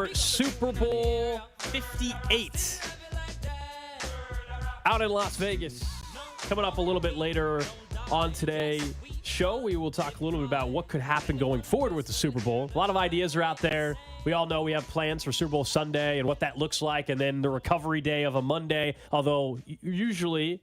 for Super Bowl 58 out in Las Vegas. Coming up a little bit later on today's show, we will talk a little bit about what could happen going forward with the Super Bowl. A lot of ideas are out there. We all know we have plans for Super Bowl Sunday and what that looks like, and then the recovery day of a Monday, although usually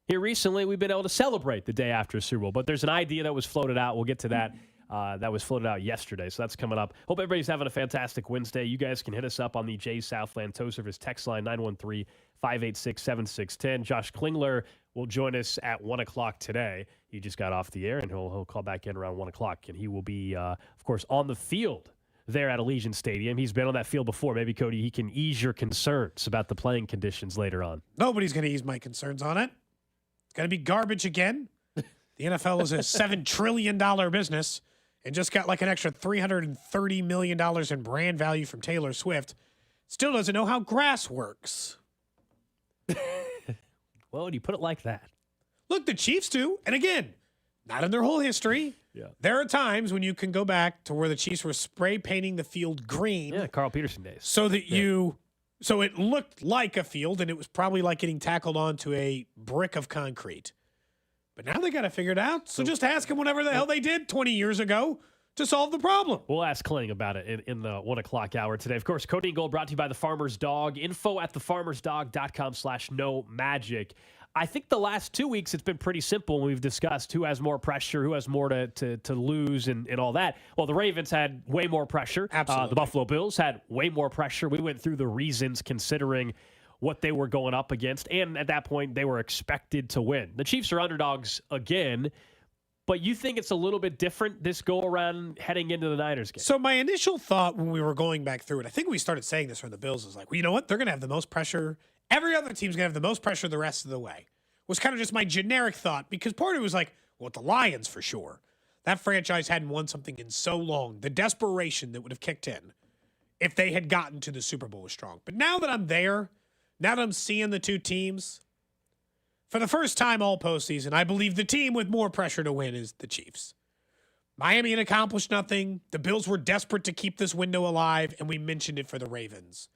here recently we've been able to celebrate the day after Super Bowl. But there's an idea that was floated out. We'll get to that. That was floated out yesterday, so that's coming up. Hope everybody's having a fantastic Wednesday. You guys can hit us up on the J Southland Tow Service text line, 913-586-7610. Josh Klingler will join us at 1 o'clock today. He just got off the air, and he'll call back in around 1 o'clock, and he will be, of course, on the field there at Allegiant Stadium. He's been on that field before. Maybe, Cody, he can ease your concerns about the playing conditions later on. Nobody's going to ease my concerns on it. It's going to be garbage again. The NFL is a $7 trillion business and just got like an extra $330 million in brand value from Taylor Swift. Still doesn't know how grass works. Well, when you put it like that. Look, the Chiefs do. And again, not in their whole history. Yeah. There are times when you can go back to where the Chiefs were spray painting the field green. Yeah, Carl Peterson days. So that so it looked like a field, and it was probably like getting tackled onto a brick of concrete. But now they got to figure it out. So just ask them whatever the hell they did 20 years ago to solve the problem. We'll ask Kling about it in the 1 o'clock hour today. Of course, Cody and Gold brought to you by The Farmer's Dog. Info at thefarmersdog.com/no-magic. I think the last 2 weeks it's been pretty simple. We've discussed who has more pressure, who has more to lose, and all that. Well, the Ravens had way more pressure. Absolutely. The Buffalo Bills had way more pressure. We went through the reasons considering what they were going up against, and at that point, they were expected to win. The Chiefs are underdogs again, but you think it's a little bit different this go-around heading into the Niners game? So my initial thought when we were going back through it, I think we started saying this from the Bills, is like, well, you know what? They're going to have the most pressure. Every other team's going to have the most pressure the rest of the way. Was kind of just my generic thought, because part of it was like, well, the Lions for sure. That franchise hadn't won something in so long. The desperation that would have kicked in if they had gotten to the Super Bowl was strong. But now that I'm there, now that I'm seeing the two teams, for the first time all postseason, I believe the team with more pressure to win is the Chiefs. Miami had accomplished nothing. The Bills were desperate to keep this window alive, and we mentioned it for the Ravens.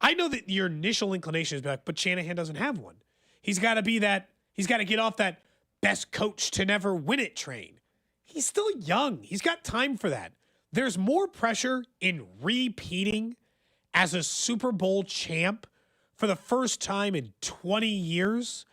I know that your initial inclination is like, but Shanahan doesn't have one. He's got to get off that best coach to never win it train. He's still young. He's got time for that. There's more pressure in repeating as a Super Bowl champ for the first time in 20 years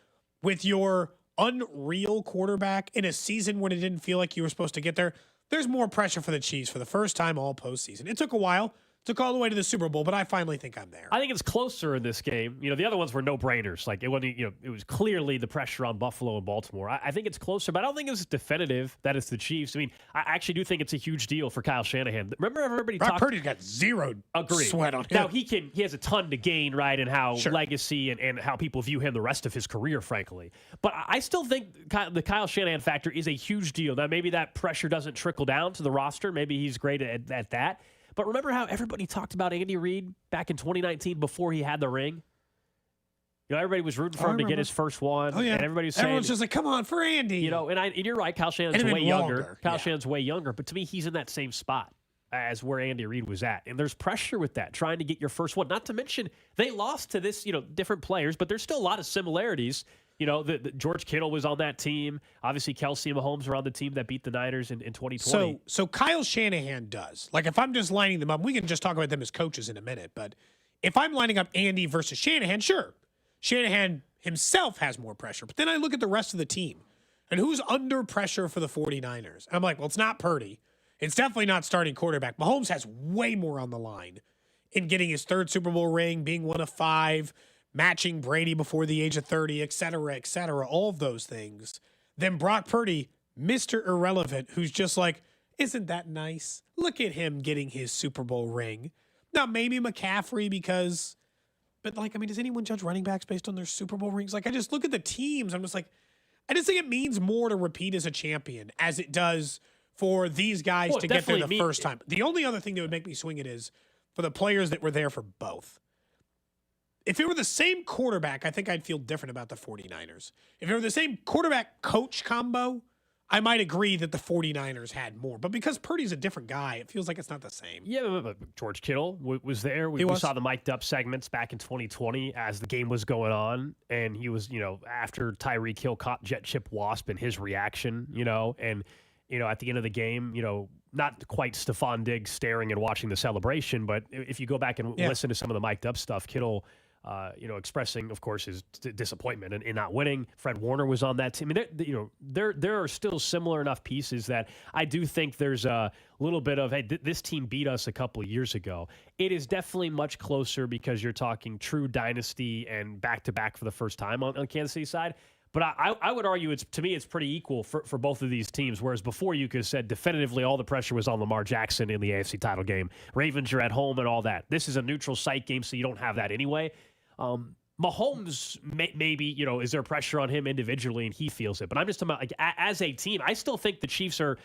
with your unreal quarterback in a season when it didn't feel like you were supposed to get there. There's more pressure for the Chiefs for the first time all postseason. It took a while. Took all the way to the Super Bowl, but I finally think I'm there. I think it's closer in this game. You know, the other ones were no-brainers. Like, it wasn't, it was clearly the pressure on Buffalo and Baltimore. I think it's closer, but I don't think it was definitive that it's the Chiefs. I mean, I actually do think it's a huge deal for Kyle Shanahan. Remember everybody Brock talked... Purdy's got zero sweat on him. Now, he has a ton to gain, right, in how legacy and how people view him the rest of his career, frankly. But I still think the Kyle Shanahan factor is a huge deal. Now, maybe that pressure doesn't trickle down to the roster. Maybe he's great at that. But remember how everybody talked about Andy Reid back in 2019 before he had the ring? You know, everybody was rooting for him to get his first one. Oh, yeah. And everybody was saying... Everyone's just like, come on, for Andy. You know, and you're right, Kyle Shanahan's way younger. Kyle Shanahan's way younger. But to me, he's in that same spot as where Andy Reid was at. And there's pressure with that, trying to get your first one. Not to mention, they lost to this, different players, but there's still a lot of similarities. You know, the George Kittle was on that team. Obviously, Kelsey and Mahomes were on the team that beat the Niners in 2020. So Kyle Shanahan does. Like, if I'm just lining them up, we can just talk about them as coaches in a minute. But if I'm lining up Andy versus Shanahan, sure. Shanahan himself has more pressure. But then I look at the rest of the team. And who's under pressure for the 49ers? And I'm like, well, it's not Purdy. It's definitely not starting quarterback. Mahomes has way more on the line in getting his third Super Bowl ring, being one of 5, matching Brady before the age of 30, et cetera, all of those things. Then Brock Purdy, Mr. Irrelevant, who's just like, isn't that nice? Look at him getting his Super Bowl ring. Now, maybe McCaffrey but does anyone judge running backs based on their Super Bowl rings? Like, I just look at the teams. I'm just like, I just think it means more to repeat as a champion as it does for these guys to get there the first time. The only other thing that would make me swing it is for the players that were there for both. If it were the same quarterback, I think I'd feel different about the 49ers. If it were the same quarterback-coach combo, I might agree that the 49ers had more. But because Purdy's a different guy, it feels like it's not the same. Yeah, but George Kittle was there. We saw the mic'd up segments back in 2020 as the game was going on. And he was, after Tyreek Hill caught jet chip wasp and his reaction, and, at the end of the game, not quite Stephon Diggs staring and watching the celebration. But if you go back and listen to some of the mic'd up stuff, Kittle, expressing, of course, his disappointment in not winning. Fred Warner was on that team. I mean, there are still similar enough pieces that I do think there's a little bit of, hey, this team beat us a couple of years ago. It is definitely much closer because you're talking true dynasty and back-to-back for the first time on Kansas City side. But I would argue it's pretty equal for both of these teams, whereas before you could have said definitively all the pressure was on Lamar Jackson in the AFC title game. Ravens are at home and all that. This is a neutral site game, so you don't have that anyway. Mahomes, maybe, is there pressure on him individually and he feels it. But I'm just talking about, as a team, I still think the Chiefs are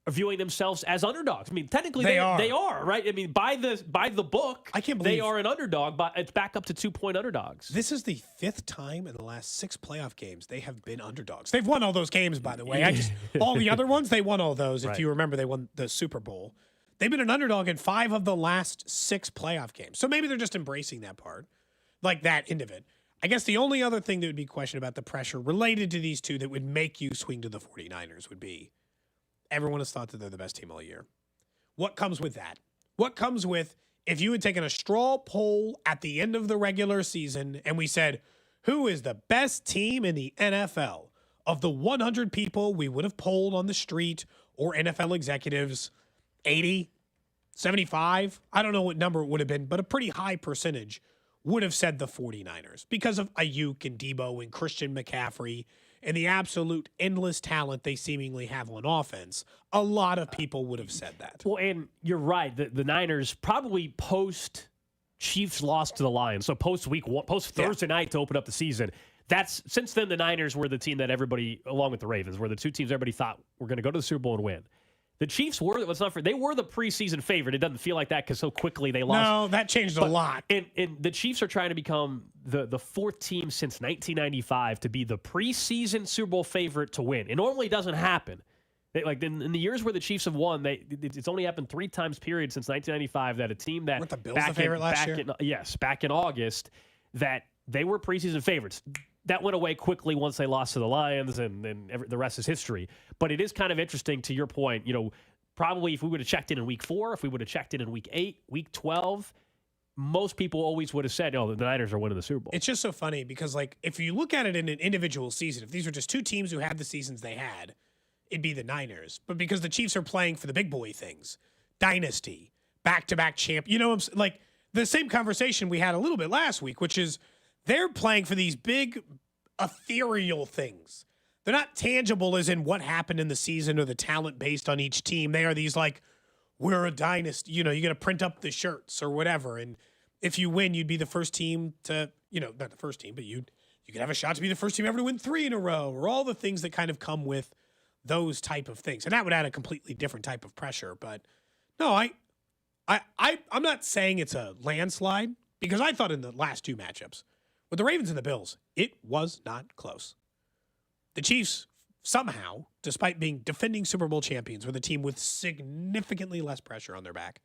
viewing themselves as underdogs. I mean, technically they are, right? I mean, by the book, I can't believe they are an underdog, but it's back up to 2-point underdogs. This is the 5th time in the last 6 playoff games they have been underdogs. They've won all those games, by the way. All the other ones, they won all those. If you remember, they won the Super Bowl. They've been an underdog in 5 of the last 6 playoff games. So maybe they're just embracing that part, like that end of it. I guess the only other thing that would be questioned about the pressure related to these two that would make you swing to the 49ers would be everyone has thought that they're the best team all year. What comes with that? What comes with if you had taken a straw poll at the end of the regular season and we said, who is the best team in the NFL? Of the 100 people we would have polled on the street or NFL executives, 80, 75, I don't know what number it would have been, but a pretty high percentage would have said the 49ers because of Ayuk and Debo and Christian McCaffrey and the absolute endless talent they seemingly have on offense. A lot of people would have said that. Well, and you're right. The Niners probably post Chiefs loss to the Lions, so post week one, post Thursday night to open up the season. That's since then the Niners were the team that everybody, along with the Ravens, were the two teams everybody thought were going to go to the Super Bowl and win. The Chiefs were, they were the preseason favorite. It doesn't feel like that because so quickly they lost. No, that changed a lot. And the Chiefs are trying to become the 4th team since 1995 to be the preseason Super Bowl favorite to win. It normally doesn't happen. In the years where the Chiefs have won, it's only happened 3 times period since 1995 that a team that weren't the Bills the favorite last year? Back in August, that they were preseason favorites. That went away quickly once they lost to the Lions, and the rest is history. But it is kind of interesting, to your point, probably if we would have checked in week 4, if we would have checked in week 8, week 12, most people always would have said, the Niners are winning the Super Bowl. It's just so funny because, if you look at it in an individual season, if these were just 2 teams who had the seasons they had, it'd be the Niners. But because the Chiefs are playing for the big boy things, dynasty, back-to-back champ, the same conversation we had a little bit last week, which is they're playing for these big ethereal things. They're not tangible as in what happened in the season or the talent based on each team. They are these we're a dynasty. You're going to print up the shirts or whatever. And if you win, you'd be the first team to, not the first team, but you could have a shot to be the first team ever to win 3 in a row or all the things that kind of come with those type of things. And that would add a completely different type of pressure. But no, I'm not saying it's a landslide because I thought in the last 2 matchups, with the Ravens and the Bills, it was not close. The Chiefs, somehow, despite being defending Super Bowl champions, were the team with significantly less pressure on their back.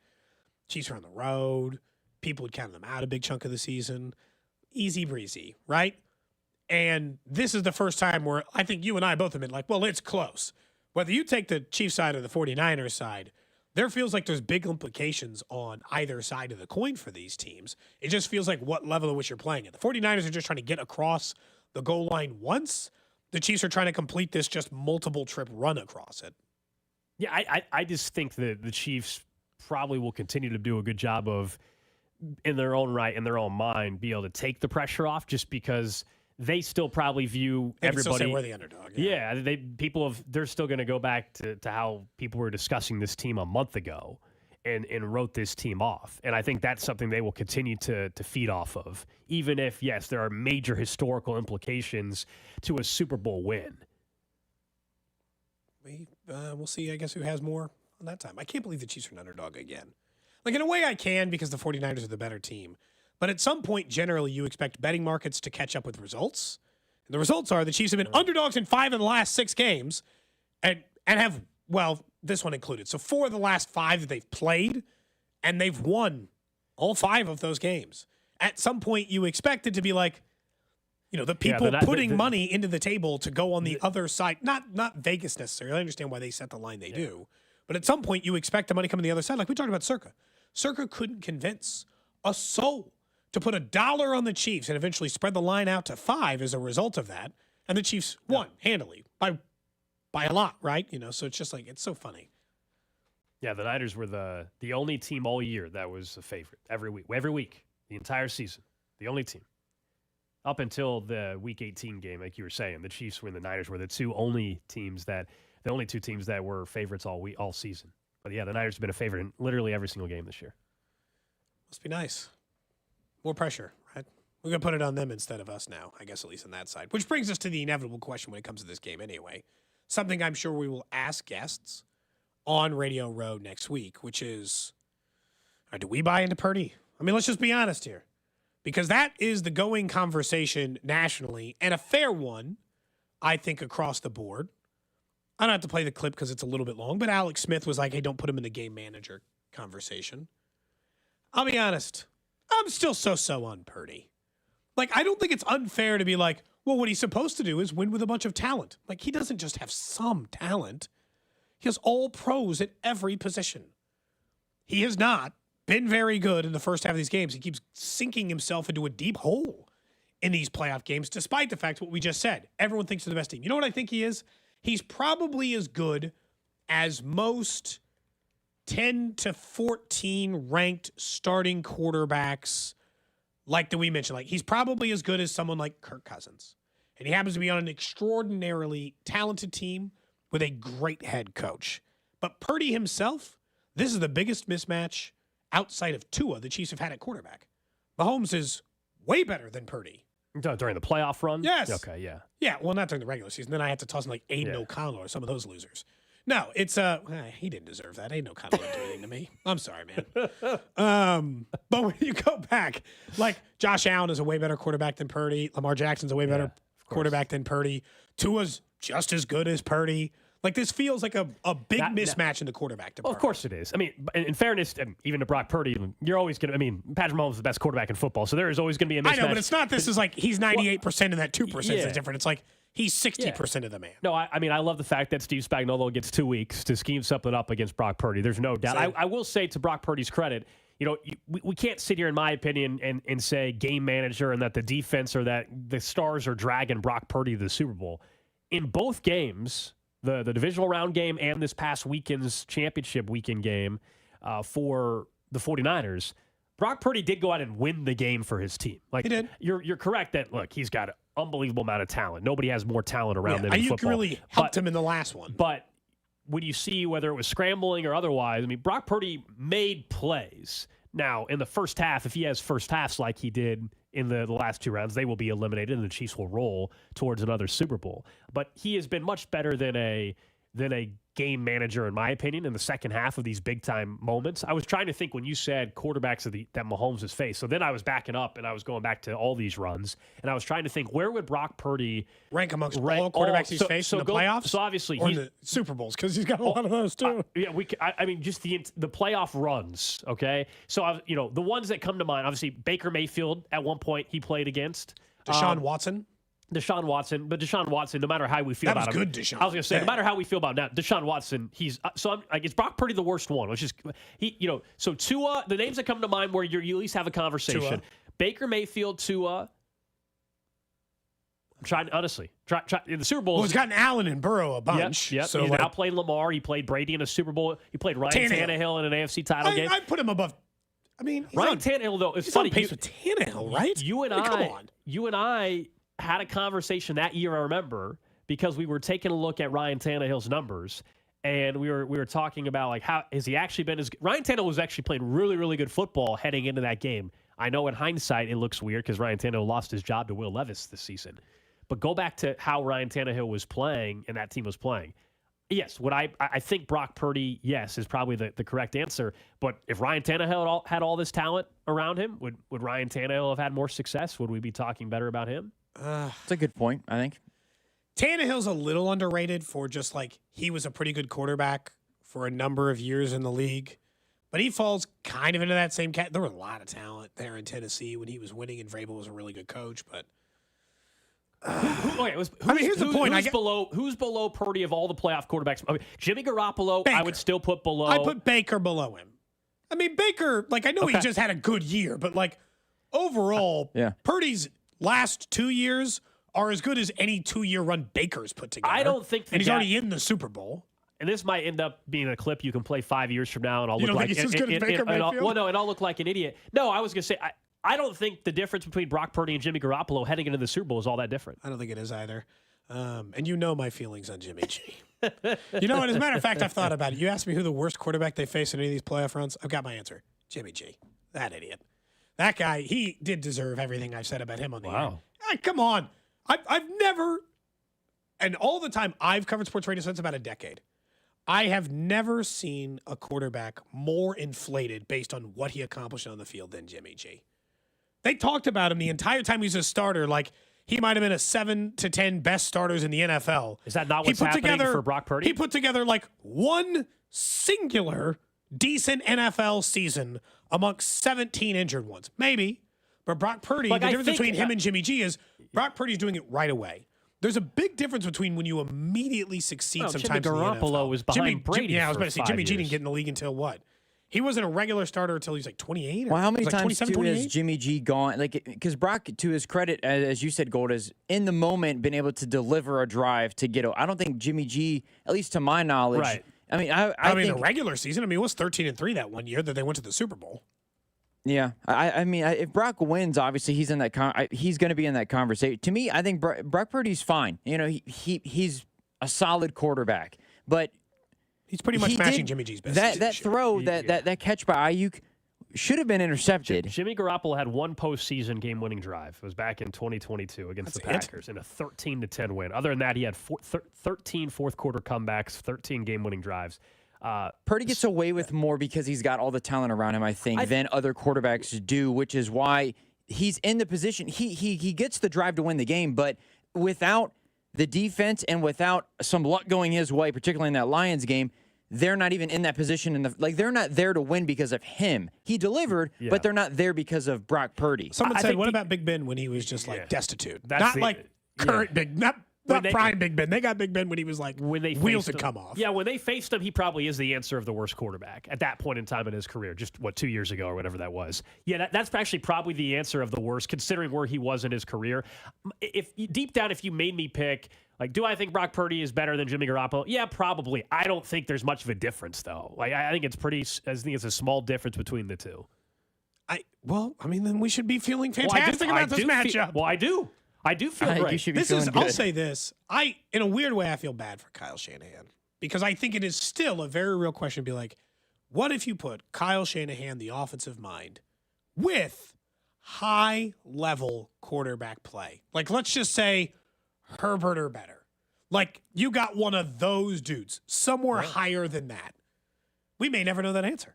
Chiefs were on the road. People would count them out a big chunk of the season. Easy breezy, right? And this is the first time where I think you and I both have been like, well, it's close. Whether you take the Chiefs side or the 49ers side, there feels like there's big implications on either side of the coin for these teams. It just feels like what level at which you're playing at. The 49ers are just trying to get across the goal line once. The Chiefs are trying to complete this just multiple trip run across it. Yeah, I just think that the Chiefs probably will continue to do a good job of, in their own right, in their own mind, be able to take the pressure off just because they still probably view everybody. Still say we're the underdog. Yeah, they're still going to go back to how people were discussing this team a month ago and wrote this team off. And I think that's something they will continue to feed off of, even if, yes, there are major historical implications to a Super Bowl win. We'll see, I guess, who has more on that time. I can't believe the Chiefs are an underdog again. In a way I can because the 49ers are the better team. But at some point, generally, you expect betting markets to catch up with results. And the results are the Chiefs have been underdogs in 5 of the last 6 games. and have, well, this one included. So 4 of the last 5 that they've played, and they've won all 5 of those games. At some point, you expect it to be like, the people putting money into the table to go on the other side. Not Vegas necessarily. I understand why they set the line they do. But at some point, you expect the money coming the other side. Like we talked about Circa. Circa couldn't convince a soul to put $1 on the Chiefs and eventually spread the line out to 5 as a result of that. And the Chiefs won handily by a lot, right? So it's just like, it's so funny. Yeah, the Niners were the only team all year that was a favorite every week, the entire season. The only team. Up until the Week 18 game, like you were saying, the Chiefs and the Niners were the only two teams that were favorites all season. But yeah, the Niners have been a favorite in literally every single game this year. Must be nice. More pressure, right? We're going to put it on them instead of us now, I guess, at least on that side. Which brings us to the inevitable question when it comes to this game anyway. Something I'm sure we will ask guests on Radio Row next week, which is, do we buy into Purdy? I mean, let's just be honest here. Because that is the going conversation nationally, and a fair one, I think, across the board. I don't have to play the clip because it's a little bit long, but Alex Smith was like, hey, don't put him in the game manager conversation. I'll be honest. I'm still so on Purdy. Like, I don't think it's unfair to be like, well, what he's supposed to do is win with a bunch of talent. Like, he doesn't just have some talent. He has all pros at every position. He has not been very good in the first half of these games. He keeps sinking himself into a deep hole in these playoff games, despite the fact what we just said. Everyone thinks they're the best team. You know what I think he is? He's probably as good as most 10 to 14 ranked starting quarterbacks like that we mentioned. Like, he's probably as good as someone like Kirk Cousins. And he happens to be on an extraordinarily talented team with a great head coach. But Purdy himself, this is the biggest mismatch outside of Tua the Chiefs have had at quarterback. Mahomes is way better than Purdy. During the playoff run? Yes. Okay, yeah. Yeah, well, not during the regular season. Then I had to toss in like Aiden O'Connell or some of those losers. No, it's he didn't deserve that. Aiden O'Connell didn't do anything to me. I'm sorry, man. But when you go back, like Josh Allen is a way better quarterback than Purdy. Lamar Jackson's a way better quarterback than Purdy. Tua's just as good as Purdy. Like, this feels like a big mismatch in the quarterback department. Well, of course it is. I mean, in fairness, even to Brock Purdy, you're always going to, Patrick Mahomes is the best quarterback in football, so there is always going to be a mismatch. I know, but it's not this is like he's 98% and that 2% is different. It's like he's 60% of the man. No, I love the fact that Steve Spagnuolo gets 2 weeks to scheme something up against Brock Purdy. There's no doubt. I will say, to Brock Purdy's credit, we can't sit here, in my opinion, and say game manager and that the defense or that the stars are dragging Brock Purdy to the Super Bowl. In both games, the divisional round game and this past weekend's championship weekend game for the 49ers, Brock Purdy did go out and win the game for his team. Like, he did. You're correct that, look, he's got an unbelievable amount of talent. Nobody has more talent around him in football. Ayuk really helped him in the last one. But when you see whether it was scrambling or otherwise, Brock Purdy made plays. Now, in the first half, if he has first halves like he did in the last 2 rounds, they will be eliminated and the Chiefs will roll towards another Super Bowl. But he has been much better than a game manager, in my opinion, in the second half of these big-time moments. I was trying to think when you said quarterbacks that Mahomes has faced. So then I was backing up, and I was going back to all these runs, and I was trying to think, where would Brock Purdy rank amongst all quarterbacks he's faced in the playoffs? So obviously or the Super Bowls, because he's got a lot of those too. Just the playoff runs, okay? So, the ones that come to mind, obviously, Baker Mayfield, at one point, he played against. Deshaun Watson. But Deshaun Watson, no matter how we feel about him. That was good, Deshaun. I was going to say, no matter how we feel about now, Deshaun Watson, he's is Brock Purdy the worst one? Which is so Tua, the names that come to mind where you at least have a conversation. Tua. Baker Mayfield, Tua. I'm trying, honestly, in the Super Bowl. Well, he's gotten Allen and Burrow a bunch. Yep. So He's now played Lamar. He played Brady in a Super Bowl. He played Ryan Tannehill in an AFC title game. I put him above. Ryan Tannehill, though, it's funny. On pace with Tannehill, right? You and I had a conversation that year, I remember, because we were taking a look at Ryan Tannehill's numbers, and we were talking about, like, how has he actually been as Ryan Tannehill was actually playing really, really good football heading into that game. I know in hindsight it looks weird because Ryan Tannehill lost his job to Will Levis this season. But go back to how Ryan Tannehill was playing and that team was playing. Yes, I think Brock Purdy, yes, is probably the correct answer. But if Ryan Tannehill had all this talent around him, would Ryan Tannehill have had more success? Would we be talking better about him? It's a good point, I think. Tannehill's a little underrated for just like he was a pretty good quarterback for a number of years in the league. But he falls kind of into that same cat. There was a lot of talent there in Tennessee when he was winning, and Vrabel was a really good coach. But here's the point. Who's below Purdy of all the playoff quarterbacks? I mean, Jimmy Garoppolo, Baker. I would still put below. I put Baker below him. I mean, Baker, like, I know he just had a good year, but, like, overall, Purdy's last 2 years are as good as any 2-year run Baker's put together. I don't think and he's already in the Super Bowl. And this might end up being a clip you can play 5 years from now, and I'll look like he's as good as Baker Mayfield? and I'll look like an idiot. No, I was going to say I don't think the difference between Brock Purdy and Jimmy Garoppolo heading into the Super Bowl is all that different. I don't think it is either. And you know my feelings on Jimmy G. You know what? As a matter of fact, I've thought about it. You asked me who the worst quarterback they face in any of these playoff runs. I've got my answer. Jimmy G. That idiot. That guy, he did deserve everything I've said about him on the air. Come on. I've never, and all the time I've covered sports radio since about a decade, I have never seen a quarterback more inflated based on what he accomplished on the field than Jimmy G. They talked about him the entire time he was a starter, like he might have been a 7 to 10 best starters in the NFL. Is that not what's happening for Brock Purdy? He put together like one singular decent NFL season amongst 17 injured ones. Maybe. But Brock Purdy, the difference between him and Jimmy G is Brock Purdy's doing it right away. There's a big difference between when you immediately succeed sometimes Jimmy Garoppolo in the NFL. was behind Brady. Yeah, I was about to say, Jimmy G didn't get in the league until what? He wasn't a regular starter until he's like 28. Well, how many times has Jimmy G gone? Like, because Brock, to his credit, as you said, Gold, has in the moment been able to deliver a drive to get. I don't think Jimmy G, at least to my knowledge, right. I mean, I mean, think the regular season. I mean, it was 13-3 that one year that they went to the Super Bowl. Yeah, I mean, if Brock wins, obviously he's in that. He's going to be in that conversation. To me, I think Brock Purdy's fine. You know, he's a solid quarterback, but he's pretty much matching Jimmy G's best. That throw, that catch by Ayuk should have been intercepted. Jimmy Garoppolo had one postseason game-winning drive. It was back in 2022 against the Packers in a 13-10 win. Other than that, he had 13 fourth-quarter comebacks, 13 game-winning drives. Purdy gets away with more because he's got all the talent around him, I think, than other quarterbacks do, which is why he's in the position. He gets the drive to win the game, but without the defense and without some luck going his way, particularly in that Lions game, they're not even in that position. They're not there to win because of him. He delivered, but they're not there because of Brock Purdy. Someone said, what about Big Ben when he was just like destitute? Not like current Big Not prime Big Ben. They got Big Ben when he was like wheels had come off. Yeah, when they faced him, he probably is the answer of the worst quarterback at that point in time in his career. Just 2 years ago or whatever that was. Yeah, that's actually probably the answer of the worst, considering where he was in his career. If deep down, if you made me pick, like, do I think Brock Purdy is better than Jimmy Garoppolo? Yeah, probably. I don't think there's much of a difference though. Like, I think it's a small difference between the two. Then we should be feeling fantastic about this matchup. I do. I do feel great. You should be feeling good. I'll say this. In a weird way, I feel bad for Kyle Shanahan because I think it is still a very real question to be like, what if you put Kyle Shanahan, the offensive mind, with high-level quarterback play? Like, let's just say Herbert or better. Like, you got one of those dudes somewhere higher than that. We may never know that answer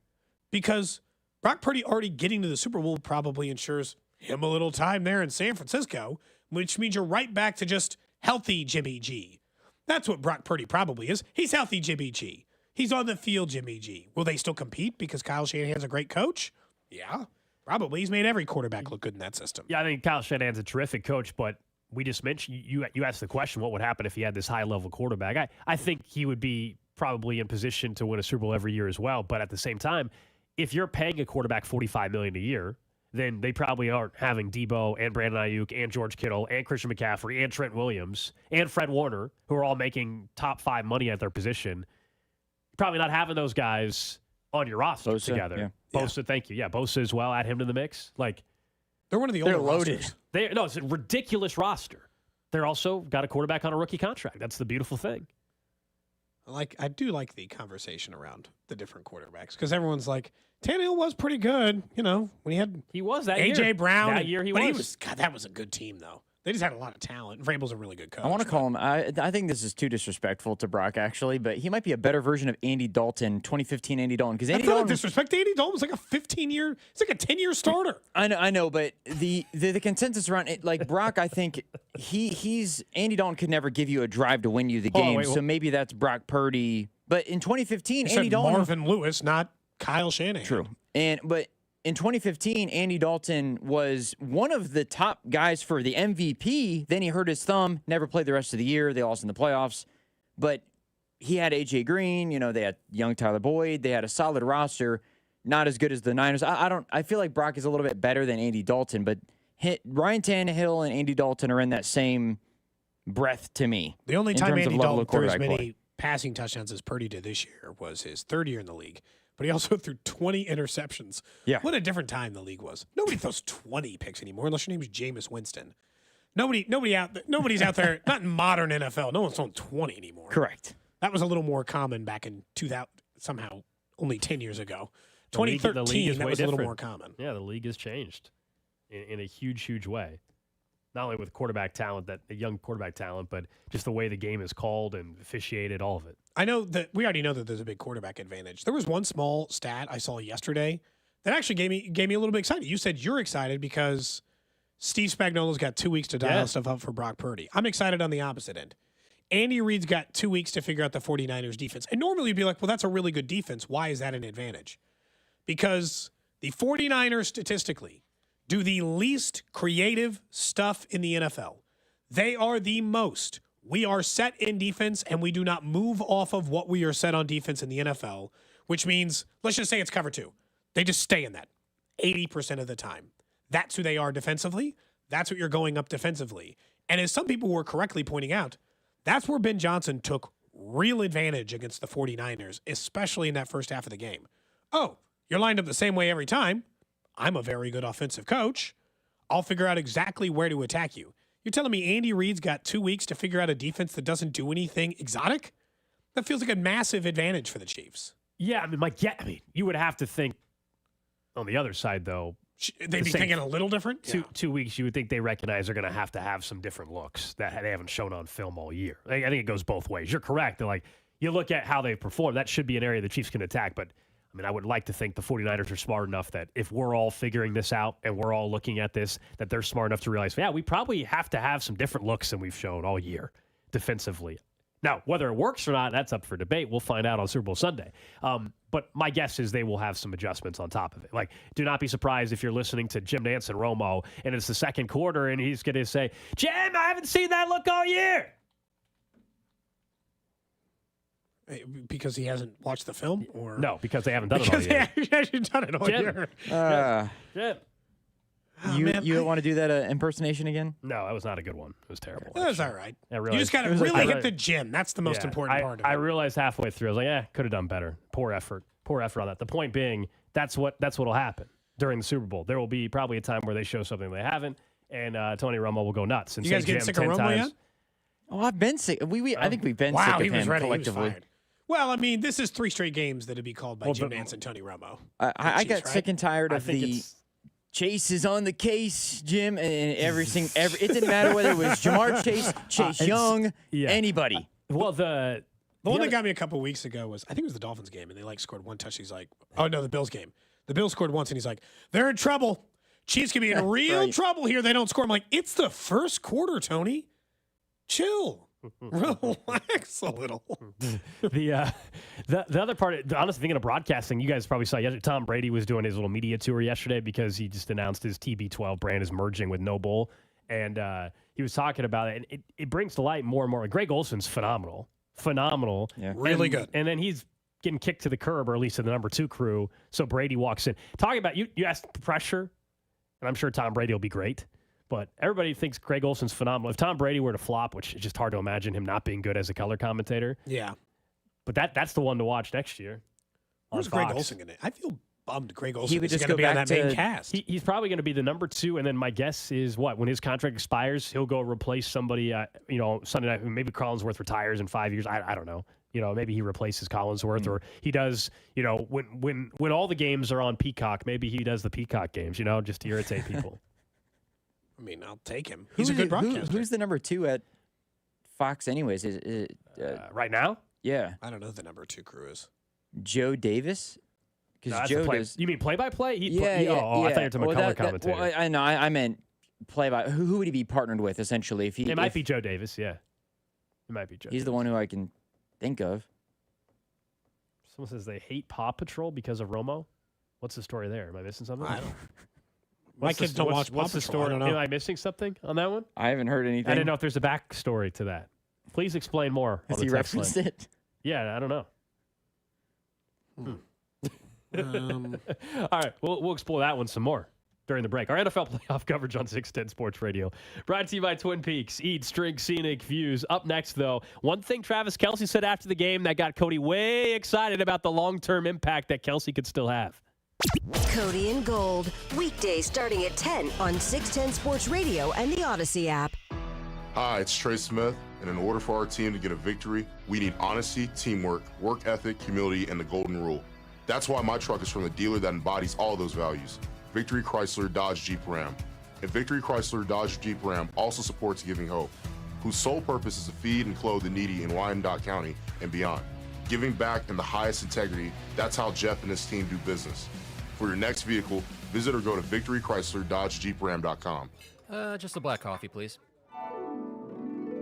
because Brock Purdy already getting to the Super Bowl probably ensures him a little time there in San Francisco, which means you're right back to just healthy Jimmy G. That's what Brock Purdy probably is. He's healthy Jimmy G. He's on the field Jimmy G. Will they still compete because Kyle Shanahan's a great coach? Yeah, probably. He's made every quarterback look good in that system. Yeah, I think Kyle Shanahan's a terrific coach, but we just mentioned, you asked the question, what would happen if he had this high-level quarterback? I think he would be probably in position to win a Super Bowl every year as well, but at the same time, if you're paying a quarterback $45 million a year, then they probably aren't having Debo and Brandon Ayuk and George Kittle and Christian McCaffrey and Trent Williams and Fred Warner, who are all making top 5 money at their position. Probably not having those guys on your roster together. Yeah. Bosa, thank you. Yeah, Bosa as well. Add him to the mix. Like, they're one of the older loaded. It's a ridiculous roster. They're also got a quarterback on a rookie contract. That's the beautiful thing. I do like the conversation around the different quarterbacks because everyone's like, Tannehill was pretty good, when he was that AJ Brown. That year he was. God, that was a good team though. They just had a lot of talent. Vrabel's a really good coach. I want to call him. I think this is too disrespectful to Brock, actually, but he might be a better version of Andy Dalton, 2015 Andy Dalton. Because Andy That's not Dalton, a disrespect. Andy Dalton was like a 15-year. It's like a 10-year starter. I know, but the consensus around it, like Brock, I think he's Andy Dalton could never give you a drive to win you the game. So maybe that's Brock Purdy. But in 2015, Andy Dalton, Marvin Lewis, not Kyle Shanahan. True, but in 2015, Andy Dalton was one of the top guys for the MVP. Then he hurt his thumb, never played the rest of the year. They lost in the playoffs. But he had A.J. Green. They had young Tyler Boyd. They had a solid roster, not as good as the Niners. I feel like Brock is a little bit better than Andy Dalton, but Ryan Tannehill and Andy Dalton are in that same breath to me. The only time Andy Dalton threw as many play. Passing touchdowns as Purdy did this year was his third year in the league. But he also threw 20 interceptions. Yeah. What a different time the league was. Nobody throws 20 picks anymore unless your name is Jameis Winston. Nobody's out there, not in modern NFL. No one's throwing 20 anymore. Correct. That was a little more common back in 2000, somehow only 10 years ago. The league 2013, is that way was a little different. more common. Yeah, the league has changed in a huge, huge way. Not only with quarterback talent, young quarterback talent, but just the way the game is called and officiated, all of it. I know that we already know that there's a big quarterback advantage. There was one small stat I saw yesterday that actually gave me a little bit excited. You said you're excited because Steve Spagnuolo's got 2 weeks to dial stuff up for Brock Purdy. I'm excited on the opposite end. Andy Reid's got 2 weeks to figure out the 49ers defense. And normally you'd be like, well, that's a really good defense. Why is that an advantage? Because the 49ers statistically do the least creative stuff in the NFL. They are the most. We are set in defense, and we do not move off of what we are set on defense in the NFL, which means, let's just say it's cover two. They just stay in that 80% of the time. That's who they are defensively. That's what you're going up defensively. And as some people were correctly pointing out, that's where Ben Johnson took real advantage against the 49ers, especially in that first half of the game. Oh, you're lined up the same way every time. I'm a very good offensive coach. I'll figure out exactly where to attack you. You're telling me Andy Reid's got 2 weeks to figure out a defense that doesn't do anything exotic? That feels like a massive advantage for the Chiefs. Yeah, you would have to think on the other side, though. They'd be thinking a little different? 2 weeks, you would think they recognize they're going to have some different looks that they haven't shown on film all year. I think it goes both ways. You're correct. They're like, you look at how they've performed, that should be an area the Chiefs can attack, but I would like to think the 49ers are smart enough that if we're all figuring this out and we're all looking at this, that they're smart enough to realize, we probably have to have some different looks than we've shown all year defensively. Now, whether it works or not, that's up for debate. We'll find out on Super Bowl Sunday. But my guess is they will have some adjustments on top of it. Like, do not be surprised if you're listening to Jim Nantz and Romo and it's the second quarter and he's going to say, Jim, I haven't seen that look all year. Because he hasn't watched the film? Or no, because they haven't done it all year. Because he hasn't done it all year. Jim. You want to do that impersonation again? No, that was not a good one. It was terrible. That was all right. You just got to really hit the gym. That's the most important part of it. I realized halfway through, I was like, could have done better. Poor effort on that. The point being, that's what'll happen during the Super Bowl. There will be probably a time where they show something they haven't, and Tony Romo will go nuts. And you guys getting sick of Romo yet? Oh, I've been sick. I think we've been sick of him collectively. Well, this is 3 straight games that'd be called by Jim Nantz and Tony Romo. I got sick and tired of the Chase is on the case, Jim, and it didn't matter whether it was Jamar Chase Young, anybody. Well, the one that got me a couple weeks ago was, I think it was the Dolphins game, and they scored one touch. He's like, oh no, the Bills game. The Bills scored once, and he's like, they're in trouble. Chiefs could be in real trouble here. They don't score. I'm like, it's the first quarter, Tony. Chill. Relax a little. The other part, honestly, thinking of broadcasting, you guys probably saw yesterday, Tom Brady was doing his little media tour yesterday because he just announced his TB12 brand is merging with No Bull, and he was talking about it, and it brings to light more and more. Greg Olson's phenomenal, yeah, really good, and then he's getting kicked to the curb, or at least in the number 2 crew. So Brady walks in, talking about you asked pressure, and I'm sure Tom Brady will be great. But everybody thinks Greg Olson's phenomenal. If Tom Brady were to flop, which is just hard to imagine him not being good as a color commentator. Yeah. But that's the one to watch next year. Who's Greg Olson going to? I feel bummed Greg Olson is going to be on that main cast. He's probably going to be the number 2, and then my guess is when his contract expires, he'll go replace somebody, Sunday night. Maybe Collinsworth retires in 5 years. I don't know. Maybe he replaces Collinsworth, or he does, when all the games are on Peacock, maybe he does the Peacock games, just to irritate people. I mean, I'll take him. He's a good broadcaster. Who's the number 2 at Fox anyways? Is it, right now? yeah. I don't know who the number 2 crew is. Joe Davis? No, Because Joe does. You mean play-by-play? Yeah, I thought you were talking about color commentator. Well, I know. I meant play-by. Who would he be partnered with, essentially? It might be Joe Davis, yeah. It might be Joe He's Davis. the one who I can think of. Someone says they hate Paw Patrol because of Romo. What's the story there? Am I missing something? I don't. My kids don't watch Paw What's the Patrol. I story? don't know. Am I missing something on that one? I haven't heard anything. I didn't know if there's a backstory to that. Please explain more. Has on he the text referenced line. it? Yeah, I don't know. All right, we'll explore that one some more during the break. Our NFL playoff coverage on 610 Sports Radio. Brought to you by Twin Peaks. Eat, drink, scenic views. Up next, though, one thing Travis Kelce said after the game that got Cody way excited about the long-term impact that Kelce could still have. Cody and Gold, weekdays starting at 10 on 610 Sports Radio and the Odyssey app. Hi, it's Trey Smith, and in order for our team to get a victory, we need honesty, teamwork, work ethic, humility, and the golden rule. That's why my truck is from the dealer that embodies all those values, Victory Chrysler Dodge Jeep Ram. And Victory Chrysler Dodge Jeep Ram also supports Giving Hope, whose sole purpose is to feed and clothe the needy in Wyandotte County and beyond. Giving back in the highest integrity, that's how Jeff and his team do business. For your next vehicle, visit or go to victorychrysler-dodge-jeepram.com. Just a black coffee, please.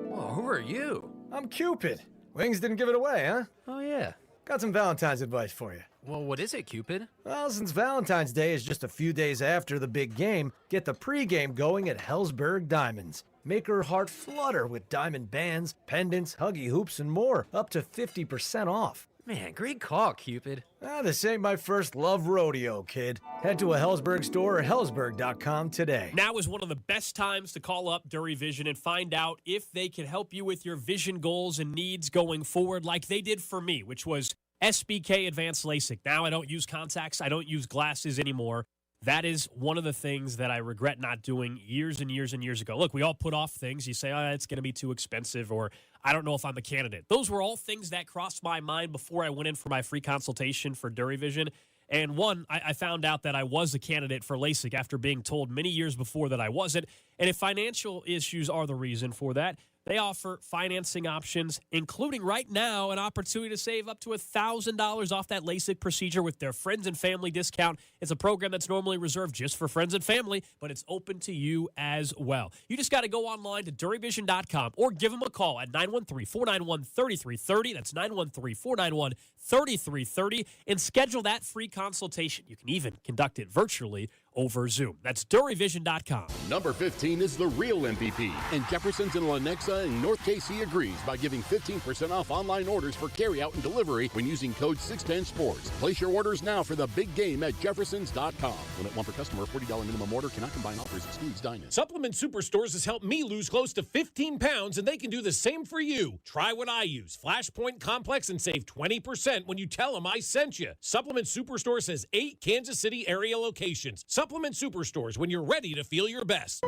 Whoa, who are you? I'm Cupid. Wings didn't give it away, huh? Oh, yeah. Got some Valentine's advice for you. Well, what is it, Cupid? Well, since Valentine's Day is just a few days after the big game, get the pregame going at Hellsberg Diamonds. Make her heart flutter with diamond bands, pendants, huggy hoops, and more, up to 50% off. Man, great call, Cupid. This ain't my first love rodeo, kid. Head to a Hellsberg store or hellsberg.com today. Now is one of the best times to call up Dury Vision and find out if they can help you with your vision goals and needs going forward like they did for me, which was SBK Advanced LASIK. Now I don't use contacts. I don't use glasses anymore. That is one of the things that I regret not doing years and years and years ago. Look, we all put off things. You say, it's going to be too expensive, or I don't know if I'm a candidate. Those were all things that crossed my mind before I went in for my free consultation for Dury Vision. And one, I found out that I was a candidate for LASIK after being told many years before that I wasn't. And if financial issues are the reason for that, they offer financing options, including right now an opportunity to save up to $1,000 off that LASIK procedure with their friends and family discount. It's a program that's normally reserved just for friends and family, but it's open to you as well. You just got to go online to DuryVision.com or give them a call at 913-491-3330. That's 913-491-3330 and schedule that free consultation. You can even conduct it virtually over Zoom. That's DuryVision.com. Number 15 is the real MVP, and Jefferson's in Lenexa and North KC agrees by giving 15% off online orders for carryout and delivery when using code 610sports. Place your orders now for the big game at jeffersons.com. Limit one per customer, $40 minimum order, cannot combine offers, excludes dine-in. Supplement Superstores has helped me lose close to 15 pounds, and they can do the same for you. Try what I use, Flashpoint Complex, and save 20% when you tell them I sent you. Supplement Superstores has 8 Kansas City area locations. Supplement Superstores when you're ready to feel your best.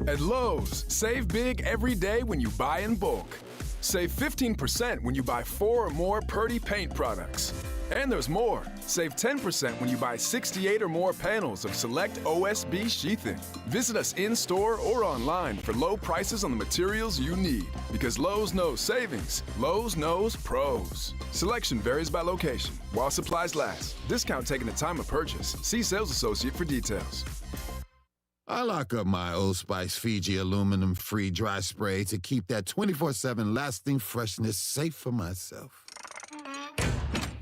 At Lowe's, save big every day when you buy in bulk. Save 15% when you buy 4 or more Purdy paint products. And there's more. Save 10% when you buy 68 or more panels of select OSB sheathing. Visit us in-store or online for low prices on the materials you need. Because Lowe's knows savings. Lowe's knows pros. Selection varies by location, while supplies last. Discount taken at time of purchase. See sales associate for details. I lock up my Old Spice Fiji aluminum-free dry spray to keep that 24/7 lasting freshness safe for myself.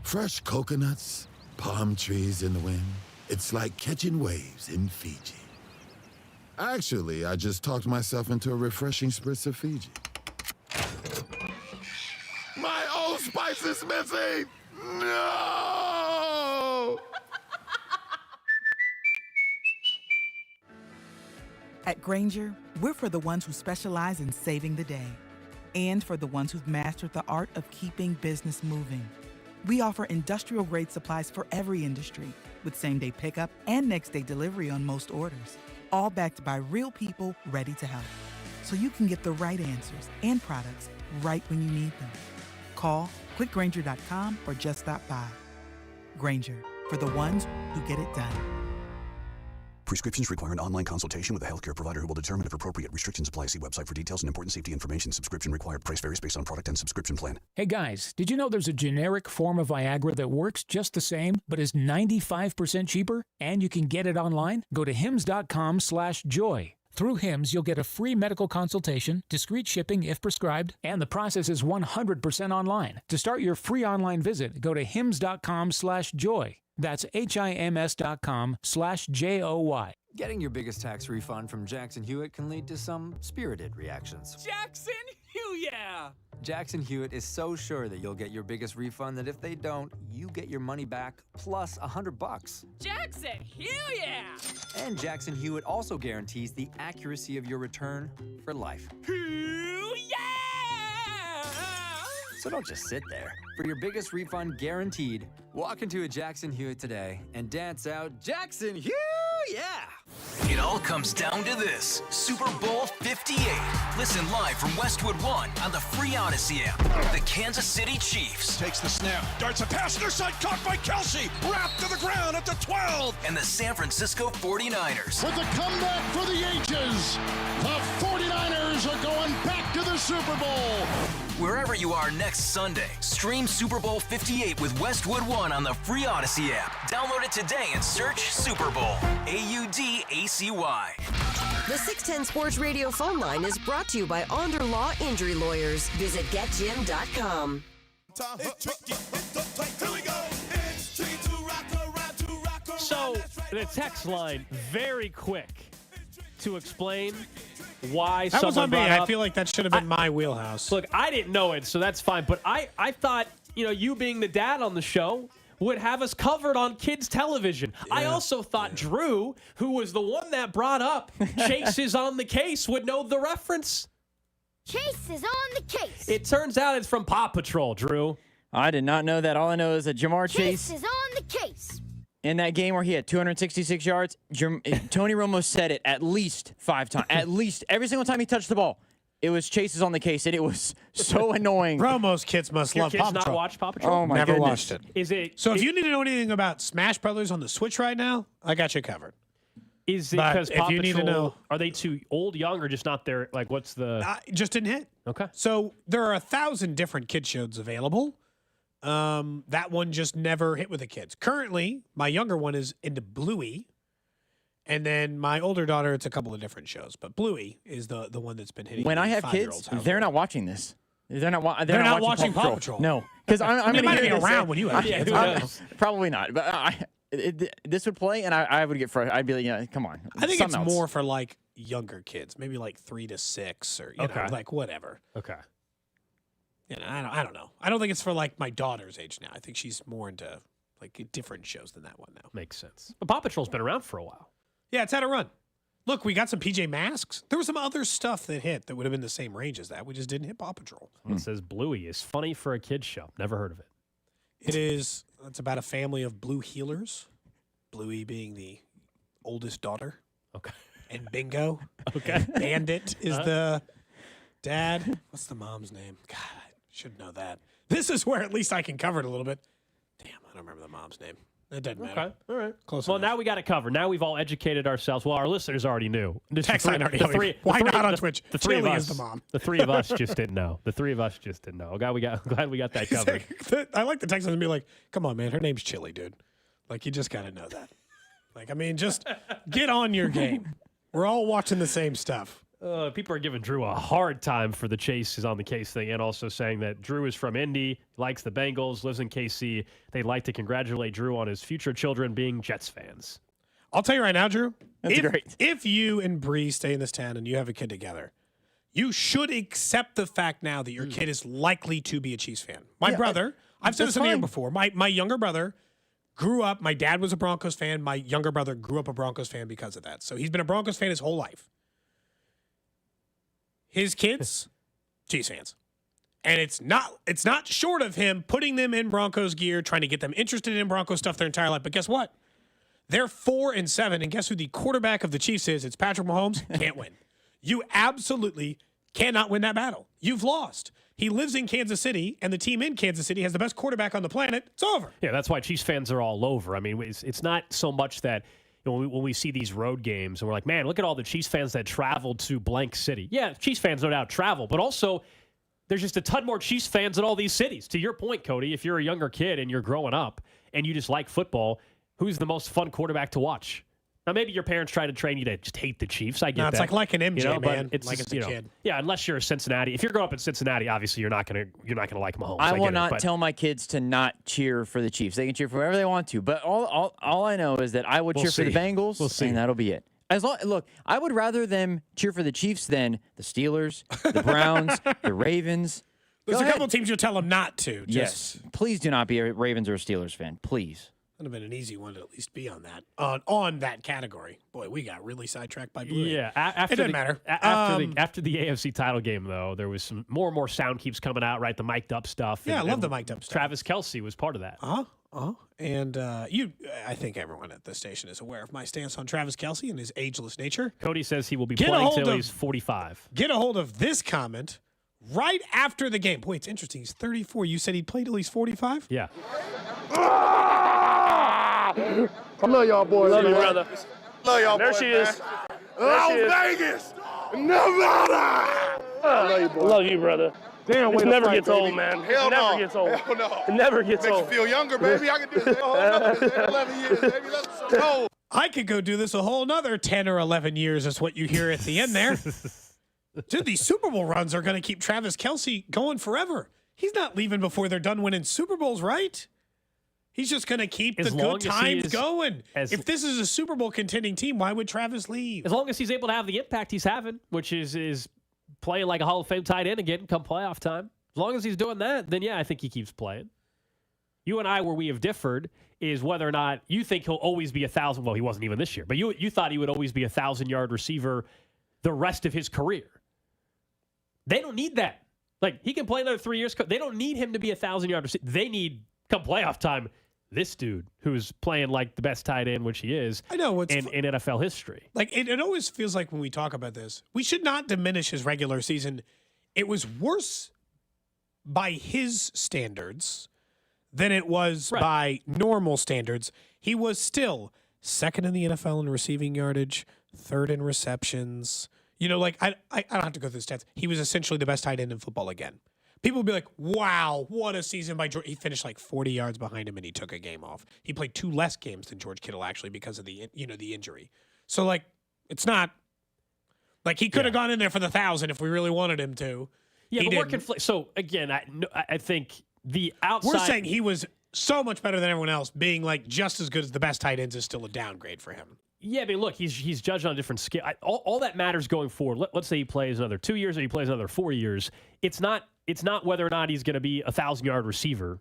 Fresh coconuts, palm trees in the wind. It's like catching waves in Fiji. Actually, I just talked myself into a refreshing spritz of Fiji. My Old Spice is missing! No! At Grainger, we're for the ones who specialize in saving the day and for the ones who've mastered the art of keeping business moving. We offer industrial-grade supplies for every industry with same-day pickup and next-day delivery on most orders, all backed by real people ready to help. So you can get the right answers and products right when you need them. Call, clickgrainger.com, or just stop by. Grainger, for the ones who get it done. Prescriptions require an online consultation with a healthcare provider who will determine if appropriate. Restrictions apply. See website for details and important safety information. Subscription required. Price varies based on product and subscription plan. Hey guys, did you know there's a generic form of Viagra that works just the same, but is 95% cheaper? And you can get it online? Go to hims.com/joy. Through Hims, you'll get a free medical consultation, discreet shipping if prescribed, and the process is 100% online. To start your free online visit, go to hims.com/joy. That's HIMS.com/JOY. Getting your biggest tax refund from Jackson Hewitt can lead to some spirited reactions. Jackson Hewitt! Jackson Hewitt is so sure that you'll get your biggest refund that if they don't, you get your money back plus $100. Jackson Hewitt! And Jackson Hewitt also guarantees the accuracy of your return for life. So don't just sit there. For your biggest refund guaranteed, walk into a Jackson Hewitt today and dance out Jackson Hewitt! It all comes down to this. Super Bowl 58. Listen live from Westwood One on the free Odyssey app. The Kansas City Chiefs. Takes the snap. Darts a pass near side. Caught by Kelsey. Wrapped to the ground at the 12. And the San Francisco 49ers. With a comeback for the ages. The 49ers are going back to the Super Bowl. Wherever you are next Sunday, stream Super Bowl 58 with Westwood One on the free Odyssey app. Download it today and search Super Bowl. AUDACY. The 610 Sports Radio phone line is brought to you by Onder Law Injury Lawyers. Visit getjim.com. So, the text line, very quick to explain why that was on me. brought I up, feel like that should have been my wheelhouse. Look, I didn't know it, so that's fine. But I thought, you being the dad on the show would have us covered on kids television. Yeah. I also thought Drew, who was the one that brought up Chase is on the case, would know the reference. Chase is on the case. It turns out it's from Paw Patrol, Drew. I did not know that. All I know is that Jamar Chase is on the case. In that game where he had 266 yards, Tony Romo said it at least 5 times. At least every single time he touched the ball, it was Chase is on the case, and it was so annoying. Romo's kids must Your love kids Paw Patrol. not watch Paw Patrol? Oh, my Never goodness. watched it. Is it? So if you need to know anything about Smash Brothers on the Switch right now, I got you covered. Is it But because if Paw you Patrol, need to know- are they too old, young, or just not there? Like, what's the... Just didn't hit. Okay. So there are 1,000 different kid shows available. That one just never hit with the kids. Currently, my younger one is into Bluey. And then my older daughter, it's a couple of different shows. But Bluey is the one that's been hitting. When I have kids, they're not watching this. They're not watching Paw Patrol. No, because I'm They going might to be hear around when you have kids. Probably not. But this would play, and I would get frustrated. I'd be like, yeah, come on. I think it's something else. more for like younger kids, maybe like 3 to 6 or you know, like whatever. Okay. I don't know. I don't think it's for like my daughter's age now. I think she's more into like different shows than that one now. Makes sense. But Paw Patrol's been around for a while. Yeah, it's had a run. Look, we got some PJ Masks. There was some other stuff that hit that would have been the same range as that. We just didn't hit Paw Patrol. It says Bluey is funny for a kid's show. Never heard of it. It is. It's about a family of blue healers. Bluey being the oldest daughter. Okay. And Bingo. Okay. And Bandit is the dad. What's the mom's name? God, I should know that. This is where at least I can cover it a little bit. Damn, I don't remember the mom's name. It doesn't matter. Okay. All right. Close Well, enough. now we got it covered. Now we've all educated ourselves. Well, our listeners already knew. Text line already knew. Why not on Twitch? The three of Chili us. is the mom. The three of us just didn't know. The three of us just didn't know. Glad we got that covered. I like the text line and be like, come on, man. Her name's Chili, dude. Like, you just got to know that. Like, I mean, just get on your game. We're all watching the same stuff. People are giving Drew a hard time for the Chase is on the case thing, and also saying that Drew is from Indy, likes the Bengals, lives in KC. They'd like to congratulate Drew on his future children being Jets fans. I'll tell you right now, Drew. That's great. If you and Bree stay in this town and you have a kid together, you should accept the fact now that your kid is likely to be a Chiefs fan. My brother, I've said this in the air before. My younger brother grew up. My dad was a Broncos fan. My younger brother grew up a Broncos fan because of that. So he's been a Broncos fan his whole life. His kids, Chiefs fans. And it's not short of him putting them in Broncos gear, trying to get them interested in Broncos stuff their entire life. But guess what? They're 4-7, and guess who the quarterback of the Chiefs is? It's Patrick Mahomes. Can't win. You absolutely cannot win that battle. You've lost. He lives in Kansas City, and the team in Kansas City has the best quarterback on the planet. It's over. Yeah, that's why Chiefs fans are all over. I mean, it's not so much that when we see these road games and we're like, man, look at all the Chiefs fans that traveled to blank city. Yeah, Chiefs fans no doubt travel, but also there's just a ton more Chiefs fans in all these cities. To your point, Cody, if you're a younger kid and you're growing up and you just like football, who's the most fun quarterback to watch? Now, maybe your parents try to train you to just hate the Chiefs. I get that. It's like an MJ, man. It's like just, as a kid. Yeah, unless you're a Cincinnati. If you're growing up in Cincinnati, obviously you're not gonna like Mahomes. I will get it, not but- tell my kids to not cheer for the Chiefs. They can cheer for whoever they want to. But all I know is that I would cheer for the Bengals, and that'll be it. Look, I would rather them cheer for the Chiefs than the Steelers, the Browns, the Ravens. There's a couple teams you'll tell them not to. Yes. Please do not be a Ravens or a Steelers fan. Please. Would have been an easy one to at least be on that on that category. Boy, we got really sidetracked by Blue. Yeah, it doesn't matter. After the AFC title game, though, there was some more and more sound keeps coming out, right? The mic'd up stuff. Yeah, I love the mic'd up stuff. Travis Kelce was part of that. And I think everyone at the station is aware of my stance on Travis Kelce and his ageless nature. Cody says he will be playing till he's 45. Get a hold of this comment right after the game. Boy, it's interesting. He's 34. You said he'd play till he's 45? Yeah. I love y'all boys. Love you, man. brother. Love y'all There boys, she man. is. Las There she is. Vegas, Nevada. I love you, boys. Love you, brother. Damn, This way to never fight, gets baby. old, man. Hell It no. never gets old. Hell no. It never gets Makes old. you feel younger, baby. I can do this. 11 years, baby. That's so cold. I could go do this a whole nother 10 or 11 years is what you hear at the end there. Dude, these Super Bowl runs are going to keep Travis Kelce going forever. He's not leaving before they're done winning Super Bowls, right? He's just going to keep the good times going. If this is a Super Bowl contending team, why would Travis leave? As long as he's able to have the impact he's having, which is playing like a Hall of Fame tight end again come playoff time. As long as he's doing that, then yeah, I think he keeps playing. You and I, where we have differed, is whether or not you think he'll always be 1,000. Well, he wasn't even this year, but you thought he would always be 1,000-yard receiver the rest of his career. They don't need that. Like, he can play another 3 years. They don't need him to be 1,000-yard receiver. They need, come playoff time, this dude who's playing like the best tight end, which he is, I know in NFL history. Like, it always feels like when we talk about this, we should not diminish his regular season. It was worse by his standards than it was by normal standards. He was still second in the NFL in receiving yardage, third in receptions. You know, like, I don't have to go through the stats. He was essentially the best tight end in football again. People would be like, wow, what a season by George. He finished like 40 yards behind him and he took a game off. He played 2 less games than George Kittle actually because of the injury. So, like, it's not like he could have gone in there for the 1,000 if we really wanted him to. Yeah, He but we're didn't. so again, I think the outside. We're saying he was so much better than everyone else. Being like just as good as the best tight ends is still a downgrade for him. Yeah, but look, he's judged on a different scale. All that matters going forward. Let's say he plays another 2 years or he plays another 4 years. It's not whether or not he's going to be a 1,000-yard receiver.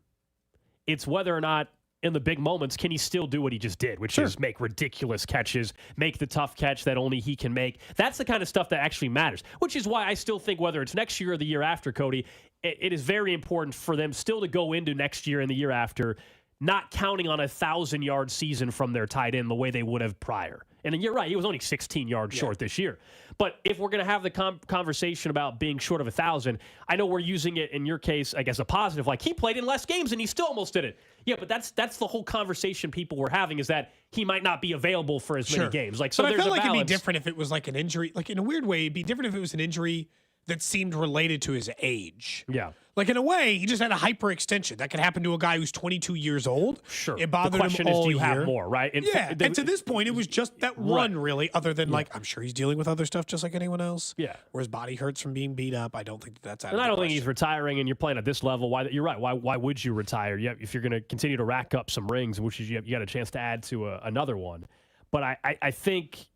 It's whether or not in the big moments can he still do what he just did, which is make ridiculous catches, make the tough catch that only he can make. That's the kind of stuff that actually matters, which is why I still think whether it's next year or the year after, Cody, it is very important for them still to go into next year and the year after not counting on a 1,000-yard season from their tight end the way they would have prior. And you're right, he was only 16 yards short this year. But if we're going to have the conversation about being short of 1,000, I know we're using it in your case, I guess, a positive. Like, he played in less games and he still almost did it. Yeah, but that's the whole conversation people were having, is that he might not be available for as many games. Like, so but I there's felt a like balance. it'd be different if it was like an injury. Like, in a weird way, it'd be different if it was an injury that seemed related to his age. Yeah. Like, in a way, he just had a hyperextension. That could happen to a guy who's 22 years old. Sure. It bothered the question him all is, do you year. have more, right? And And to this point, it was just that one, really, other than, like, I'm sure he's dealing with other stuff just like anyone else. Yeah. Where his body hurts from being beat up. I don't think that's out And of I the don't think question. he's retiring, and you're playing at this level. You're right. Why would you retire? Yeah, if you're going to continue to rack up some rings, which is you got a chance to add to another one. But I think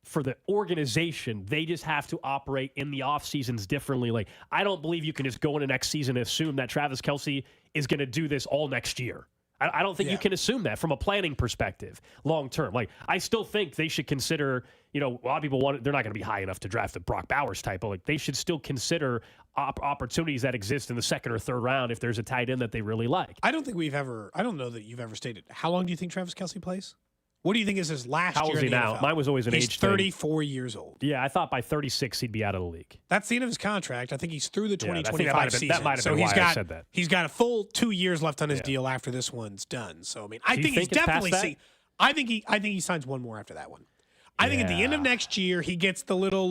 for the organization, they just have to operate in the off seasons differently. Like, I don't believe you can just go into next season and assume that Travis Kelce is going to do this all next year. I don't think you can assume that from a planning perspective long term. Like, I still think they should consider, a lot of people they're not going to be high enough to draft the Brock Bowers type, but like they should still consider opportunities that exist in the second or third round if there's a tight end that they really like. I don't know that you've ever stated. How long do you think Travis Kelce plays? What do you think is his last How year old is in he the now? NFL? Mine was always an He's age thing. 34 years old. Yeah, I thought by 36 he'd be out of the league. That's the end of his contract. I think he's through the Yeah, I think 2025 season. that might have so been he's why got I said that. he's got a full 2 years left on his deal after this one's done. So I mean, I Do you think he's think it's past definitely that? see. I think he signs one more after that one. I think at the end of next year, he gets the little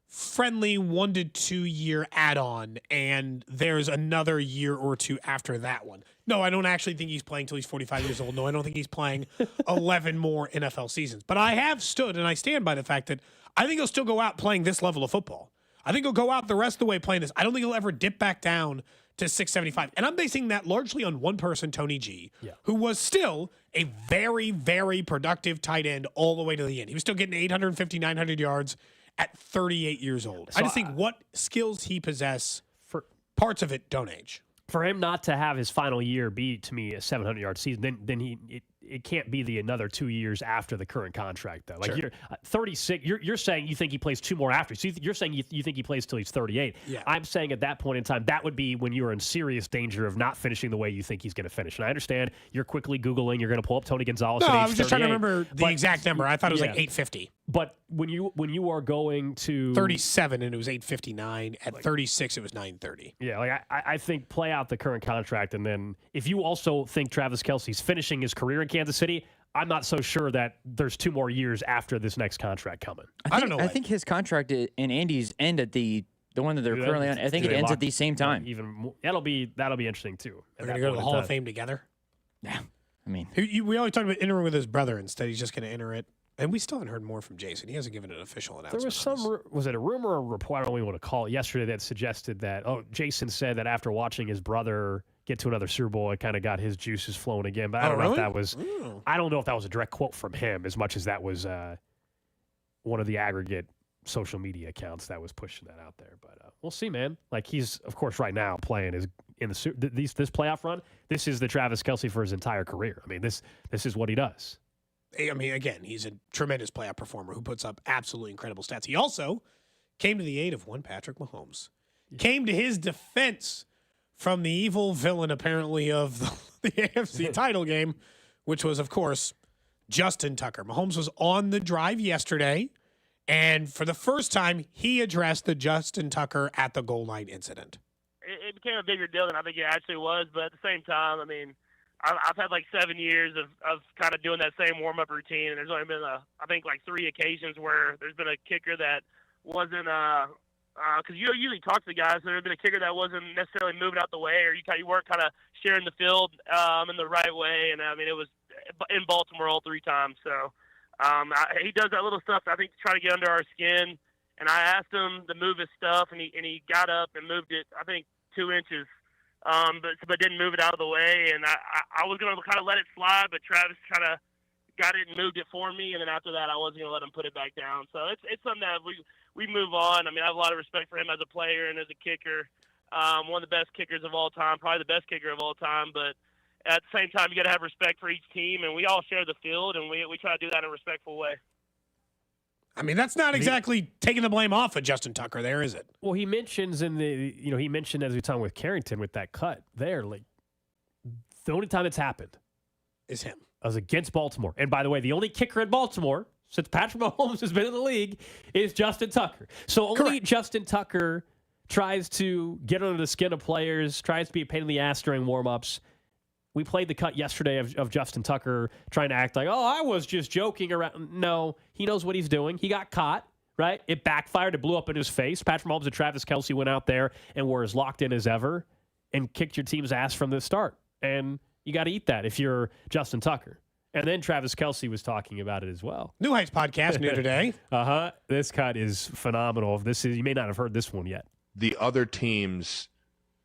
friendly 1 to 2 year add-on, and there's another year or two after that one. No, I don't actually think he's playing till he's 45 years old. No, I don't think he's playing 11 more NFL seasons. But I have stood, and I stand by the fact that I think he'll still go out playing this level of football. I think he'll go out the rest of the way playing this. I don't think he'll ever dip back down to 675. And I'm basing that largely on one person, Tony G, who was still a very, very productive tight end all the way to the end. He was still getting 850, 900 yards at 38 years old. So I just think what skills he possesses, for parts of it don't age. For him not to have his final year be, to me, a 700-yard season, then it can't be another 2 years after the current contract, though. Like, you're 36. You're saying you think he plays 2 more after. So you're saying you think he plays till he's 38. Yeah. I'm saying at that point in time, that would be when you're in serious danger of not finishing the way you think he's going to finish. And I understand you're quickly Googling. You're going to pull up Tony Gonzalez. No, at age I was just 38, trying to remember the exact number. I thought it was like 850. But when you are going to 37 and it was 859. At 36, it was 930. Yeah, like I think play out the current contract, and then if you also think Travis Kelce's finishing his career in Kansas City, I'm not so sure that there's 2 more years after this next contract coming. I don't know. I think his contract and Andy's end at the one that they're currently on. I think it ends at the same time. That'll be interesting too. They're going to go to the Hall of Fame together. Yeah, I mean, we always talked about entering with his brother. Instead, he's just going to enter it. And we still haven't heard more from Jason. He hasn't given an official announcement. There was was it a rumor or a report? I don't even want to call it yesterday that suggested that, Jason said that after watching his brother get to another Super Bowl, it kind of got his juices flowing again. But I don't know if that was, I don't know if that was a direct quote from him as much as that was one of the aggregate social media accounts that was pushing that out there. But we'll see, man. Like, he's, of course, right now playing in this playoff run. This is the Travis Kelce for his entire career. I mean, this is what he does. I mean, again, he's a tremendous playoff performer who puts up absolutely incredible stats. He also came to the aid of one Patrick Mahomes. Came to his defense from the evil villain, apparently, of the AFC title game, which was, of course, Justin Tucker. Mahomes was on the drive yesterday, and for the first time, he addressed the Justin Tucker at the goal line incident. It became a bigger deal than I think it actually was, but at the same time, I mean, I've had like 7 years of kind of doing that same warm-up routine, and there's only been, I think, like 3 occasions where there's been a kicker that wasn't because you usually talk to the guys, so there's been a kicker that wasn't necessarily moving out the way, or you weren't kind of sharing the field in the right way, and I mean, it was in Baltimore all 3 times. So he does that little stuff, I think, to try to get under our skin, and I asked him to move his stuff, and he got up and moved it, I think, 2 inches. But didn't move it out of the way, and I was going to kind of let it slide, but Travis kind of got it and moved it for me, and then after that, I wasn't going to let him put it back down. So it's something that we move on. I mean, I have a lot of respect for him as a player and as a kicker. One of the best kickers of all time, probably the best kicker of all time, but at the same time, you got to have respect for each team, and we all share the field, and we try to do that in a respectful way. I mean, that's not exactly taking the blame off of Justin Tucker there, is it? Well, he mentions he mentioned as we were talking with Carrington with that cut there, like the only time it's happened is him. Was against Baltimore. And by the way, the only kicker in Baltimore since Patrick Mahomes has been in the league is Justin Tucker. So only Justin Tucker tries to get under the skin of players, tries to be a pain in the ass during warm-ups. We played the cut yesterday of Justin Tucker trying to act like, I was just joking around. No, he knows what he's doing. He got caught, right? It backfired. It blew up in his face. Patrick Mahomes and Travis Kelce went out there and were as locked in as ever and kicked your team's ass from the start. And you got to eat that if you're Justin Tucker. And then Travis Kelce was talking about it as well. New Heights podcast, new today. This cut is phenomenal. You may not have heard this one yet. The other team's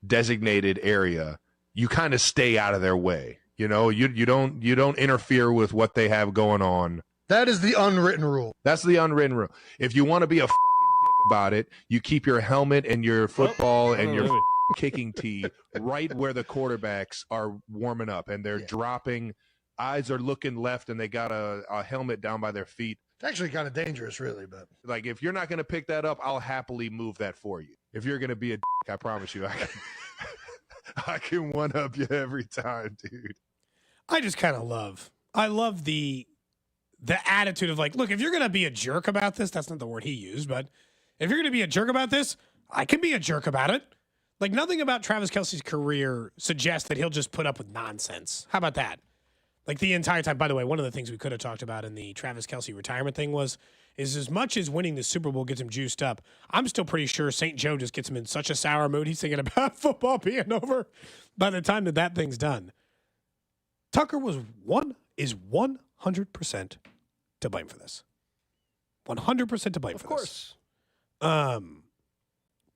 designated area, you kind of stay out of their way. You know, you don't interfere with what they have going on. That is the unwritten rule. That's the unwritten rule. If you want to be a fucking dick about it, you keep your helmet and your football and your kicking tee right where the quarterbacks are warming up and they're dropping. Eyes are looking left and they got a helmet down by their feet. It's actually kind of dangerous, really. But like, if you're not going to pick that up, I'll happily move that for you. If you're going to be a dick, I promise you, I can one-up you every time, dude. I just kind of I love the attitude of like, look, if you're going to be a jerk about this, that's not the word he used, but if you're going to be a jerk about this, I can be a jerk about it. Like, nothing about Travis Kelce's career suggests that he'll just put up with nonsense. How about that? Like the entire time. By the way, one of the things we could have talked about in the Travis Kelce retirement thing is as much as winning the Super Bowl gets him juiced up, I'm still pretty sure St. Joe just gets him in such a sour mood. He's thinking about football being over by the time that thing's done. Tucker is 100% to blame for this. 100% to blame for this. Of course.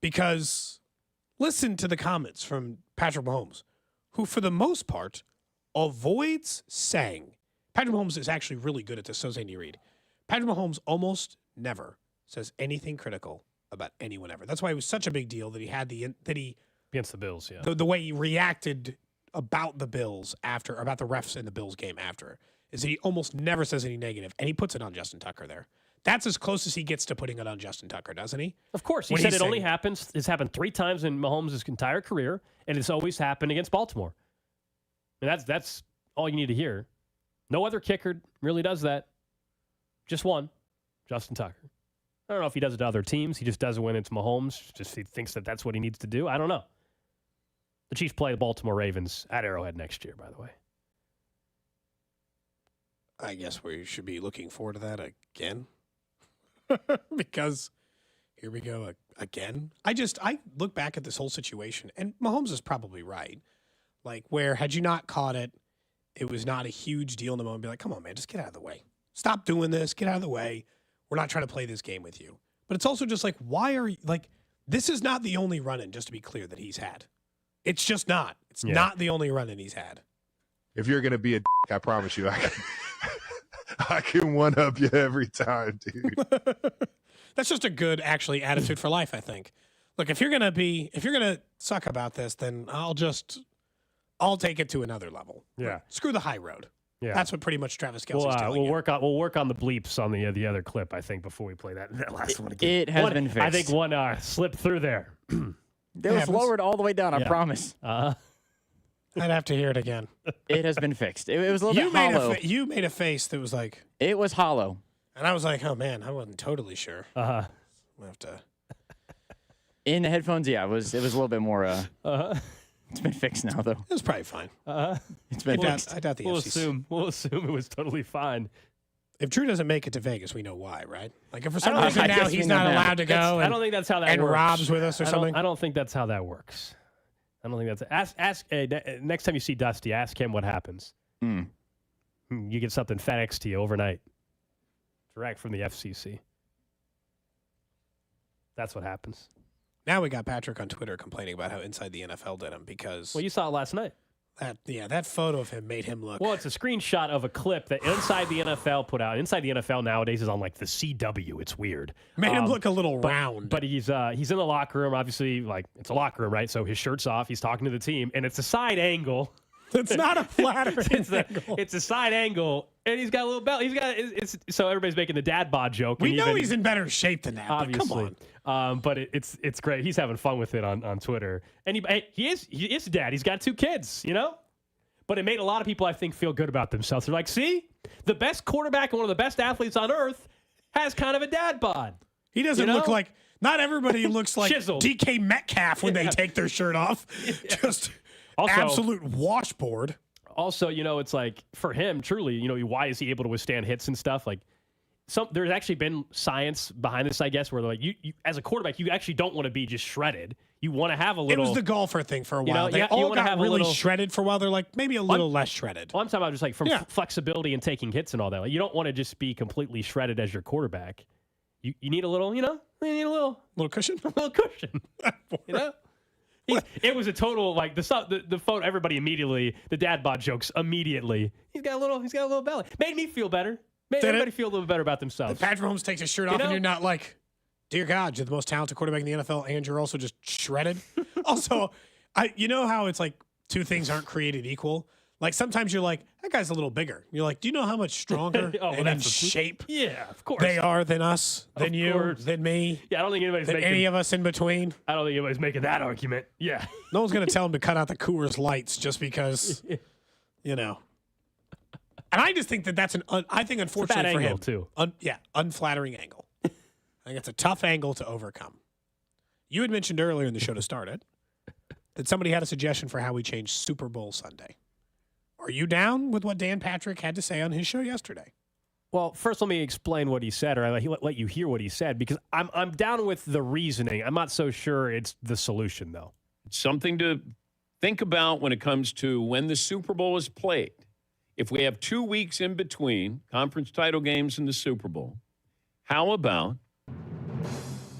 Because listen to the comments from Patrick Mahomes, who for the most part avoids saying, Patrick Mahomes is actually really good at this, so is Andy Reid. Patrick Mahomes almost never says anything critical about anyone ever. That's why it was such a big deal that he had against the Bills, yeah. The way he reacted about the Bills about the refs in the Bills game after, is that he almost never says any negative, and he puts it on Justin Tucker there. That's as close as he gets to putting it on Justin Tucker, doesn't he? Of course. He said it's happened 3 times in Mahomes' entire career, and it's always happened against Baltimore. And that's all you need to hear. No other kicker really does that. Just one, Justin Tucker. I don't know if he does it to other teams. He just does it when it's Mahomes. Just he thinks that that's what he needs to do. I don't know. The Chiefs play the Baltimore Ravens at Arrowhead next year, by the way. I guess we should be looking forward to that again. Because here we go again. I look back at this whole situation, and Mahomes is probably right. Like, where had you not caught it, it was not a huge deal in the moment. Be like, come on, man, just get out of the way. Stop doing this. Get out of the way. We're not trying to play this game with you. But it's also just like, why are you, like, this is not the only run-in, just to be clear, that he's had. It's just not. It's not the only run-in he's had. If you're going to be a dick, I promise you, I can one-up you every time, dude. That's just a good, actually, attitude for life, I think. Look, if you're going to suck about this, then I'll take it to another level. Yeah. Screw the high road. Yeah. That's what pretty much Travis Kelce's telling you. We'll work on the bleeps on the other clip, I think, before we play that last one again. It has been fixed. I think one slipped through there. It was lowered all the way down, I promise. I'd have to hear it again. It has been fixed. It was a little bit hollow. You made a face that was like... It was hollow. And I was like, oh, man, I wasn't totally sure. Uh-huh. We'll have to... In the headphones, yeah, it was a little bit more... It's been fixed now, though. It was probably fine. It's been fixed. I doubt the we'll FCC. We'll assume it was totally fine. If Drew doesn't make it to Vegas, we know why, right? Like, if for some reason now he's not allowed to go I don't think that's how that and works. Rob's with us or something. I don't think that's how that works. I don't think that's... Ask next time you see Dusty, ask him what happens. You get something FedEx to you overnight. Direct from the FCC. That's what happens. Now we got Patrick on Twitter complaining about how Inside the NFL did him because... Well, you saw it last night. That photo of him made him look... Well, it's a screenshot of a clip that Inside the NFL put out. Inside the NFL nowadays is on, like, the CW. It's weird. Made him look a little round. But he's in the locker room, obviously, like, it's a locker room, right? So his shirt's off. He's talking to the team, and it's a side angle. It's not a flattering angle. It's a side angle, and he's got a little belt. So everybody's making the dad bod joke. We know he's in better shape than that, obviously. But come on. But it's great. He's having fun with it on Twitter. And he is a dad. He's got 2 kids, you know? But it made a lot of people, I think, feel good about themselves. They're like, see? The best quarterback and one of the best athletes on earth has kind of a dad bod. He doesn't look like... Not everybody looks like Chiseled. DK Metcalf when they take their shirt off. Just absolute washboard. Also, it's like, for him, truly, why is he able to withstand hits and stuff? Like, there's actually been science behind this, I guess, where like you as a quarterback, you actually don't want to be just shredded. You want to have a little... It was the golfer thing for a while. They all got really shredded for a while. They're like, maybe a little less shredded. Well, I'm talking about just like from flexibility and taking hits and all that. Like, you don't want to just be completely shredded as your quarterback. You need a little, you need a little cushion. A little cushion. It was a total, like, the photo, everybody immediately, the dad bod jokes immediately. He's got a little belly. Made me feel better. Made everybody feel a little better about themselves. Patrick Mahomes takes his shirt off and you're not like, dear God, you're the most talented quarterback in the NFL and you're also just shredded. Also, you know how it's like 2 things aren't created equal? Like, sometimes you're like, that guy's a little bigger. You're like, do you know how much stronger and in shape of course. they are than us, than you, than me? Yeah, I don't think anybody's making... any of us in between. I don't think anybody's making that argument. Yeah. No one's going to tell him to cut out the Coors Lights just because, And I just think that's I think, unfortunately for him, too. Unflattering angle. I think it's a tough angle to overcome. You had mentioned earlier in the show to start it that somebody had a suggestion for how we change Super Bowl Sunday. Are you down with what Dan Patrick had to say on his show yesterday? Well, first, let me explain what he said, or let you hear what he said, because I'm down with the reasoning. I'm not so sure it's the solution, though. Something to think about when it comes to when the Super Bowl is played. If we have 2 weeks in between conference title games and the Super Bowl, how about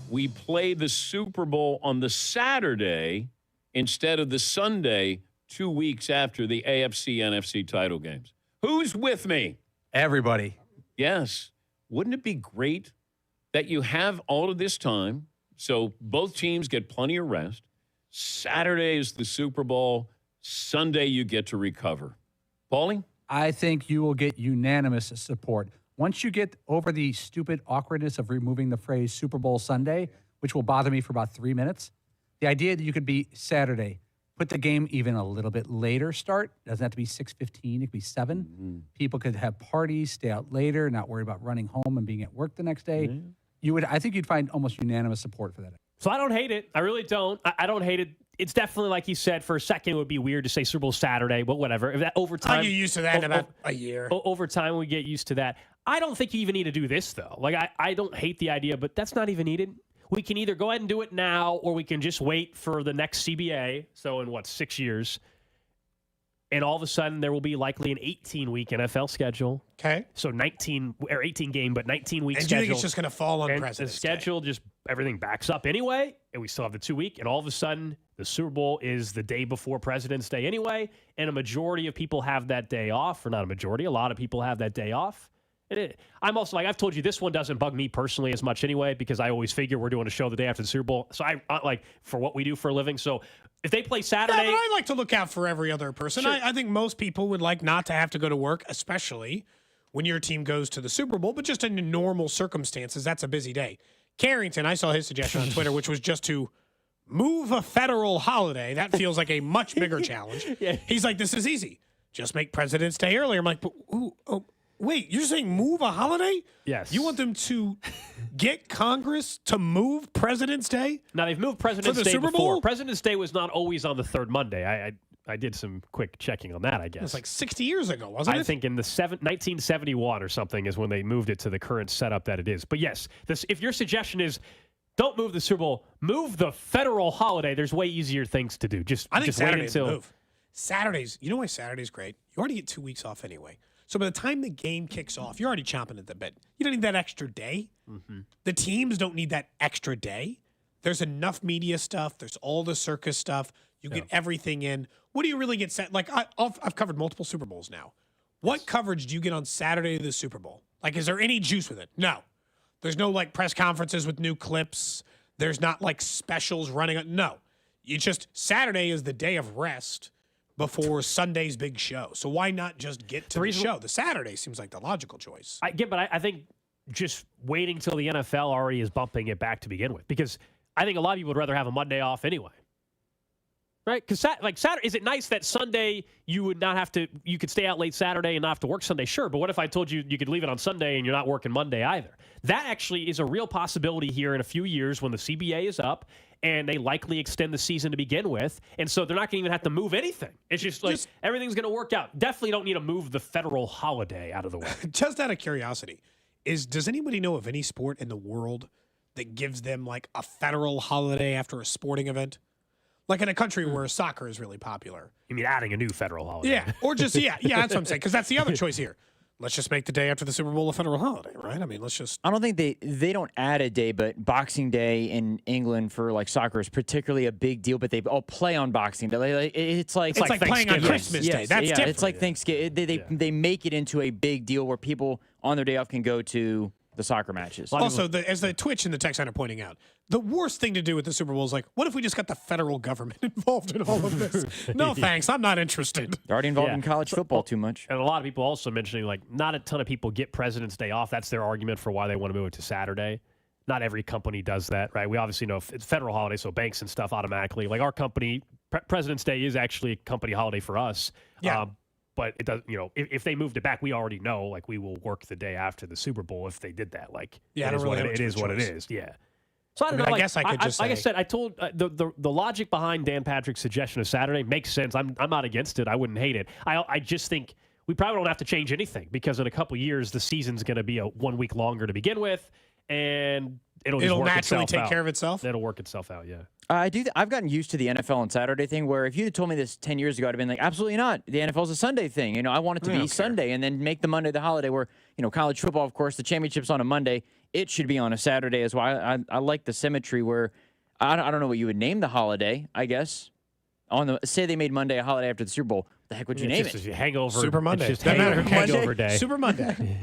we play the Super Bowl on the Saturday instead of the Sunday 2 weeks after the AFC, NFC title games? Who's with me? Everybody. Yes. Wouldn't it be great that you have all of this time so both teams get plenty of rest? Saturday is the Super Bowl. Sunday you get to recover. Paulie? I think you will get unanimous support. Once you get over the stupid awkwardness of removing the phrase Super Bowl Sunday, which will bother me for about 3 minutes, the idea that you could be Saturday, put the game even a little bit later start. Doesn't have to be 6:15. It could be 7. Mm-hmm. People could have parties, stay out later, not worry about running home and being at work the next day. Mm-hmm. I think you'd find almost unanimous support for that. So I don't hate it. I really don't. I don't hate it. It's definitely, like he said, for a second it would be weird to say Super Bowl Saturday, but whatever. If that over time, I get used to that in about a year. Over time, we get used to that. I don't think you even need to do this, though. Like, I don't hate the idea, but that's not even needed. We can either go ahead and do it now, or we can just wait for the next CBA. So in 6 years, and all of a sudden there will be likely an 18-week NFL schedule. Okay. So 18 game, but 19-week And schedule. do you think it's just going to fall on and President's the schedule just everything backs up anyway, and we still have the 2 week, and all of a sudden the Super Bowl is the day before President's Day anyway, and a majority of people have that day off, or not a majority, a lot of people have that day off. I'm also I've told you, this one doesn't bug me personally as much anyway, because I always figure we're doing a show the day after the Super Bowl. So I like for what we do for a living. So if they play Saturday, Yeah, but I like to look out for every other person. Sure. I think most people would like not to have to go to work, especially when your team goes to the Super Bowl. But just in normal circumstances, that's a busy day. Carrington, I saw his suggestion on Twitter, which was just to move a federal holiday. That feels like a much bigger challenge. Yeah. He's like, this is easy. Just make President's Day earlier. I'm like, wait, you're saying move a holiday? Yes. You want them to get Congress to move President's Day? Now, they've moved President's For the Day Super before. Bowl? President's Day was not always on the third Monday. I did some quick checking on that, I guess. It was like 60 years ago, wasn't it? I think in the 1971 or something is when they moved it to the current setup that it is. But yes, if your suggestion is don't move the Super Bowl, move the federal holiday, there's way easier things to do. I think just wait Saturday's until the move. Saturdays, you know why Saturday's great? You already get 2 weeks off anyway. So by the time the game kicks off, you're already chomping at the bit. You don't need that extra day. Mm-hmm. The teams don't need that extra day. There's enough media stuff. There's all the circus stuff. You get everything in. What do you really get set? Like, I've covered multiple Super Bowls now. What coverage do you get on Saturday of the Super Bowl? Like, is there any juice with it? No. There's no, like, press conferences with new clips. There's not, like, specials running. No. You just, Saturday is the day of rest before Sunday's big show. So why not just get to the show? The Saturday seems like the logical choice. But I think just waiting till the NFL already is bumping it back to begin with, because I think a lot of people would rather have a Monday off anyway. Right? Because Saturday, is it nice that Sunday you would not have to, you could stay out late Saturday and not have to work Sunday? Sure. But what if I told you you could leave it on Sunday and you're not working Monday either? That actually is a real possibility here in a few years when the CBA is up and they likely extend the season to begin with. And so they're not going to even have to move anything. It's just like everything's going to work out. Definitely don't need to move the federal holiday out of the way. Just out of curiosity, does anybody know of any sport in the world that gives them like a federal holiday after a sporting event? Like in a country where soccer is really popular. You mean adding a new federal holiday? Yeah, or just, yeah, that's what I'm saying, because that's the other choice here. Let's just make the day after the Super Bowl a federal holiday, right? I mean, let's just... I don't think they don't add a day, but Boxing Day in England for like soccer is particularly a big deal, but they all play on Boxing Day. It's like playing on Christmas Day. That's different. It's like Thanksgiving. They make it into a big deal where people on their day off can go to the soccer matches. Also, as the Twitch and the text line are pointing out, the worst thing to do with the Super Bowl is like, what if we just got the federal government involved in all of this? No, thanks. I'm not interested. They're already involved in college football too much. And a lot of people also mentioning, like, not a ton of people get President's Day off. That's their argument for why they want to move it to Saturday. Not every company does that, right? We obviously know it's federal holiday, so banks and stuff automatically. Like our company, President's Day is actually a company holiday for us. Yeah. But it does, if they moved it back, we already know, like, we will work the day after the Super Bowl if they did that. Like, yeah, it is what it is. Yeah. So I don't know. I guess I could just like I say- said, I told the logic behind Dan Patrick's suggestion of Saturday makes sense. I'm not against it. I wouldn't hate it. I just think we probably don't have to change anything because in a couple years the season's going to be 1 week longer to begin with, and it'll work naturally itself take out. care of itself. It'll work itself out. Yeah. I've gotten used to the NFL on Saturday thing. Where if you'd have told me this 10 years ago, I'd have been like, absolutely not. The NFL's a Sunday thing. You know, I want it to be Sunday, and then make the Monday the holiday. Where college football, of course, the championship's on a Monday. It should be on a Saturday as well. I like the symmetry where I don't know what you would name the holiday. I guess say they made Monday a holiday after the Super Bowl. The heck would you name it? Hangover. Super Monday. It's just Hangover Day. Super Monday.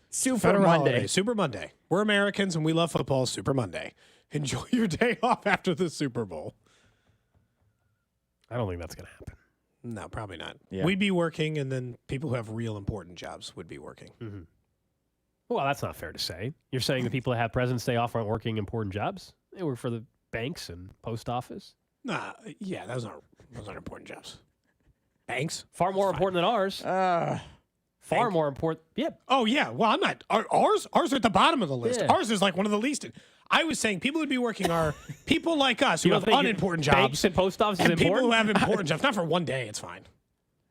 Super Federal Monday. holiday. Super Monday. We're Americans and we love football. Super Monday. Enjoy your day off after the Super Bowl. I don't think that's going to happen. No, probably not. Yeah. We'd be working, and then people who have real important jobs would be working. Mm-hmm. Well, that's not fair to say. You're saying the people that have President's Day off aren't working important jobs? They work for the banks and post office. Nah, yeah, those aren't important jobs. Banks? Far more important than ours. Far more important. Yeah. Oh, yeah. Well, I'm not. Ours are at the bottom of the list. Yeah. Ours is like one of the least. I was saying people would be working are people like us who You have don't think unimportant banks jobs. and post offices and is people who important? have important jobs. Not for one day, it's fine.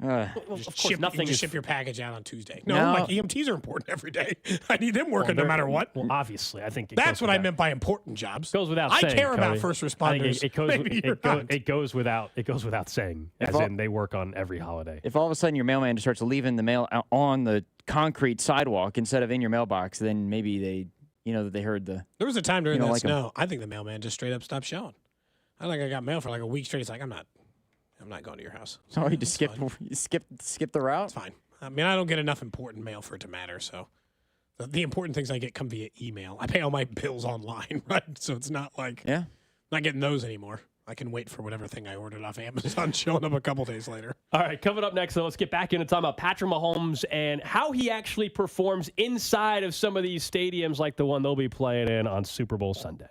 Of course, nothing just is ship your package out on Tuesday. No, No. like EMTs are important every day. I need them working no matter what. Well, obviously, I think That's what I meant by important jobs. Goes without I saying. care about Cody. first I think responders. It goes without saying. If As all- in, they work on every holiday. If all of a sudden your mailman just starts leaving the mail out on the concrete sidewalk instead of in your mailbox, then maybe they heard the. There was a time during You know, that like 'em. snow. I think the mailman just straight up stopped showing. I got mail for like a week straight. He's like, I'm not going to your house. So you just skip the route. It's fine. I mean, I don't get enough important mail for it to matter. So the important things I get come via email. I pay all my bills online, right? So it's not like not getting those anymore. I can wait for whatever thing I ordered off Amazon showing up a couple days later. All right, coming up next, though, let's get back into talking about Patrick Mahomes and how he actually performs inside of some of these stadiums like the one they'll be playing in on Super Bowl Sunday.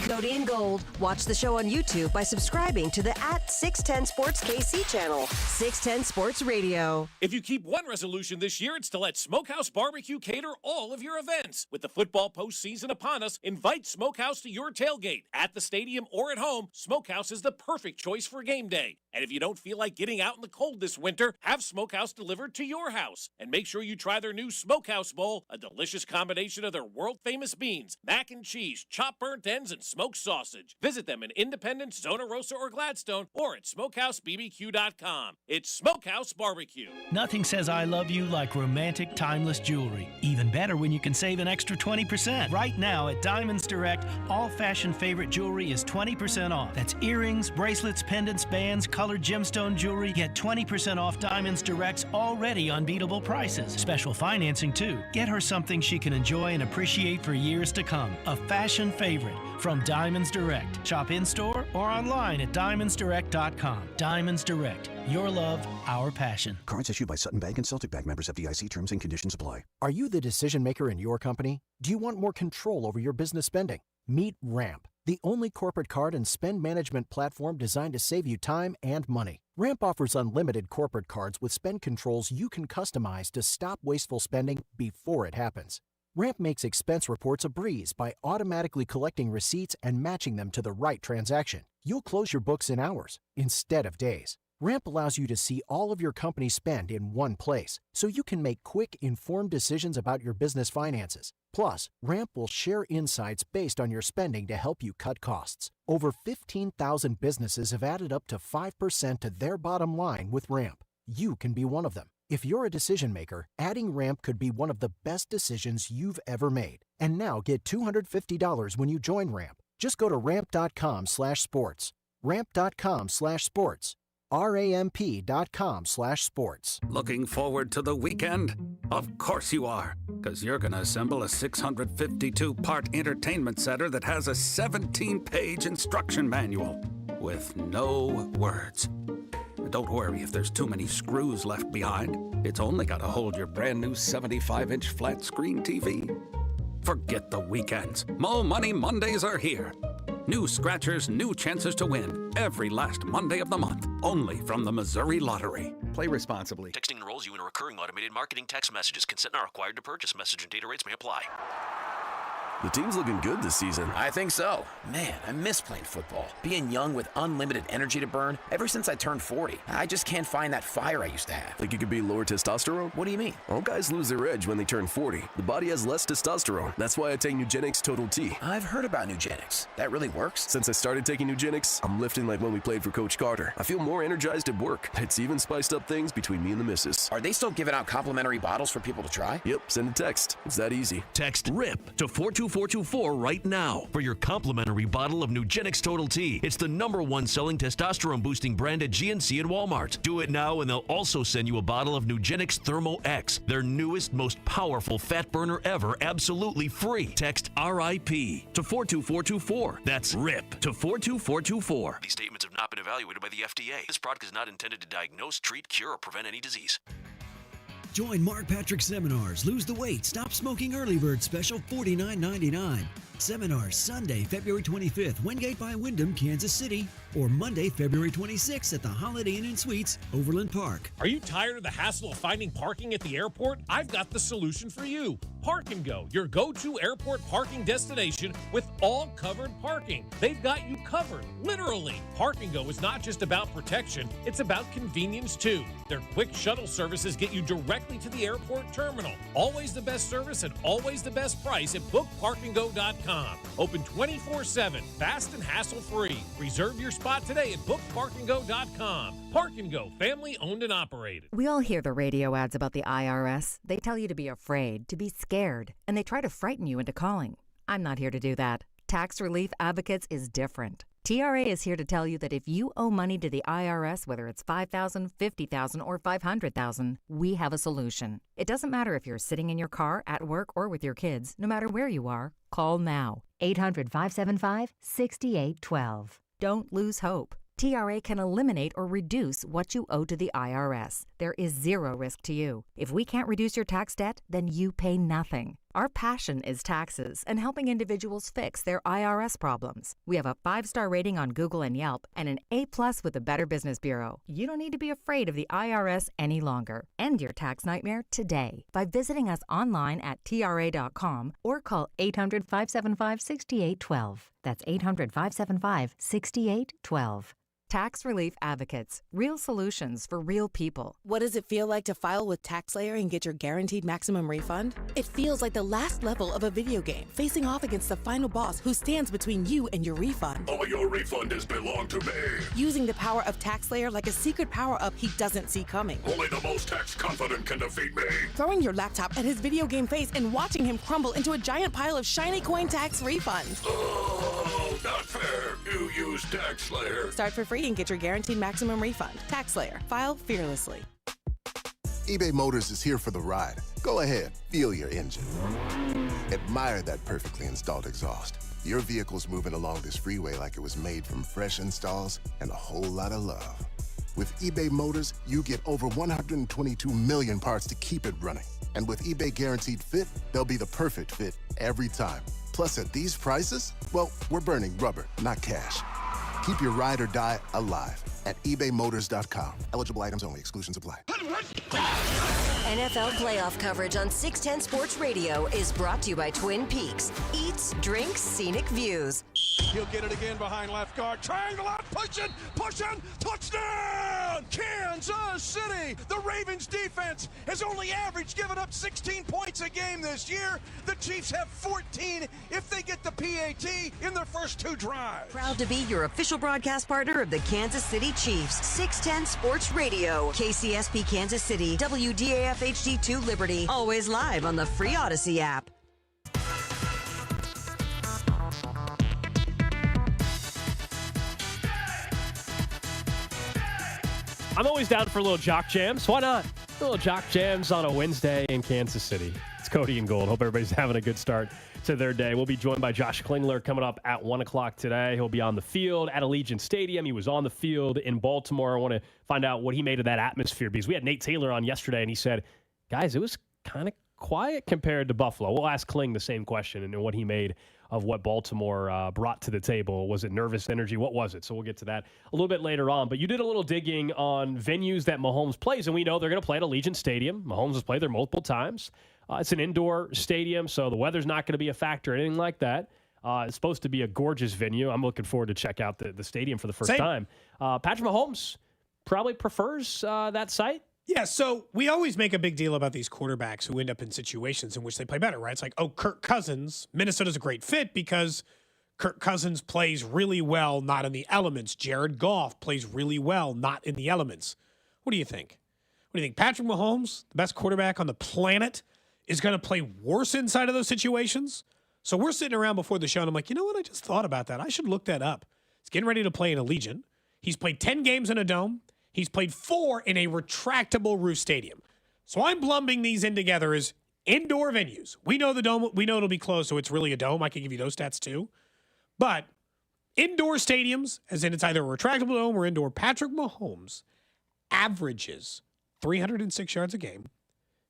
Cody and Gold. Watch the show on YouTube by subscribing to the @610 Sports KC channel. 610 Sports Radio. If you keep one resolution this year, it's to let Smokehouse Barbecue cater all of your events. With the football postseason upon us, invite Smokehouse to your tailgate. At the stadium or at home, Smokehouse is the perfect choice for game day. And if you don't feel like getting out in the cold this winter, have Smokehouse delivered to your house. And make sure you try their new Smokehouse Bowl, a delicious combination of their world-famous beans, mac and cheese, chopped burnt ends, and smoked sausage. Visit them in Independence, Zona Rosa, or Gladstone, or at smokehousebbq.com. It's Smokehouse Barbecue. Nothing says I love you like romantic, timeless jewelry. Even better when you can save an extra 20%. Right now at Diamonds Direct, all fashion favorite jewelry is 20% off. That's earrings, bracelets, pendants, bands, colored gemstone jewelry. Get 20% off Diamonds Direct's already unbeatable prices. Special financing too. Get her something she can enjoy and appreciate for years to come. A fashion favorite from Diamonds Direct. Shop in-store or online at diamondsdirect.com. Diamonds Direct. Your love, our passion. Cards issued by Sutton Bank and Celtic Bank, members FDIC. Terms and conditions apply. Are you the decision maker in your company? Do you want more control over your business spending? Meet Ramp, the only corporate card and spend management platform designed to save you time and money. Ramp offers unlimited corporate cards with spend controls you can customize to stop wasteful spending before it happens. Ramp makes expense reports a breeze by automatically collecting receipts and matching them to the right transaction. You'll close your books in hours instead of days. Ramp allows you to see all of your company's spend in one place, so you can make quick, informed decisions about your business finances. Plus, Ramp will share insights based on your spending to help you cut costs. Over 15,000 businesses have added up to 5% to their bottom line with Ramp. You can be one of them. If you're a decision maker, adding Ramp could be one of the best decisions you've ever made. And now get $250 when you join Ramp. Just go to ramp.com/sports. Ramp.com/sports. ramp.com/sports. Looking forward to the weekend? Of course you are, because you're going to assemble a 652-part entertainment center that has a 17-page instruction manual with no words. Don't worry if there's too many screws left behind. It's only got to hold your brand new 75-inch flat screen TV. Forget the weekends. Mo Money Mondays are here. New scratchers, new chances to win every last Monday of the month. Only from the Missouri Lottery. Play responsibly. Texting enrolls you in a recurring automated marketing text messages. Consent not required to purchase. Message and data rates may apply. The team's looking good this season. I think so. Man, I miss playing football. Being young with unlimited energy to burn. Ever since I turned 40, I just can't find that fire I used to have. Think it could be lower testosterone? What do you mean? All guys lose their edge when they turn 40. The body has less testosterone. That's why I take Nugenix Total T. I've heard about Nugenix. That really works? Since I started taking Nugenix, I'm lifting like when we played for Coach Carter. I feel more energized at work. It's even spiced up things between me and the missus. Are they still giving out complimentary bottles for people to try? Yep, send a text. It's that easy. Text RIP to 42424 right now for your complimentary bottle of Nugenix Total T. It's the #1 selling testosterone boosting brand at GNC and Walmart. Do it now and they'll also send you a bottle of Nugenix Thermo X, their newest, most powerful fat burner ever, absolutely free. Text RIP to 42424. That's RIP to 42424. These statements have not been evaluated by the FDA. This product is not intended to diagnose, treat, cure, or prevent any disease. Join Mark Patrick Seminars. Lose the weight. Stop smoking early bird special $49.99. Seminars Sunday, February 25th, Wingate by Wyndham, Kansas City, or Monday, February 26th at the Holiday Inn and Suites, Overland Park. Are you tired of the hassle of finding parking at the airport? I've got the solution for you. Park and Go, your go-to airport parking destination with all covered parking. They've got you covered, literally. Park and Go is not just about protection, it's about convenience too. Their quick shuttle services get you directly to the airport terminal. Always the best service and always the best price at bookparkandgo.com. Open 24/7, fast and hassle-free. Reserve your spot today at bookparkandgo.com. Park and Go, family owned and operated. We all hear the radio ads about the IRS. They tell you to be afraid, to be scared, and they try to frighten you into calling. I'm not here to do that. Tax Relief Advocates is different. TRA is here to tell you that if you owe money to the IRS, whether it's $5,000, $50,000, or $500,000, we have a solution. It doesn't matter if you're sitting in your car, at work, or with your kids. No matter where you are, call now. 800-575-6812. Don't lose hope. TRA can eliminate or reduce what you owe to the IRS. There is zero risk to you. If we can't reduce your tax debt, then you pay nothing. Our passion is taxes and helping individuals fix their IRS problems. We have a 5-star rating on Google and Yelp and an A+ with the Better Business Bureau. You don't need to be afraid of the IRS any longer. End your tax nightmare today by visiting us online at TRA.com or call 800-575-6812. That's 800-575-6812. Tax Relief Advocates. Real solutions for real people. What does it feel like to file with TaxSlayer and get your guaranteed maximum refund? It feels like the last level of a video game, facing off against the final boss who stands between you and your refund. All your refund has belonged to me. Using the power of TaxSlayer like a secret power-up he doesn't see coming. Only the most tax confident can defeat me. Throwing your laptop at his video game face and watching him crumble into a giant pile of shiny coin tax refunds. Oh, not fair. You use TaxSlayer. Start for free and get your guaranteed maximum refund. TaxSlayer. File fearlessly. eBay Motors is here for the ride. Go ahead, feel your engine. Admire that perfectly installed exhaust. Your vehicle's moving along this freeway like it was made from fresh installs and a whole lot of love. With eBay Motors, you get over 122 million parts to keep it running. And with eBay Guaranteed Fit, they'll be the perfect fit every time. Plus, at these prices, well, we're burning rubber, not cash. Keep your ride or die alive at ebaymotors.com. Eligible items only. Exclusions apply. NFL playoff coverage on 610 Sports Radio is brought to you by Twin Peaks. Eats, drinks, scenic views. He'll get it again behind left guard. Triangle out, pushing, touchdown! Kansas City! The Ravens defense has only averaged giving up 16 points a game this year. The Chiefs have 14 if they get the PAT in their first 2 drives. Proud to be your official broadcast partner of the Kansas City Chiefs. 610 Sports Radio. KCSP Kansas City. WDAF HD2 Liberty. Always live on the free Odyssey app. I'm always down for a little jock jams. Why not? A little jock jams on a Wednesday in Kansas City. It's Cody and Gold. Hope everybody's having a good start to their day. We'll be joined by Josh Klingler coming up at 1 o'clock today. He'll be on the field at Allegiant Stadium. He was on the field in Baltimore. I want to find out what he made of that atmosphere because we had Nate Taylor on yesterday, and he said, guys, it was kind of quiet compared to Buffalo. We'll ask Kling the same question and what he made of what Baltimore brought to the table. Was it nervous energy? What was it? So we'll get to that a little bit later on. But you did a little digging on venues that Mahomes plays, and we know they're going to play at Allegiant Stadium. Mahomes has played there multiple times. It's an indoor stadium, so the weather's not going to be a factor or anything like that. It's supposed to be a gorgeous venue. I'm looking forward to check out the stadium for the first time. Patrick Mahomes probably prefers that site. Yeah, so we always make a big deal about these quarterbacks who end up in situations in which they play better, right? It's like, oh, Kirk Cousins, Minnesota's a great fit because Kirk Cousins plays really well, not in the elements. Jared Goff plays really well, not in the elements. What do you think? What do you think? Patrick Mahomes, the best quarterback on the planet, is going to play worse inside of those situations? So we're sitting around before the show, and I'm like, you know what? I just thought about that. I should look that up. He's getting ready to play in Allegiant. He's played 10 games in a dome. He's played 4 in a retractable roof stadium. So I'm lumping these in together as indoor venues. We know the dome. We know it'll be closed, so it's really a dome. I can give you those stats too. But indoor stadiums, as in it's either a retractable dome or indoor, Patrick Mahomes averages 306 yards a game,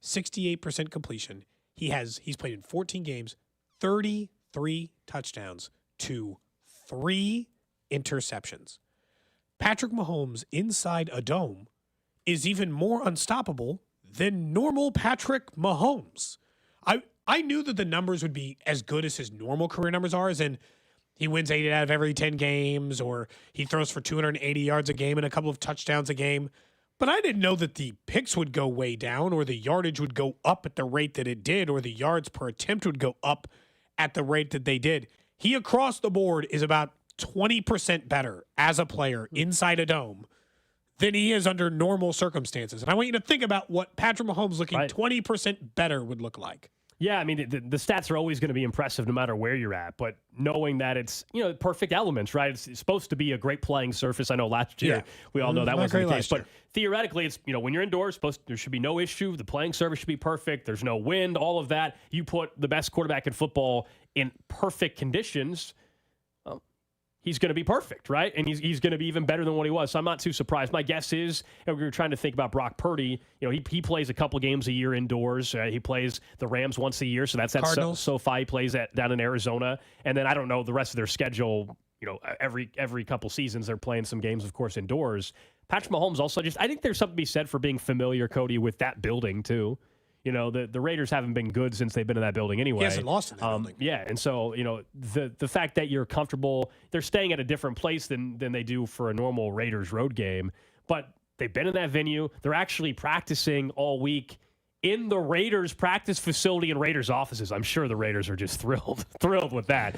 68% completion. He's played in 14 games, 33 touchdowns to 3 interceptions. Patrick Mahomes inside a dome is even more unstoppable than normal Patrick Mahomes. I knew that the numbers would be as good as his normal career numbers are, as in he wins 8 out of every 10 games, or he throws for 280 yards a game and a couple of touchdowns a game. But I didn't know that the picks would go way down, or the yardage would go up at the rate that it did, or the yards per attempt would go up at the rate that they did. He, across the board, is about 20% better as a player inside a dome than he is under normal circumstances. And I want you to think about what Patrick Mahomes looking 20% better would look like. Yeah, I mean, the stats are always going to be impressive no matter where you're at, but knowing that it's, perfect elements, right? It's supposed to be a great playing surface. I know last year we all know that wasn't the case, but theoretically it's, when you're indoors, there should be no issue. The playing surface should be perfect. There's no wind, all of that. You put the best quarterback in football in perfect conditions, he's going to be perfect, right? And he's going to be even better than what he was. So I'm not too surprised. My guess is, we were trying to think about Brock Purdy. He plays a couple games a year indoors. He plays the Rams once a year, so that's at SoFi. He plays down in Arizona. And then I don't know the rest of their schedule. Every couple seasons they're playing some games, of course, indoors. Patrick Mahomes also I think there's something to be said for being familiar, Cody, with that building too. The Raiders haven't been good since they've been in that building anyway. He hasn't lost in that building. Yeah, and so, the fact that you're comfortable, they're staying at a different place than they do for a normal Raiders road game, but they've been in that venue. They're actually practicing all week in the Raiders practice facility and Raiders offices. I'm sure the Raiders are just thrilled with that.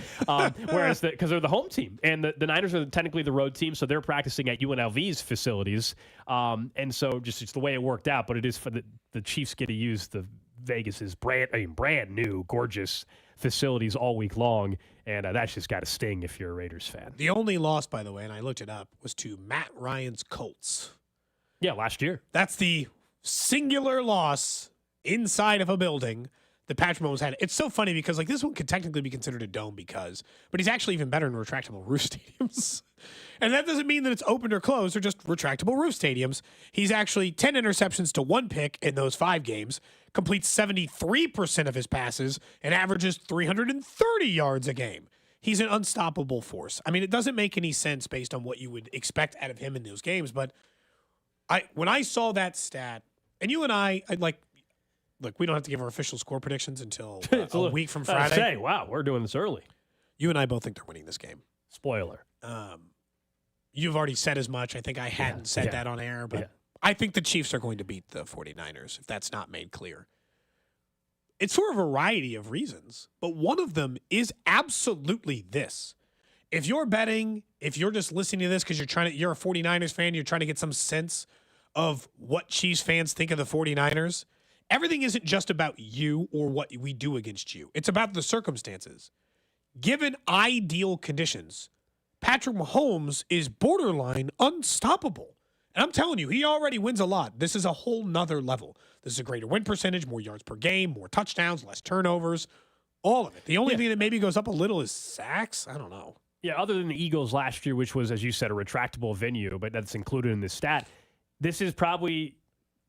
Whereas because they're the home team and the Niners are technically the road team, so they're practicing at UNLV's facilities. And so it's the way it worked out. But it is for the Chiefs get to use the Vegas's brand new gorgeous facilities all week long, and that's just got to sting if you're a Raiders fan. The only loss, by the way, and I looked it up, was to Matt Ryan's Colts. Yeah, last year. That's the singular loss inside of a building that Patrick Mahomes had. It's so funny because this one could technically be considered a dome but he's actually even better in retractable roof stadiums. And that doesn't mean that it's open or closed. They're just retractable roof stadiums. He's actually 10 interceptions to 1 pick in those 5 games, completes 73% of his passes, and averages 330 yards a game. He's an unstoppable force. I mean, it doesn't make any sense based on what you would expect out of him in those games, but when I saw that stat, and you and look, we don't have to give our official score predictions until a week from Friday. Wow, we're doing this early. You and I both think they're winning this game. Spoiler. You've already said as much. I think I hadn't said that on air, but I think the Chiefs are going to beat the 49ers, if that's not made clear. It's for a variety of reasons, but one of them is absolutely this. If you're betting, if you're just listening to this because you're a 49ers fan, you're trying to get some sense of what Chiefs fans think of the 49ers, everything isn't just about you or what we do against you. It's about the circumstances. Given ideal conditions, Patrick Mahomes is borderline unstoppable. And I'm telling you, he already wins a lot. This is a whole nother level. This is a greater win percentage, more yards per game, more touchdowns, less turnovers, all of it. The only thing that maybe goes up a little is sacks. I don't know. Yeah, other than the Eagles last year, which was, as you said, a retractable venue, but that's included in this stat, this is probably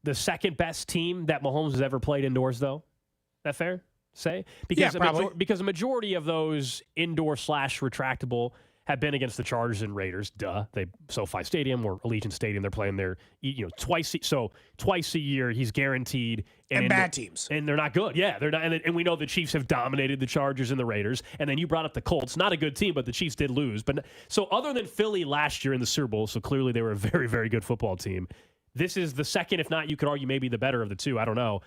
the second best team that Mahomes has ever played indoors, though. Is that fair to say? Because a majority of those indoor/retractable have been against the Chargers and Raiders. Duh. SoFi Stadium or Allegiant Stadium. They're playing there, twice a year. He's guaranteed. And bad teams. And they're not good. Yeah, they're not. And we know the Chiefs have dominated the Chargers and the Raiders. And then you brought up the Colts. Not a good team, but the Chiefs did lose. But so other than Philly last year in the Super Bowl, so clearly they were a very, very good football team. This is the second, if not, you could argue maybe the better of the two. I don't know.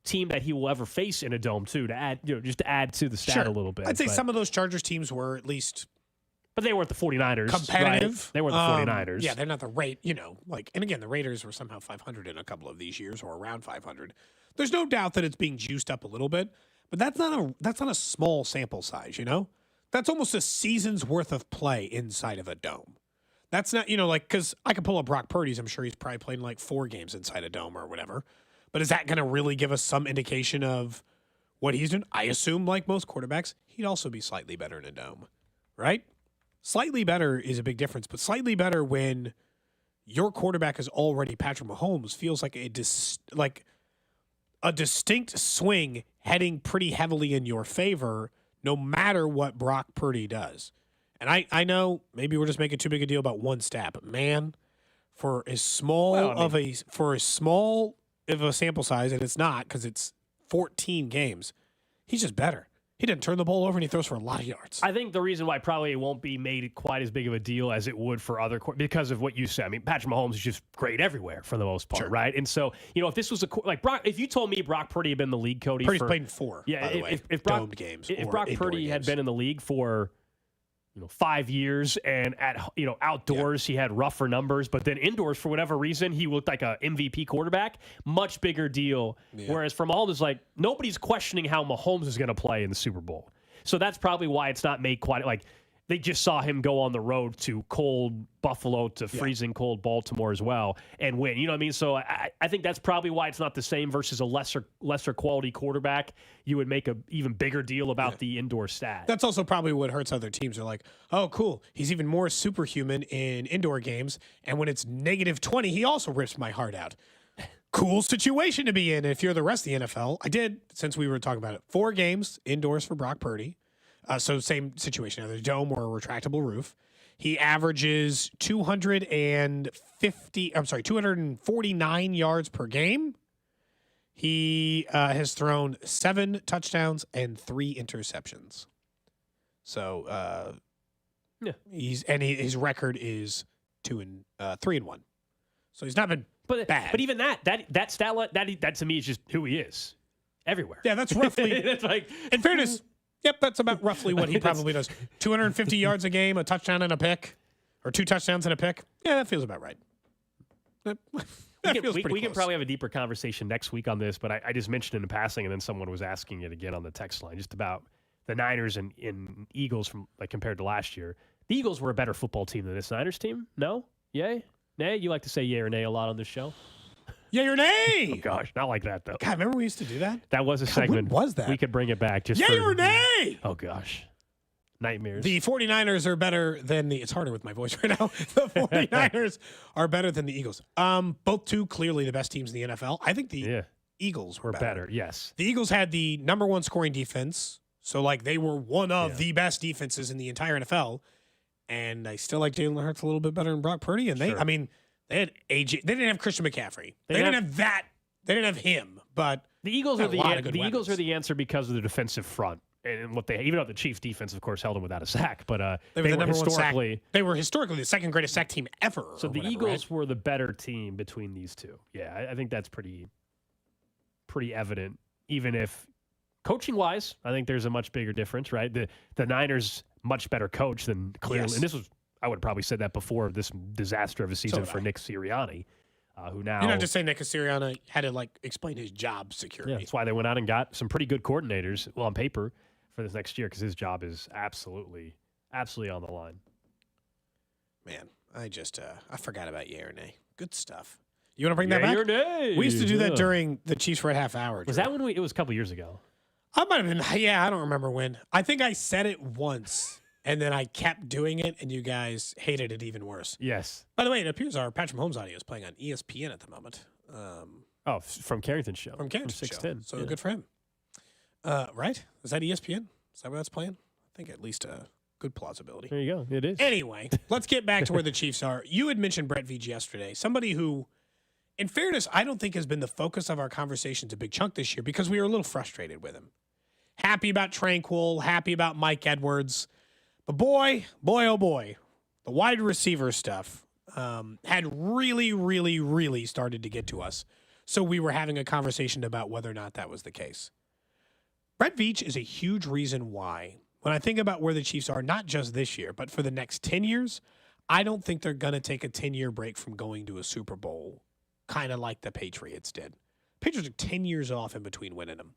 Team that he will ever face in a dome too, to add, just to add to the stat a little bit. I'd say some of those Chargers teams were at least, but they weren't the 49ers. Competitive. Right? They weren't the 49ers. Yeah, they're not the rate, and again, the Raiders were somehow 500 in a couple of these years, or around 500. There's no doubt that it's being juiced up a little bit, but that's not a small sample size, That's almost a season's worth of play inside of a dome. That's not, because I can pull up Brock Purdy's. I'm sure he's probably playing like 4 games inside a dome or whatever. But is that going to really give us some indication of what he's doing? I assume, like most quarterbacks, he'd also be slightly better in a dome, right? Slightly better is a big difference, but slightly better when your quarterback is already Patrick Mahomes feels like a distinct swing heading pretty heavily in your favor, no matter what Brock Purdy does. And I know maybe we're just making too big a deal about one stat, but man, for as small of a sample size, and it's not because it's 14 games, he's just better. He didn't turn the ball over, and he throws for a lot of yards. I think the reason why probably it won't be made quite as big of a deal as it would for other because of what you said. I mean, Patrick Mahomes is just great everywhere for the most part, right? And so, if this was if you told me Brock Purdy had been in the league, Cody, Purdy's played in 4, yeah, by the way, if Brock, domed games. If Brock Purdy had been in the league for 5 years, and at outdoors he had rougher numbers, but then indoors for whatever reason he looked like a MVP quarterback. Much bigger deal. Yeah. Whereas for Mahomes, nobody's questioning how Mahomes is going to play in the Super Bowl. So that's probably why it's not made quite they just saw him go on the road to cold Buffalo to freezing cold Baltimore as well and win. You know what I mean? So I think that's probably why it's not the same versus a lesser quality quarterback. You would make a even bigger deal about the indoor stat. That's also probably what hurts other teams. They're like, oh, cool. He's even more superhuman in indoor games. And when it's -20, he also rips my heart out. Cool situation to be in if you're the rest of the NFL. I did, since we were talking about it, 4 games indoors for Brock Purdy. So same situation, either dome or a retractable roof. He averages 249 yards per game. He has thrown 7 touchdowns and 3 interceptions. So his record is 3-1. So he's not been bad. But even that stat line, that to me is just who he is everywhere. Yeah, that's roughly. That's in fairness. Yep, that's about roughly what he probably does. 250 yards a game, a touchdown and a pick, or 2 touchdowns and a pick. Yeah, that feels about right. That feels pretty we can close. probably have a deeper conversation next week on this, but I just mentioned it in passing, and then someone was asking it again on the text line, just about the Niners and Eagles from compared to last year. The Eagles were a better football team than this Niners team. No? Yay? Nay? You like to say yay or nay a lot on this show. Yay or nay? Oh, gosh. Not like that, though. God, remember we used to do that? That was a segment. When was that? We could bring it back. Just yay for, or nay? Oh, gosh. Nightmares. The 49ers are better than it's harder with my voice right now. The 49ers are better than the Eagles. Both two clearly the best teams in the NFL. I think the Eagles were better. Yes. The Eagles had the number 1 scoring defense. So, they were one of the best defenses in the entire NFL. And I still like Jalen Hurts a little bit better than Brock Purdy. And they had AJ. They didn't have Christian McCaffrey. They didn't have that. They didn't have him. But the Eagles are Eagles are the answer because of the defensive front and what they even though the Chiefs defense of course held them without a sack, but they were the number 1 sack. They were historically the second greatest sack team ever. So the Eagles were the better team between these two. Yeah, I think that's pretty evident. Even if coaching wise, I think there's a much bigger difference, right? The Niners much better coach than clearly, and this was. I would have probably said that before this disaster of a season for Nick Sirianni, who now... You're not just saying Nick Sirianni had to, explain his job security. Yeah, that's why they went out and got some pretty good coordinators, on paper, for this next year, because his job is absolutely on the line. Man, I forgot about yay or nay. Good stuff. You want to bring that back? Yay or nay? We used to do that during the Chiefs Red Half Hour. Was that when it was a couple years ago? I might have been, I don't remember when. I think I said it once. And then I kept doing it, and you guys hated it even worse. Yes. By the way, it appears our Patrick Mahomes audio is playing on ESPN at the moment. From Carrington's show. From Carrington's 610. So good for him. Right? Is that ESPN? Is that where that's playing? I think at least a good plausibility. There you go. It is. Anyway, let's get back to where the Chiefs are. You had mentioned Brett Veach yesterday, somebody who, in fairness, I don't think has been the focus of our conversations a big chunk this year because we were a little frustrated with him. Happy about Tranquil, happy about Mike Edwards. But boy, oh boy, the wide receiver stuff had really, really, really started to get to us. So we were having a conversation about whether or not that was the case. Brett Veach is a huge reason why, when I think about where the Chiefs are, not just this year, but for the next 10 years, I don't think they're going to take a 10-year break from going to a Super Bowl, kind of like the Patriots did. Patriots took 10 years off in between winning them.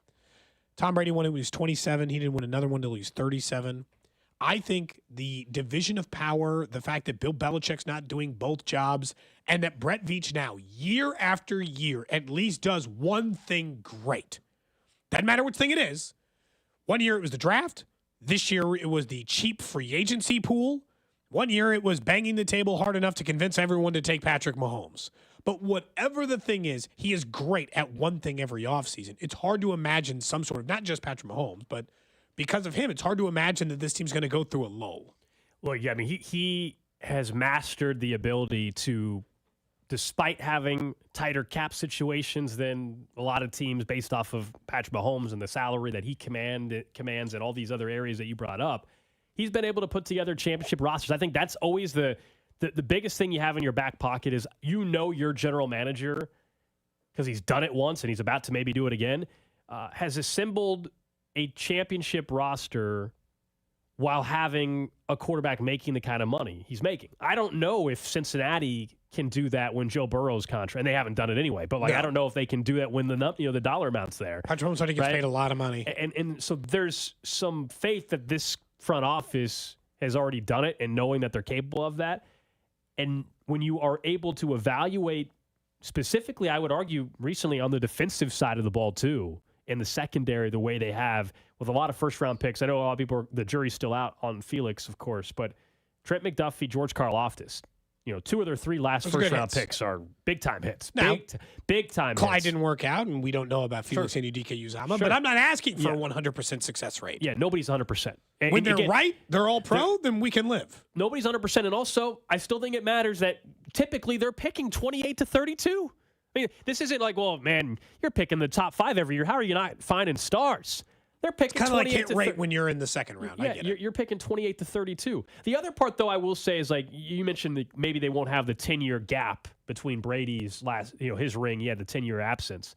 Tom Brady won it when he was 27. He didn't win another one until he was 37. I think the division of power, the fact that Bill Belichick's not doing both jobs, and that Brett Veach now, year after year, at least does one thing great. Doesn't matter which thing it is. One year it was the draft. This year it was the cheap free agency pool. One year it was banging the table hard enough to convince everyone to take Patrick Mahomes. But whatever the thing is, he is great at one thing every offseason. It's hard to imagine some sort of, not just Patrick Mahomes, but because of him, it's hard to imagine that this team's going to go through a lull. Well, yeah, I mean, he has mastered the ability to, despite having tighter cap situations than a lot of teams based off of Patrick Mahomes and the salary that he commands and all these other areas that you brought up, he's been able to put together championship rosters. I think that's always the biggest thing you have in your back pocket is your general manager, because he's done it once and he's about to maybe do it again, has assembled a championship roster while having a quarterback making the kind of money he's making. I don't know if Cincinnati can do that when Joe Burrow's contract, and they haven't done it anyway, but I don't know if they can do that when the dollar amount's there. Patrick Mahomes already gets paid a lot of money. And so there's some faith that this front office has already done it and knowing that they're capable of that. And when you are able to evaluate specifically, I would argue recently on the defensive side of the ball too, in the secondary, the way they have with a lot of first-round picks. I know a lot of people, the jury's still out on Felix, of course, but Trent McDuffie, George Karlaftis, 2 of their 3 last first-round picks are big-time hits. Now, big-time Clyde hits. didn't work out, and we don't know about Felix and Udike-Uzomah, but I'm not asking for a 100% success rate. Yeah, nobody's 100%. When they're right, they're all pro, then we can live. Nobody's 100%, and also, I still think it matters that typically they're picking 28 to 32. I mean, this isn't like, well, man, you're picking the top 5 every year. How are you not finding stars? They're picking kind of like 28 hit to rate when you're in the second round. Yeah, I get it. You're picking 28 to 32. The other part, though, I will say is like you mentioned that maybe they won't have the 10-year gap between Brady's his ring. He had the 10-year absence.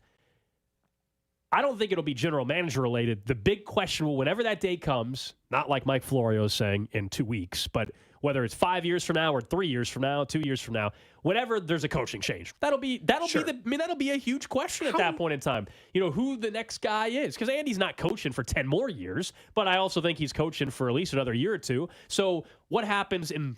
I don't think it'll be general manager related. The big question will, whenever that day comes, not like Mike Florio is saying in 2 weeks, but whether it's 5 years from now or 3 years from now, 2 years from now, whenever there's a coaching change, that'll be a huge question at that point in time. Who the next guy is, because Andy's not coaching for 10 more years, but I also think he's coaching for at least another year or two. So what happens in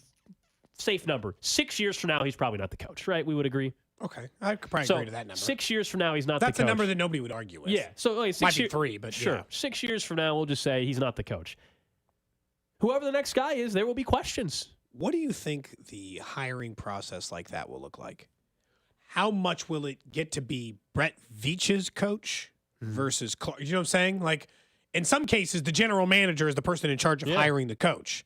safe number 6 years from now? He's probably not the coach, right? We would agree. Okay, I could probably agree to that number. 6 years from now, he's not the coach. That's a number that nobody would argue with. Yeah, so like, might be 3, but sure. Yeah. 6 years from now, we'll just say he's not the coach. Whoever the next guy is, there will be questions. What do you think the hiring process like that will look like? How much will it get to be Brett Veach's coach versus Clark? You know what I'm saying? Like, in some cases, the general manager is the person in charge of hiring the coach.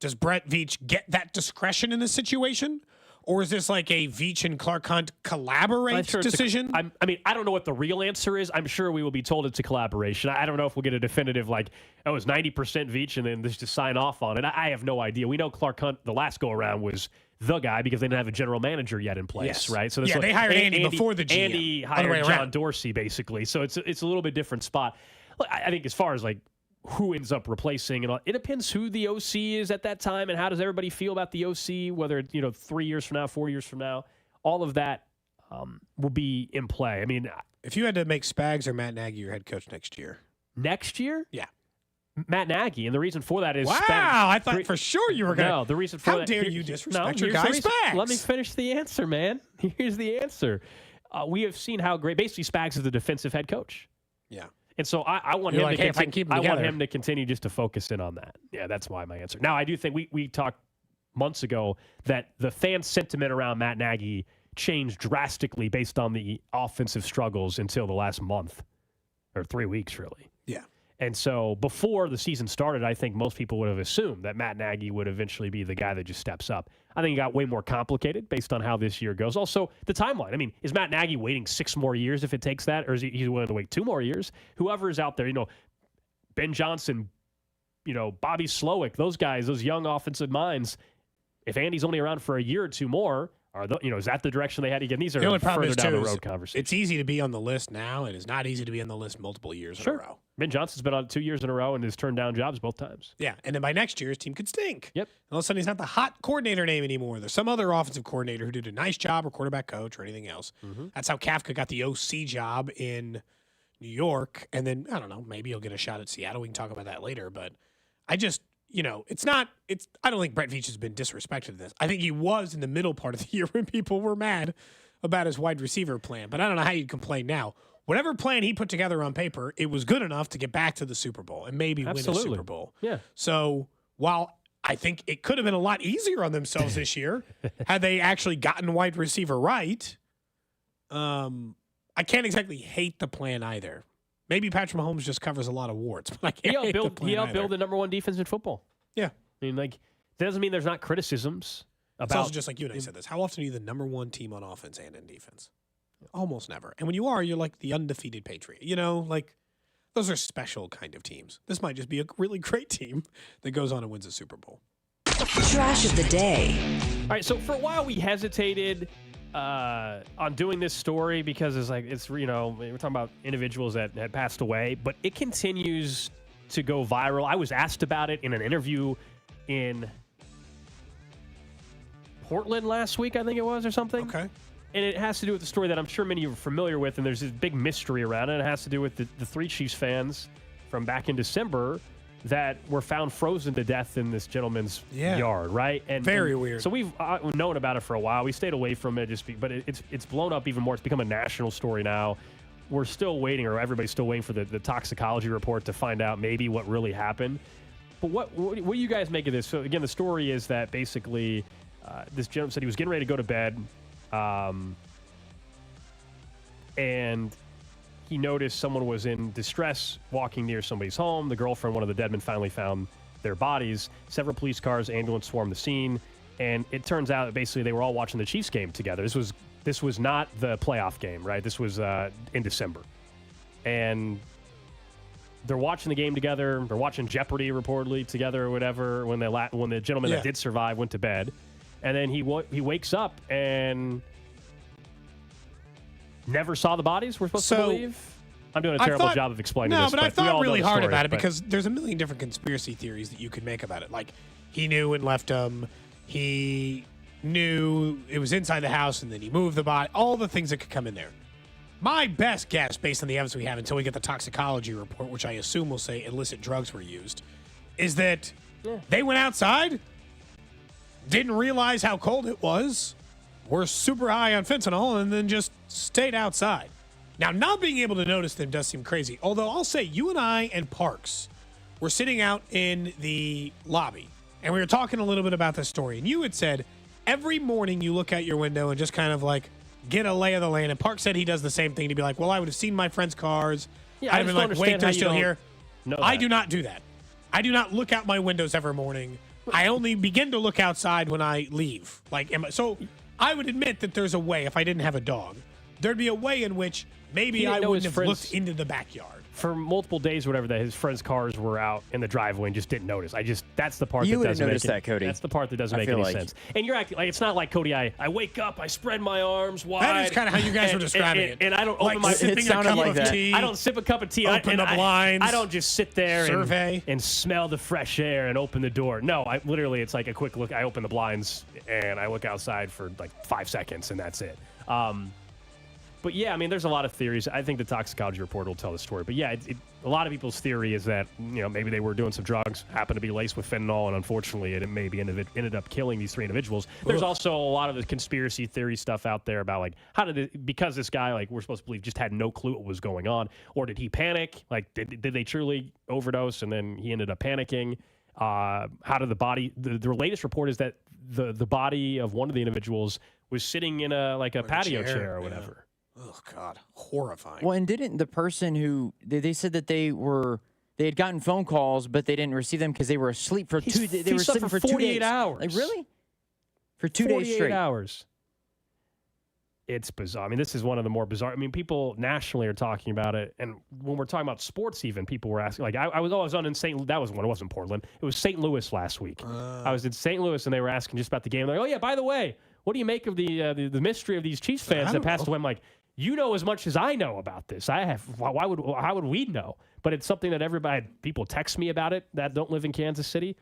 Does Brett Veach get that discretion in this situation? Or is this like a Veach and Clark Hunt collaborate decision? I don't know what the real answer is. I'm sure we will be told it's a collaboration. I don't know if we'll get a definitive it's 90% Veach and then just sign off on it. I have no idea. We know Clark Hunt, the last go-around, was the guy because they didn't have a general manager yet in place, right? So they hired Andy before the GM. Andy hired John Dorsey, basically. So it's a little bit different spot. Look, I think as far as who ends up replacing, and all, it depends who the OC is at that time and how does everybody feel about the OC, whether 3 years from now, 4 years from now, all of that will be in play. I mean, if you had to make Spags or Matt Nagy your head coach next year. Next year? Yeah. Matt Nagy, and the reason for that is I thought for sure you were going to. No, the reason for how that. How dare you disrespect your guy Spags? Let me finish the answer, man. Here's the answer. We have seen how great, basically Spags is the defensive head coach. Yeah. And so I want him to continue just to focus in on that. Yeah, that's why my answer. Now, I do think we talked months ago that the fan sentiment around Matt Nagy changed drastically based on the offensive struggles until the last month or 3 weeks, really. Yeah. And so before the season started, I think most people would have assumed that Matt Nagy would eventually be the guy that just steps up. I think it got way more complicated based on how this year goes. Also, the timeline. I mean, is Matt Nagy waiting 6 more years if it takes that, or is he willing to wait 2 more years? Whoever is out there, Ben Johnson, Bobby Slowick, those guys, those young offensive minds, if Andy's only around for a year or 2 more, is that the direction they had to get? These are further down the road conversations. It's easy to be on the list now. It is not easy to be on the list multiple years in a row. Ben Johnson's been on 2 years in a row and has turned down jobs both times. Yeah, and then by next year, his team could stink. Yep. And all of a sudden, he's not the hot coordinator name anymore. There's some other offensive coordinator who did a nice job, or quarterback coach, or anything else. Mm-hmm. That's how Kafka got the OC job in New York. And then, I don't know, maybe he'll get a shot at Seattle. We can talk about that later. But I just, I don't think Brett Veach has been disrespected in this. I think he was in the middle part of the year when people were mad about his wide receiver plan. But I don't know how you'd complain now. Whatever plan he put together on paper, it was good enough to get back to the Super Bowl and maybe win a Super Bowl. Yeah. So while I think it could have been a lot easier on themselves this year had they actually gotten wide receiver right, I can't exactly hate the plan either. Maybe Patrick Mahomes just covers a lot of warts, but I can't hate the plan He either. outbuilt the number 1 defense in football. Yeah. I mean, that doesn't mean there's not criticisms about. It's also just like you and I said this. How often are you the number 1 team on offense and in defense? Almost never. And when you are, you're like the undefeated Patriot. Those are special kind of teams. This might just be a really great team that goes on and wins a Super Bowl. Trash of the day. All right, so for a while we hesitated on doing this story because we're talking about individuals that had passed away, but it continues to go viral. I was asked about it in an interview in Portland last week, I think it was, or something. Okay. And it has to do with the story that I'm sure many of you are familiar with, and there's this big mystery around it. It has to do with the 3 Chiefs fans from back in December that were found frozen to death in this gentleman's yard, right? Very weird. So we've known about it for a while. We stayed away from it, but it's blown up even more. It's become a national story now. We're still waiting, or everybody's still waiting for the toxicology report to find out maybe what really happened. But what do you guys make of this? So again, the story is that basically this gentleman said he was getting ready to go to bed, and he noticed someone was in distress walking near somebody's home. The girlfriend, one of the dead men, finally found their bodies. Several police cars, ambulance swarmed the scene, and it turns out that basically they were all watching the Chiefs game together. This was not the playoff game, right? This was in December, and they're watching the game together. They're watching Jeopardy reportedly together or whatever. When the gentleman that did survive went to bed, and then he wakes up and never saw the bodies, we're supposed to believe? I'm doing a terrible job of explaining this. No, but I thought really hard about it but because there's a million different conspiracy theories that you could make about it. Like, he knew and left him. He knew it was inside the house and then he moved the body. All the things that could come in there. My best guess, based on the evidence we have until we get the toxicology report, which I assume will say illicit drugs were used, is that they went outside, didn't realize how cold it was, were super high on fentanyl, and then just stayed outside. Now, not being able to notice them does seem crazy. Although I'll say you and I and Parks were sitting out in the lobby, and we were talking a little bit about this story. And you had said every morning you look out your window and just kind of like get a lay of the land. And Parks said he does the same thing to be like, well, I would have seen my friends' cars. Yeah, I'd have been like, wait, they're still here. No, I do not do that. I do not look out my windows every morning. I only begin to look outside when I leave. So I would admit that there's a way, if I didn't have a dog, there'd be a way in which maybe I wouldn't have looked into the backyard. For multiple days, whatever, that his friends' cars were out in the driveway and just didn't notice. That's the part you that doesn't notice make that, Cody. That's the part that doesn't make any sense. And you're acting like it's not like, Cody, I wake up, I spread my arms wide. That is kind of how you guys were describing it. And I don't like open my sipping a cup of tea. I don't sip a cup of tea. Open the blinds. I don't just sit there survey and smell the fresh air and open the door. No, it's like a quick look. I open the blinds and I look outside for like 5 seconds and that's it. But yeah, I mean, there's a lot of theories. I think the toxicology report will tell the story. But yeah, a lot of people's theory is that maybe they were doing some drugs, happened to be laced with fentanyl, and unfortunately, it maybe ended up killing these 3 individuals. There's also a lot of the conspiracy theory stuff out there about like because this guy, like we're supposed to believe, just had no clue what was going on, or did he panic? Like did they truly overdose and then he ended up panicking? How did the body? The latest report is that the body of one of the individuals was sitting in a patio chair or whatever. Yeah. Oh, God. Horrifying. Well, and didn't the person who they said that they were they had gotten phone calls, but they didn't receive them because they were asleep for He were slept sleeping for for 2 48 days. hours. Like, really? For 2 days 48 straight. hours. It's bizarre. I mean, this is one of the more bizarre. I mean, people nationally are talking about it, and when we're talking about sports, even people were asking. Like, I was on in St. That was when it wasn't Portland. It was St. Louis last week. I was in St. Louis, and they were asking just about the game. They're like, oh yeah, by the way, what do you make of the mystery of these Chiefs fans that passed away? I'm like, you know as much as I know about this. How would we know? But it's something that people text me about it that don't live in Kansas City.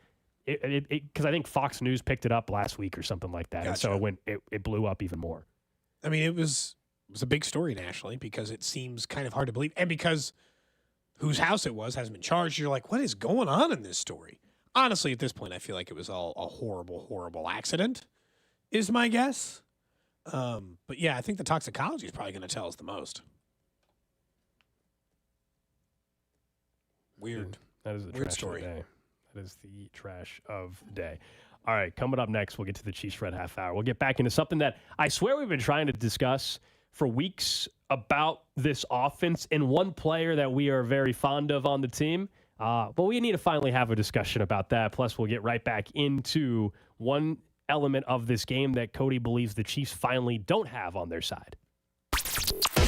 Because I think Fox News picked it up last week or something like that, and so it blew up even more. I mean, it was a big story nationally because it seems kind of hard to believe. And because whose house it was hasn't been charged, you're like, what is going on in this story? Honestly, at this point, I feel like it was all a horrible, horrible accident, is my guess. But yeah, I think the toxicology is probably going to tell us the most. Weird. That is the weird trash story. of the day. That is the trash of the day. All right, coming up next, we'll get to the Chiefs Red Half Hour. We'll get back into something that I swear we've been trying to discuss for weeks about this offense and one player that we are very fond of on the team. But we need to finally have a discussion about that. Plus, we'll get right back into one element of this game that Cody believes the Chiefs finally don't have on their side.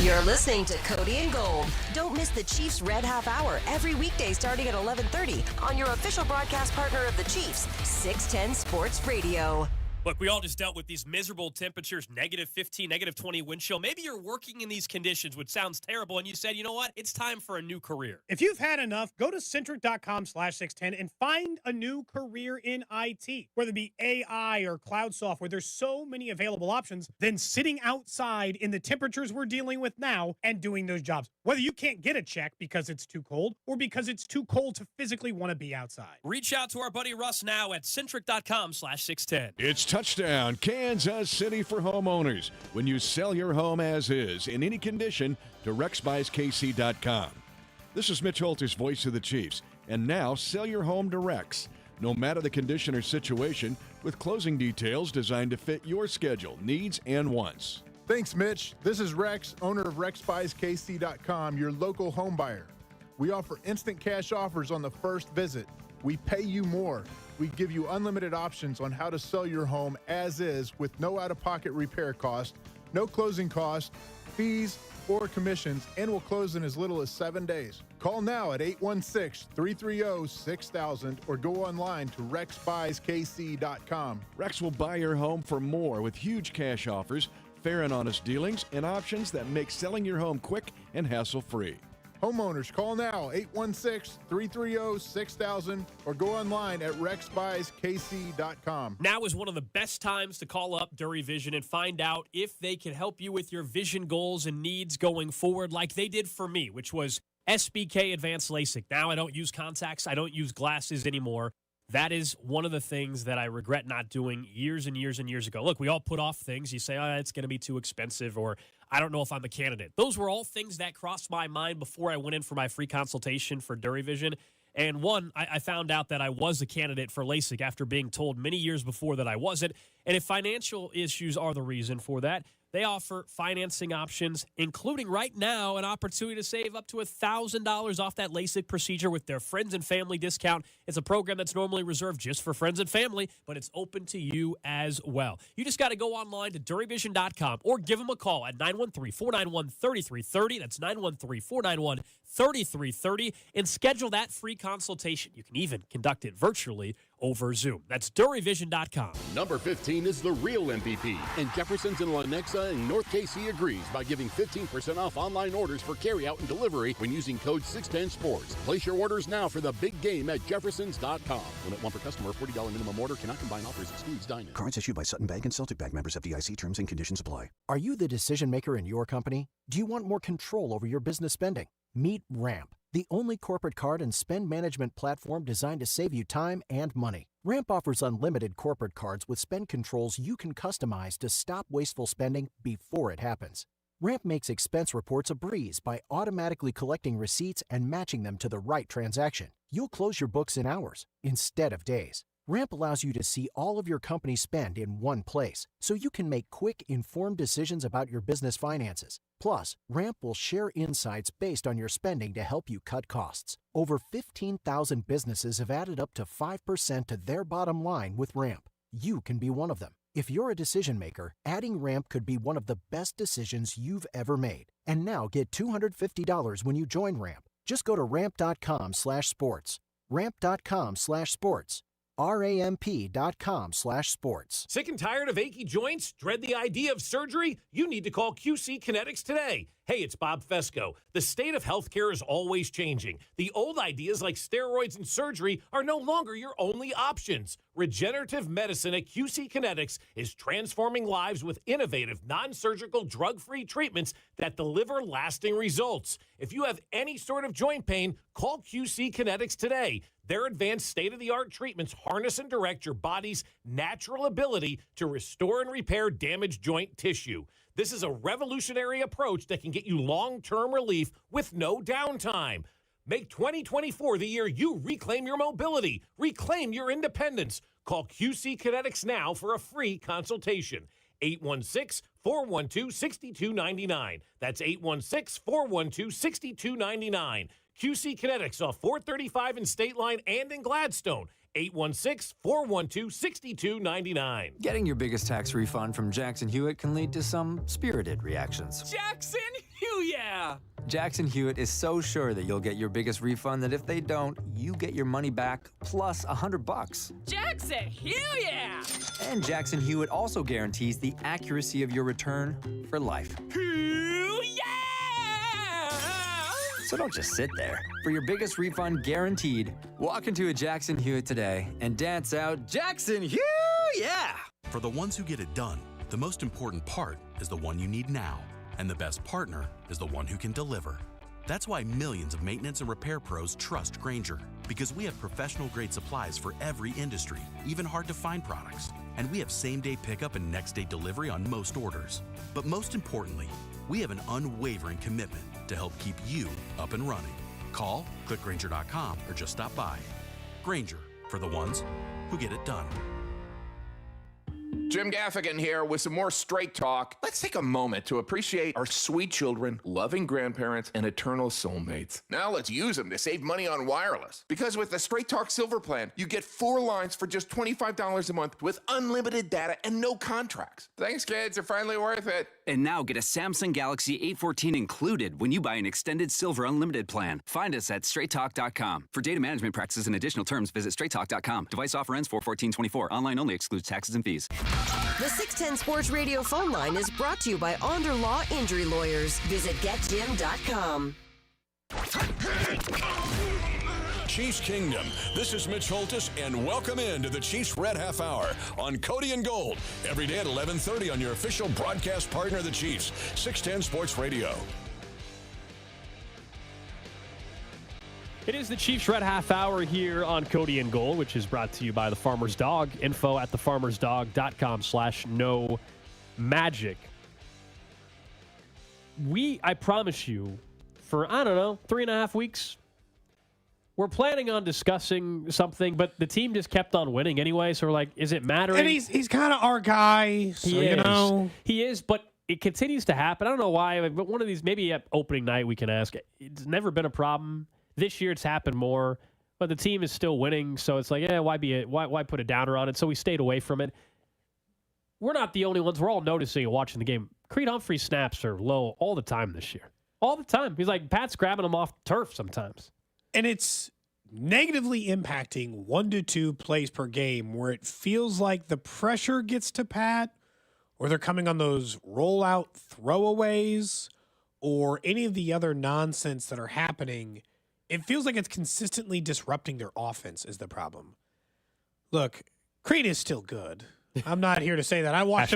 You're listening to Cody and Gold. Don't miss the Chiefs Red Half Hour every weekday starting at 11:30 on your official broadcast partner of the Chiefs, 610 Sports Radio. Look, we all just dealt with these miserable temperatures, negative 15, negative 20 wind chill. Maybe you're working in these conditions, which sounds terrible, and you said, you know what? It's time for a new career. If you've had enough, go to Centric.com/610 and find a new career in IT. Whether it be AI or cloud software, there's so many available options than sitting outside in the temperatures we're dealing with now and doing those jobs. Whether you can't get a check because it's too cold or because it's too cold to physically want to be outside. Reach out to our buddy Russ now at Centric.com/610. It's touchdown, Kansas City for homeowners. When you sell your home as is, in any condition, to RexBuysKC.com. This is Mitch Holter's voice of the Chiefs. And now, sell your home to Rex. No matter the condition or situation, with closing details designed to fit your schedule, needs, and wants. Thanks, Mitch. This is Rex, owner of RexBuysKC.com, your local home buyer. We offer instant cash offers on the first visit. We pay you more. We give you unlimited options on how to sell your home as is with no out-of-pocket repair cost, no closing cost, fees, or commissions, and will close in as little as 7 days. Call now at 816-330-6000 or go online to RexBuysKC.com. Rex will buy your home for more with huge cash offers, fair and honest dealings, and options that make selling your home quick and hassle-free. Homeowners, call now, 816-330-6000 or go online at RexBuysKC.com. Now is one of the best times to call up Dury Vision and find out if they can help you with your vision goals and needs going forward like they did for me, which was SBK Advanced LASIK. Now I don't use contacts. I don't use glasses anymore. That is one of the things that I regret not doing years and years and years ago. Look, we all put off things. You say, oh, it's going to be too expensive, or I don't know if I'm a candidate. Those were all things that crossed my mind before I went in for my free consultation for Dury Vision. And one, I found out that I was a candidate for LASIK after being told many years before that I wasn't. And if financial issues are the reason for that, they offer financing options, including right now an opportunity to save up to $1,000 off that LASIK procedure with their friends and family discount. It's a program that's normally reserved just for friends and family, but it's open to you as well. You just got to go online to DuryVision.com or give them a call at 913-491-3330. That's 913-491-3330 and schedule that free consultation. You can even conduct it virtually over Zoom. That's DuryVision.com. Number 15 is the real MVP, and Jefferson's in Lenexa and North KC agrees by giving 15% off online orders for carryout and delivery when using code 610sports. Place your orders now for the big game at Jeffersons.com. Limit one per customer, $40 minimum order, cannot combine offers, excludes dine-in. Cards issued by Sutton Bank and Celtic Bank, members FDIC. Terms and conditions apply. Are you the decision maker in your company? Do you want more control over your business spending? Meet Ramp, the only corporate card and spend management platform designed to save you time and money. Ramp offers unlimited corporate cards with spend controls you can customize to stop wasteful spending before it happens. Ramp makes expense reports a breeze by automatically collecting receipts and matching them to the right transaction. You'll close your books in hours instead of days. Ramp allows you to see all of your company spend in one place, so you can make quick, informed decisions about your business finances. Plus, Ramp will share insights based on your spending to help you cut costs. Over 15,000 businesses have added up to 5% to their bottom line with Ramp. You can be one of them. If you're a decision maker, adding Ramp could be one of the best decisions you've ever made. And now get $250 when you join Ramp. Just go to ramp.com/sports. Ramp.com/sports. ramp.com/sports. Sick and tired of achy joints? Dread the idea of surgery? You need to call QC Kinetics today. Hey, it's Bob Fesco. The state of healthcare is always changing. The old ideas like steroids and surgery are no longer your only options. Regenerative medicine at QC Kinetics is transforming lives with innovative, non-surgical, drug-free treatments that deliver lasting results. If you have any sort of joint pain, call QC Kinetics today. Their advanced state-of-the-art treatments harness and direct your body's natural ability to restore and repair damaged joint tissue. This is a revolutionary approach that can get you long-term relief with no downtime. Make 2024 the year you reclaim your mobility, reclaim your independence. Call QC Kinetics now for a free consultation. 816-412-6299. That's 816-412-6299. QC Kinetics off 435 in State Line and in Gladstone. 816-412-6299. Getting your biggest tax refund from Jackson Hewitt can lead to some spirited reactions. Jackson Hewitt! Jackson Hewitt is so sure that you'll get your biggest refund that if they don't, you get your money back plus $100. Jackson Hewitt! And Jackson Hewitt also guarantees the accuracy of your return for life. So don't just sit there. For your biggest refund guaranteed, walk into a Jackson Hewitt today and dance out Jackson Hewitt! Yeah! For the ones who get it done, the most important part is the one you need now. And the best partner is the one who can deliver. That's why millions of maintenance and repair pros trust Grainger. Because we have professional-grade supplies for every industry, even hard-to-find products. And we have same-day pickup and next-day delivery on most orders. But most importantly, we have an unwavering commitment to help keep you up and running. Call, click Grainger.com, or just stop by. Grainger, for the ones who get it done. Jim Gaffigan here with some more Straight Talk. Let's take a moment to appreciate our sweet children, loving grandparents, and eternal soulmates. Now let's use them to save money on wireless. Because with the Straight Talk Silver Plan, you get 4 lines for just $25 a month with unlimited data and no contracts. Thanks, kids. They're finally worth it. And now get a Samsung Galaxy A14 included when you buy an extended Silver Unlimited plan. Find us at straighttalk.com. For data management practices and additional terms, visit straighttalk.com. Device offer ends 4/14/24. Online only, excludes taxes and fees. The 610 Sports Radio phone line is brought to you by Onder Law Injury Lawyers. Visit getjim.com. Chiefs Kingdom. This is Mitch Holtis, and welcome into the Chiefs Red Half Hour on Cody and Gold. Every day at 11:30 on your official broadcast partner of the Chiefs, 610 Sports Radio. It is the Chiefs Red Half Hour here on Cody and Gold, which is brought to you by the Farmer's Dog. Info at thefarmersdog.com/no-magic. I promise you, for, 3.5 weeks, we're planning on discussing something, but the team just kept on winning anyway, so we're like, is it mattering? And he's kind of our guy, so you know. He is, but it continues to happen. I don't know why, but one of these, maybe at opening night we can ask. It's never been a problem. This year it's happened more, but the team is still winning, so it's like, why put a downer on it? So we stayed away from it. We're not the only ones. We're all noticing and watching the game. Creed Humphrey's snaps are low all the time this year. All the time. He's like, Pat's grabbing him off turf sometimes. And it's negatively impacting 1 to 2 plays per game where it feels like the pressure gets to Pat, or they're coming on those rollout throwaways, or any of the other nonsense that are happening. It feels like it's consistently disrupting their offense is the problem. Look, Creed is still good. I'm not here to say that. I watched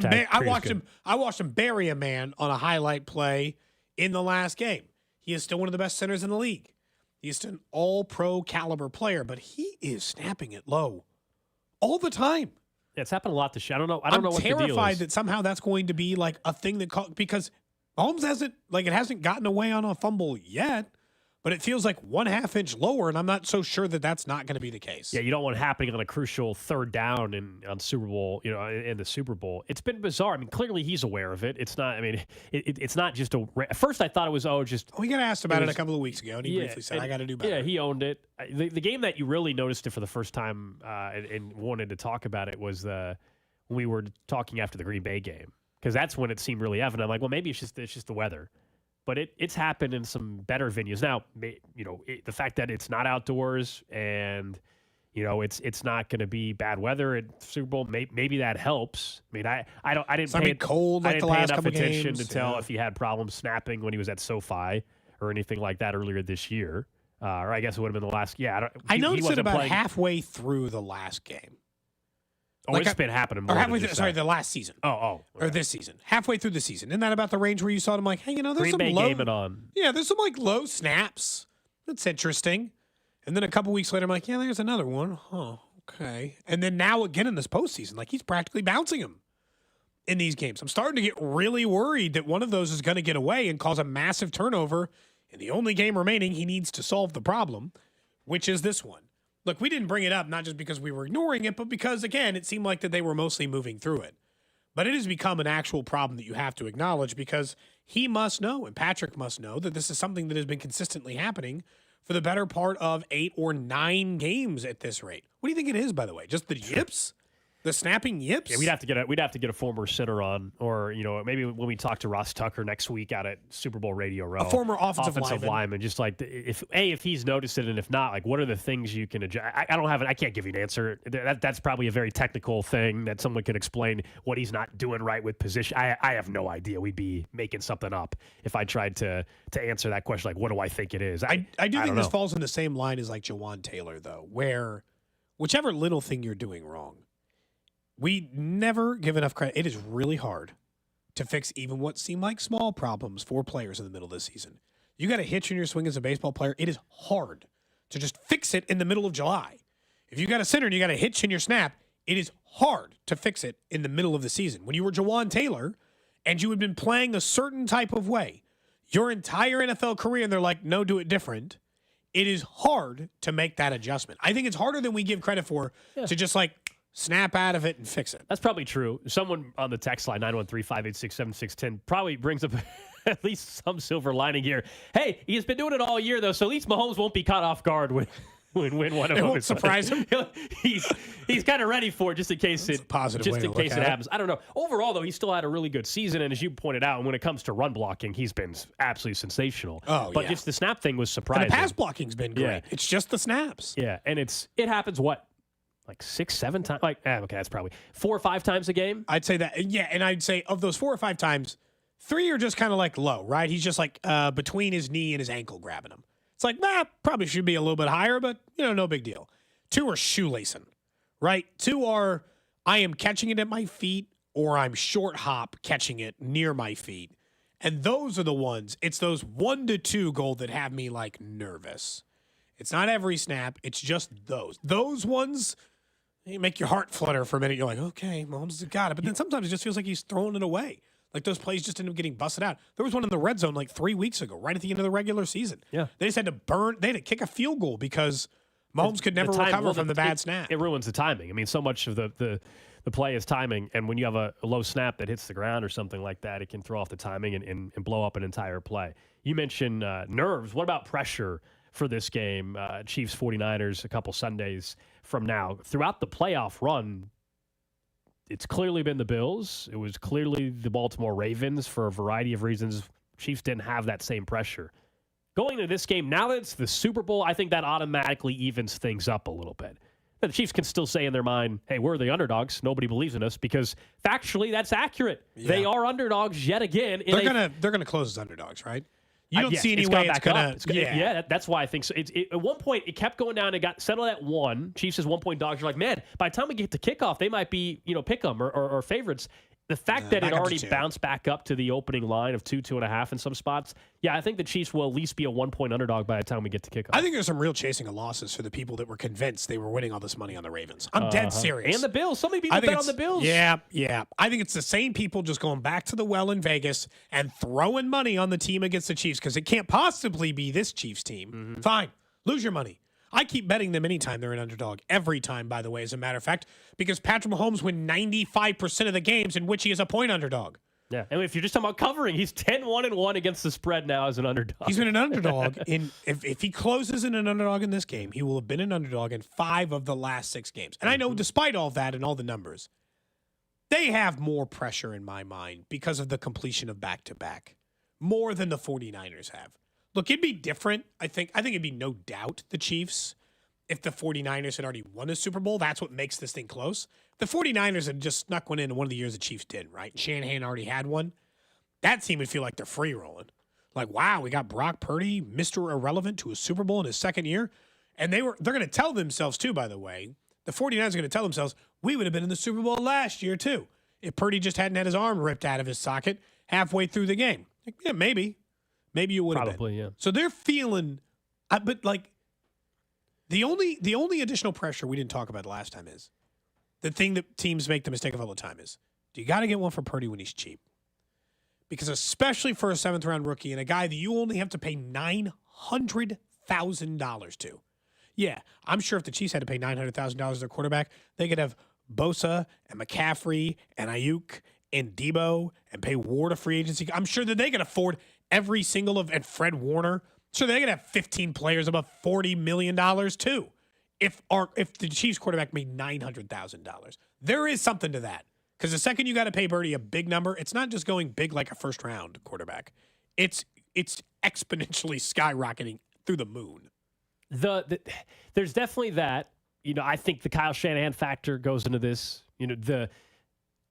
him bury a man on a highlight play in the last game. He is still one of the best centers in the league. He's an all-pro caliber player, but he is snapping it low all the time. Yeah, it's happened a lot this year. I don't know what the deal is. I'm terrified that somehow that's going to be like a thing that because Mahomes hasn't gotten away on a fumble yet, but it feels like 1/2 inch lower, and I'm not so sure that that's not going to be the case. Yeah, you don't want it happening on a crucial third down on Super Bowl, in the Super Bowl. It's been bizarre. I mean, clearly he's aware of it. It's not. I mean, it's not just at first I thought it was we got asked about it a couple of weeks ago, and he briefly said, "I got to do better." Yeah, he owned it. The game that you really noticed it for the first time and wanted to talk about it was when we were talking after the Green Bay game, because that's when it seemed really evident. I'm like, well, maybe it's just the weather. But it's happened in some better venues. Now, the fact that it's not outdoors and, it's not going to be bad weather at Super Bowl, maybe that helps. I mean, I didn't pay cold I like didn't the pay last enough couple attention games. to tell if he had problems snapping when he was at SoFi or anything like that earlier this year. Or I guess it would have been the last. Yeah, I noticed it about playing. halfway through the last game. Oh, it's been happening more. Or halfway than through, just that. the last season. Oh. Or this season. Halfway through the season. Isn't that about the range where you saw them like, hey, there's Green some Bay low. game it on. Yeah, there's some low snaps. That's interesting. And then a couple weeks later, I'm like, yeah, there's another one. Huh, okay. And then now again in this postseason, he's practically bouncing him in these games. I'm starting to get really worried that one of those is going to get away and cause a massive turnover in the only game remaining he needs to solve the problem, which is this one. Look, we didn't bring it up not just because we were ignoring it, but because, again, it seemed like that they were mostly moving through it. But it has become an actual problem that you have to acknowledge because he must know, and Patrick must know, that this is something that has been consistently happening for the better part of 8 or 9 games at this rate. What do you think it is, by the way? Just the yips? The snapping yips? Yeah, we'd have to get a former center on, or maybe when we talk to Ross Tucker next week out at Super Bowl Radio Row, a former offensive lineman, just like if he's noticed it, and if not, what are the things you can adjust? I can't give you an answer. That's probably a very technical thing that someone could explain what he's not doing right with position. I have no idea. We'd be making something up if I tried to answer that question. Like, what do I think it is? I do think this falls in the same line as Jawan Taylor, though, where whichever little thing you're doing wrong, we never give enough credit. It is really hard to fix even what seem like small problems for players in the middle of the season. You got a hitch in your swing as a baseball player. It is hard to just fix it in the middle of July. If you got a center and you got a hitch in your snap, it is hard to fix it in the middle of the season. When you were Jawan Taylor and you had been playing a certain type of way your entire NFL career, and they're like, no, do it different, it is hard to make that adjustment. I think it's harder than we give credit for to just snap out of it and fix it. That's probably true. Someone on the text line, 913-586-7610, probably brings up at least some silver lining here. Hey, he's been doing it all year, though, so at least Mahomes won't be caught off guard when one of them. It won't surprise him. He's kind of ready for it just in case it happens. I don't know. Overall, though, he still had a really good season, and as you pointed out, when it comes to run blocking, he's been absolutely sensational. But just the snap thing was surprising. And the pass blocking's been great. Yeah. It's just the snaps. Yeah, and it happens what? Like 6-7 times? Okay, that's probably 4 or 5 times a game? I'd say that. Yeah, and I'd say of those 4 or 5 times, 3 are just kind of low, right? He's just between his knee and his ankle grabbing him. It's probably should be a little bit higher, but, no big deal. 2 are shoelacing, right? 2 are I am catching it at my feet or I'm short hop catching it near my feet. And those are the ones, it's those 1 to 2 goal that have me nervous. It's not every snap. It's just those. Those ones, you make your heart flutter for a minute. You're like, okay, Mahomes has got it. But then sometimes it just feels like he's throwing it away. Those plays just end up getting busted out. There was one in the red zone 3 weeks ago, right at the end of the regular season. Yeah. They just had to kick a field goal because Mahomes could never recover from the bad snap. It ruins the timing. I mean, so much of the play is timing, and when you have a low snap that hits the ground or something like that, it can throw off the timing and blow up an entire play. You mentioned nerves. What about pressure for this game? Chiefs 49ers a couple Sundays from now. Throughout the playoff run, it's clearly been the Bills. It was clearly the Baltimore Ravens for a variety of reasons. Chiefs didn't have that same pressure. Going into this game, now that it's the Super Bowl, I think that automatically evens things up a little bit. The Chiefs can still say in their mind, hey, we're the underdogs. Nobody believes in us, because factually that's accurate. Yeah. They are underdogs yet again. They're gonna close as underdogs, right? You don't see any way it's going to. That's why I think so. At one point, it kept going down and got settled at 1. Chiefs as 1-point dogs. You're like, man, by the time we get to kickoff, they might be, pick 'em or favorites. The fact that it back up to already 2. bounced back up to the opening line of 2.5 in some spots, yeah, I think the Chiefs will at least be a 1-point underdog by the time we get to kickoff. I think there's some real chasing of losses for the people that were convinced they were winning all this money on the Ravens. I'm dead serious. And the Bills. So many people bet on the Bills. Yeah. I think it's the same people just going back to the well in Vegas and throwing money on the team against the Chiefs because it can't possibly be this Chiefs team. Mm-hmm. Fine. Lose your money. I keep betting them anytime they're an underdog. Every time, by the way, as a matter of fact, because Patrick Mahomes win 95% of the games in which he is a point underdog. Yeah, and if you're just talking about covering, he's 10-1-1 against the spread now as an underdog. He's been an underdog if he closes in an underdog in this game, he will have been an underdog in 5 of the last 6 games. And I know despite all that and all the numbers, they have more pressure in my mind because of the completion of back-to-back, more than the 49ers have. Look, it'd be different. I think it'd be no doubt the Chiefs if the 49ers had already won a Super Bowl. That's what makes this thing close. The 49ers had just snuck one in one of the years the Chiefs did, right? Shanahan already had one. That team would feel like they're free rolling. Like, wow, we got Brock Purdy, Mr. Irrelevant, to a Super Bowl in his second year. And they're going to tell themselves, too, by the way, the 49ers are going to tell themselves, we would have been in the Super Bowl last year, too, if Purdy just hadn't had his arm ripped out of his socket halfway through the game. Like, yeah, maybe. Maybe you would have been. Probably, yeah. So they're feeling, but like, the only additional pressure we didn't talk about last time is the thing that teams make the mistake of all the time is, do you got to get one for Purdy when he's cheap? Because especially for a 7th-round rookie and a guy that you only have to pay $900,000 to. Yeah, I'm sure if the Chiefs had to pay $900,000 to their quarterback, they could have Bosa and McCaffrey and Ayuk and Debo and pay Ward a free agency. I'm sure that they could afford every single and Fred Warner. So they could have 15 players above $40 million too. If the Chiefs quarterback made $900,000, there is something to that. Because the second you got to pay Birdie a big number, it's not just going big like a first-round quarterback. It's exponentially skyrocketing through the moon. There's definitely that. I think the Kyle Shanahan factor goes into this. The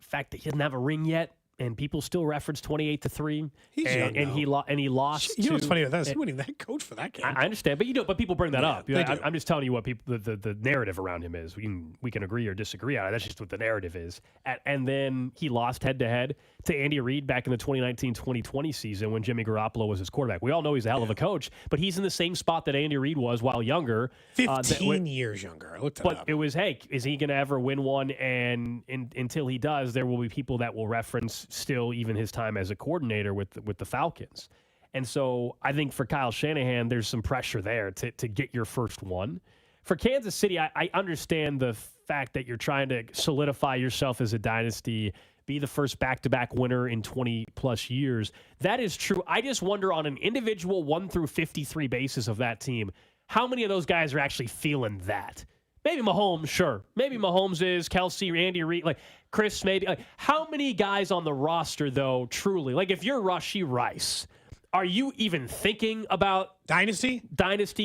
fact that he doesn't have a ring yet, and people still reference 28-3. He's young, and he lost. You know what's funny about that is he winning that coach for that game. I understand, but people bring that up. they do. I'm just telling you what the narrative around him is. We can agree or disagree on it. That's just what the narrative is. And then he lost head-to-head to Andy Reid back in the 2019-2020 season when Jimmy Garoppolo was his quarterback. We all know he's a hell of a coach, but he's in the same spot that Andy Reid was while younger. 15 years younger. I looked it up. But it was, hey, is he going to ever win one? And until he does, there will be people that will reference still even his time as a coordinator with the Falcons. And so I think for Kyle Shanahan, there's some pressure there to get your first one. For Kansas City, I understand the fact that you're trying to solidify yourself as a dynasty, be the first back-to-back winner in 20-plus years. That is true. I just wonder on an individual 1 through 53 basis of that team, how many of those guys are actually feeling that? Maybe Mahomes, sure. Maybe Mahomes is, Kelsey, Andy Reid, like Chris, maybe. Like, how many guys on the roster, though, truly? Like, if you're Rashee Rice, are you even thinking about Dynasty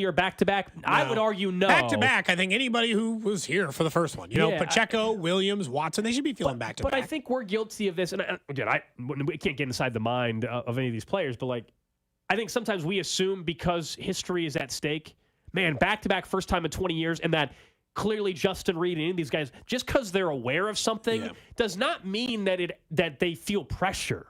or back-to-back? No. I would argue no. Back-to-back, I think anybody who was here for the first one. Pacheco, Williams, Watson, they should be feeling back-to-back. But I think we're guilty of this. And again, we can't get inside the mind of any of these players, but like, I think sometimes we assume because history is at stake, man, back-to-back first time in 20 years, and that clearly Justin Reid and any of these guys, just because they're aware of something does not mean that they feel pressure.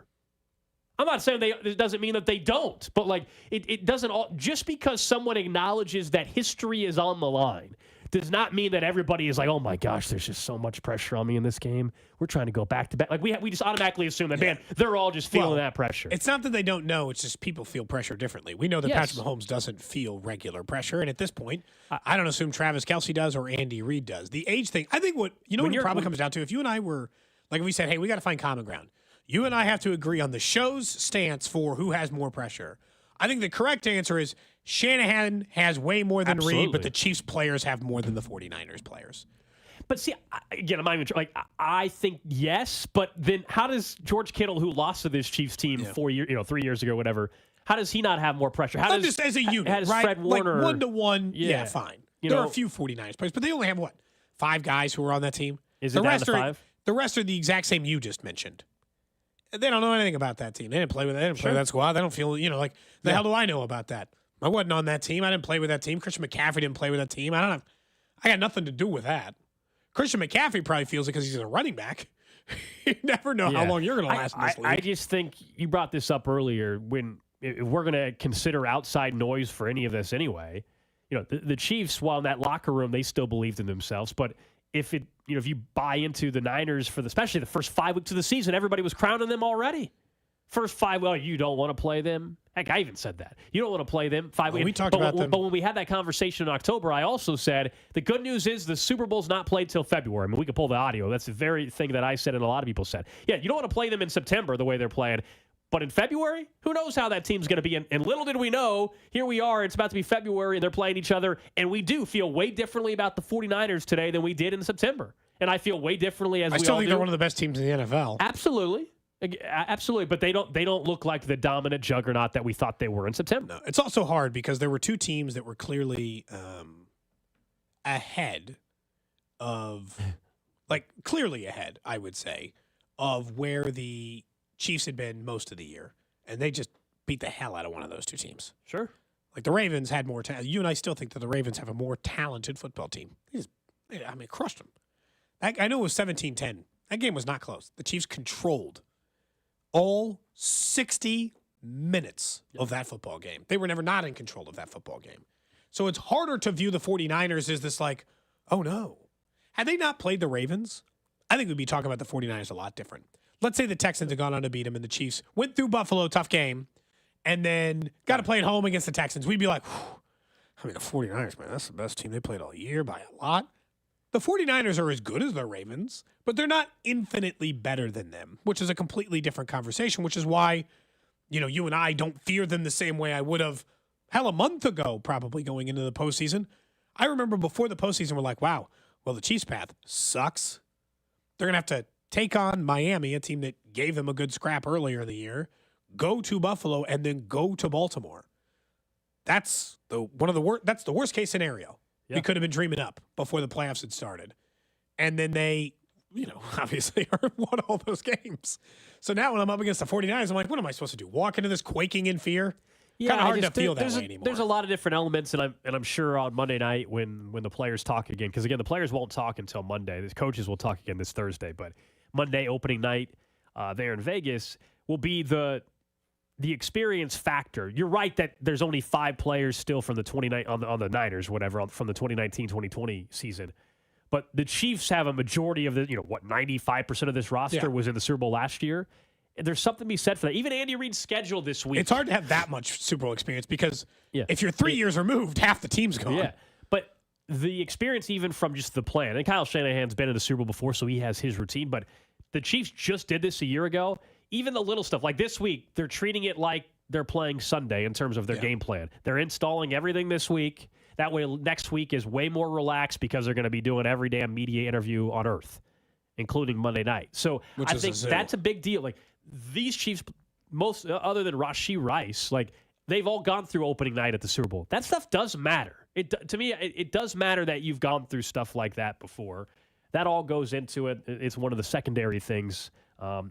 I'm not saying it doesn't mean that they don't, but like it doesn't just because someone acknowledges that history is on the line does not mean that everybody is like, oh my gosh, there's just so much pressure on me in this game. We're trying to go back to back. Like we just automatically assume that, man, they're all just feeling that pressure. It's not that they don't know. It's just people feel pressure differently. We know that Patrick Mahomes doesn't feel regular pressure. And at this point, I don't assume Travis Kelce does or Andy Reid does. The age thing, I think what it probably comes down to, if you and I were, like if we said, hey, we got to find common ground. You and I have to agree on the show's stance for who has more pressure. I think the correct answer is Shanahan has way more than Reid, but the Chiefs players have more than the 49ers players. But see, again, I'm not even like I think yes, but then how does George Kittle, who lost to this Chiefs team 3 years ago, whatever, how does he not have more pressure? How does just as a unit, how does right? Fred Warner, like 1-to-1, fine. There are a few 49ers players, but they only have 5 guys who are on that team. Is it down to 5? The rest are the exact same you just mentioned. They don't know anything about that team. They didn't play with it. They didn't play with that squad. They don't feel, the hell do I know about that? I wasn't on that team. I didn't play with that team. Christian McCaffrey didn't play with that team. I got nothing to do with that. Christian McCaffrey probably feels it because he's a running back. You never know how long you're going to last in this league. I just think you brought this up earlier. If we're going to consider outside noise for any of this anyway, the Chiefs, while in that locker room, they still believed in themselves. But if you buy into the Niners especially the first 5 weeks of the season, everybody was crowning them already. First 5, well, you don't want to play them. Heck, I even said that. You don't want to play them 5 weeks. We talked about them. But when we had that conversation in October, I also said the good news is the Super Bowl's not played till February. I mean, we could pull the audio. That's the very thing that I said and a lot of people said. Yeah, you don't want to play them in September the way they're playing. But in February, who knows how that team's going to be? And little did we know, here we are, it's about to be February, and they're playing each other. And we do feel way differently about the 49ers today than we did in September. And I feel way differently I still think they're one of the best teams in the NFL. Absolutely. Absolutely, but they don't look like the dominant juggernaut that we thought they were in September. No, it's also hard because there were two teams that were clearly ahead of, clearly ahead, I would say, of where the Chiefs had been most of the year, and they just beat the hell out of one of those two teams. Sure. Like the Ravens had more talent. You and I still think that the Ravens have a more talented football team. Crushed them. I know it was 17-10. That game was not close. The Chiefs controlled all 60 minutes of that football game. They were never not in control of that football game. So it's harder to view the 49ers as this oh no. Had they not played the Ravens, I think we'd be talking about the 49ers a lot different. Let's say the Texans had gone on to beat them and the Chiefs went through Buffalo, tough game, and then got to play at home against the Texans. We'd be like, the 49ers, man, that's the best team they played all year by a lot. The 49ers are as good as the Ravens, but they're not infinitely better than them, which is a completely different conversation, which is why, you and I don't fear them the same way I would have, a month ago, probably going into the postseason. I remember before the postseason, we're like, wow, well, the Chiefs' path sucks. They're going to have to take on Miami, a team that gave them a good scrap earlier in the year, go to Buffalo, and then go to Baltimore. That's the worst case scenario. We could have been dreaming up before the playoffs had started. And then they, obviously won all those games. So now when I'm up against the 49ers, I'm like, what am I supposed to do? Walk into this quaking in fear? Yeah, kind of hard to feel that way anymore. There's a lot of different elements, and I'm sure on Monday night when the players talk again, because again, the players won't talk until Monday. The coaches will talk again this Thursday, but Monday opening night there in Vegas will be the experience factor. You're right that there's only 5 players still from the 29 on the Niners, whatever, from the 2019-2020 season. But the Chiefs have a majority of the, 95% of this roster was in the Super Bowl last year. And there's something to be said for that. Even Andy Reid's schedule this week. It's hard to have that much Super Bowl experience because if you're 3 years removed, half the team's gone. Yeah, but the experience even from just the plan. And Kyle Shanahan's been in the Super Bowl before, so he has his routine. But the Chiefs just did this a year ago. Even the little stuff, like this week, they're treating it like they're playing Sunday in terms of their game plan. They're installing everything this week. That way, next week is way more relaxed because they're going to be doing every damn media interview on earth, including Monday night. So I think that's a big deal. Like these Chiefs, most other than Rashee Rice, they've all gone through opening night at the Super Bowl. That stuff does matter. To me, it does matter that you've gone through stuff like that before. That all goes into it. It's one of the secondary things.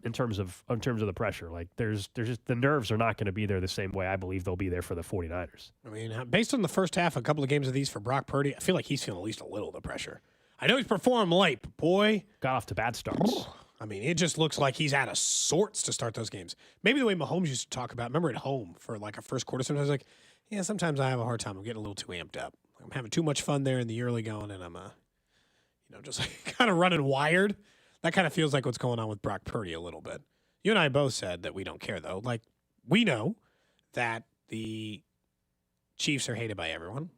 In terms of the pressure, there's just the nerves are not going to be there the same way I believe they'll be there for the 49ers. I mean, based on the first half, a couple of games of these for Brock Purdy, I feel like he's feeling at least a little of the pressure. I know he's performed late, but boy, got off to bad starts. I mean, it just looks like he's out of sorts to start those games. Maybe the way Mahomes used to talk about, remember at home for a first quarter, sometimes sometimes I have a hard time. I'm getting a little too amped up. I'm having too much fun there in the early going, and I'm just kind of running wired. That kind of feels like what's going on with Brock Purdy a little bit. You and I both said that we don't care, though. We know that the Chiefs are hated by everyone.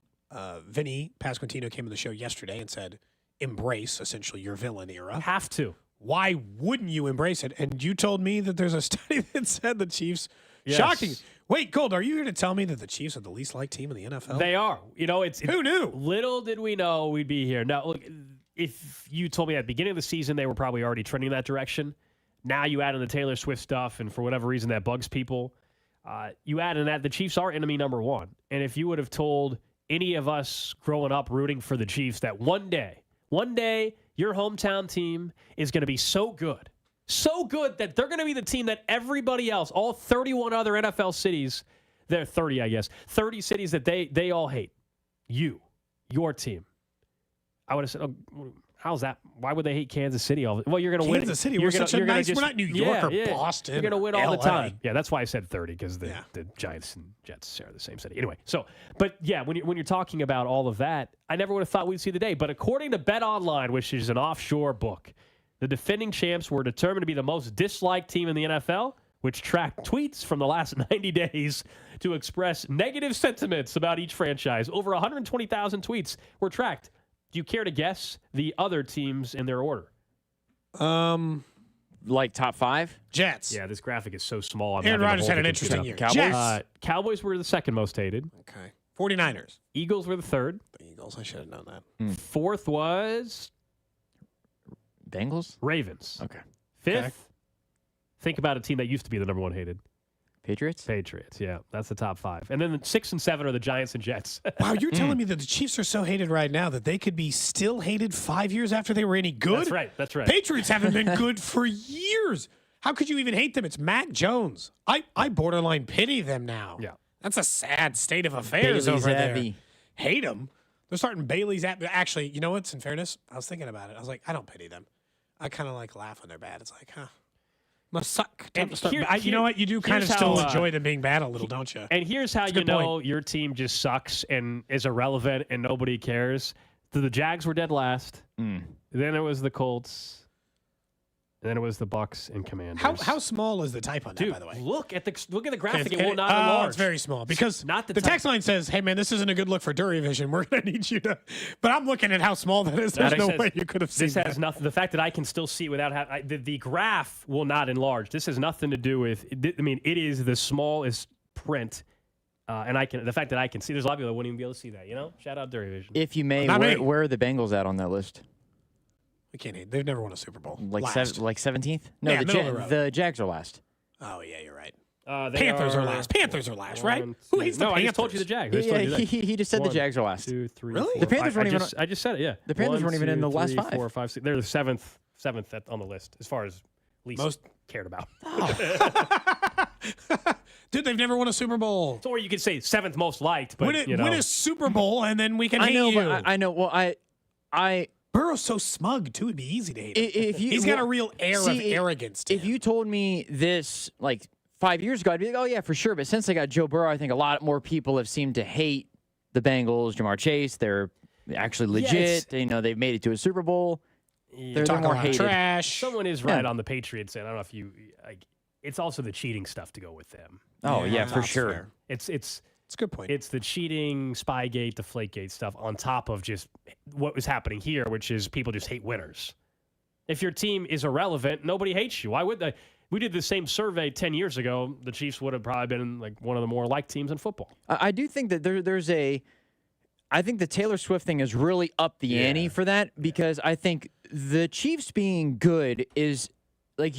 Vinny Pasquantino came on the show yesterday and said, embrace, essentially, your villain era. Have to. Why wouldn't you embrace it? And you told me that there's a study that said the Chiefs, shocking. Wait, Gold, are you here to tell me that the Chiefs are the least liked team in the NFL? They are. Who knew? Little did we know we'd be here. Now, look, if you told me at the beginning of the season they were probably already trending that direction, now you add in the Taylor Swift stuff, and for whatever reason that bugs people, you add in that the Chiefs are enemy number one. And if you would have told any of us growing up rooting for the Chiefs that one day your hometown team is going to be so good that they're going to be the team that everybody else, all 31 other NFL cities, they're 30, I guess, 30 cities that they all hate, your team. I would have said, How's that? Why would they hate Kansas City all? Well, you're going to win. Kansas City, we're such a nice. We're not New York or Boston. You're going to win all LA. the time. Yeah, that's why I said 30 because the Giants and Jets share the same city. Anyway, but yeah, when you're talking about all of that, I never would have thought we'd see the day. But according to Bet Online, which is an offshore book, the defending champs were determined to be the most disliked team in the NFL, which tracked tweets from the last 90 days to express negative sentiments about each franchise. Over 120,000 tweets were tracked. Do you care to guess the other teams in their order? Like top 5? Jets. Yeah, this graphic is so small. Aaron Rodgers had an interesting year. Cowboys? Cowboys were the second most hated. Okay. 49ers. Eagles were the third. The Eagles. I should have known that. Fourth was Bengals? Ravens. Okay. Fifth, think about a team that used to be the number one hated. Patriots? Patriots, yeah. That's the top 5. And then the 6 and 7 are the Giants and Jets. Wow, you're telling me that the Chiefs are so hated right now that they could be still hated 5 years after they were any good? That's right. Patriots haven't been good for years. How could you even hate them? It's Mac Jones. I borderline pity them now. Yeah. That's a sad state of affairs over there. Hate them. They're starting Bailey's at. Actually, you know what's in fairness? I was thinking about it. I was like, I don't pity them. I kind of like laugh when they're bad. It's like, huh. Must suck. You know what? You do kind of still enjoy them being bad a little, don't you? And here's how you know your team just sucks and is irrelevant and nobody cares. The Jags were dead last. Then it was the Colts. Then it was the Bucks and Commanders. How small is the type on that, by the way? Look at the graphic. It will not enlarge. It's very small because the text line says, "Hey man, this isn't a good look for Duravision. We're gonna need you to." But I'm looking at how small that is. There's no way you could have seen this. Has nothing. The fact that I can still see without having the graph will not enlarge. This has nothing to do with. I mean, it is the smallest print. And the fact that I can see, there's a lot of people that wouldn't even be able to see that. You know, shout out Duravision. If you may, where are the Bengals at on that list? We can't hate. They've never won a Super Bowl. Like 17th? No, yeah, the Jags are last. Oh yeah, you're right. Panthers are last. Panthers are last, right? Who hates the Panthers? I just told you the Jags. He just said the Jags are last. 2, 3, really? 4, the Panthers weren't even. I just said it. Yeah. The Panthers weren't even in the last 5. 4, 5, 6. They're the seventh on the list as far as least cared about. Dude, they've never won a Super Bowl. Or you could say 7th most liked, but win a Super Bowl and then we can hate you. I know. Well, I. Burrow's so smug too; it'd be easy to hate him. He's got a real air of arrogance to him. If you told me this like 5 years ago, I'd be like, "Oh yeah, for sure." But since they got Joe Burrow, I think a lot more people have seemed to hate the Bengals. Jamar Chase, they're actually legit. They've made it to a Super Bowl. They're more hated. Trash. Someone is right on the Patriots, and I don't know if you. It's also the cheating stuff to go with them. Oh yeah, for sure. Fair. It's a good point. It's the cheating, Spygate, Deflategate stuff on top of just what was happening here, which is people just hate winners. If your team is irrelevant, nobody hates you. Why would they? We did the same survey 10 years ago. The Chiefs would have probably been like one of the more liked teams in football. I do think that I think the Taylor Swift thing has really upped the ante for that because I think the Chiefs being good is like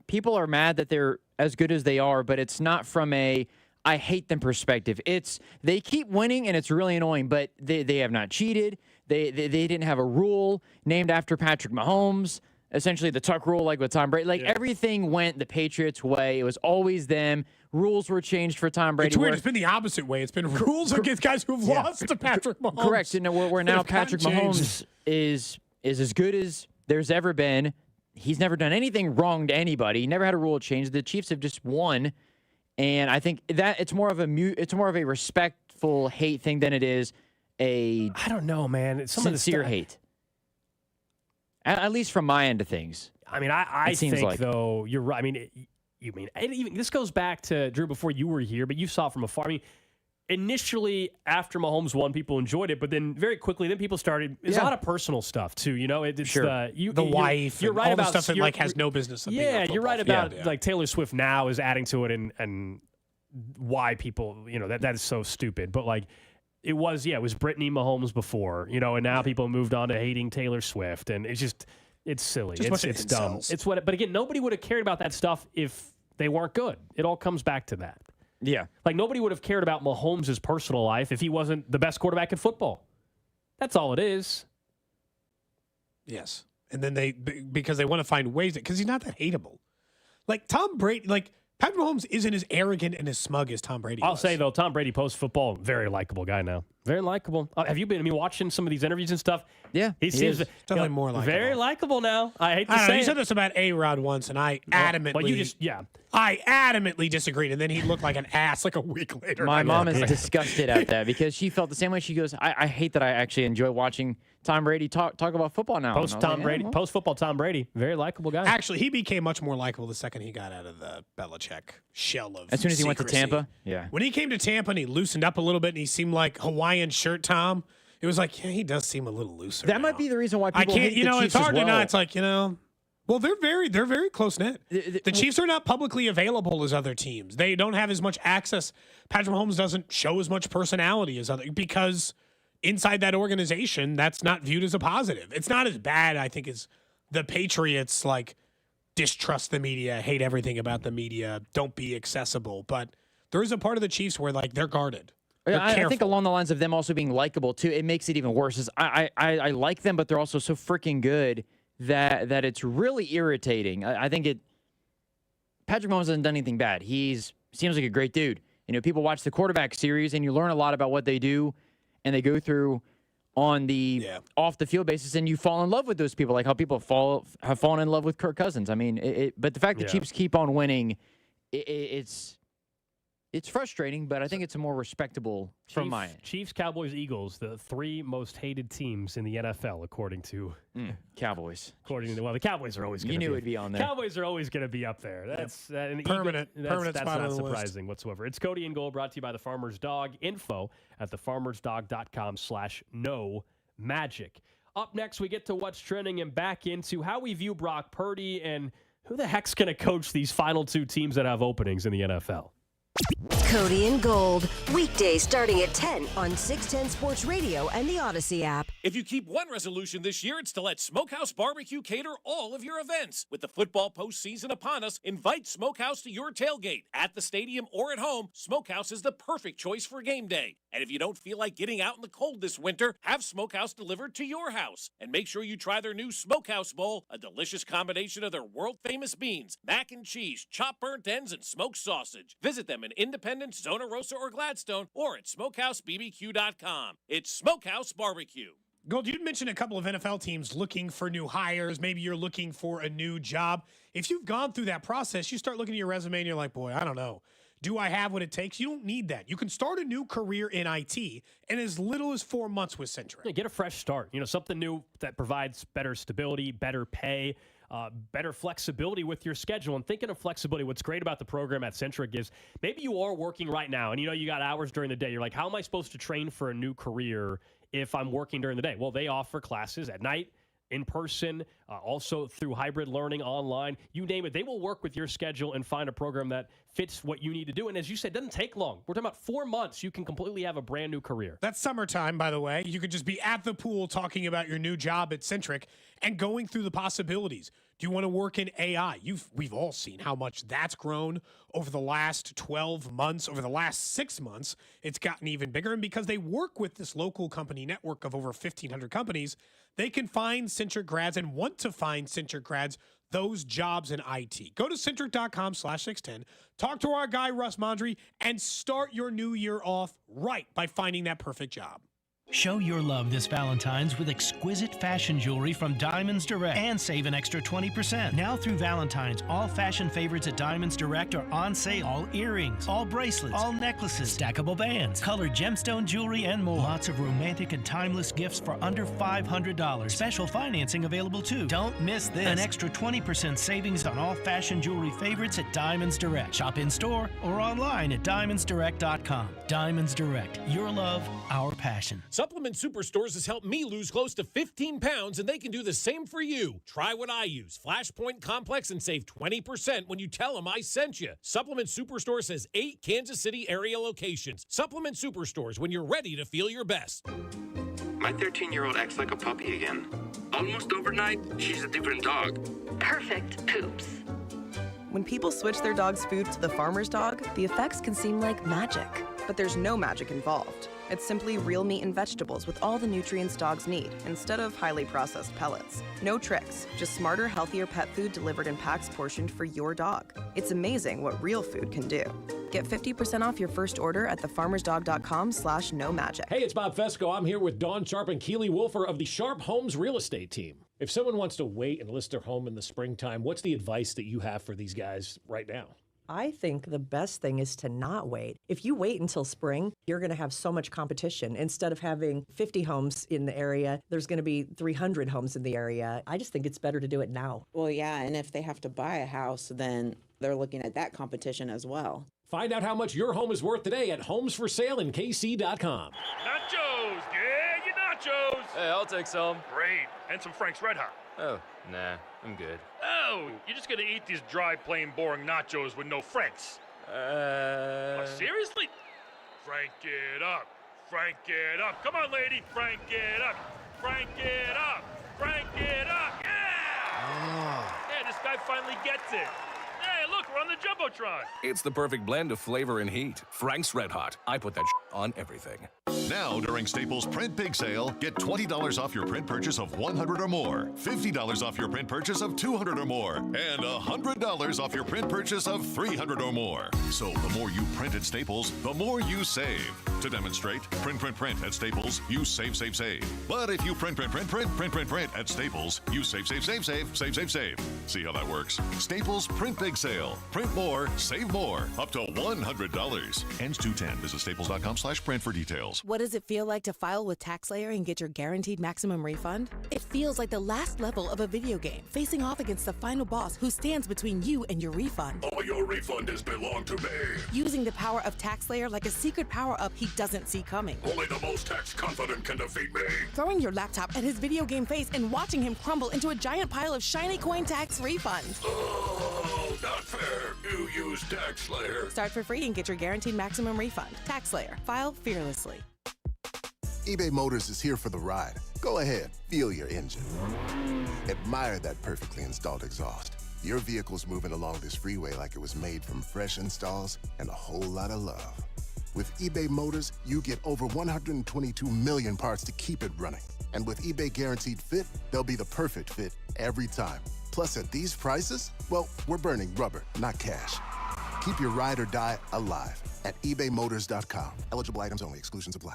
people are mad that they're as good as they are, but it's not from a I hate them perspective. It's they keep winning and it's really annoying, but they have not cheated. They didn't have a rule named after Patrick Mahomes, essentially the Tuck rule like with Tom Brady. Like everything went the Patriots way. It was always them. Rules were changed for Tom Brady. It's weird. It's been the opposite way. It's been rules against guys who've lost to Patrick Mahomes. Correct. And we're now Patrick Mahomes is as good as there's ever been. He's never done anything wrong to anybody. He never had a rule change. The Chiefs have just won. And I think that it's more of a respectful hate thing than it is I don't know, man. It's sincere hate. At least from my end of things. I mean, I think though you're right. I mean, this goes back to Drew before you were here, but you saw it from afar. I mean, initially after Mahomes won, people enjoyed it, but then very quickly, then people started. There's a lot of personal stuff too. You know, it's the wife. You're right all about the stuff that has no business. You're right about like Taylor Swift now is adding to it and why people that is so stupid. But like it was Brittany Mahomes before and now people moved on to hating Taylor Swift and it's silly. It's dumb. But again, nobody would have cared about that stuff if they weren't good. It all comes back to that. Yeah. Like, nobody would have cared about Mahomes' personal life if he wasn't the best quarterback in football. That's all it is. Yes. And then because they want to find ways because he's not that hateable. Like, Tom Brady, Patrick Mahomes isn't as arrogant and as smug as Tom Brady I'll say, though, Tom Brady post-football, very likable guy now. Very likable. Have you been watching some of these interviews and stuff? Yeah. He seems definitely more likable. Very likable now. I hate to say You it. said this about A-Rod once, and I adamantly... But you just, yeah. I adamantly disagreed, and then he looked like an ass like a week later. My mom is disgusted at that because she felt the same way. She goes, I hate that I actually enjoy watching Tom Brady talk about football now. Post-football Tom Brady. Very likable guy. Actually, he became much more likable the second he got out of the Belichick shell of As soon as he went to secrecy. Tampa? Yeah. When he came to Tampa and he loosened up a little bit and he seemed like Hawaiian shirt Tom, it was like, yeah, he does seem a little looser. That might be the reason why people hate the it's Chiefs hard as well. to not. It's like, well, they're very close knit. The Chiefs are not publicly available as other teams. They don't have as much access. Patrick Mahomes doesn't show as much personality as other because inside that organization, that's not viewed as a positive. It's not as bad, I think, as the Patriots like distrust the media, hate everything about the media, don't be accessible. But there is a part of the Chiefs where like they're guarded. I think along the lines of them also being likable too, it makes it even worse. Is I like them, but they're also so freaking good that it's really irritating. I think Patrick Mahomes hasn't done anything bad. Seems like a great dude. People watch the quarterback series and you learn a lot about what they do and they go through on the off the field basis, and you fall in love with those people, like how people have fallen in love with Kirk Cousins. I mean, but the fact that Chiefs keep on winning, it's frustrating, but I think it's a more respectable from my end. Chiefs, Cowboys, Eagles, the three most hated teams in the NFL, according to Cowboys. The Cowboys are always going to be. You knew it'd be on there. Cowboys are always going to be up there. That's permanent That's spot not on the surprising whatsoever. It's Cody and Gold, brought to you by the Farmer's Dog. Info at thefarmersdog.com/no magic. Up next, we get to what's trending and back into how we view Brock Purdy and who the heck's going to coach these final two teams that have openings in the NFL. Cody and Gold, weekdays starting at 10 on 610 Sports Radio and the Odyssey app. If you keep one resolution this year, it's to let Smokehouse Barbecue cater all of your events. With the football postseason upon us, invite Smokehouse to your tailgate. At the stadium or at home, Smokehouse is the perfect choice for game day. And if you don't feel like getting out in the cold this winter, have Smokehouse delivered to your house. And make sure you try their new Smokehouse Bowl, a delicious combination of their world-famous beans, mac and cheese, chopped burnt ends, and smoked sausage. Visit them in Independence, Zona Rosa, or Gladstone, or at SmokehouseBBQ.com. It's Smokehouse Barbecue. Gold, you'd mentioned a couple of NFL teams looking for new hires. Maybe you're looking for a new job. If you've gone through that process, you start looking at your resume and you're like, boy, I don't know. Do I have what it takes? You don't need that. You can start a new career in IT in as little as 4 months with Centric. Yeah, get a fresh start. Something new that provides better stability, better pay, better flexibility with your schedule. And thinking of flexibility, what's great about the program at Centric is maybe you are working right now and you got hours during the day. You're like, how am I supposed to train for a new career if I'm working during the day? Well, they offer classes at night, in person, also through hybrid learning online, you name it. They will work with your schedule and find a program that fits what you need to do. And as you said, it doesn't take long. We're talking about 4 months. You can completely have a brand new career. That's summertime, by the way. You could just be at the pool talking about your new job at Centric and going through the possibilities. Do you want to work in AI? We've all seen how much that's grown over the last 12 months. Over the last 6 months, it's gotten even bigger. And because they work with this local company network of over 1,500 companies, they can find Centric grads and want to find Centric grads those jobs in IT. Go to Centric.com/610, talk to our guy, Russ Mondry, and start your new year off right by finding that perfect job. Show your love this Valentine's with exquisite fashion jewelry from Diamonds Direct and save an extra 20%. Now through Valentine's, all fashion favorites at Diamonds Direct are on sale. All earrings, all bracelets, all necklaces, stackable bands, colored gemstone jewelry, and more. Lots of romantic and timeless gifts for under $500. Special financing available too. Don't miss this. An extra 20% savings on all fashion jewelry favorites at Diamonds Direct. Shop in store or online at diamondsdirect.com. Diamonds Direct. Your love, our passion. Supplement Superstores has helped me lose close to 15 pounds, and they can do the same for you. Try what I use, Flashpoint Complex, and save 20% when you tell them I sent you. Supplement Superstores has 8 Kansas City area locations. Supplement Superstores when you're ready to feel your best. My 13-year-old acts like a puppy again. Almost overnight, she's a different dog. Perfect poops. When people switch their dog's food to the farmer's dog, the effects can seem like magic. But there's no magic involved. It's simply real meat and vegetables with all the nutrients dogs need, instead of highly processed pellets. No tricks, just smarter, healthier pet food delivered in packs portioned for your dog. It's amazing what real food can do. Get 50% off your first order at thefarmersdog.com/no-magic. Hey, it's Bob Fesco. I'm here with Dawn Sharp and Keely Wolfer of the Sharp Homes Real Estate Team. If someone wants to wait and list their home in the springtime, what's the advice that you have for these guys right now? I think the best thing is to not wait. If you wait until spring, you're going to have so much competition. Instead of having 50 homes in the area, there's going to be 300 homes in the area. I just think it's better to do it now. Well, yeah, and if they have to buy a house, then they're looking at that competition as well. Find out how much your home is worth today at homesforsaleInKC.com. Nachos! Yeah, your nachos! Hey, I'll take some. Great. And some Frank's Red Hot. Oh, nah, I'm good. Oh, you're just gonna eat these dry, plain, boring nachos with no Franks? Oh, seriously? Frank it up. Frank it up. Come on, lady. Frank it up. Frank it up. Frank it up. Yeah! Yeah, this guy finally gets it. Hey, look, we're on the Jumbotron. It's the perfect blend of flavor and heat. Frank's Red Hot. I put that on everything. Now, during Staples Print Big Sale, get $20 off your print purchase of $100 or more, $50 off your print purchase of $200 or more, and $100 off your print purchase of $300 or more. So the more you print at Staples, the more you save. To demonstrate, print at Staples, you save. But if you print at Staples, you save. See how that works? Staples Print Big Sale. Print more, save more. Up to $100. Ends 2/10. Visit staples.com/print for details. What does it feel like to file with TaxSlayer and get your guaranteed maximum refund? It feels like the last level of a video game, facing off against the final boss who stands between you and your refund. All your refund has belonged to me. Using the power of TaxSlayer like a secret power-up he doesn't see coming. Only the most tax confident can defeat me. Throwing your laptop at his video game face and watching him crumble into a giant pile of shiny coin tax refunds. Oh, not fair. You use TaxSlayer. Start for free and get your guaranteed maximum refund. TaxSlayer. File fearlessly. eBay Motors is here for the ride. Go ahead, feel your engine. Admire that perfectly installed exhaust. Your vehicle's moving along this freeway like it was made from fresh installs and a whole lot of love. With eBay Motors, you get over 122 million parts to keep it running. And with eBay Guaranteed Fit, they'll be the perfect fit every time. Plus, at these prices, well, we're burning rubber, not cash. Keep your ride or die alive at ebaymotors.com. Eligible items only. Exclusions apply.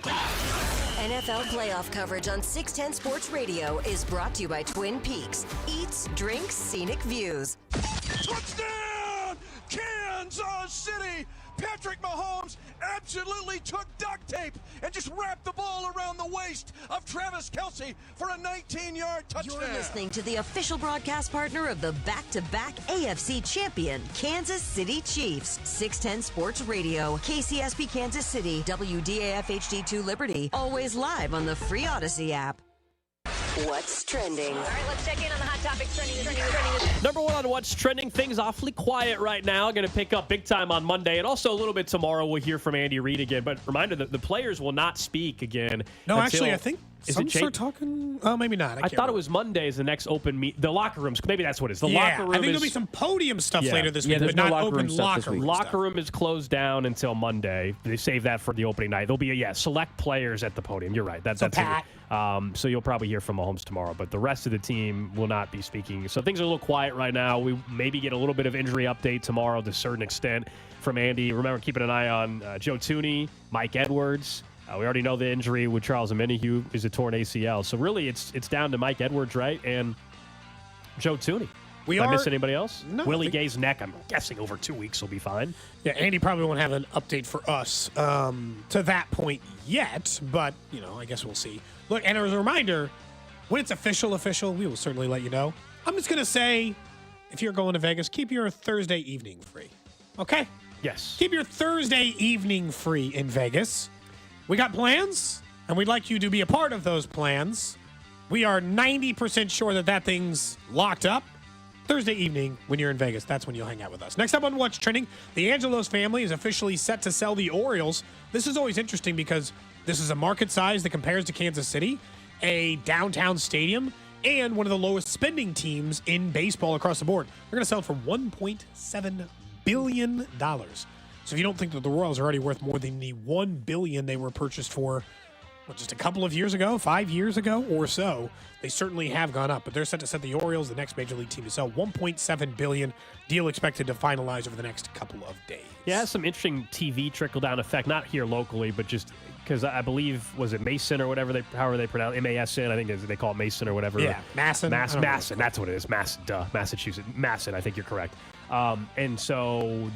NFL playoff coverage on 610 Sports Radio is brought to you by Twin Peaks. Eats, drinks, scenic views. Touchdown! Kansas City! Patrick Mahomes absolutely took duct tape and just wrapped the ball around the waist of Travis Kelce for a 19-yard touchdown. You're listening to the official broadcast partner of the back-to-back AFC champion, Kansas City Chiefs. 610 Sports Radio, KCSP Kansas City, WDAF HD2 Liberty, always live on the free Odyssey app. What's trending? All right, let's check in on the hot topics trending. Number one on What's Trending. Things awfully quiet right now. Going to pick up big time on Monday. And also a little bit tomorrow we'll hear from Andy Reid again. But reminder that the players will not speak again. No, actually, I think some start talking. Oh, maybe not. I thought it was Monday is the next open meet. The locker rooms. Maybe that's what it is. The yeah, locker room I think there'll be some podium stuff later this week, there's but no not open locker room. Locker room is closed down until Monday. They save that for the opening night. There'll be select players at the podium. You're right. That's Pat. it. So you'll probably hear from Mahomes tomorrow, but the rest of the team will not be speaking. So things are a little quiet right now. We maybe get a little bit of injury update tomorrow to a certain extent from Andy. Remember, keeping an eye on Joe Thuney, Mike Edwards. We already know the injury with Charles Omenihu is a torn ACL. So really, it's down to Mike Edwards, right, and Joe Thuney. Did I miss anybody else? No. Willie Gay's neck, I'm guessing over 2 weeks will be fine. Yeah, Andy probably won't have an update for us to that point yet, but, I guess we'll see. Look, and as a reminder, when it's official, we will certainly let you know. I'm just going to say, if you're going to Vegas, keep your Thursday evening free. Okay? Yes. Keep your Thursday evening free in Vegas. We got plans, and we'd like you to be a part of those plans. We are 90% sure that thing's locked up. Thursday evening, when you're in Vegas, that's when you'll hang out with us. Next up on What's Trending, the Angelos family is officially set to sell the Orioles. This is always interesting because this is a market size that compares to Kansas City, a downtown stadium, and one of the lowest spending teams in baseball across the board. They're going to sell it for $1.7 billion. So if you don't think that the Royals are already worth more than the $1 billion they were purchased for just a couple of years ago, 5 years ago or so, they certainly have gone up. But they're set to set the Orioles, the next major league team, to sell $1.7 billion. Deal expected to finalize over the next couple of days. Yeah, it has some interesting TV trickle-down effect, not here locally, but just because I believe, was it Mason or whatever however they pronounce MASN? I think they call it Mason or whatever. Yeah, Masson. Masson, that's what it is. Massachusetts. Masson, I think you're correct. And so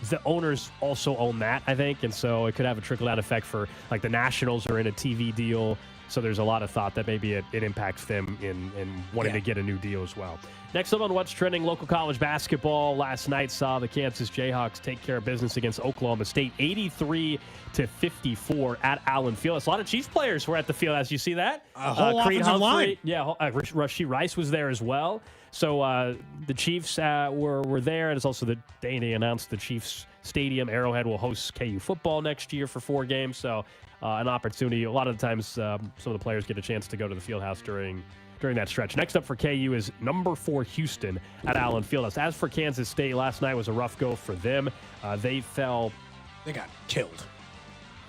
the owners also own that, I think, and so it could have a trickle-down effect for, like, the Nationals are in a TV deal, so there's a lot of thought that maybe it impacts them in wanting to get a new deal as well. Next up on What's Trending, local college basketball last night saw the Kansas Jayhawks take care of business against Oklahoma State, 83-54 at Allen Field. A lot of Chiefs players were at the field, as you see that. A whole offensive line. Yeah, Rashee Rice was there as well. So the Chiefs were there, and it's also the day they announced the Chiefs Stadium. Arrowhead will host KU football next year for 4 games, so an opportunity. A lot of the times, some of the players get a chance to go to the Fieldhouse during that stretch. Next up for KU is number 4 Houston at Allen Fieldhouse. As for Kansas State, last night was a rough go for them. They got killed.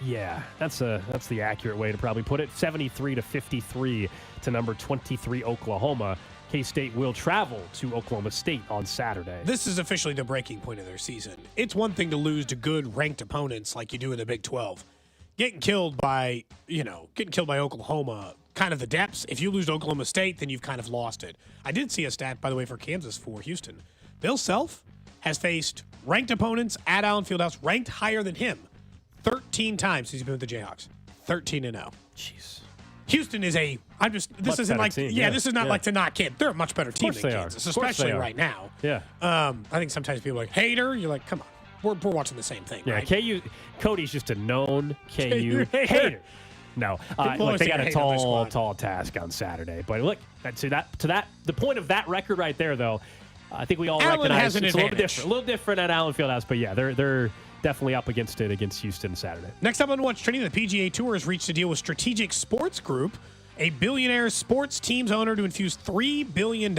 Yeah, that's the accurate way to probably put it. 73-53 to number 23 Oklahoma. K-State will travel to Oklahoma State on Saturday. This is officially the breaking point of their season. It's one thing to lose to good ranked opponents like you do in the Big 12. Getting killed by Oklahoma, kind of the depths. If you lose to Oklahoma State, then you've kind of lost it. I did see a stat, by the way, for Kansas for Houston. Bill Self has faced ranked opponents at Allen Fieldhouse ranked higher than him 13 times since he's been with the Jayhawks. 13-0. Jeez. This isn't like, team, this is not like to knock Kansas. They're a much better team than Kansas, especially right now. Yeah. I think sometimes people are like, hater. You're like, come on. We're watching the same thing, yeah, right? Cody's just a known KU hater. No, look, they got a tall task on Saturday. But look, the point of that record right there, though, I think we all recognize it's a little different at Allen Fieldhouse. But yeah, they're definitely up against Houston Saturday. Next up on What's Trending, the PGA Tour has reached a deal with Strategic Sports Group, a billionaire sports teams owner, to infuse $3 billion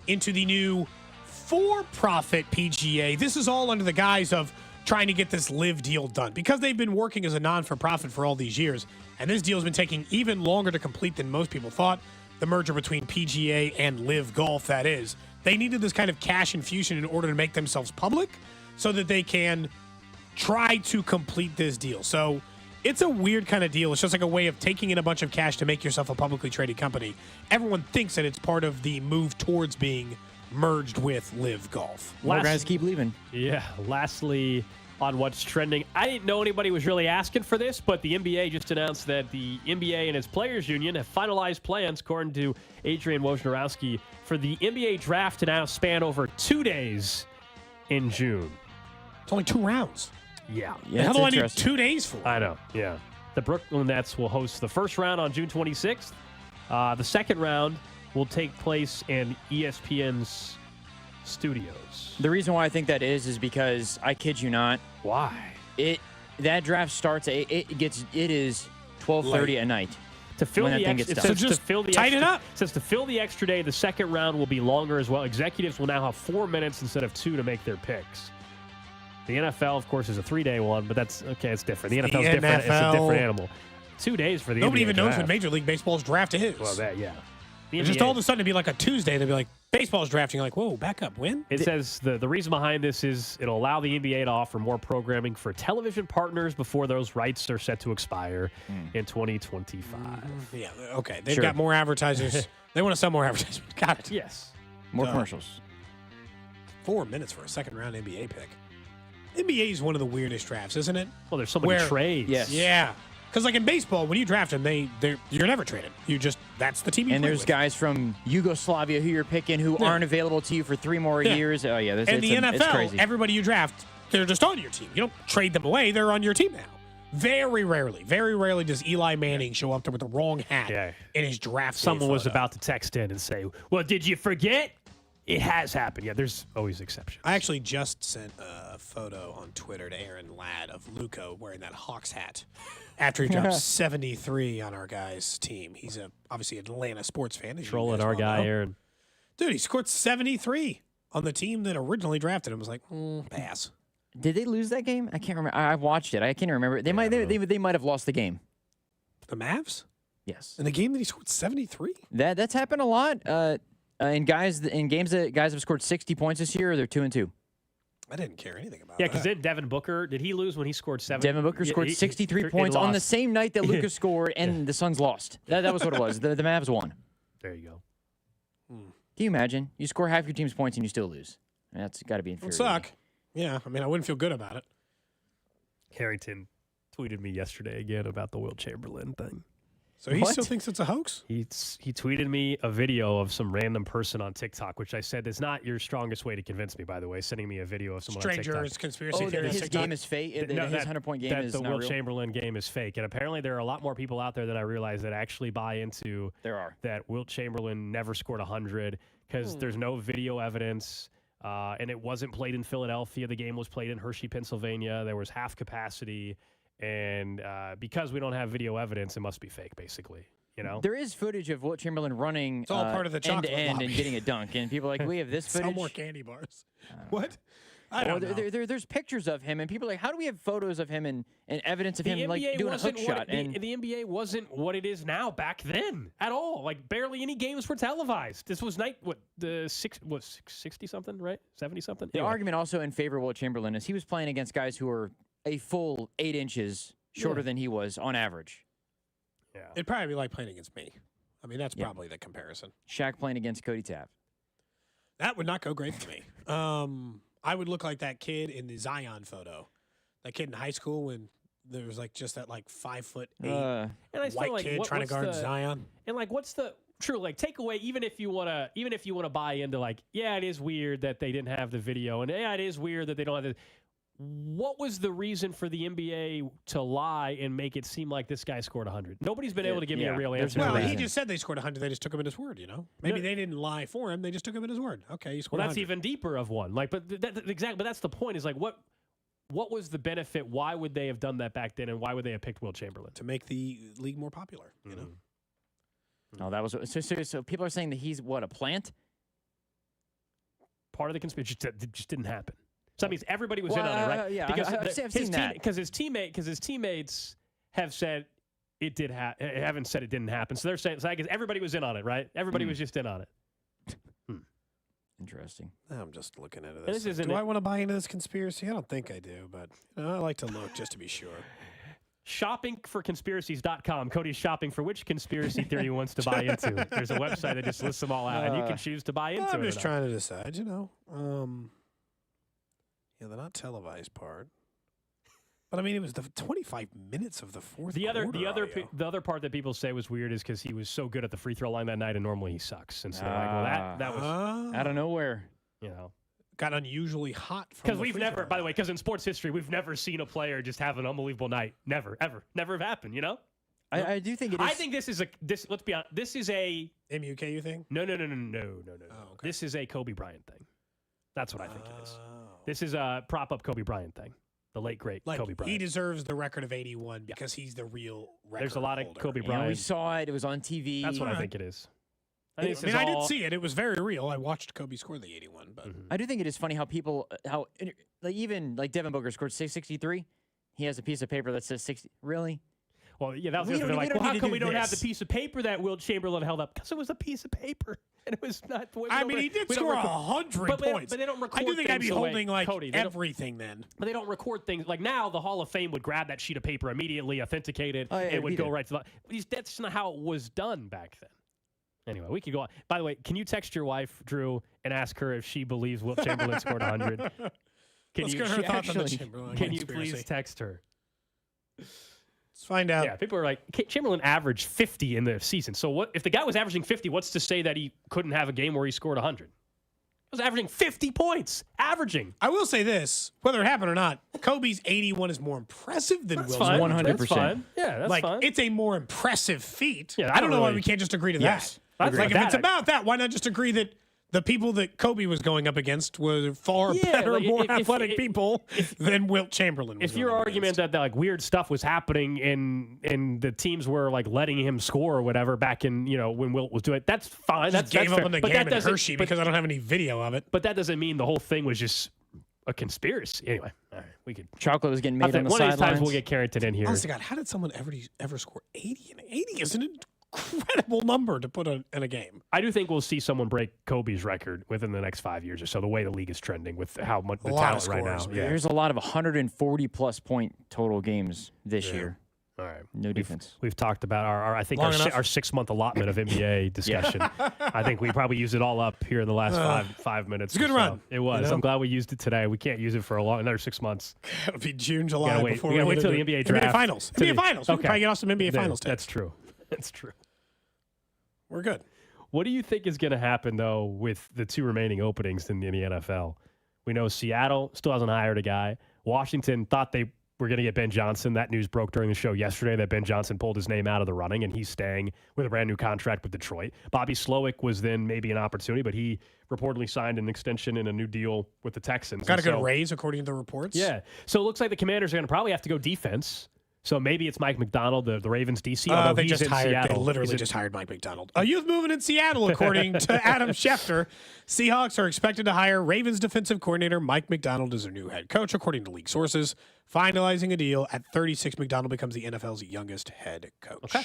into the new for-profit PGA. This is all under the guise of trying to get this LIV deal done because they've been working as a non-for-profit for all these years, and this deal has been taking even longer to complete than most people thought. The merger between PGA and LIV Golf, that is. They needed this kind of cash infusion in order to make themselves public so that they can try to complete this deal. So it's a weird kind of deal. It's just like a way of taking in a bunch of cash to make yourself a publicly traded company. Everyone thinks that it's part of the move towards being merged with LIV Golf. More guys keep leaving. Yeah. Lastly, on What's Trending, I didn't know anybody was really asking for this, but the NBA just announced that the NBA and its players union have finalized plans, according to Adrian Wojnarowski, for the NBA draft to now span over 2 days in June. It's only 2 rounds. Yeah. How do I need 2 days for? I know. Yeah. The Brooklyn Nets will host the first round on June 26th. The second round will take place in ESPN's studios. The reason why I think that is because I kid you not. Why? That draft starts. It is 12:30 at night. To fill the extra, tighten it up. It says to fill the extra day, the second round will be longer as well. Executives will now have 4 minutes instead of 2 to make their picks. The NFL, of course, is a 3-day one, but that's okay. It's different. The NFL's different. It's a different animal. 2 days for the Nobody NBA even draft. knows when Major League Baseball's draft is. Well, Just all of a sudden it'd be like a Tuesday. They'd be like, baseball's drafting. You're like, whoa, back up. When? It says the reason behind this is it'll allow the NBA to offer more programming for television partners before those rights are set to expire in 2025. Yeah, okay. They've got more advertisers. They want to sell more advertisements. Got it. Yes. More commercials. 4 minutes for a second round NBA pick. NBA is one of the weirdest drafts, isn't it? Well, there's so many trades. Yes. Yeah. Because like in baseball, when you draft them, you're never traded. That's the team you And play there's with. guys from Yugoslavia who you're picking who aren't available to you for 3 more years. Oh, yeah. And the NFL, it's crazy. everybody you draft, they're just on your team. You don't trade them away. They're on your team now. Very rarely does Eli Manning show up there with the wrong hat in his draft. Someone was about to text in and say, well, did you forget? It has happened. Yeah, there's always exceptions. I actually just sent a photo on Twitter to Aaron Ladd of Luco wearing that Hawks hat after he dropped 73 on our guy's team. He's obviously an Atlanta sports fan. Trolling our guy, Aaron. Dude, he scored 73 on the team that originally drafted him. I was like, pass. Did they lose that game? I can't remember. I watched it. I can't remember. They might have lost the game. The Mavs? Yes. In the game that he scored 73? That's happened a lot. In games that guys have scored 60 points this year, they're 2-2. I didn't care anything about Yeah, that. because then Devin Booker, did he lose when he scored 7? Devin Booker scored 63 points on the same night that Lucas scored, and the Suns lost. That was what it was. The Mavs won. There you go. Can you imagine? You score half your team's points and you still lose. That's got to be It infuriating. would suck. Yeah, I mean, I wouldn't feel good about it. Harrington tweeted me yesterday again about the Wilt Chamberlain thing. So he still thinks it's a hoax? He tweeted me a video of some random person on TikTok, which I said is not your strongest way to convince me, by the way, sending me a video of someone on TikTok. Strangers, conspiracy theories. His game is fake? His 100-point game is the not Wilt real? Chamberlain game is fake. And apparently there are a lot more people out there than I realize that actually buy into that Wilt Chamberlain never scored 100 because there's no video evidence. And it wasn't played in Philadelphia. The game was played in Hershey, Pennsylvania. There was half capacity. And because we don't have video evidence, it must be fake, basically. You know? There is footage of Wilt Chamberlain running It's all part of the chocolate end-to-end lobby. and getting a dunk. And people are like, we have this footage. Sell more candy bars. What? I don't know. There's pictures of him, and people are like, how do we have photos of him and evidence of him like doing a hook shot? The NBA wasn't what it is now back then at all. Like barely any games were televised. This was 60 something, right? 70 something. The argument also in favor of Wilt Chamberlain is he was playing against guys who were a full 8 inches shorter than he was on average. Yeah, it'd probably be like playing against me. I mean, that's probably the comparison. Shaq playing against Cody Tapp. That would not go great for me. I would look like that kid in the Zion photo. That kid in high school when there was like just that like 5'8" and I still, white like, kid trying to guard Zion. And like, what's the true like takeaway? Even if you wanna buy into like, yeah, it is weird that they didn't have the video, and yeah, it is weird that they don't have the. What was the reason for the NBA to lie and make it seem like this guy scored 100? Nobody's been able to give me a real answer. Well, he just said they scored 100. They just took him at his word, you know? Maybe they didn't lie for him. They just took him at his word. Okay, he scored 100. Well, that's even deeper of one. Like, but exactly. But that's the point. Is like, what was the benefit? Why would they have done that back then? And why would they have picked Wilt Chamberlain? To make the league more popular, you know? No, that was so people are saying that he's what, a plant? Part of the conspiracy just didn't happen. So that means everybody was in on it, right? Yeah, because I've seen that. Because his teammates have said it did haven't said it didn't happen. So they're saying, so I guess everybody was in on it, right? Everybody was just in on it. Interesting. I'm just looking at This this. isn't Do it. I want to buy into this conspiracy? I don't think I do, but you know, I like to look just to be sure. Shoppingforconspiracies.com. Cody's shopping for which conspiracy theory he wants to buy into. There's a website that just lists them all out, and you can choose to buy into it. I'm just trying to decide, you know. Yeah, the not televised part. But I mean, it was the 25 minutes of the fourth quarter. The other part that people say was weird is because he was so good at the free throw line that night, and normally he sucks. And so like, well, that was out of nowhere. You know, got unusually hot. Because we've never, by the way, because in sports history, we've never seen a player just have an unbelievable night. Never, ever, never have happened. You know. I do think it is. I think this is let's be honest. This is a MUKU thing. No. Oh, okay. This is a Kobe Bryant thing. That's what I think it is. This is a prop up Kobe Bryant thing. The late, great Kobe Bryant. He deserves the record of 81 because he's the real record There's a lot of holder. Kobe Bryant. We saw it. It was on TV. That's what I think it is. I did see it. It was very real. I watched Kobe score the 81. But I do think it is funny how people, even Devin Booker scored 663. He has a piece of paper that says 60. Really? Well, yeah, that was the other thing. Like, well, how come we don't have the piece of paper that Wilt Chamberlain held up? Because it was a piece of paper, and it was not. I mean, he did score 100 points. But they don't record. I do think I'd be holding like Cody, everything then. But they don't record things like now. The Hall of Fame would grab that sheet of paper immediately, authenticate it, and it would go right to the. But that's not how it was done back then. Anyway, we could go on. By the way, can you text your wife, Drew, and ask her if she believes Wilt Chamberlain scored 100? Can you please text her? Let's find out. Yeah, people are like, Chamberlain averaged 50 in the season. So what if the guy was averaging 50, what's to say that he couldn't have a game where he scored 100? He was averaging 50 points. Averaging. I will say this, whether it happened or not, Kobe's 81 is more impressive than Wilt's 100%. That's fine. Yeah, that's like, fine. It's a more impressive feat. Yeah, I don't know why we can't just agree to that. Like, if it's about that, why not just agree that the people that Kobe was going up against were far better, more athletic people than Wilt Chamberlain was. If your argument that like weird stuff was happening and the teams were like letting him score or whatever back in, when Wilt was doing it, that's fine. Gave up on the game in Hershey because I don't have any video of it. But that doesn't mean the whole thing was just a conspiracy. Anyway, all right, we could. Chocolate was getting made on the one of these times sidelines. we'll get Carrington in here. Honest to God, how did someone ever score 80? And 80 is an incredible number to put in a game. I do think we'll see someone break Kobe's record within the next 5 years or so, the way the league is trending with how much the talent right now. Yeah. There's a lot of 140-plus point total games this year. All right. No defense. We've talked about our 6-month allotment of NBA discussion. I think we probably used it all up here in the last five minutes. It's a good run. It was. You know? I'm glad we used it today. We can't use it for another 6 months. It'll be June, July before we gotta wait till the NBA draft. NBA Finals. NBA Finals. We can probably get off some NBA Finals takes. That's true. That's true. We're good. What do you think is going to happen, though, with the two remaining openings in the NFL? We know Seattle still hasn't hired a guy. Washington thought they were going to get Ben Johnson. That news broke during the show yesterday that Ben Johnson pulled his name out of the running, and he's staying with a brand-new contract with Detroit. Bobby Slowick was then maybe an opportunity, but he reportedly signed an extension and a new deal with the Texans. Got a good raise, according to the reports. Yeah. So it looks like the Commanders are going to probably have to go defense. So maybe it's Mike McDonald, the Ravens DC. They just hired. They literally just hired Mike McDonald. A youth movement in Seattle, according to Adam Schefter. Seahawks are expected to hire Ravens defensive coordinator Mike McDonald as their new head coach, according to league sources. Finalizing a deal at 36, McDonald becomes the NFL's youngest head coach. Okay.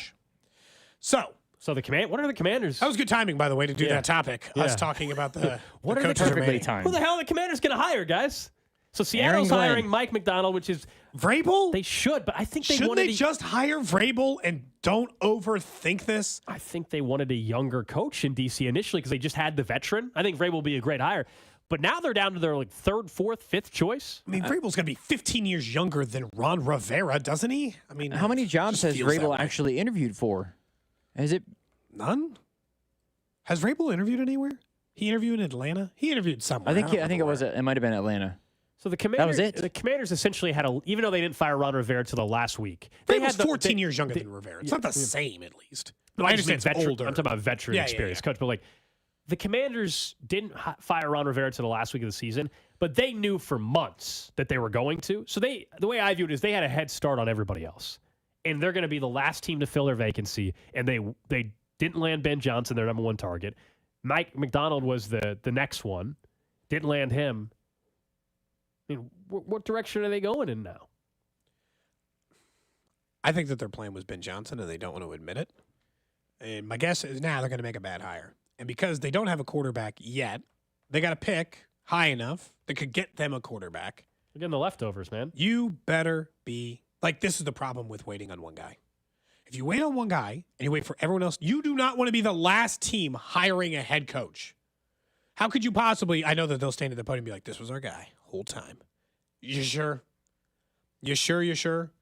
So the what are the Commanders? That was good timing, by the way, to do that topic. Us talking about the what the are the coaches perfectly remaining. Who the hell are the Commanders going to hire, guys? So Seattle's hiring Mike McDonald, which is Vrabel. They should, but I think they Shouldn't wanted they just hire Vrabel and don't overthink this? I think they wanted a younger coach in DC initially because they just had the veteran. I think Vrabel will be a great hire. But now they're down to their third, fourth, fifth choice. I mean, Vrabel's going to be 15 years younger than Ron Rivera, doesn't he? I mean, how many jobs has Vrabel actually interviewed for? Is it none? Has Vrabel interviewed anywhere? He interviewed in Atlanta. He interviewed somewhere. I think it might have been Atlanta. So the Commanders, The Commanders essentially had even though they didn't fire Ron Rivera till the last week. They had 14 years younger than Rivera. It's not the same, at least. No, I understand it's older. I'm talking about veteran experience, coach. But the Commanders didn't fire Ron Rivera till the last week of the season, but they knew for months that they were going to. So the way I view it is they had a head start on everybody else, and they're going to be the last team to fill their vacancy. And they didn't land Ben Johnson, their number one target. Mike McDonald was the next one. Didn't land him. I mean, what direction are they going in now? I think that their plan was Ben Johnson, and they don't want to admit it. And my guess is now they're going to make a bad hire. And because they don't have a quarterback yet, they got to pick high enough that could get them a quarterback. They're getting the leftovers, man. You better be this is the problem with waiting on one guy. If you wait on one guy and you wait for everyone else, you do not want to be the last team hiring a head coach. How could you possibly? I know that they'll stand at the podium and be like, "This was our guy whole time." You sure? You sure? You sure?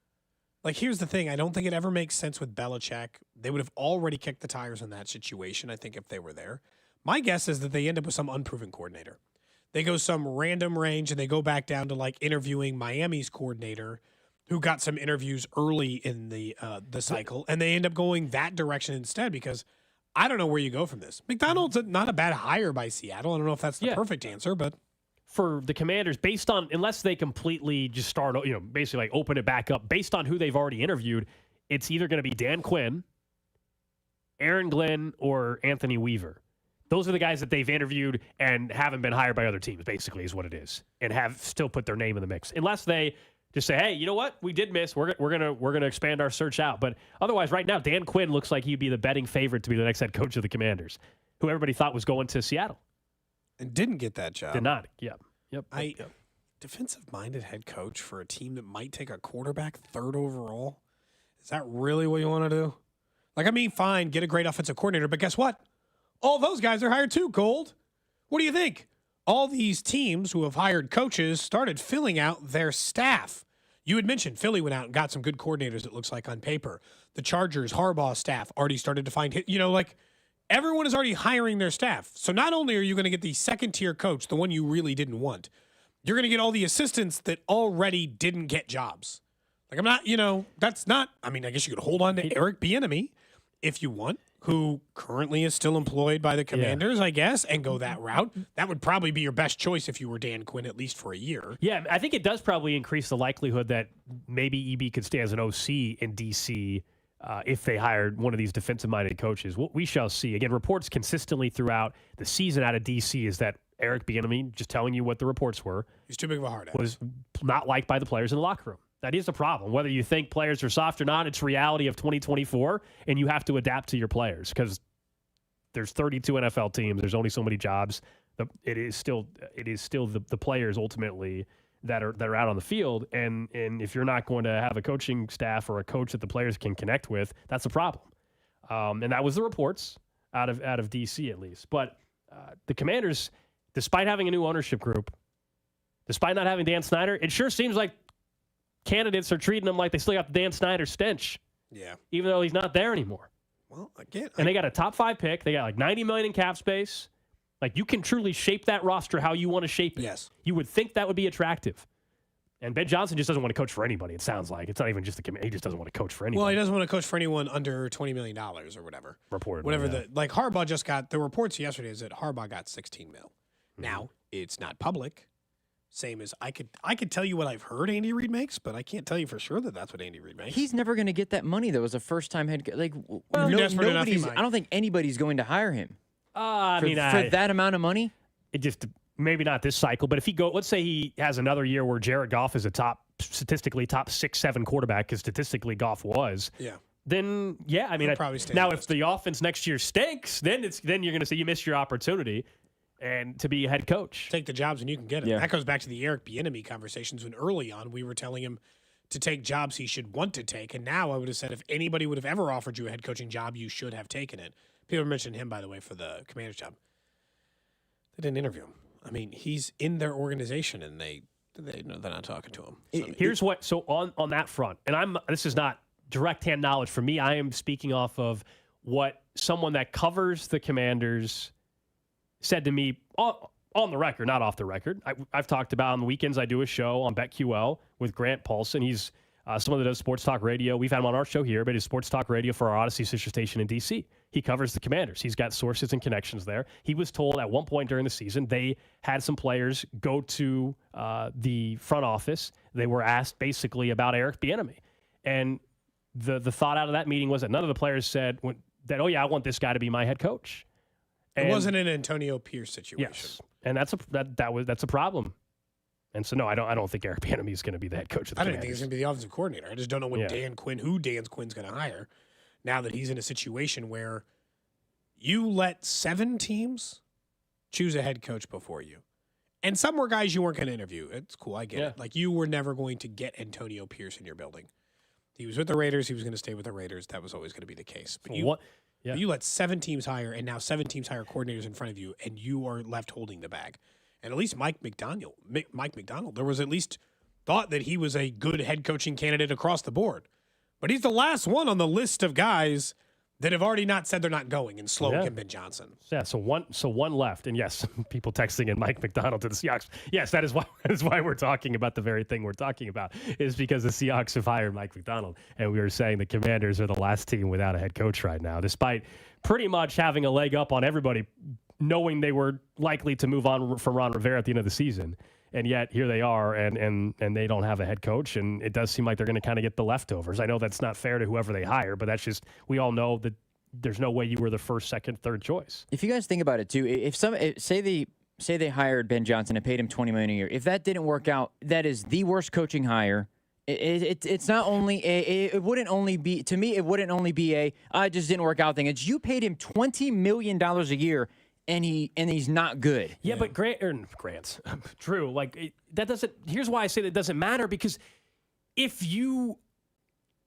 Here's the thing. I don't think it ever makes sense with Belichick. They would have already kicked the tires in that situation, I think, if they were there. My guess is that they end up with some unproven coordinator. They go some random range and they go back down to interviewing Miami's coordinator, who got some interviews early in the cycle, and they end up going that direction instead because I don't know where you go from this. McDonald's not a bad hire by Seattle. I don't know if that's the perfect answer, but for the Commanders, based on unless they completely just start, basically open it back up, based on who they've already interviewed, it's either going to be Dan Quinn, Aaron Glenn, or Anthony Weaver. Those are the guys that they've interviewed and haven't been hired by other teams, basically, is what it is, and have still put their name in the mix. Unless they just say, hey, you know what? We did miss. We're gonna expand our search out. But otherwise, right now, Dan Quinn looks like he'd be the betting favorite to be the next head coach of the Commanders, who everybody thought was going to Seattle. And didn't get that job. Did not. Yep. Defensive-minded head coach for a team that might take a quarterback third overall? Is that really what you want to do? Fine, get a great offensive coordinator, but guess what? All those guys are hired too, Gold. What do you think? All these teams who have hired coaches started filling out their staff. You had mentioned Philly went out and got some good coordinators, it looks like, on paper. The Chargers, Harbaugh staff already started to find, everyone is already hiring their staff. So not only are you going to get the second-tier coach, the one you really didn't want, you're going to get all the assistants that already didn't get jobs. I guess you could hold on to Eric Bieniemy if you want, who currently is still employed by the Commanders, I guess, and go that route. That would probably be your best choice if you were Dan Quinn, at least for a year. Yeah, I think it does probably increase the likelihood that maybe EB could stay as an OC in D.C., if they hired one of these defensive-minded coaches. What we shall see. Again, reports consistently throughout the season out of D.C. is that Eric Bieniemy, just telling you what the reports were, he's too big of a hard ass. Was not liked by the players in the locker room. That is a problem. Whether you think players are soft or not, it's reality of 2024, and you have to adapt to your players because there's 32 NFL teams. There's only so many jobs. It is still the players ultimately that are out on the field, and if you're not going to have a coaching staff or a coach that the players can connect with, that's a problem. And that was the reports out of DC at least. But the Commanders, despite having a new ownership group, despite not having Dan Snyder, it sure seems like candidates are treating them like they still got the Dan Snyder stench. Yeah. Even though he's not there anymore. Well, again. And they got a top 5 pick. They got like $90 million in cap space. Like, you can truly shape that roster how you want to shape it. Yes. You would think that would be attractive. And Ben Johnson just doesn't want to coach for anybody, it sounds like. It's not even just he just doesn't want to coach for anybody. Well, he doesn't want to coach for anyone under $20 million or whatever. Reported. Whatever Harbaugh just got, the reports yesterday is that Harbaugh got $16 million. Mm-hmm. Now, it's not public. Same as I could tell you what I've heard Andy Reid makes, but I can't tell you for sure that that's what Andy Reid makes. He's never going to get that money, though, as a first-time head coach. Well, nobody's. I don't think anybody's going to hire him. For that amount of money? It just, maybe not this cycle, but if let's say he has another year where Jared Goff is statistically top 6-7 quarterback, because statistically Goff was. Yeah. Then, yeah, I mean, now if the offense next year stinks, then you're going to say you missed your opportunity. And to be a head coach. Take the jobs and you can get it. Yeah. That goes back to the Eric Bieniemy conversations when early on we were telling him to take jobs he should want to take. And now I would have said if anybody would have ever offered you a head coaching job, you should have taken it. People mentioned him, by the way, for the Commander's job. They didn't interview him. I mean, he's in their organization and they know they're not talking to him. So on that front, and this is not direct hand knowledge for me. I am speaking off of what someone that covers the Commanders said to me on the record, not off the record. I've talked about on the weekends I do a show on BetQL with Grant Paulson. He's someone that does sports talk radio. We've had him on our show here, but he's sports talk radio for our Odyssey sister station in D.C. He covers the Commanders. He's got sources and connections there. He was told at one point during the season they had some players go to the front office. They were asked basically about Eric Bieniemy. And the thought out of that meeting was that none of the players said that, oh, yeah, I want this guy to be my head coach. It wasn't an Antonio Pierce situation. Yes, and that's a problem. And so no, I don't think Eric Bieniemy is going to be the head coach of the I don't Commanders. think he's going to be the offensive coordinator. I just don't know who Dan Quinn's going to hire. Now that he's in a situation where you let 7 teams choose a head coach before you, and some were guys you weren't going to interview. It's cool, I get it. Like you were never going to get Antonio Pierce in your building. He was with the Raiders. He was going to stay with the Raiders. That was always going to be the case. But you let 7 teams hire, and now 7 teams hire coordinators in front of you, and you are left holding the bag. And at least Mike McDonald, there was at least thought that he was a good head coaching candidate across the board. But he's the last one on the list of guys that have already not said they're not going, and Sloak and Ben Johnson. Yeah, so one left. And yes, people texting in Mike McDonald to the Seahawks. Yes, that is why we're talking about the very thing we're talking about, is because the Seahawks have hired Mike McDonald. And we were saying the Commanders are the last team without a head coach right now, despite pretty much having a leg up on everybody, knowing they were likely to move on from Ron Rivera at the end of the season. And yet here they are, and they don't have a head coach, and it does seem like they're going to kind of get the leftovers. I know that's not fair to whoever they hire, but that's just, we all know that there's no way you were the first, second, third choice. If you guys think about it too, say they hired Ben Johnson and paid him $20 million a year. If that didn't work out, that is the worst coaching hire. It's not only it wouldn't only be, to me, it wouldn't only be it just didn't work out thing. It's you paid him $20 million a year. And he's not good. Yeah, but Grant's true. Like that doesn't. Here's why I say that doesn't matter, because if you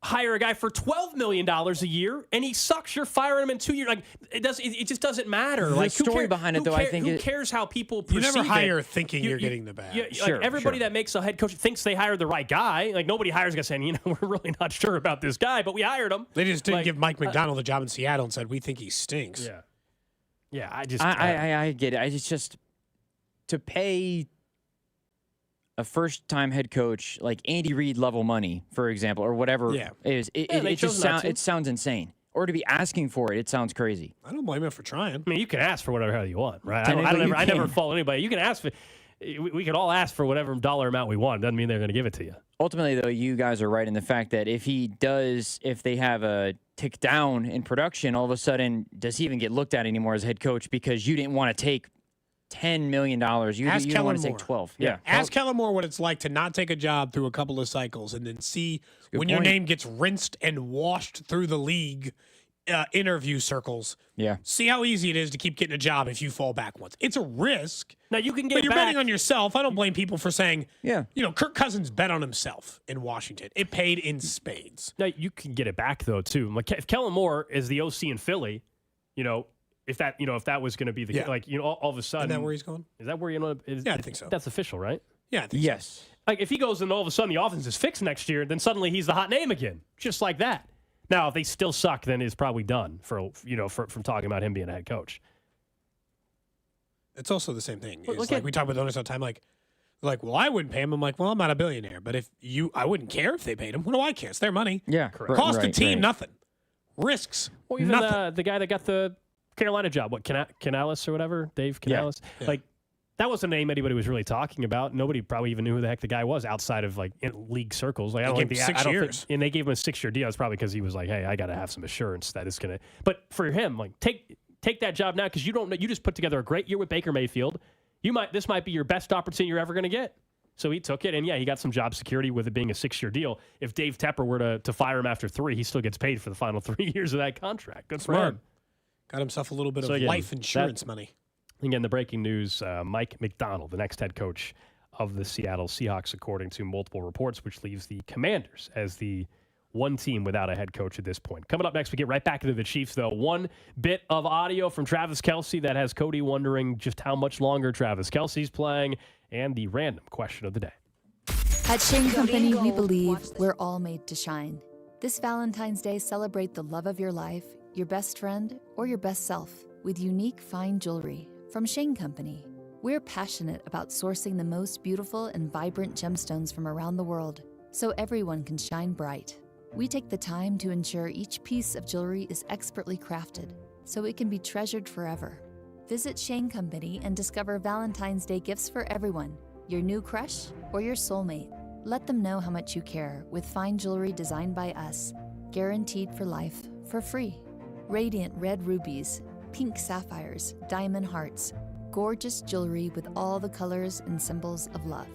hire a guy for $12 million a year and he sucks, you're firing him in 2 years. Like it just doesn't matter. The like story behind it, though, I think who cares how people perceive it? You never hire thinking you're getting the bag. Like everybody that makes a head coach thinks they hired the right guy. Like nobody hires a guy saying, we're really not sure about this guy, but we hired him. They just didn't give Mike McDonald the job in Seattle and said we think he stinks. Yeah. Yeah, I get it. It's just to pay a first-time head coach like Andy Reid level money, for example, or whatever it sounds insane. Or to be asking for it, it sounds crazy. I don't blame him for trying. I mean, you can ask for whatever you want, right? I never fault anybody. You can ask for. We can all ask for whatever dollar amount we want. Doesn't mean they're going to give it to you. Ultimately, though, you guys are right in the fact that if they have a tick down in production, all of a sudden, does he even get looked at anymore as head coach because you didn't want to take $10 million. You Ask don't Kellen want to take Moore. 12. Ask Kellen Moore what it's like to not take a job through a couple of cycles and then see good when your point. name gets rinsed and washed through the league interview circles. Yeah. See how easy it is to keep getting a job if you fall back once. It's a risk. Now you can get but you're back. betting on yourself. I don't blame people for saying, Yeah. Kirk Cousins bet on himself in Washington. It paid in spades. Now you can get it back though too. Like if Kellen Moore is the OC in Philly, if that was going to be the all of a sudden. Is that where he's going? Is that where I think so. That's official, right? Yeah, I think yes. so. Like if he goes and all of a sudden the offense is fixed next year, then suddenly he's the hot name again, just like that. Now, if they still suck, then it's probably done from talking about him being a head coach. It's also the same thing. But It's like we talk about owners all the time, like, well, I wouldn't pay him. I'm like, well, I'm not a billionaire, but I wouldn't care if they paid him. What do I care? It's their money. Yeah, correct. Cost the team nothing. Risks. Well, even nothing. the guy that got the Carolina job, Canales or whatever, Dave Canales. Yeah. Like that wasn't a name anybody was really talking about. Nobody probably even knew who the heck the guy was outside of like in league circles. Like I don't They think gave him 6 years. and they gave him a 6-year deal. It's probably because he was like, hey, I got to have some assurance that it's gonna. But for him, like take that job now because you don't know. You just put together a great year with Baker Mayfield. This might be your best opportunity you're ever going to get. So he took it, and he got some job security with it being a 6-year deal. If Dave Tepper were to fire him after 3, he still gets paid for the final 3 years of that contract. Good for him. Got himself a little bit So of again, life insurance money. Again, the breaking news, Mike McDonald, the next head coach of the Seattle Seahawks, according to multiple reports, which leaves the Commanders as the one team without a head coach at this point. Coming up next, we get right back into the Chiefs, though. One bit of audio from Travis Kelce that has Cody wondering just how much longer Travis Kelce's playing, and the random question of the day. At Shane Company, we believe we're all made to shine. This Valentine's Day, celebrate the love of your life, your best friend, or your best self with unique fine jewelry from Shane Company. We're passionate about sourcing the most beautiful and vibrant gemstones from around the world so everyone can shine bright. We take the time to ensure each piece of jewelry is expertly crafted so it can be treasured forever. Visit Shane Company and discover Valentine's Day gifts for everyone, your new crush or your soulmate. Let them know how much you care with fine jewelry designed by us, guaranteed for life, for free. Radiant red rubies, pink sapphires, diamond hearts, gorgeous jewelry with all the colors and symbols of love.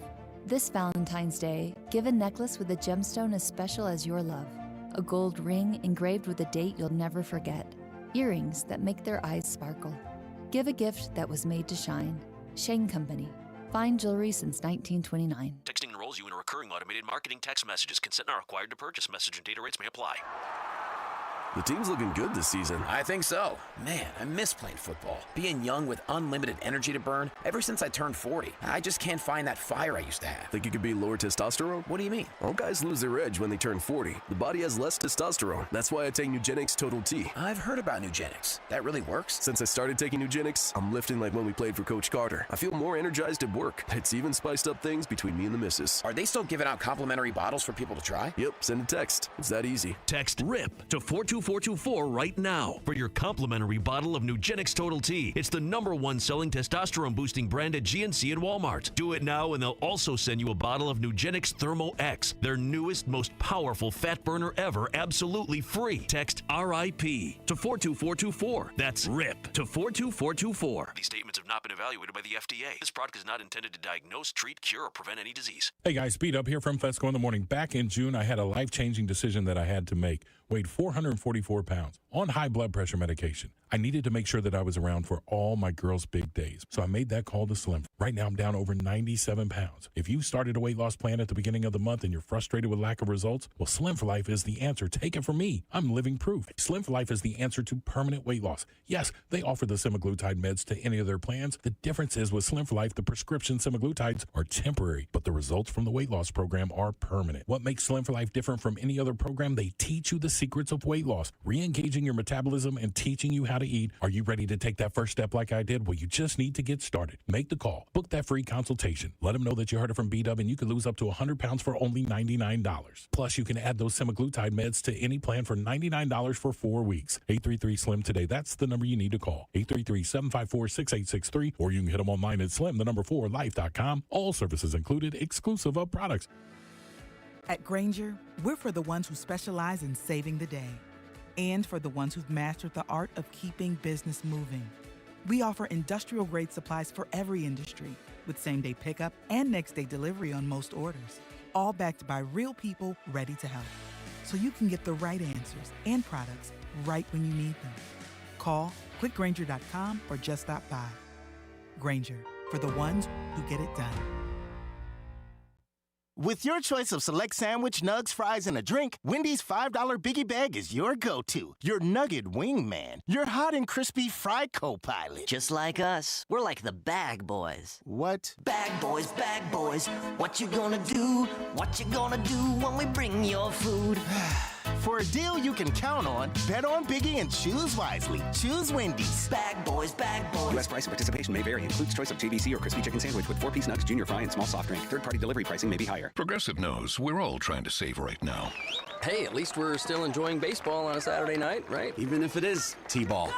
This Valentine's Day, give a necklace with a gemstone as special as your love, a gold ring engraved with a date you'll never forget, earrings that make their eyes sparkle. Give a gift that was made to shine. Shane Company. Fine jewelry since 1929. Texting enrolls you in a recurring automated marketing text messages. Consent not required to purchase. Message and data rates may apply. The team's looking good this season. I think so. Man, I miss playing football. Being young with unlimited energy to burn. Ever since I turned 40, I just can't find that fire I used to have. Think it could be lower testosterone? What do you mean? All guys lose their edge when they turn 40. The body has less testosterone. That's why I take Nugenix Total T. I've heard about Nugenix. That really works? Since I started taking Nugenix, I'm lifting like when we played for Coach Carter. I feel more energized at work. It's even spiced up things between me and the missus. Are they still giving out complimentary bottles for people to try? Yep, send a text. It's that easy. Text RIP to 42424 right now for your complimentary bottle of Nugenix Total T. It's the #1 selling testosterone boosting brand at GNC and Walmart. Do it now and they'll also send you a bottle of Nugenix Thermo X, their newest, most powerful fat burner ever, absolutely free. Text RIP to 42424. That's RIP to 42424. These statements have not been evaluated by the FDA. This product is not intended to diagnose, treat, cure, or prevent any disease. Hey guys, Pete up here from Fesco in the Morning. Back in June, I had a life-changing decision that I had to make. Weighed 444 pounds, on high blood pressure medication. I needed to make sure that I was around for all my girls' big days. So I made that call to Slim. Right now, I'm down over 97 pounds. If you started a weight loss plan at the beginning of the month and you're frustrated with lack of results, well, Slim for Life is the answer. Take it from me. I'm living proof. Slim for Life is the answer to permanent weight loss. Yes, they offer the semaglutide meds to any of their plans. The difference is with Slim for Life, the prescription semaglutides are temporary, but the results from the weight loss program are permanent. What makes Slim for Life different from any other program? They teach you the secrets of weight loss, re-engaging your metabolism and teaching you how to eat. Are you ready to take that first step like I did? Well, you just need to get started. Make the call. Book that free consultation. Let them know that you heard it from B-Dub and you could lose up to 100 pounds for only $99. Plus, you can add those semaglutide meds to any plan for $99 for 4 weeks. 833-SLIM today. That's the number you need to call. 833-754-6863. Or you can hit them online at slim4life.com. All services included, exclusive of products. At Grainger, we're for the ones who specialize in saving the day and for the ones who've mastered the art of keeping business moving. We offer industrial-grade supplies for every industry, with same-day pickup and next-day delivery on most orders, all backed by real people ready to help. So you can get the right answers and products right when you need them. Call quickgrainger.com or just stop by. Grainger, for the ones who get it done. With your choice of select sandwich, nugs, fries, and a drink, Wendy's $5 Biggie Bag is your go-to. Your nugget wingman. Your hot and crispy fry co-pilot. Just like us. We're like the bag boys. What? Bag boys, what you gonna do? What you gonna do when we bring your food? For a deal you can count on, bet on Biggie and choose wisely. Choose Wendy's. Bag boys. U.S. price and participation may vary. Includes choice of JVC or crispy chicken sandwich with 4-piece nugs, junior fry, and small soft drink. Third-party delivery pricing may be higher. Progressive knows we're all trying to save right now. Hey, at least we're still enjoying baseball on a Saturday night, right? Even if it is T-ball.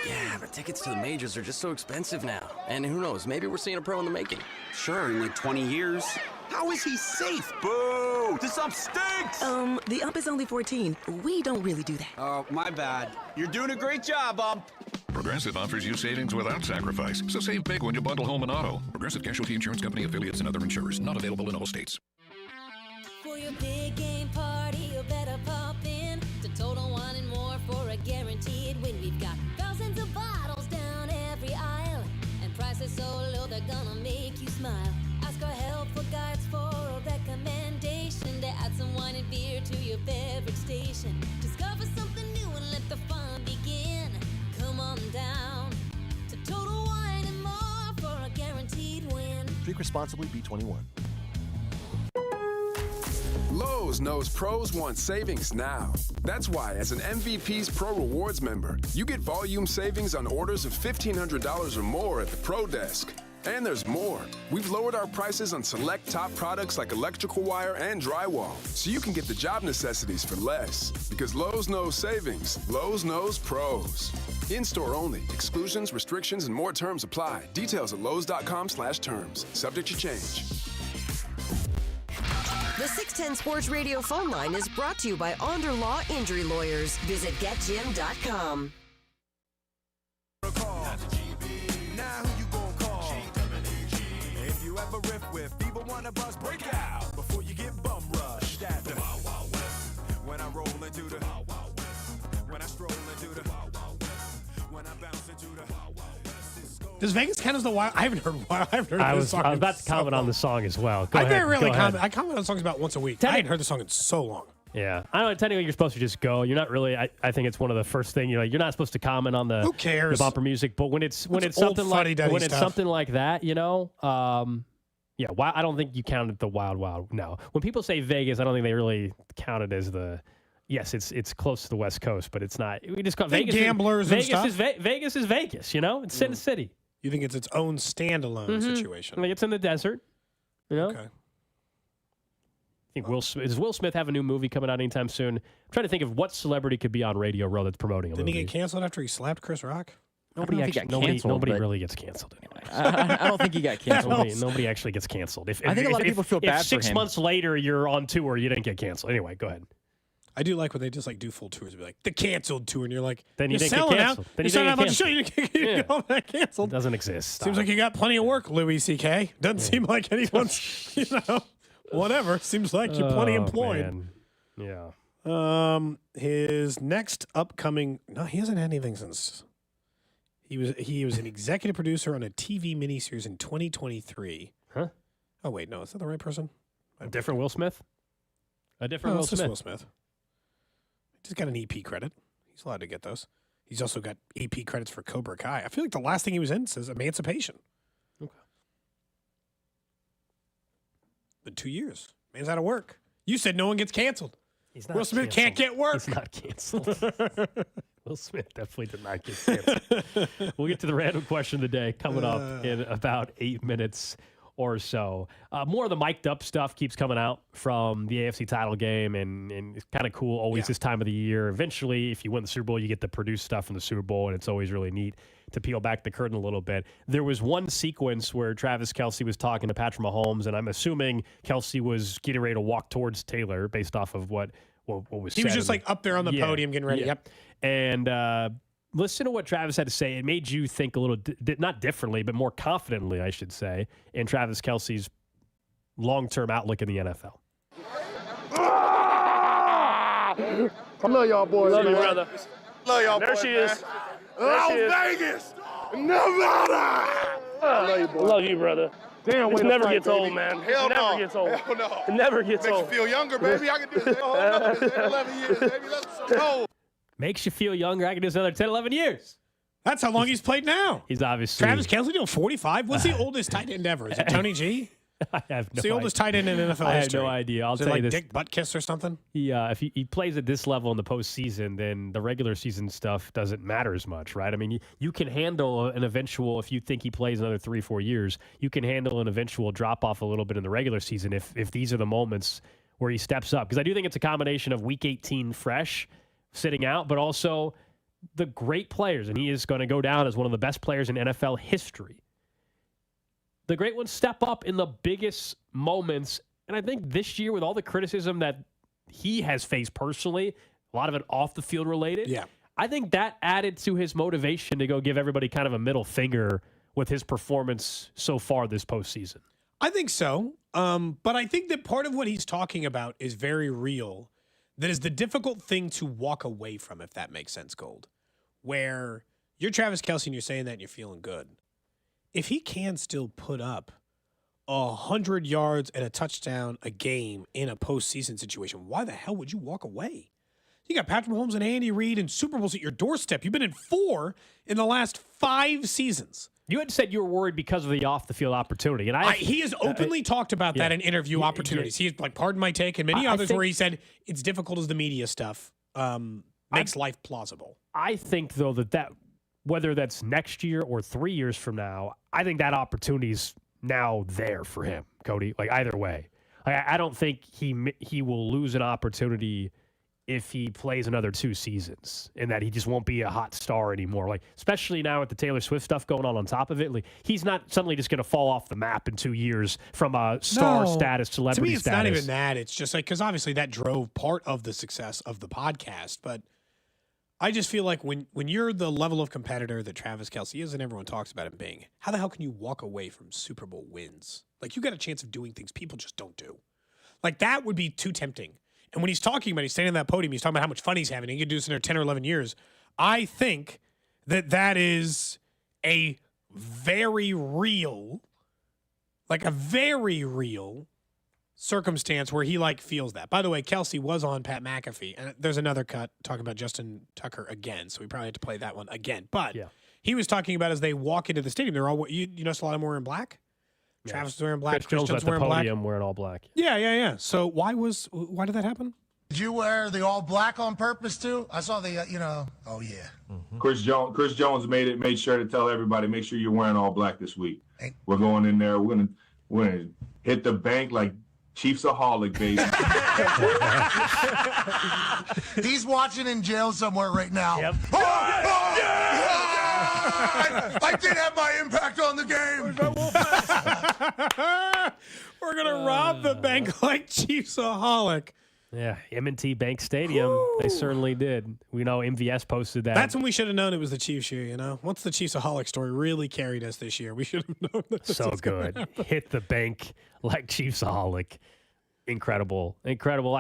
Yeah, but tickets to the majors are just so expensive now. And who knows, maybe we're seeing a pro in the making. Sure, in like 20 years. How is he safe? Boo! This ump stinks! The ump is only 14. We don't really do that. Oh, my bad. You're doing a great job, ump. Progressive offers you savings without sacrifice. So save big when you bundle home and auto. Progressive Casualty Insurance Company affiliates and other insurers. Not available in all states. For your big game party, you better pop in to Total Wine and More for a guaranteed win. We've got thousands of bottles down every aisle, and prices so low they're gonna make you smile. Ask our helpful guides for a recommendation to add some wine and beer to your beverage station. Discover something new and let the fun begin. Come on down to Total Wine and More for a guaranteed win. Drink responsibly, B21. Lowe's knows pros want savings now. That's why, as an MVP's Pro Rewards member, you get volume savings on orders of $1,500 or more at the Pro Desk. And there's more. We've lowered our prices on select top products like electrical wire and drywall, so you can get the job necessities for less. Because Lowe's knows savings. Lowe's knows pros. In-store only. Exclusions, restrictions, and more terms apply. Details at lowes.com/terms. Subject to change. The 610 Sports Radio phone line is brought to you by Onder Law Injury Lawyers. Visit getjim.com. Now who you gonna call? If you ever riff with people wanna buzz, break out before you get bum rushed at the Wild Wild West. When I roll into the Wild Wild West. When I stroll into the Wild Wild West. When I bounce into the Wild Wild West. Does Vegas count as the wild? I haven't heard wild. I haven't heard I this was song. about to comment on the song as well. Go I ahead. very rarely Go ahead. comment. I comment on songs about once a week. I hadn't heard the song in so long. Yeah, I don't know. Technically, you're supposed to just go. You're not really. I think it's one of the first things. You're not supposed to comment on the. Who cares? The bumper music, but when it's That's something old like fuddy-duddy when it's stuff. something like that, yeah. I don't think you counted the Wild Wild. No, when people say Vegas, I don't think they really count it as the. Yes, it's close to the West Coast, but it's not. We just call Vegas. gamblers and Vegas stuff. is Vegas is Vegas. It's Sin City. You think it's its own standalone situation? Like it's in the desert. Okay. I think does Will Smith have a new movie coming out anytime soon? I'm trying to think of what celebrity could be on Radio Row that's promoting a Didn't movie. he get canceled after he slapped Chris Rock? Nobody I don't think he got canceled, nobody but- really gets canceled anyway. I don't think he got canceled. Nobody actually gets canceled. I think a lot of people feel bad if for 6 him. months later you're on tour, you didn't get canceled. Anyway, go ahead. I do like when they just do full tours. Be like the canceled tour, and you're like, Then you you're didn't get selling canceled. out. Then You're you selling out didn't a bunch of get shows. You didn't get all that canceled. Doesn't exist. Seems like you got plenty of work, Louis C.K. Doesn't seem like anyone's, whatever. Seems like you're plenty employed. Man. Yeah. His next upcoming. No, he hasn't had anything since. He was an executive producer on a TV miniseries in 2023. Huh? Oh wait, no, is that the right person? A different Will Smith? A different No, Will it's just Smith. Will Smith. Just got an EP credit. He's allowed to get those. He's also got EP credits for Cobra Kai. I feel like the last thing he was in says Emancipation. Okay. Been 2 years. Man's out of work. You said no one gets canceled. He's not Will Smith can't canceled. get work. He's not canceled. Will Smith definitely did not get canceled. We'll get to the random question of the day coming up in about 8 minutes or so. More of the mic'd up stuff keeps coming out from the AFC title game, and it's kind of cool always this time of the year. Eventually, if you win the Super Bowl, you get the produced stuff from the Super Bowl, and it's always really neat to peel back the curtain a little bit. There was one sequence where Travis Kelce was talking to Patrick Mahomes, and I'm assuming Kelce was getting ready to walk towards Taylor based off of what was He said. was just up there on the podium getting ready. Yeah. Yep. And listen to what Travis had to say. It made you think a little, not differently, but more confidently, I should say, in Travis Kelce's long-term outlook in the NFL. I love y'all boys. Love you, man. brother. Love y'all There boys. she man. is. Las There she is. Vegas, Nevada. I love you, boy. Love you, brother. Damn, This way to never fight, gets baby. old, man. Hell It no. never gets old. Hell no. It never gets Makes old. you feel younger, baby. I can do this. Oh, no. 10, 11 years, baby. Let's go. Makes you feel younger. I can do this another 10, 11 years. That's how long he's played now. He's obviously... Travis Kelce doing 45? What's the oldest tight end ever? Is it Tony G? I have It's no the oldest idea. tight end in NFL I have history. no idea. I'll Is it tell like you this. Dick Butkus or something? If he plays at this level in the postseason, then the regular season stuff doesn't matter as much, right? I mean, you can handle an eventual, if you think he plays another 3-4 years, you can handle an eventual drop-off a little bit in the regular season if these are the moments where he steps up. Because I do think it's a combination of Week 18 fresh, sitting out, but also the great players, and he is going to go down as one of the best players in NFL history. The great ones step up in the biggest moments. And I think this year, with all the criticism that he has faced personally, a lot of it off the field related, I think that added to his motivation to go give everybody kind of a middle finger with his performance so far this postseason. I think so. But I think that part of what he's talking about is very real. That is the difficult thing to walk away from, if that makes sense, Gold. Where you're Travis Kelce and you're saying that and you're feeling good. If he can still put up 100 yards and a touchdown a game in a postseason situation, why the hell would you walk away? You got Patrick Mahomes and Andy Reid and Super Bowls at your doorstep. You've been in 4 in the last 5 seasons. You had said you were worried because of the off-the-field opportunity. And he has openly talked about that in interview opportunities. He's like, pardon my take, and many others where he said it's difficult as the media stuff makes life plausible. I think, though, that whether that's next year or 3 years from now, I think that opportunity's now there for him, Cody. Like, either way. I don't think he will lose an opportunity if he plays another 2 seasons and that he just won't be a hot star anymore. Like, especially now with the Taylor Swift stuff going on top of it, like, he's not suddenly just going to fall off the map in 2 years from a star status, celebrity to me, it's status. not even that. It's just like, because obviously that drove part of the success of the podcast, but I just feel like when you're the level of competitor that Travis Kelce is and everyone talks about him being, how the hell can you walk away from Super Bowl wins? Like, you got a chance of doing things people just don't do. Like, that would be too tempting. And when he's talking about, he's standing on that podium, he's talking about how much fun he's having. He could do this in 10 or 11 years. I think that is a very real circumstance where he feels that. By the way, Kelce was on Pat McAfee, and there's another cut talking about Justin Tucker again, so we probably had to play that one again. But he was talking about as they walk into the stadium, they're all you notice a lot of them wearing black. Yeah. Travis is wearing black. Chris Jones at the wearing podium black. wearing all black. Yeah. So why did that happen? Did you wear the all black on purpose too? I saw the oh yeah. Mm-hmm. Chris Jones made sure to tell everybody, make sure you're wearing all black this week. We're going in there. We're gonna hit the bank like Chiefs-aholic, baby. He's watching in jail somewhere right now. Yep. I did have my impact on the game. We're gonna rob the bank like Chiefs-aholic. Yeah, M&T Bank Stadium. They certainly did. We know MVS posted that. That's when we should have known it was the Chiefs year, Once the Chiefs-aholic story really carried us this year, we should have known that. So good. Hit the bank like Chiefs-aholic. Incredible. Like,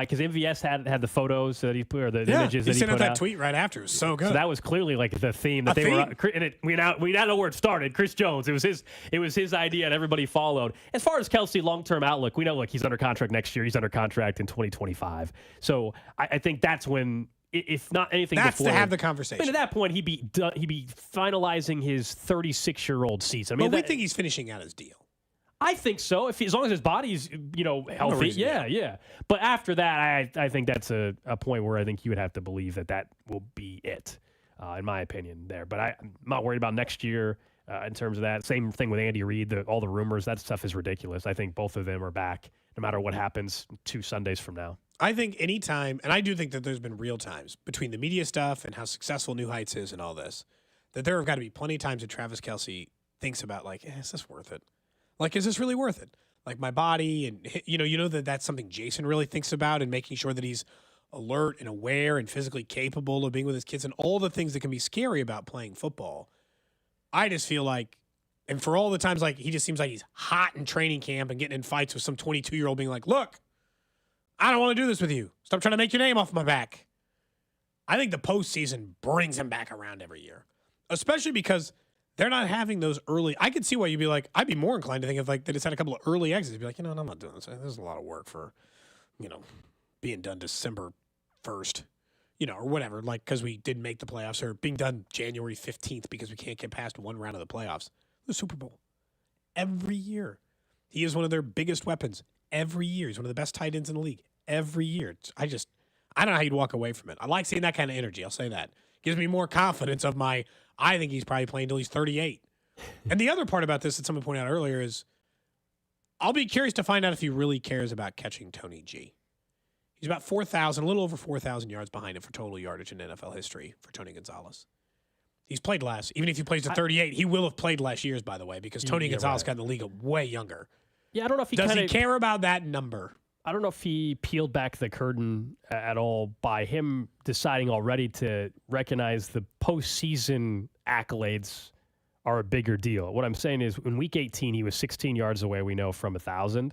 because MVS had the photos that he put, or the images that he sent put out that out. tweet right after. It was so good. So that was clearly like the theme that they were. And we now know where it started. Chris Jones. It was his idea, and everybody followed. As far as Kelce long-term outlook, we know he's under contract next year. He's under contract in 2025. So I think that's when, if not anything, that's before, to have the conversation. I mean, at that point, he'd be finalizing his 36-year-old season. I mean, but we think he's finishing out his deal. I think so. As long as his body's, healthy. Yeah. But after that, I think that's a point where I think you would have to believe that will be it, in my opinion there. But I'm not worried about next year in terms of that. Same thing with Andy Reid. All the rumors, that stuff is ridiculous. I think both of them are back no matter what happens 2 Sundays from now. I think anytime, and I do think that there's been real times between the media stuff and how successful New Heights is and all this, that there have got to be plenty of times that Travis Kelce thinks about is this worth it? Like, is this really worth it? Like, my body, and that's something Jason really thinks about, and making sure that he's alert and aware and physically capable of being with his kids and all the things that can be scary about playing football. I just feel like, and for all the times like he just seems like he's hot in training camp and getting in fights with some 22-year-old being like, look, I don't want to do this with you. Stop trying to make your name off my back. I think the postseason brings him back around every year, especially because they're not having those early. I could see why you'd be like, I'd be more inclined to think of like they just had a couple of early exits. Be like, I'm not doing this. There's a lot of work for, being done December 1st, or whatever, like because we didn't make the playoffs, or being done January 15th because we can't get past one round of the playoffs. The Super Bowl. Every year. He is one of their biggest weapons. Every year. He's one of the best tight ends in the league. Every year. I don't know how you'd walk away from it. I like seeing that kind of energy. I'll say that. Gives me more confidence of I think he's probably playing until he's 38. And the other part about this that someone pointed out earlier is I'll be curious to find out if he really cares about catching Tony G. He's about 4,000, a little over 4,000 yards behind him for total yardage in NFL history for Tony Gonzalez. He's played less. Even if he plays to 38, he will have played less years, by the way, because Tony Gonzalez got in the league way younger. Yeah, I don't know if he does he care about that number. I don't know if he peeled back the curtain at all by him deciding already to recognize the postseason accolades are a bigger deal. What I'm saying is in week 18, he was 16 yards away, we know, from 1,000.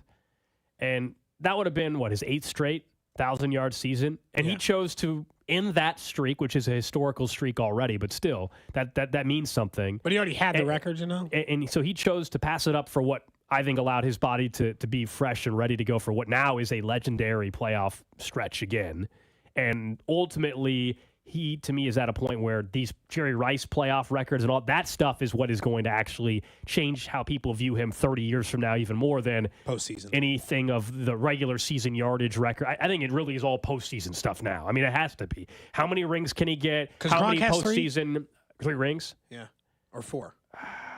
And that would have been, his 8th straight 1,000-yard season. And he chose to end that streak, which is a historical streak already, but still, that means something. But he already had the record, And so he chose to pass it up for what I think allowed his body to be fresh and ready to go for what now is a legendary playoff stretch again. And ultimately, he, to me, is at a point where these Jerry Rice playoff records and all that stuff is what is going to actually change how people view him 30 years from now, even more than postseason anything of the regular season yardage record. I think it really is all postseason stuff now. I mean, it has to be. How many rings can he get? How many postseason? Three rings? Yeah. Or 4.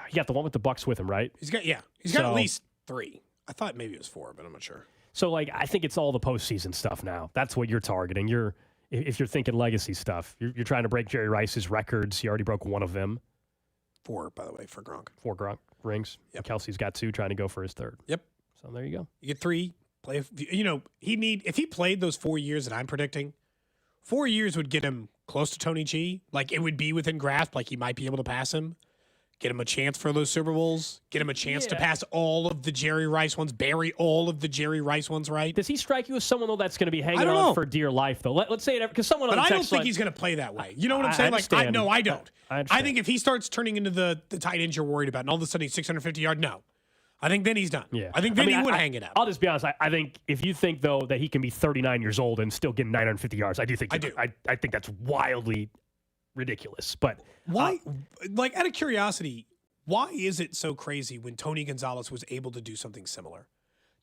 He got the one with the Bucks with him, right? He's got at least 3. I thought maybe it was 4, but I'm not sure. So, I think it's all the postseason stuff now. That's what you're targeting. If you're thinking legacy stuff, you're trying to break Jerry Rice's records. He already broke one of them. 4, by the way, for Gronk. 4 Gronk rings. Yep. Kelsey's got 2, trying to go for his 3rd. Yep. So there you go. You get 3. If he played those 4 years that I'm predicting, 4 years would get him close to Tony G. Like, it would be within grasp. Like, he might be able to pass him. Get him a chance for those Super Bowls. Get him a chance to pass all of the Jerry Rice ones. Bury all of the Jerry Rice ones, right? Does he strike you as someone, though, that's going to be hanging on for dear life, though? Let's say it, because someone on the text line. But I don't think line, he's going to play that way. You know what I'm saying? I don't. I think if he starts turning into the tight ends you're worried about, and all of a sudden he's 650 yard, no. I think then he's done. Yeah. I think then he would hang it up. I'll just be honest. I think if you think, though, that he can be 39 years old and still get 950 yards, I think that's wildly ridiculous. But why? Out of curiosity, why is it so crazy when Tony Gonzalez was able to do something similar?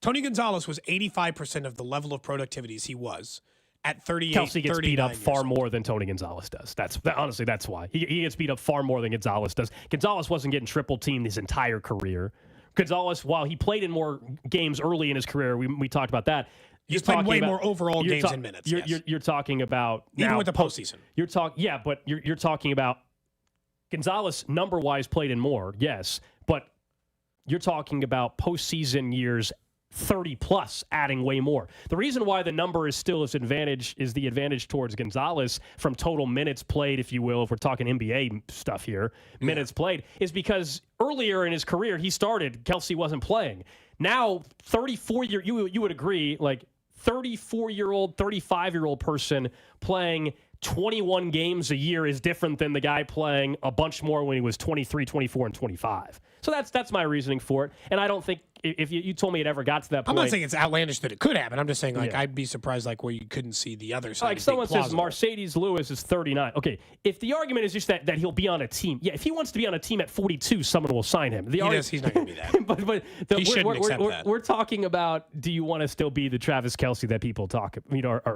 Tony Gonzalez was 85% of the level of productivity as he was at 38, Kelsey gets beat up far old. more than Tony Gonzalez does. Honestly, that's why. He gets beat up far more than Gonzalez does. Gonzalez wasn't getting triple teamed his entire career. Gonzalez, while he played in more games early in his career, we talked about that. He's played way more overall games and minutes. You're talking about even now, with the postseason. You're talking about Gonzalez number-wise played in more, yes, but you're talking about postseason years 30-plus adding way more. The reason why the number is still his advantage is the advantage towards Gonzalez from total minutes played, if you will, if we're talking NBA stuff here, minutes played, is because earlier in his career he started, Kelsey wasn't playing. Now, 34-year, you would agree, 34-year-old, 35-year-old person playing 21 games a year is different than the guy playing a bunch more when he was 23, 24, and 25. So that's my reasoning for it. And I don't think if you told me it ever got to that point. I'm not saying it's outlandish that it could happen. I'm just saying I'd be surprised where you couldn't see the other side. Like someone says Mercedes Lewis is 39. Okay, if the argument is just that he'll be on a team. Yeah, if he wants to be on a team at 42, someone will sign him. He's not going to be that. but he shouldn't accept that. We're talking about, do you want to still be the Travis Kelce that people are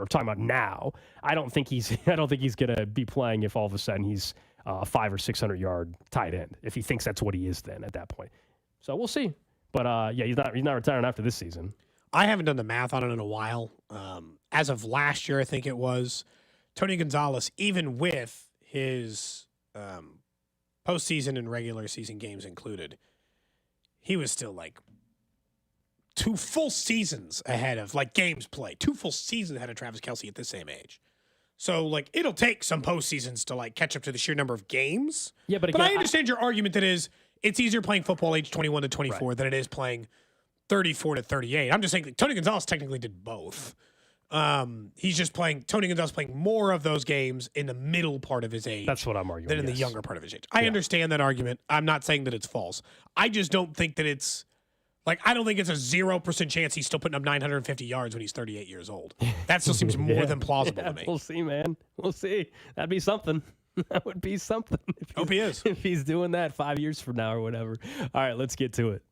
talking about now? I don't think he's going to be playing if all of a sudden he's 500 or 600 yard tight end, if he thinks that's what he is then at that point. So we'll see. But he's not retiring after this season. I haven't done the math on it in a while. As of last year, I think it was, Tony Gonzalez, even with his postseason and regular season games included, he was still 2 full seasons ahead of, like, games played. 2 full seasons ahead of Travis Kelce at this same age. So, like, it'll take some postseasons to, like, catch up to the sheer number of games. Yeah, but I again, understand your argument that is it's easier playing football age 21 to 24 than it is playing 34 to 38. I'm just saying that Tony Gonzalez technically did both. He's just Tony Gonzalez playing more of those games in the middle part of his age. That's what I'm arguing. Than in the younger part of his age. I understand that argument. I'm not saying that it's false. I just don't think that it's, like, I don't think it's a 0% chance he's still putting up 950 yards when he's 38 years old. That still seems more than plausible to me. We'll see, man. We'll see. That'd be something. That would be something. Hope he is. If he's doing that 5 years from now or whatever. All right, let's get to it.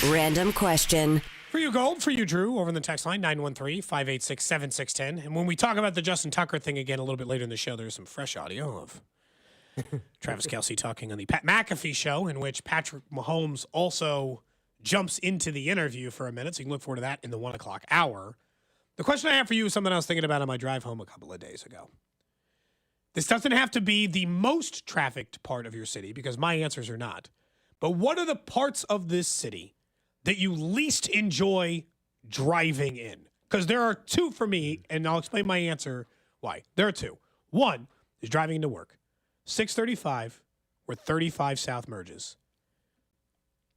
Random question. For you, Gold. For you, Drew, over in the text line, 913-586-7610. And when we talk about the Justin Tucker thing again a little bit later in the show, there's some fresh audio of Travis Kelce talking on the Pat McAfee show, in which Patrick Mahomes also jumps into the interview for a minute. So you can look forward to that in the 1 o'clock hour. The question I have for you is something I was thinking about on my drive home a couple of days ago. This doesn't have to be the most trafficked part of your city, because my answers are not. But what are the parts of this city that you least enjoy driving in? Because there are 2 for me, and I'll explain my answer why. There are 2. 1 is driving into work. 635, where 35 South merges.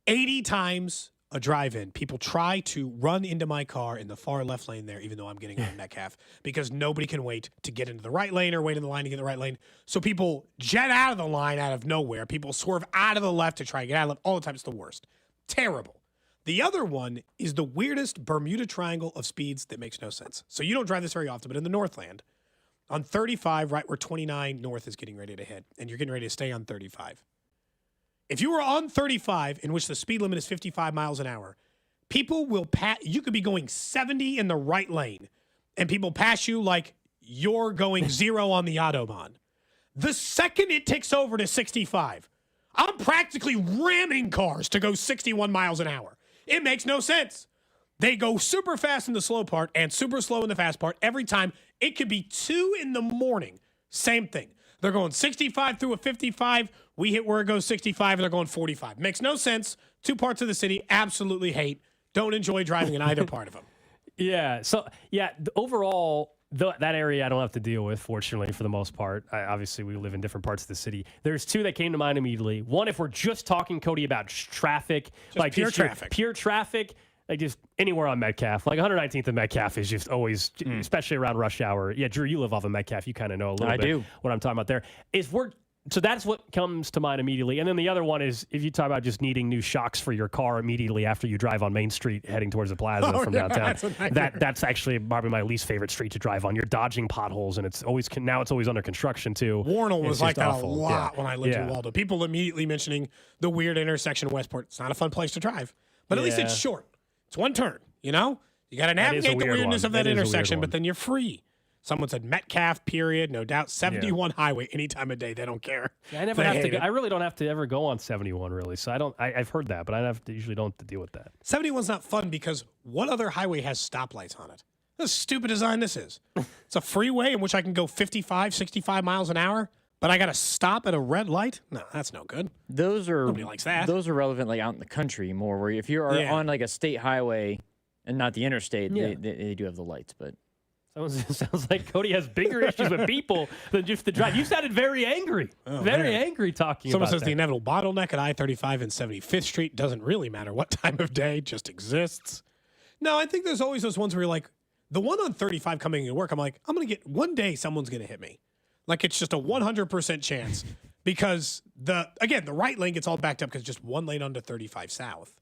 80 times a drive-in, people try to run into my car in the far left lane there, even though I'm getting on Metcalf, because nobody can wait to get into the right lane or wait in the line to get in the right lane. So people jet out of the line out of nowhere. People swerve out of the left to try and get out of the left. All the time, it's the worst. Terrible. The other one is the weirdest Bermuda Triangle of speeds that makes no sense. So you don't drive this very often, but in the Northland, on 35, right where 29 North is getting ready to hit, and you're getting ready to stay on 35. If you were on 35, in which the speed limit is 55 miles an hour, people will pass. You could be going 70 in the right lane, and people pass you like you're going 0 on the Autobahn. The second it ticks over to 65, I'm practically ramming cars to go 61 miles an hour. It makes no sense. They go super fast in the slow part and super slow in the fast part every time. It could be 2 in the morning. Same thing. They're going 65 through a 55. We hit where it goes 65, and they're going 45. Makes no sense. 2 parts of the city, absolutely hate. Don't enjoy driving in either part of them. Yeah. So, overall, that area I don't have to deal with, fortunately, for the most part. Obviously, we live in different parts of the city. There's 2 that came to mind immediately. One, if we're just talking, Cody, about traffic. Pure traffic. Pure traffic. Like, just anywhere on Metcalf. Like, 119th and Metcalf is just always, especially around rush hour. Yeah, Drew, you live off of Metcalf. You kind of know a little bit what I'm talking about there. So that's what comes to mind immediately. And then the other one is if you talk about just needing new shocks for your car immediately after you drive on Main Street heading towards the plaza from downtown. That's actually probably my least favorite street to drive on. You're dodging potholes, and it's always under construction too. Warnell was like that awful. A lot when I lived in Waldo. People immediately mentioning the weird intersection of Westport. It's not a fun place to drive, but at least it's short. It's one turn, you know? You got to navigate the weirdness of that intersection, but then you're free. Someone said Metcalf, period, no doubt. 71 highway, any time of day, they don't care. Yeah, I never have to. I really don't have to ever go on 71, really. So I don't. I've heard that, but usually don't have to deal with that. 71's not fun because what other highway has stoplights on it? What a stupid design this is. It's a freeway in which I can go 55, 65 miles an hour, but I got to stop at a red light? No, that's no good. Nobody likes that. Those are relevant like out in the country more, where if you're on like a state highway and not the interstate, they do have the lights, but. Sounds like Cody has bigger issues with people than just the drive. You sounded very angry. Angry talking Someone about says that. the inevitable bottleneck at I-35 and 75th Street doesn't really matter what time of day, just exists. No, I think there's always those ones where you're like, the one on 35 coming into work, I'm like, I'm going to get, one day someone's going to hit me. Like it's just a 100% chance because the right lane gets all backed up because just one lane onto 35 South.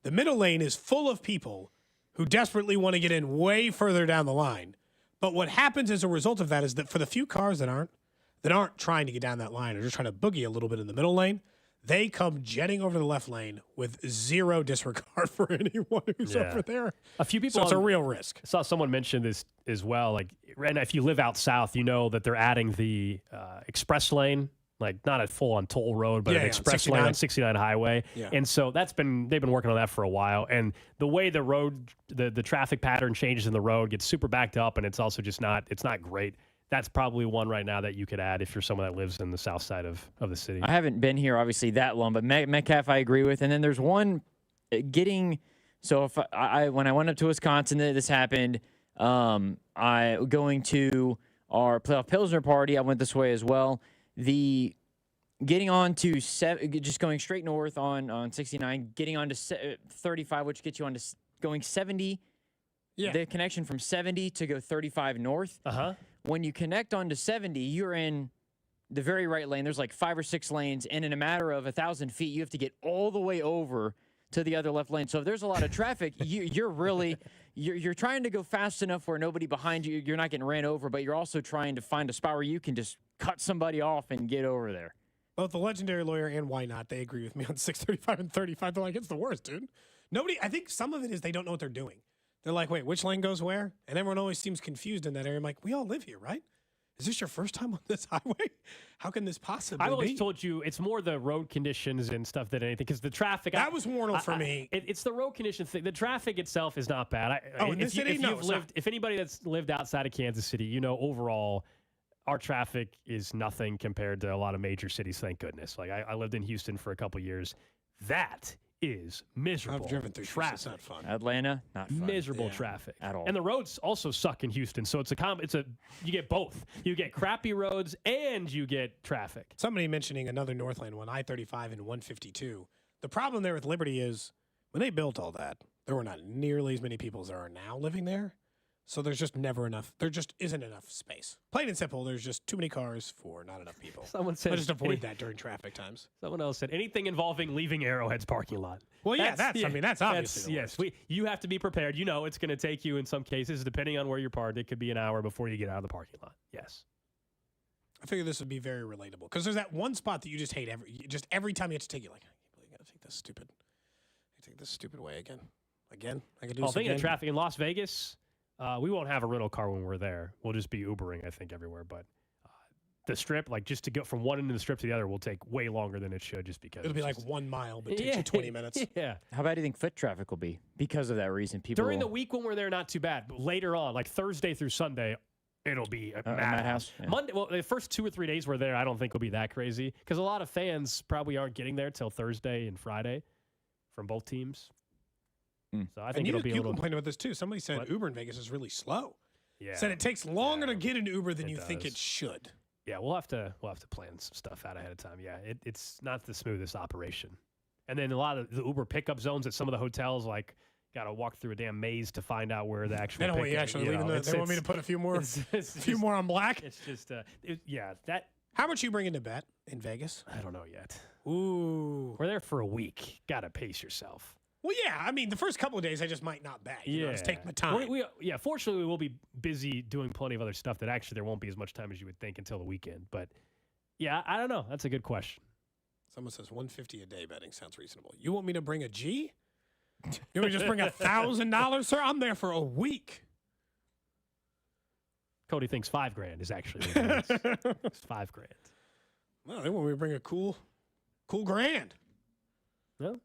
The middle lane is full of people who desperately want to get in way further down the line. But what happens as a result of that is that for the few cars that aren't trying to get down that line or just trying to boogie a little bit in the middle lane, they come jetting over the left lane with zero disregard for anyone who's over there. A few people. So it's a real risk. I saw someone mention this as well. Like, and if you live out south, you know that they're adding the express lane. Like not a full-on toll road, but an express lane on 69 highway. Yeah. And so they've been working on that for a while. And the way the road, the traffic pattern changes in the road gets super backed up, and it's also just not great. That's probably one right now that you could add if you're someone that lives in the south side of the city. I haven't been here obviously that long, but Metcalf I agree with. And then there's one getting So if when I went up to Wisconsin, this happened. I going to our playoff Pilsner party. I went this way as well. Getting on to just going straight north on 69, getting on to 35, which gets you on to going 70. Yeah. The connection from 70 to go 35 north. When you connect onto 70, you're in the very right lane. There's like 5 or 6 lanes, and in a matter of 1,000 feet, you have to get all the way over to the other left lane. So if there's a lot of traffic, you're really you're trying to go fast enough where nobody behind you, you're not getting ran over, but you're also trying to find a spot where you can just cut somebody off and get over there. Both the legendary lawyer and Why Not, they agree with me on 635 and 35. They're like, it's the worst, dude. I think some of it is they don't know what they're doing. They're like, wait, which lane goes where? And everyone always seems confused in that area. I'm like, we all live here, right? Is this your first time on this highway? How can this possibly I've always be? told you it's more the road conditions and stuff than anything, because the traffic. That was Warnell for me. It's the road conditions thing. The traffic itself is not bad. In this city? No, it's not. If anybody that's lived outside of Kansas City, overall, our traffic is nothing compared to a lot of major cities, thank goodness. Like, I lived in Houston for a couple years. That is miserable. I've driven through traffic. Houston. It's not fun. Atlanta, not fun. Miserable traffic at all. And the roads also suck in Houston, so you get both. You get crappy roads and you get traffic. Somebody mentioning another Northland one, I-35 and 152. The problem there with Liberty is when they built all that, there were not nearly as many people as there are now living there. So there's just never enough. There just isn't enough space. Plain and simple, there's just too many cars for not enough people. Someone said, I just avoid that during traffic times. Someone else said anything involving leaving Arrowhead's parking lot. Well, that's obviously yes. You have to be prepared. It's going to take you in some cases, depending on where you're parked. It could be an hour before you get out of the parking lot. Yes. I figured this would be very relatable because there's that one spot that you just hate every time you have to take. You're like, I can't believe you got to take this stupid way again. I got to do this again. Thinking of traffic in Las Vegas. We won't have a rental car when we're there. We'll just be Ubering, I think, everywhere. But the strip, just to go from one end of the strip to the other, will take way longer than it should just because. It'll be like 1 mile, but it takes you 20 minutes. Yeah. How bad do you think foot traffic will be because of that reason? During the week when we're there, not too bad. But later on, like Thursday through Sunday, it'll be a madhouse. Yeah. Monday, the first 2 or 3 days we're there, I don't think will be that crazy because a lot of fans probably aren't getting there till Thursday and Friday from both teams. So I think it'll be a little. You complained about this too. Somebody said Uber in Vegas is really slow. Yeah. Said it takes longer to get an Uber than you think it should. Yeah, we'll have to plan some stuff out ahead of time. Yeah, it's not the smoothest operation. And then a lot of the Uber pickup zones at some of the hotels, got to walk through a damn maze to find out where the actual. They don't want you actually leaving. They want me to put a few more, more on black. It's just, that. How much you bringing to bet in Vegas? I don't know yet. Ooh, we're there for a week. Got to pace yourself. Well, yeah. I mean, the first couple of days, I just might not bet. Just take my time. Fortunately, we'll be busy doing plenty of other stuff that actually there won't be as much time as you would think until the weekend. But, yeah, I don't know. That's a good question. Someone says $150 a day betting sounds reasonable. You want me to bring a G? You want me to just bring $1,000, sir? I'm there for a week. Cody thinks $5,000 is actually what it is. It's $5,000. Well, they want me to bring a cool grand. No.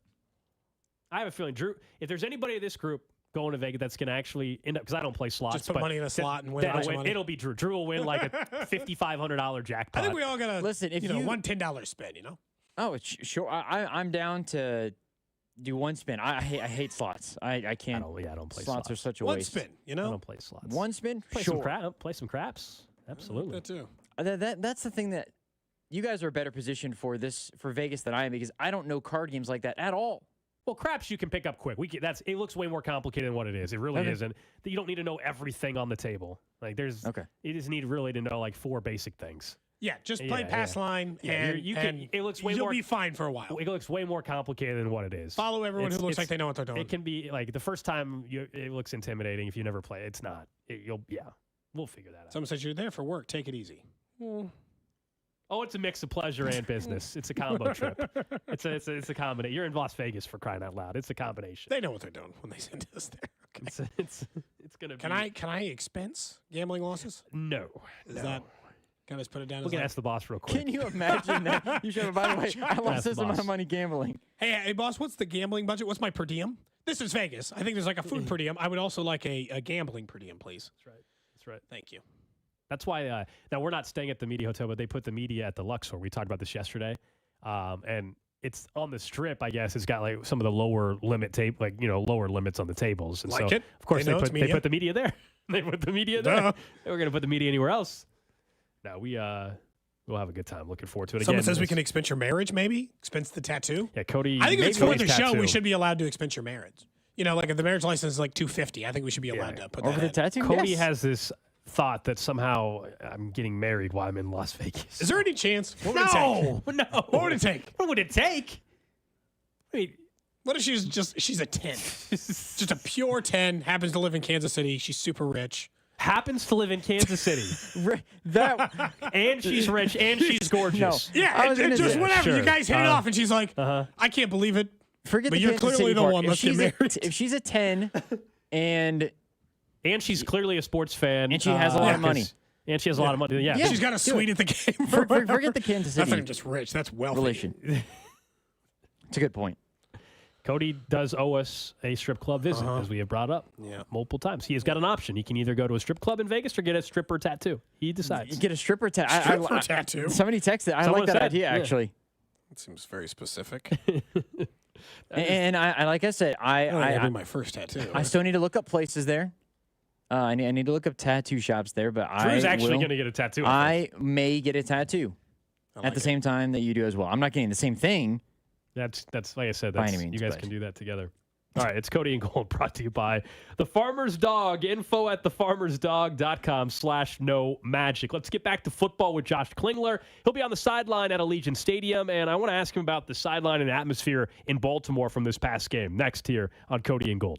I have a feeling, Drew, if there's anybody in this group going to Vegas that's going to actually end up, because I don't play slots. Just put money in a slot and win a bunch of money. It'll be Drew. Drew will win like a $5,500 jackpot. I think we all got to, listen, one $10 spin, Oh, sure. I'm down to do one spin. I hate slots. I can't. I don't play slots. Slots are such a one waste. Spin, I don't play slots. One spin? Play some craps. Absolutely. That too. That's the thing that you guys are better positioned for Vegas than I am because I don't know card games like that at all. Well, craps you can pick up quick. It looks way more complicated than what it is. It really isn't. You don't need to know everything on the table. You just need really to know 4 basic things. Yeah, just play pass line, and it looks way you'll more. Be fine for a while. It looks way more complicated than what it is. Follow everyone who looks like they know what they're doing. It can be the first time it looks intimidating if you never play. It's not. We'll figure that out. Someone says you're there for work. Take it easy. Oh, it's a mix of pleasure and business. It's a combo trip. It's a combination. You're in Las Vegas for crying out loud. It's a combination. They know what they're doing when they send us there. Okay. It's gonna. Can I expense gambling losses? No. Is that? Can I just put it down? We can ask the boss real quick. Can you imagine that? You should. By the way, I lost this amount of money gambling. Hey, boss, what's the gambling budget? What's my per diem? This is Vegas. I think there's a food per diem. I would also like a gambling per diem, please. That's right. Thank you. That's why now we're not staying at the Media Hotel, but they put the media at the Luxor. We talked about this yesterday. And it's on the strip, I guess. It's got like some of the lower limits on the tables. And Like so, it. of course, They know it's they media. put the media there. They put the media there. Duh. They were going to put the media anywhere else. No, we'll have a good time. Looking forward to it. Someone Again, says we can expense your marriage, maybe? Expense the tattoo? Yeah, Cody. I think if it's maybe for the his show, tattoo. we should be allowed to expense your marriage. You know, like if the marriage license is like $250, I think we should be allowed to put Over that the in. tattoo? Cody Yes. has this thought that somehow I'm getting married while I'm in Las Vegas. Is there any chance? What would it take? No. What would it take? What would it take? I mean, What if she's a 10? Just a pure 10, happens to live in Kansas City. She's super rich. happens to live in Kansas City. And she's rich and she's gorgeous. Yeah, and just whatever. Sure. You guys hit it off, and she's like, I can't believe it. Forget but the you're Kansas clearly City the part. one. If Let's get she's married. if she's a 10 and she's clearly a sports fan. And she has a lot of money. And she has a lot of money. Yeah. She's got a suite at the game. Forget the Kansas City. That's not even just rich. That's wealthy. relation. It's a good point. Cody does owe us a strip club visit, as we have brought up multiple times. He has got an option. He can either go to a strip club in Vegas or get a stripper tattoo. He decides. You get a stripper tattoo. Stripper tattoo. Somebody texted. I Someone like that said, idea, yeah. actually. That seems very specific. And I like I said, That'll be my first tattoo. I still need to look up places there. I need to look up tattoo shops there, but Drew's I actually will- going to get a tattoo. I may get a tattoo at the same time that you do as well. I'm not getting the same thing. That's like I said. By That's, any means, you guys but- can do that together. All right, it's Cody and Gold, brought to you by The Farmer's Dog. Info at thefarmersdog.com/no magic. Let's get back to football with Josh Klingler. He'll be on the sideline at Allegiant Stadium, and I want to ask him about the sideline and atmosphere in Baltimore from this past game. Next here on Cody and Gold.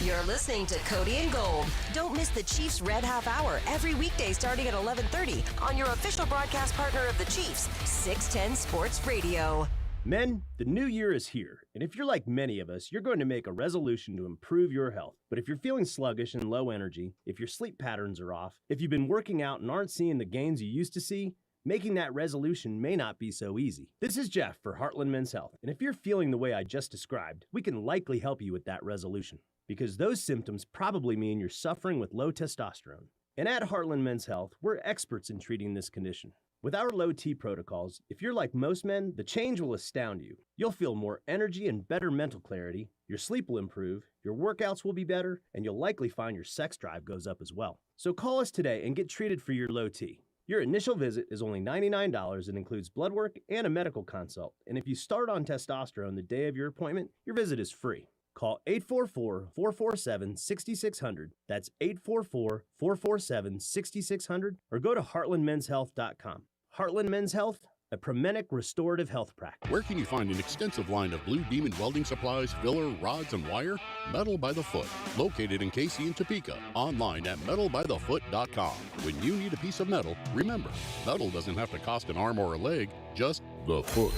You're listening to Cody and Gold. Don't miss the Chiefs Red Half Hour every weekday starting at 11:30 on your official broadcast partner of the Chiefs, 610 Sports Radio. Men, the new year is here, and if you're like many of us, you're going to make a resolution to improve your health. But if you're feeling sluggish and low energy, if your sleep patterns are off, if you've been working out and aren't seeing the gains you used to see, making that resolution may not be so easy. This is Jeff for Heartland Men's Health, and if you're feeling the way I just described, we can likely help you with that resolution, because those symptoms probably mean you're suffering with low testosterone. And at Heartland Men's Health, we're experts in treating this condition. With our low T protocols, if you're like most men, the change will astound you. You'll feel more energy and better mental clarity, your sleep will improve, your workouts will be better, and you'll likely find your sex drive goes up as well. So call us today and get treated for your low T. Your initial visit is only $99 and includes blood work and a medical consult. And if you start on testosterone the day of your appointment, your visit is free. Call 844-447-6600. That's 844-447-6600, or go to heartlandmenshealth.com. Heartland Men's Health, a Promenic restorative health practice. Where can you find an extensive line of Blue Demon welding supplies, filler, rods, and wire? Metal by the Foot, located in Casey and Topeka. Online at metalbythefoot.com. When you need a piece of metal, remember, metal doesn't have to cost an arm or a leg, just the foot.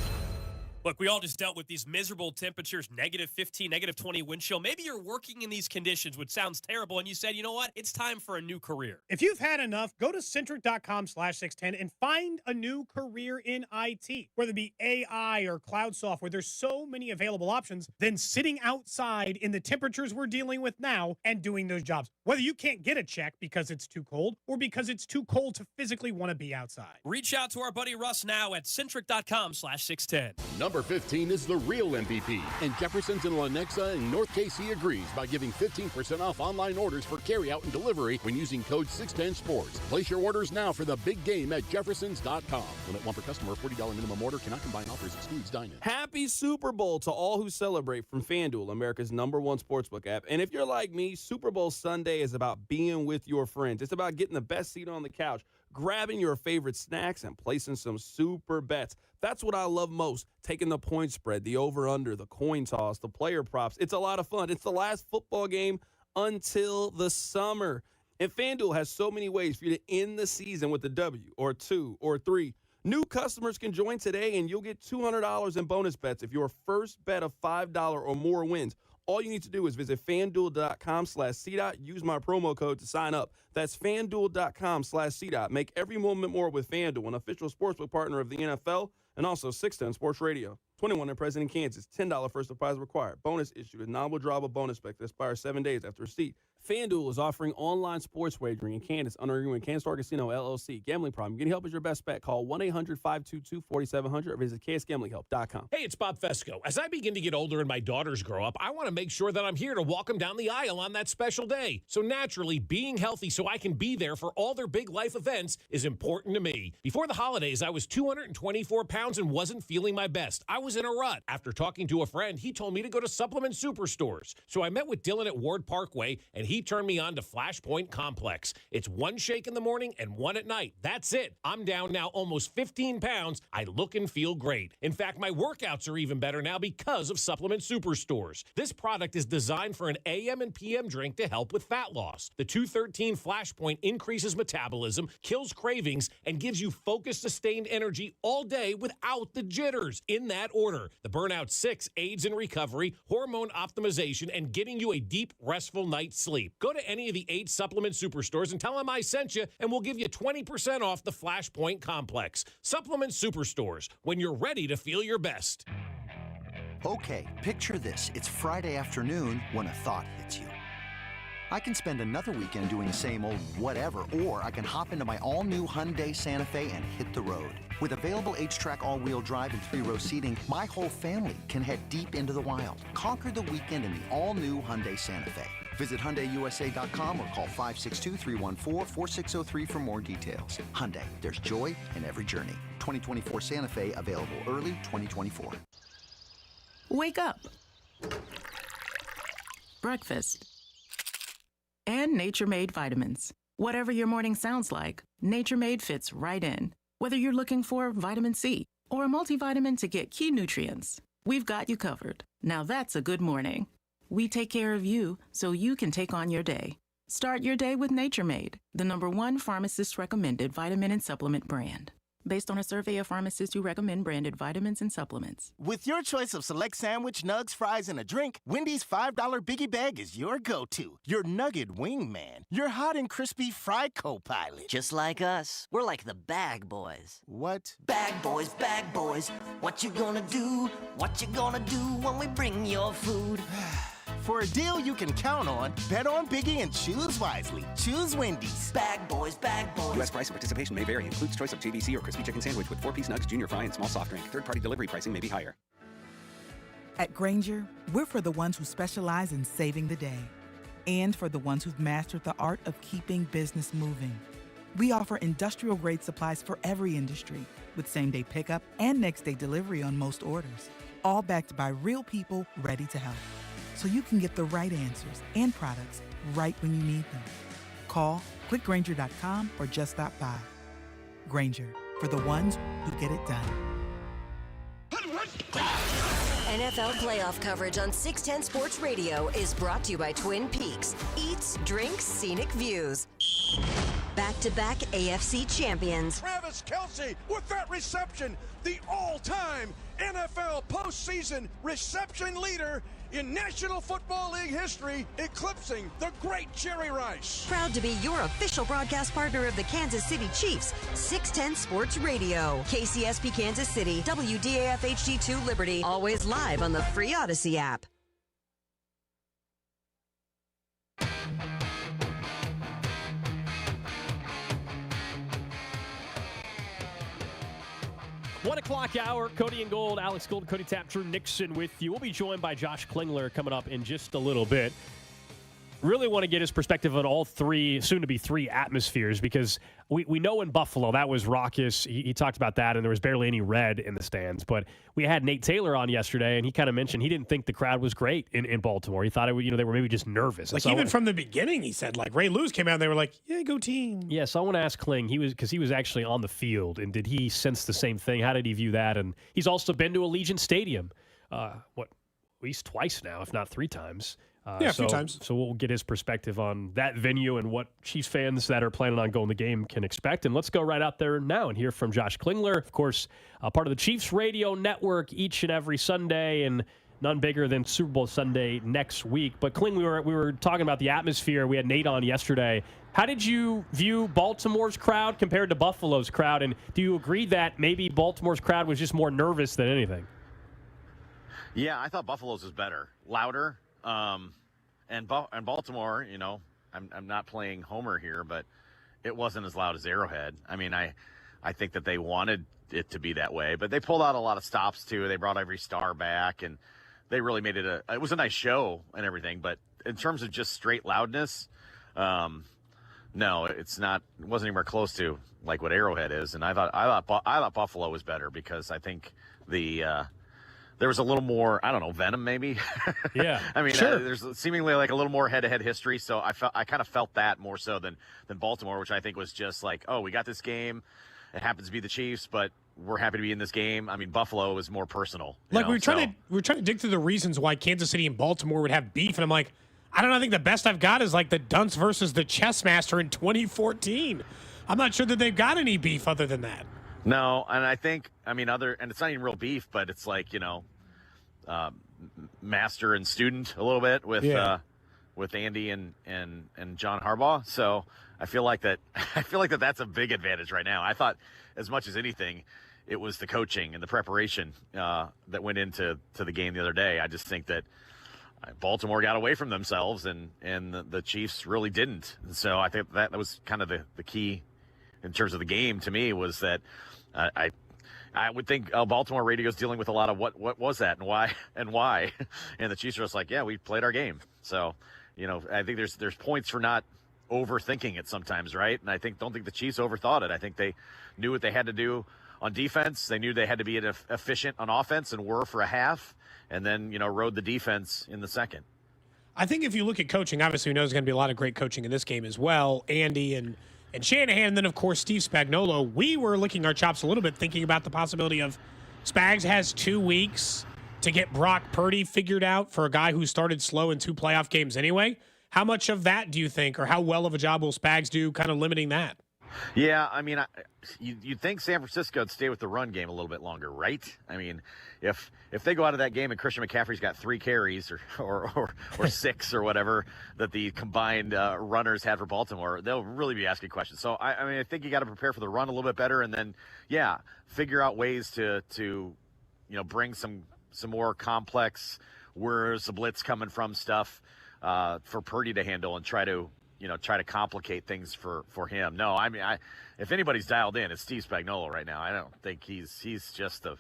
Look, we all just dealt with these miserable temperatures, negative 15, negative 20 wind chill. Maybe you're working in these conditions, which sounds terrible, and you said, you know what? It's time for a new career. If you've had enough, go to centric.com/610 and find a new career in IT, whether it be AI or cloud software. There's so many available options than sitting outside in the temperatures we're dealing with now and doing those jobs. Whether you can't get a check because it's too cold or because it's too cold to physically want to be outside. Reach out to our buddy Russ now at centric.com/610. Number 15 is the real MVP, and Jefferson's in Lenexa and North KC agrees by giving 15% off online orders for carryout and delivery when using code 610sports. Place your orders now for the big game at jeffersons.com. Limit one per customer, $40 minimum order, cannot combine offers, excludes dine-in. Happy Super Bowl to all who celebrate from FanDuel, America's #1 sportsbook app. And if you're like me, Super Bowl Sunday is about being with your friends. It's about getting the best seat on the couch, grabbing your favorite snacks, and placing some super bets. That's what I love most, taking the point spread, the over-under, the coin toss, the player props. It's a lot of fun. It's the last football game until the summer. And FanDuel has so many ways for you to end the season with a W or 2 or 3. New customers can join today, and you'll get $200 in bonus bets if your first bet of $5 or more wins. All you need to do is visit FanDuel.com/CDOT. Use my promo code to sign up. That's FanDuel.com/CDOT. Make every moment more with FanDuel, an official sportsbook partner of the NFL. And also 610 Sports Radio. 21 and present in Kansas. $10 first deposit required. Bonus issued. A non-withdrawable bonus spec that expires 7 days after receipt. FanDuel is offering online sports wagering in Kansas under agreement with Kansas Star Casino LLC. Gambling problem. Getting help is your best bet. Call 1-800-522-4700 or visit ksgamblinghelp.com. Hey, it's Bob Fesco. As I begin to get older and my daughters grow up, I want to make sure that I'm here to walk them down the aisle on that special day. So naturally, being healthy so I can be there for all their big life events is important to me. Before the holidays, I was 224 pounds and wasn't feeling my best. I was in a rut. After talking to a friend, he told me to go to supplement superstores. So I met with Dylan at Ward Parkway, and he turned me on to Flashpoint Complex. It's one shake in the morning and one at night. That's it. I'm down now almost 15 pounds. I look and feel great. In fact, my workouts are even better now because of Supplement Superstores. This product is designed for an AM and PM drink to help with fat loss. The 213 Flashpoint increases metabolism, kills cravings, and gives you focused, sustained energy all day without the jitters. In that order, the Burnout 6 aids in recovery, hormone optimization, and getting you a deep, restful night's sleep. Go to any of the 8 Supplement Superstores and tell them I sent you, and we'll give you 20% off the Flashpoint Complex. Supplement Superstores, when you're ready to feel your best. Okay, picture this. It's Friday afternoon when a thought hits you. I can spend another weekend doing the same old whatever, or I can hop into my all-new Hyundai Santa Fe and hit the road. With available H-Track all-wheel drive and 3-row seating, my whole family can head deep into the wild. Conquer the weekend in the all-new Hyundai Santa Fe. Visit HyundaiUSA.com or call 562-314-4603 for more details. Hyundai, there's joy in every journey. 2024 Santa Fe, available early 2024. Wake up. Breakfast. And Nature Made vitamins. Whatever your morning sounds like, Nature Made fits right in. Whether you're looking for vitamin C or a multivitamin to get key nutrients, we've got you covered. Now that's a good morning. We take care of you so you can take on your day. Start your day with Nature Made, the #1 pharmacist-recommended vitamin and supplement brand. Based on a survey of pharmacists who recommend branded vitamins and supplements. With your choice of select sandwich, nugs, fries, and a drink, Wendy's $5 Biggie Bag is your go-to. Your nugget wingman. Your hot and crispy fry co-pilot. Just like us. We're like the bag boys. What? Bag boys, what you gonna do? What you gonna do when we bring your food? For a deal you can count on, bet on Biggie and choose wisely. Choose Wendy's. Bag boys. U.S. price and participation may vary. Includes choice of JVC or crispy chicken sandwich with 4-piece nugs, junior fry, and small soft drink. Third-party delivery pricing may be higher. At Grainger, we're for the ones who specialize in saving the day and for the ones who've mastered the art of keeping business moving. We offer industrial-grade supplies for every industry with same-day pickup and next-day delivery on most orders, all backed by real people ready to help. So you can get the right answers and products right when you need them. Call quickgrainger.com or just stop by. Grainger, for the ones who get it done. NFL playoff coverage on 610 Sports Radio is brought to you by Twin Peaks. Eats, drinks, scenic views. Back-to-back AFC champions. Travis Kelce with that reception, the all-time NFL postseason reception leader in National Football League history, eclipsing the great Jerry Rice. Proud to be your official broadcast partner of the Kansas City Chiefs, 610 Sports Radio. KCSP Kansas City, WDAF HD2 Liberty, always live on the free Odyssey app. One o'clock hour, Cody and Gold, Alex Gold, Cody Tapp, Drew Nixon with you. We'll be joined by Josh Klingler coming up in just a little bit. Really want to get his perspective on all three, soon to be 3 atmospheres, because we know in Buffalo that was raucous. He talked about that, and there was barely any red in the stands. But we had Nate Taylor on yesterday, and he kind of mentioned he didn't think the crowd was great in Baltimore. He thought they were maybe just nervous. Like, even from the beginning, he said, like, Ray Lewis came out and they were like, yeah, go team. Yeah, so I want to ask Kling, because he was actually on the field, and did he sense the same thing? How did he view that? And he's also been to Allegiant Stadium, at least twice now, if not 3 times. A few times. So we'll get his perspective on that venue and what Chiefs fans that are planning on going to the game can expect. And let's go right out there now and hear from Josh Klingler, of course, part of the Chiefs radio network each and every Sunday. And none bigger than Super Bowl Sunday next week. But Kling, we were talking about the atmosphere. We had Nate on yesterday. How did you view Baltimore's crowd compared to Buffalo's crowd? And do you agree that maybe Baltimore's crowd was just more nervous than anything? Yeah, I thought Buffalo's was better, louder. And Baltimore, you know, I'm not playing Homer here, but it wasn't as loud as Arrowhead. I mean, I think that they wanted it to be that way, but they pulled out a lot of stops too. They brought every star back, and they really made it it was a nice show and everything. But in terms of just straight loudness, no, it wasn't anywhere close to like what Arrowhead is. And I thought Buffalo was better because I think there was a little more, I don't know, venom maybe. Yeah. I mean, sure. There's seemingly like a little more head-to-head history. So I kind of felt that more so than Baltimore, which I think was just like, oh, we got this game. It happens to be the Chiefs, but we're happy to be in this game. I mean, Buffalo was more personal. Like we were trying to dig through the reasons why Kansas City and Baltimore would have beef, and I'm like, I don't know. I think the best I've got is like the Dunce versus the Chessmaster in 2014. I'm not sure that they've got any beef other than that. No, and I think, I mean, and it's not even real beef, but it's like, you know, master and student a little bit with Andy and John Harbaugh. So I feel like that's a big advantage right now. I thought as much as anything, it was the coaching and the preparation that went into the game the other day. I just think that Baltimore got away from themselves and the Chiefs really didn't. And so I think that was kind of the key in terms of the game to me was that I would think Baltimore radio's dealing with a lot of what was that and why and the Chiefs are just like, yeah, we played our game. So, you know, I think there's points for not overthinking it sometimes, right? And I don't think the Chiefs overthought it. I think they knew what they had to do on defense. They knew they had to be efficient on offense and were for a half, and then, you know, rode the defense in the second. I think if you look at coaching, obviously we know there's going to be a lot of great coaching in this game as well. Andy and Shanahan, and then, of course, Steve Spagnuolo. We were licking our chops a little bit thinking about the possibility of Spags has 2 weeks to get Brock Purdy figured out for a guy who started slow in 2 playoff games anyway. How much of that do you think, or how well of a job will Spags do kind of limiting that? Yeah, I mean, you'd think San Francisco would stay with the run game a little bit longer, right? I mean, if they go out of that game and Christian McCaffrey's got 3 carries or 6 or whatever that the combined runners had for Baltimore, they'll really be asking questions. So I mean, I think you got to prepare for the run a little bit better, and then figure out ways to you know, bring some more complex where's the blitz coming from stuff for Purdy to handle and try to complicate things for him. No, I mean, if anybody's dialed in, it's Steve Spagnuolo right now. I don't think he's just the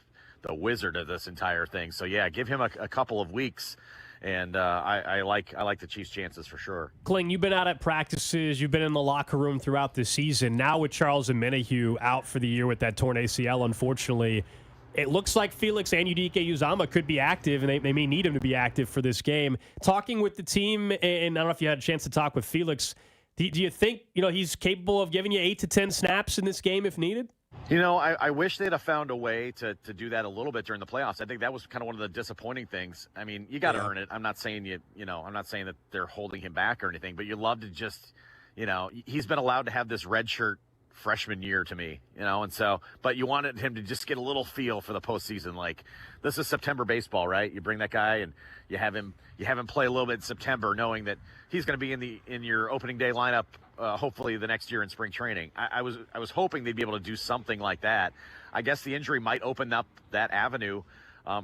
wizard of this entire thing. So yeah, give him a couple of weeks, and I like the Chiefs' chances for sure. Kling, you've been out at practices, you've been in the locker room throughout the season. Now with Charles Omenihu out for the year with that torn ACL, unfortunately, it looks like Felix and Udike Uzama could be active, and they may need him to be active for this game. Talking with the team, and I don't know if you had a chance to talk with Felix, do you think, you know, he's capable of giving you 8 to 10 snaps in this game if needed? You know, I wish they'd have found a way to do that a little bit during the playoffs. I think that was kind of one of the disappointing things. I mean, you got to earn it. I'm not saying I'm not saying that they're holding him back or anything, but you love to just, you know, he's been allowed to have this red shirt freshman year to me, you know, and so, but you wanted him to just get a little feel for the postseason. Like, this is September baseball, right? You bring that guy and you have him play a little bit in September, knowing that he's going to be in your opening day lineup, hopefully the next year in spring training. I was hoping they'd be able to do something like that. I guess the injury might open up that avenue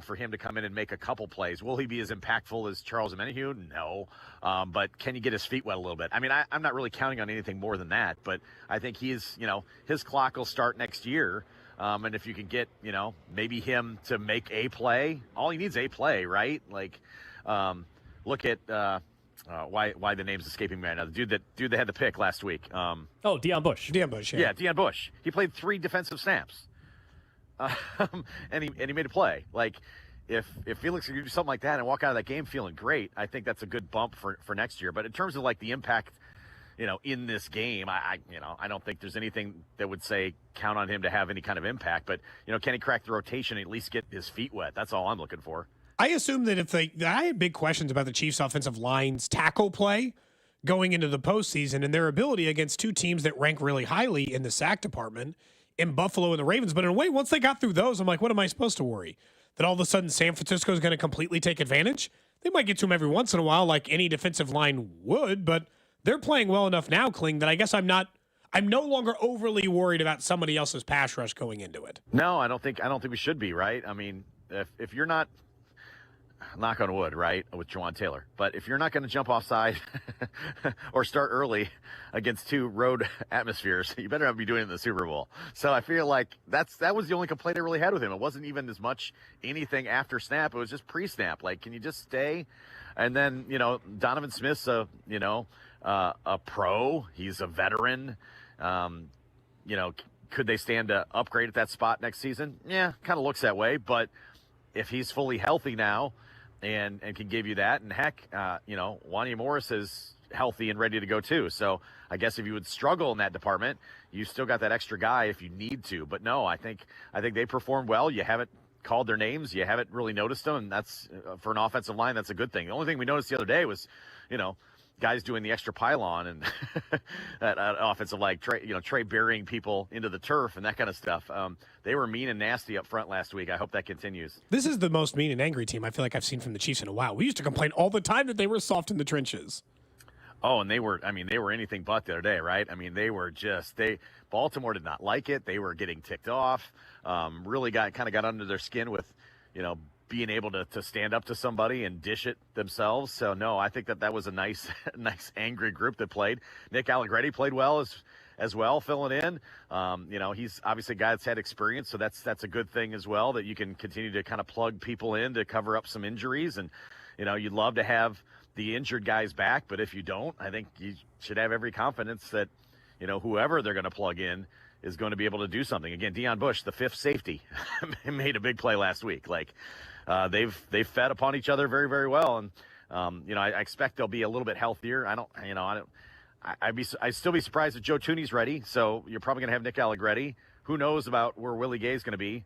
for him to come in and make a couple plays. Will he be as impactful as Charles Omenihu? No. But can you get his feet wet a little bit? I mean, I'm not really counting on anything more than that, but I think his clock will start next year. And if you can get, you know, maybe him to make a play, all he needs is a play, right? Like, look at why the name's escaping me right now. The dude that had the pick last week. Deion Bush. Deion Bush, yeah. Yeah, Deion Bush. He played 3 defensive snaps. And he made a play. Like, if Felix could do something like that and walk out of that game feeling great, I think that's a good bump for next year. But in terms of like the impact, you know, in this game, I don't think there's anything that would say count on him to have any kind of impact. But, you know, can he crack the rotation and at least get his feet wet? That's all I'm looking for. I assume that I had big questions about the Chiefs' offensive line's tackle play going into the postseason and their ability against 2 teams that rank really highly in the sack department, in Buffalo and the Ravens. But in a way, once they got through those, I'm like, what am I supposed to worry? that all of a sudden San Francisco is going to completely take advantage. They might get to him every once in a while, like any defensive line would, but they're playing well enough now, Kling, that I guess I'm no longer overly worried about somebody else's pass rush going into it. No, I don't think we should be, right? I mean, if you're not, knock on wood, right, with Juwan Taylor, but if you're not going to jump offside or start early against two road atmospheres, you better not be doing it in the Super Bowl. So I feel like that was the only complaint I really had with him. It wasn't even as much anything after snap. It was just pre-snap. Like, can you just stay? And then, Donovan Smith's a pro. He's a veteran. Could they stand to upgrade at that spot next season? Yeah, kind of looks that way. But if he's fully healthy now and can give you that, and heck, Wanya Morris is healthy and ready to go too. So I guess if you would struggle in that department, you still got that extra guy if you need to. But no, I think they performed well. You haven't called their names. You haven't really noticed them. And that's for an offensive line, that's a good thing. The only thing we noticed the other day was, guys doing the extra pylon and that offensive line, Trey burying people into the turf and that kind of stuff. They were mean and nasty up front last week. I hope that continues. This is the most mean and angry team I feel like I've seen from the Chiefs in a while. We used to complain all the time that they were soft in the trenches. Oh, and they were anything but the other day, right? I mean, Baltimore did not like it. They were getting ticked off. Really got under their skin with, being able to stand up to somebody and dish it themselves. So no, I think that was a nice angry group that played. Nick Allegretti played well as well, filling in. He's obviously a guy that's had experience, so that's a good thing as well, that you can continue to kind of plug people in to cover up some injuries. And you'd love to have the injured guys back, but if you don't, I think you should have every confidence that whoever they're going to plug in is going to be able to do something. Again, Deion Bush, the fifth safety, made a big play last week. Like, they've fed upon each other very, very well, and I expect they'll be a little bit healthier. I'd still be surprised if Joe Tooney's ready. So you're probably going to have Nick Allegretti. Who knows about where Willie Gay's going to be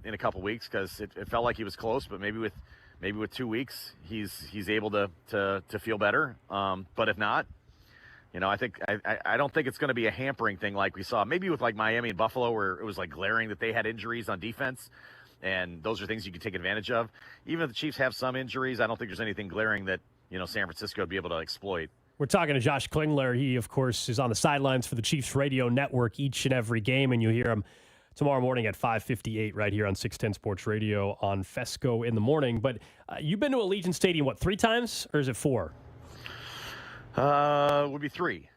in a couple weeks, because it felt like he was close, but maybe with 2 weeks he's able to feel better. But if not, I don't think it's going to be a hampering thing like we saw maybe with like Miami and Buffalo, where it was like glaring that they had injuries on defense. And those are things you can take advantage of. Even if the Chiefs have some injuries, I don't think there's anything glaring that, San Francisco would be able to exploit. We're talking to Josh Klingler. He, of course, is on the sidelines for the Chiefs radio network each and every game, and you hear him tomorrow morning at 5:58 right here on 610 Sports Radio on Fesco in the morning. But you've been to Allegiant Stadium, 3 times, or is it 4? Would be 3.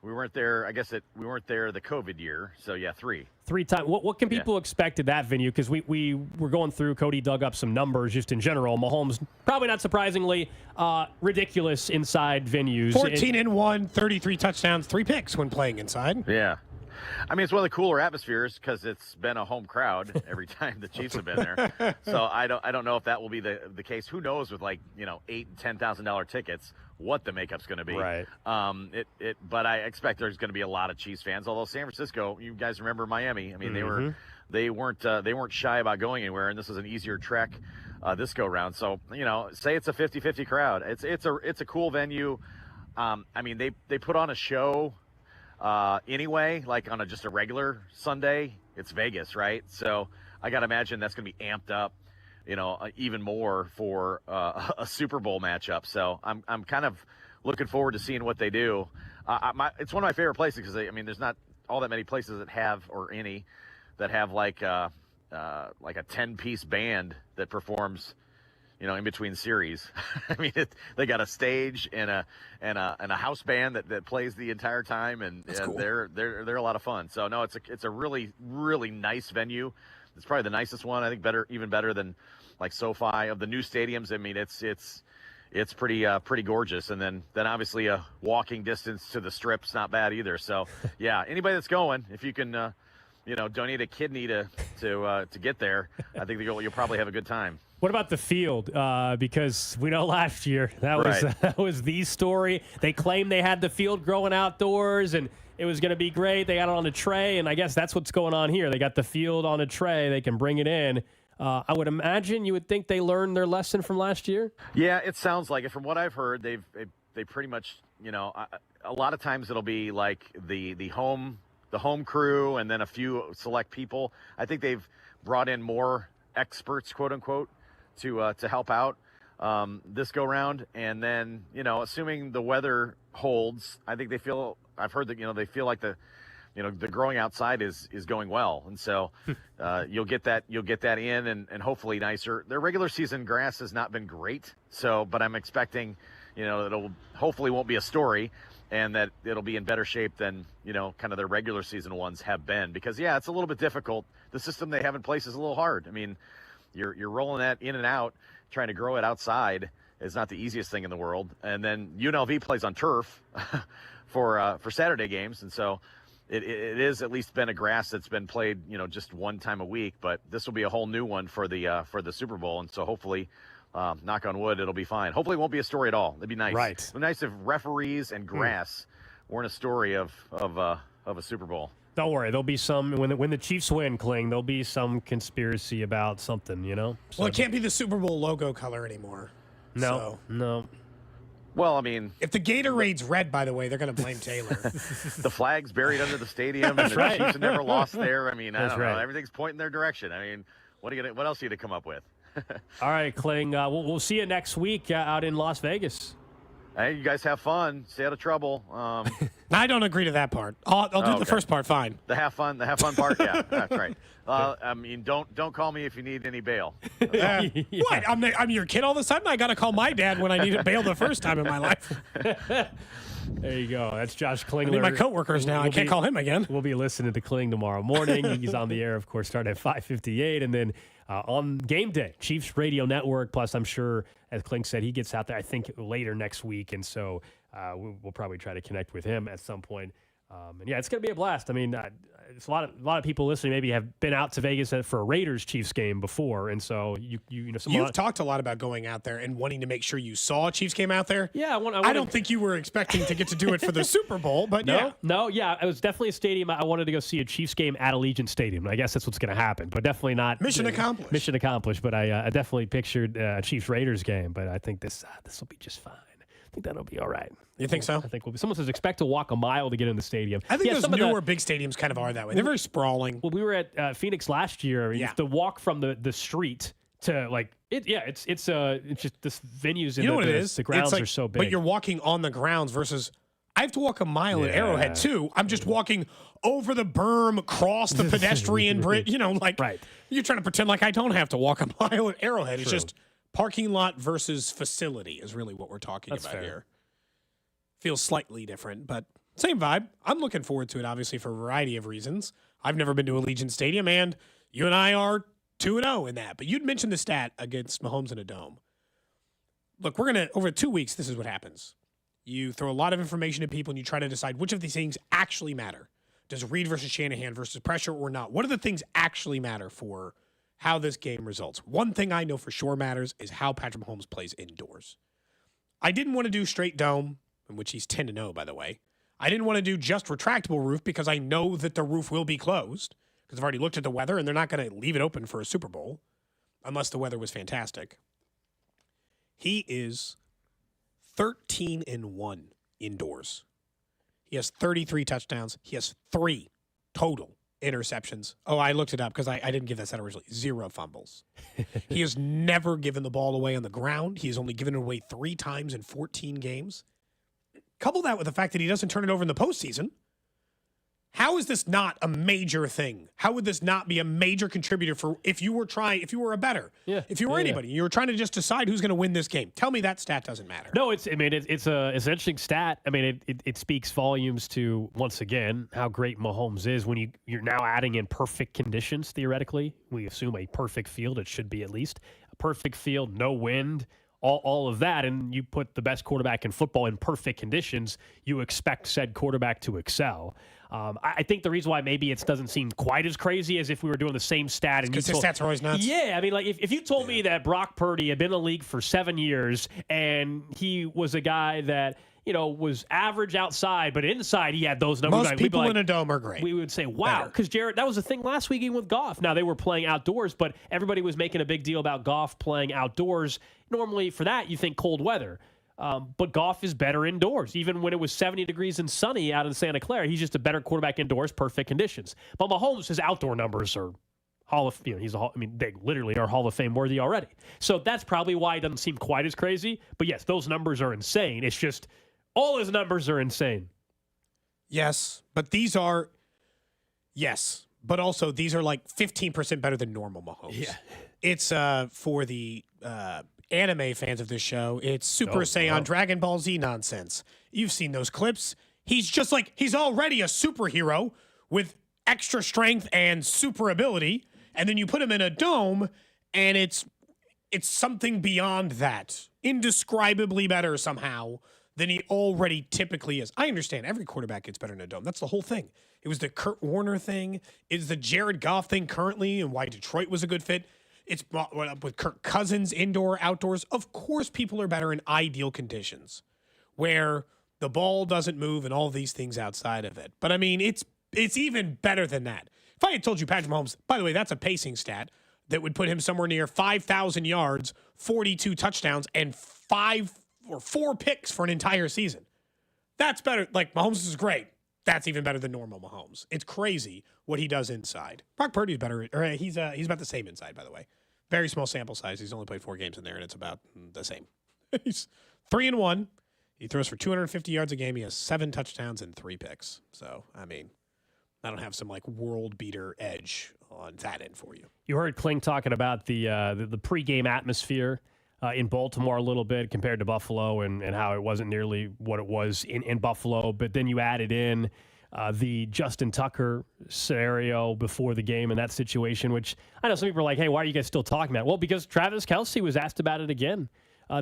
We weren't there. I guess we weren't there the COVID year. So yeah, 3. 3 times. What can people expect at that venue? Because we were going through. Cody dug up some numbers just in general. Mahomes, probably not surprisingly, ridiculous inside venues. 14-1, 33 touchdowns, 3 picks when playing inside. Yeah. I mean, it's one of the cooler atmospheres because it's been a home crowd every time the Chiefs have been there. So I don't know if that will be the case. Who knows with $8,000 and $10,000 tickets what the makeup's going to be. Right. But I expect there's going to be a lot of Chiefs fans. Although San Francisco, you guys remember Miami? I mean, they weren't shy about going anywhere, and this is an easier trek this go round. So say it's a 50-50 crowd. It's a cool venue. I mean, they put on a show. Anyway, like on just a regular Sunday, it's Vegas, right? So I got to imagine that's going to be amped up, even more for a Super Bowl matchup. So I'm kind of looking forward to seeing what they do. It's one of my favorite places because there's not all that many places that have, or any, that have like a 10-piece band that performs, in between series. I mean, they got a stage and a house band that plays the entire time, and cool. They're a lot of fun. So no, it's a really, really nice venue. It's probably the nicest one. I think even better than like SoFi of the new stadiums. I mean, it's pretty gorgeous. And then obviously a walking distance to the Strip's not bad either. So yeah, anybody that's going, if you can, donate a kidney to get there, I think you'll probably have a good time. What about the field? Because we know last year that was the story. They claimed they had the field growing outdoors and it was going to be great. They got it on a tray, and I guess that's what's going on here. They got the field on a tray. They can bring it in. I would imagine you would think they learned their lesson from last year. Yeah, it sounds like it. From what I've heard, they pretty much, a lot of times it'll be like the home crew and then a few select people. I think they've brought in more experts, quote unquote, to help out this go round. And then, assuming the weather holds, I think I've heard that, they feel like the growing outside is going well. And so you'll get that in and hopefully nicer. Their regular season grass has not been great. But I'm expecting, it'll hopefully won't be a story and that it'll be in better shape than, kind of their regular season ones have been, because it's a little bit difficult. The system they have in place is a little hard. I mean, you're rolling that in and out, trying to grow it outside is not the easiest thing in the world. And then UNLV plays on turf for Saturday games. And so it is at least been a grass that's been played, just one time a week, but this will be a whole new one for the Super Bowl. And so hopefully, knock on wood, it'll be fine. Hopefully it won't be a story at all. It'd be nice. Right. It'd be nice if referees and grass weren't a story of a Super Bowl. Don't worry, there'll be some when the Chiefs win, Kling. There'll be some conspiracy about something, So, well, it can't be the Super Bowl logo color anymore. No. Well, I mean, if the Gatorade's red, by the way, they're going to blame Taylor. The flag's buried under the stadium, and the right. Chiefs have never lost there. I mean, I That's don't know. right. Everything's pointing their direction. I mean, what else are you to come up with? All right, Kling. We'll see you next week out in Las Vegas. Hey, you guys have fun. Stay out of trouble. I don't agree to that part. I'll do the first part. Fine. The have fun part. Yeah, that's right. I mean, don't call me if you need any bail. What? I'm your kid all of a sudden? I got to call my dad when I needed bail the first time in my life. There you go. That's Josh Klingler. I need my coworkers now. I can't call him again. We'll be listening to Kling tomorrow morning. He's on the air, of course, starting at 5:58, and then on game day, Chiefs Radio Network. Plus, I'm sure, as Kling said, he gets out there, I think, later next week, and so we'll probably try to connect with him at some point. And it's going to be a blast. I mean, it's a lot of people listening maybe have been out to Vegas for a Raiders-Chiefs game before, and so you've talked a lot about going out there and wanting to make sure you saw a Chiefs game out there. Yeah, I don't think you were expecting to get to do it for the Super Bowl, but it was definitely a stadium. I wanted to go see a Chiefs game at Allegiant Stadium. I guess that's what's going to happen, but definitely not mission accomplished. Mission accomplished. But I definitely pictured a Chiefs Raiders game. But I think this will be just fine. I think that'll be all right. You think so? I think someone says expect to walk a mile to get in the stadium. I think those newer big stadiums kind of are that way. They're very sprawling. Well, we were at Phoenix last year. You have to walk from the street to it's just this venues in what it is? The grounds are so big. But you're walking on the grounds versus I have to walk a mile at Arrowhead too. I'm just walking over the berm, across the pedestrian bridge. Right. You're trying to pretend like I don't have to walk a mile at Arrowhead. It's just parking lot versus facility is really what we're talking about here. Feels slightly different, but same vibe. I'm looking forward to it, obviously, for a variety of reasons. I've never been to Allegiant Stadium, and you and I are 2-0 in that. But you'd mentioned the stat against Mahomes in a dome. Look, over 2 weeks, this is what happens. You throw a lot of information at people, and you try to decide which of these things actually matter. Does Reed versus Shanahan versus pressure or not? What are the things actually matter for how this game results? One thing I know for sure matters is how Patrick Mahomes plays indoors. I didn't want to do straight dome, in which he's 10-0, by the way. I didn't want to do just retractable roof because I know that the roof will be closed because I've already looked at the weather and they're not going to leave it open for a Super Bowl unless the weather was fantastic. He is 13-1 indoors. He has 33 touchdowns. He has 3 total interceptions. Oh, I looked it up because I didn't give that stat originally. 0 fumbles. He has never given the ball away on the ground. He has only given it away 3 times in 14 games. Couple that with the fact that he doesn't turn it over in the postseason. How is this not a major thing? How would this not be a major contributor for if you were a bettor? Yeah. If you were anybody, you were trying to just decide who's going to win this game. Tell me that stat doesn't matter. No, it's an interesting stat. I mean, it speaks volumes to, once again, how great Mahomes is when you're now adding in perfect conditions, theoretically. We assume a perfect field. It should be at least a perfect field, no wind, all of that, and you put the best quarterback in football in perfect conditions, you expect said quarterback to excel. I think the reason why maybe it doesn't seem quite as crazy as if we were doing the same stat. Because his stats are always nuts. Yeah, I mean, like if you told me that Brock Purdy had been in the league for 7 years and he was a guy that was average outside, but inside he had those numbers. Most people in a dome are great. We would say, wow, because Jared, that was the thing last week even with Goff. Now, they were playing outdoors, but everybody was making a big deal about Goff playing outdoors. Normally, for that, you think cold weather. But Goff is better indoors. Even when it was 70 degrees and sunny out in Santa Clara, he's just a better quarterback indoors, perfect conditions. But Mahomes, his outdoor numbers are they literally are Hall of Fame worthy already. So that's probably why it doesn't seem quite as crazy. But yes, those numbers are insane. It's just all his numbers are insane. Yes, but these are but also these are like 15% better than normal Mahomes. Yeah. It's for the anime fans of this show, it's Super Saiyan Dragon Ball Z nonsense. You've seen those clips. He's already a superhero with extra strength and super ability, and then you put him in a dome, and it's something beyond that. Indescribably better somehow than he already typically is. I understand every quarterback gets better in a dome. That's the whole thing. It was the Kurt Warner thing. It's the Jared Goff thing currently and why Detroit was a good fit. It's with Kirk Cousins, indoor, outdoors. Of course, people are better in ideal conditions where the ball doesn't move and all these things outside of it. But, I mean, it's even better than that. If I had told you Patrick Mahomes, by the way, that's a pacing stat that would put him somewhere near 5,000 yards, 42 touchdowns, and 4 picks for an entire season. That's better. Like, Mahomes is great. That's even better than normal Mahomes. It's crazy what he does inside. Brock Purdy's better. Or he's about the same inside, by the way. Very small sample size. He's only played 4 games in there, and it's about the same. He's 3-1. He throws for 250 yards a game. He has 7 touchdowns and 3 picks. So, I mean, I don't have some, like, world beater edge on that end for you. You heard Kling talking about the pregame atmosphere in Baltimore a little bit compared to Buffalo and how it wasn't nearly what it was in Buffalo. But then you added in the Justin Tucker scenario before the game in that situation, which I know some people are like, hey, why are you guys still talking about it? Well, because Travis Kelce was asked about it again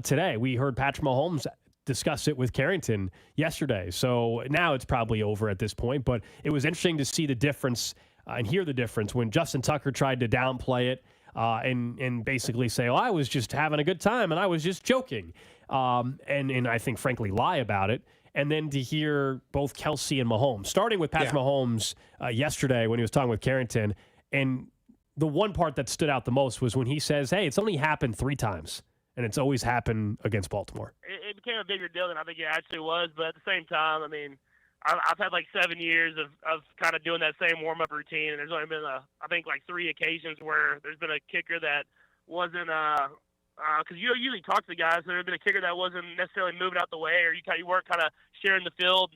today. We heard Patrick Mahomes discuss it with Carrington yesterday. So now it's probably over at this point. But it was interesting to see the difference and hear the difference when Justin Tucker tried to downplay it. And basically say, I was just having a good time and I was just joking. And I think, frankly, lie about it. And then to hear both Kelce and Mahomes, starting with Patrick Mahomes yesterday when he was talking with Carrington. And the one part that stood out the most was when he says, hey, it's only happened 3 times. And it's always happened against Baltimore. It became a bigger deal than I think it actually was. But at the same time, I mean, I've had like 7 years of kind of doing that same warm-up routine, and there's only been, I think, like 3 occasions where there's been a kicker that wasn't because you usually talk to the guys, so there's been a kicker that wasn't necessarily moving out the way, or you weren't kind of sharing the field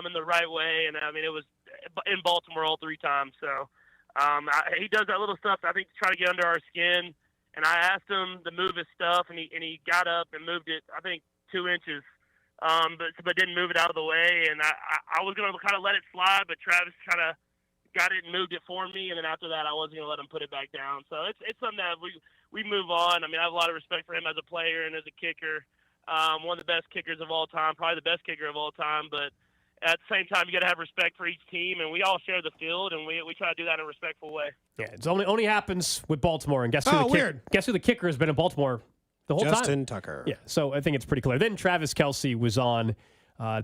in the right way, and I mean, it was in Baltimore all 3 times. So he does that little stuff, I think, to try to get under our skin, and I asked him to move his stuff, and he got up and moved it, I think, 2 inches. But didn't move it out of the way, and I was going to kind of let it slide, but Travis kind of got it and moved it for me, and then after that I wasn't going to let him put it back down. So it's something that we move on. I mean, I have a lot of respect for him as a player and as a kicker, one of the best kickers of all time, probably the best kicker of all time, but at the same time, you got to have respect for each team, and we all share the field, and we try to do that in a respectful way. Yeah, it only happens with Baltimore, and guess who the kicker has been in Baltimore the whole Justin time? Tucker. Yeah, so I think it's pretty clear. Then Travis Kelce was on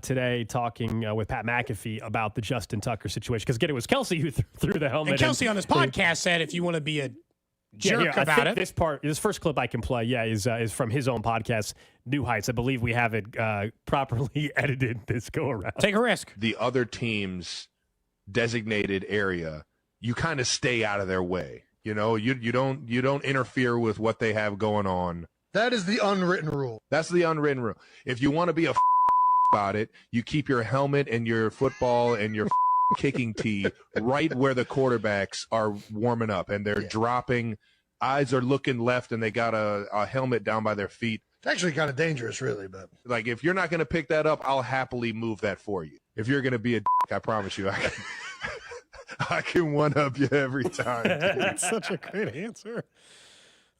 today talking with Pat McAfee about the Justin Tucker situation. Because, again, it was Kelce who threw the helmet. And Kelce on his podcast said if you want to be a jerk about it. This first clip I can play, is from his own podcast, New Heights. I believe we have it properly edited this go-around. Take a risk. The other team's designated area, you kind of stay out of their way. You know, you don't interfere with what they have going on. That is the unwritten rule. That's the unwritten rule. If you want to be a about it, you keep your helmet and your football and your kicking tee right where the quarterbacks are warming up and they're dropping. Eyes are looking left and they got a helmet down by their feet. It's actually kind of dangerous, really. But like, if you're not going to pick that up, I'll happily move that for you. If you're going to be a I promise you, I can one-up you every time. That's such a great answer.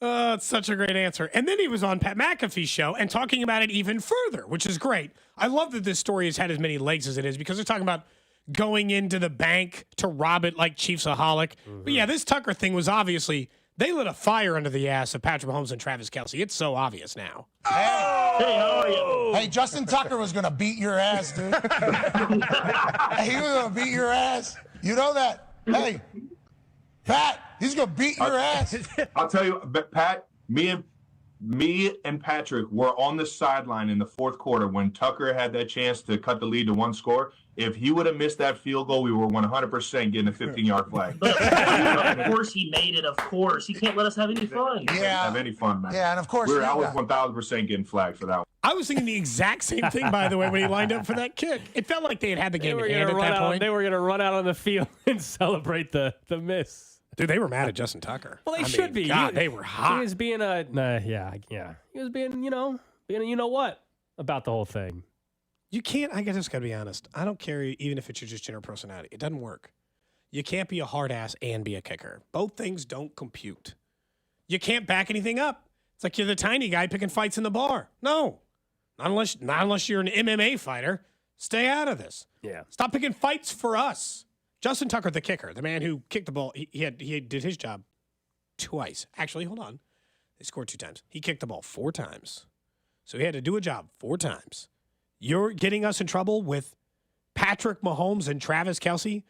It's such a great answer. And then he was on Pat McAfee's show and talking about it even further, which is great. I love that this story has had as many legs as it is because they're talking about going into the bank to rob it like Chiefsaholic. Mm-hmm. But yeah, this Tucker thing was obviously, they lit a fire under the ass of Patrick Mahomes and Travis Kelce. It's so obvious now. Hey, how are you? Hey, Justin Tucker was going to beat your ass, dude. He was going to beat your ass. You know that. Hey, Pat, he's going to beat your ass. I'll tell you, Pat, me and Me and Patrick were on the sideline in the fourth quarter when Tucker had that chance to cut the lead to one score. If he would have missed that field goal, we were 100% getting a 15-yard flag. Of course he made it, of course. He can't let us have any fun. Yeah. Have any fun, man. Yeah, and of course, I was 1,000% getting flagged for that one. I was thinking the exact same thing, by the way, when he lined up for that kick. It felt like they had the game in hand at that point. They were going to run out on the field and celebrate the miss. Dude, they were mad at Justin Tucker. Well, they should be. God, they were hot. He was being He was being, being a what about the whole thing. You can't, I guess I just got to be honest. I don't care even if it's your just general personality. It doesn't work. You can't be a hard ass and be a kicker. Both things don't compute. You can't back anything up. It's like you're the tiny guy picking fights in the bar. No. Not unless you're an MMA fighter. Stay out of this. Yeah. Stop picking fights for us. Justin Tucker, the kicker, the man who kicked the ball, he did his job twice. Actually, hold on. They scored 2 times. He kicked the ball 4 times. So he had to do a job 4 times. You're getting us in trouble with Patrick Mahomes and Travis Kelce,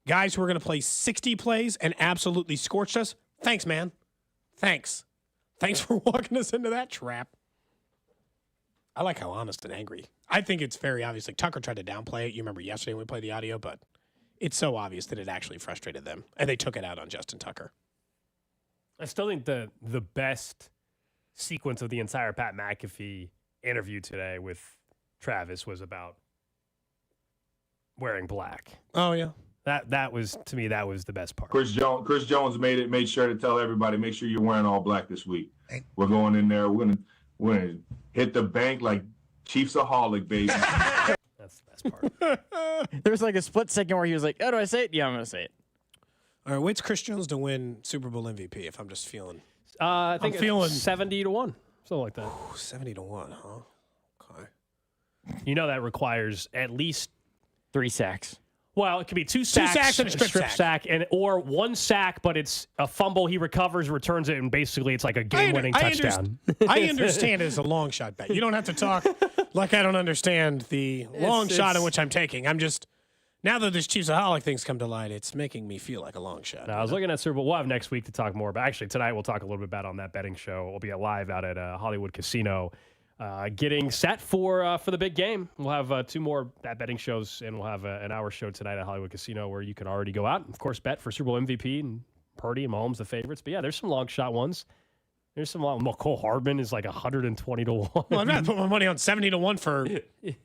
guys who are going to play 60 plays and absolutely scorched us. Thanks, man. Thanks. Thanks for walking us into that trap. I like how honest and angry. I think it's very obvious. Like Tucker tried to downplay it. You remember yesterday when we played the audio, but it's so obvious that it actually frustrated them, and they took it out on Justin Tucker. I still think the best sequence of the entire Pat McAfee interview today with Travis was about wearing black. Oh, yeah. That was, to me, that was the best part. Chris Jones made sure to tell everybody, make sure you're wearing all black this week. We're going in there. We're gonna hit the bank like Chiefs-aholic, baby. That's the best part. There was like a split second where he was like, "Oh, do I say it? Yeah, I'm going to say it." All right, what's Chris Jones to win Super Bowl MVP if I'm just feeling? I think I'm feeling 70-1, something like that. 70-1, huh? Okay. You know that requires at least 3 sacks. Well, it could be 2 sacks, 2 sacks and a strip sack, or 1 sack, but it's a fumble. He recovers, returns it, and basically it's like a game-winning touchdown. I understand it as a long shot bet. You don't have to talk like I don't understand the long shot in which I'm taking. I'm just, now that this Chiefs-aholic thing's come to light, it's making me feel like a long shot. Now, I was looking at Super Bowl. We'll have next week to talk more about. Actually, tonight we'll talk a little bit about on that betting show. We'll be live out at Hollywood Casino. Getting set for the big game. We'll have 2 more betting shows, and we'll have an hour show tonight at Hollywood Casino where you can already go out and, of course, bet for Super Bowl MVP and Purdy and Mahomes, the favorites. But, yeah, there's some long shot ones. There's some long. McCole Hardman is like 120-1. Well, I'm not putting my money on 70-1 for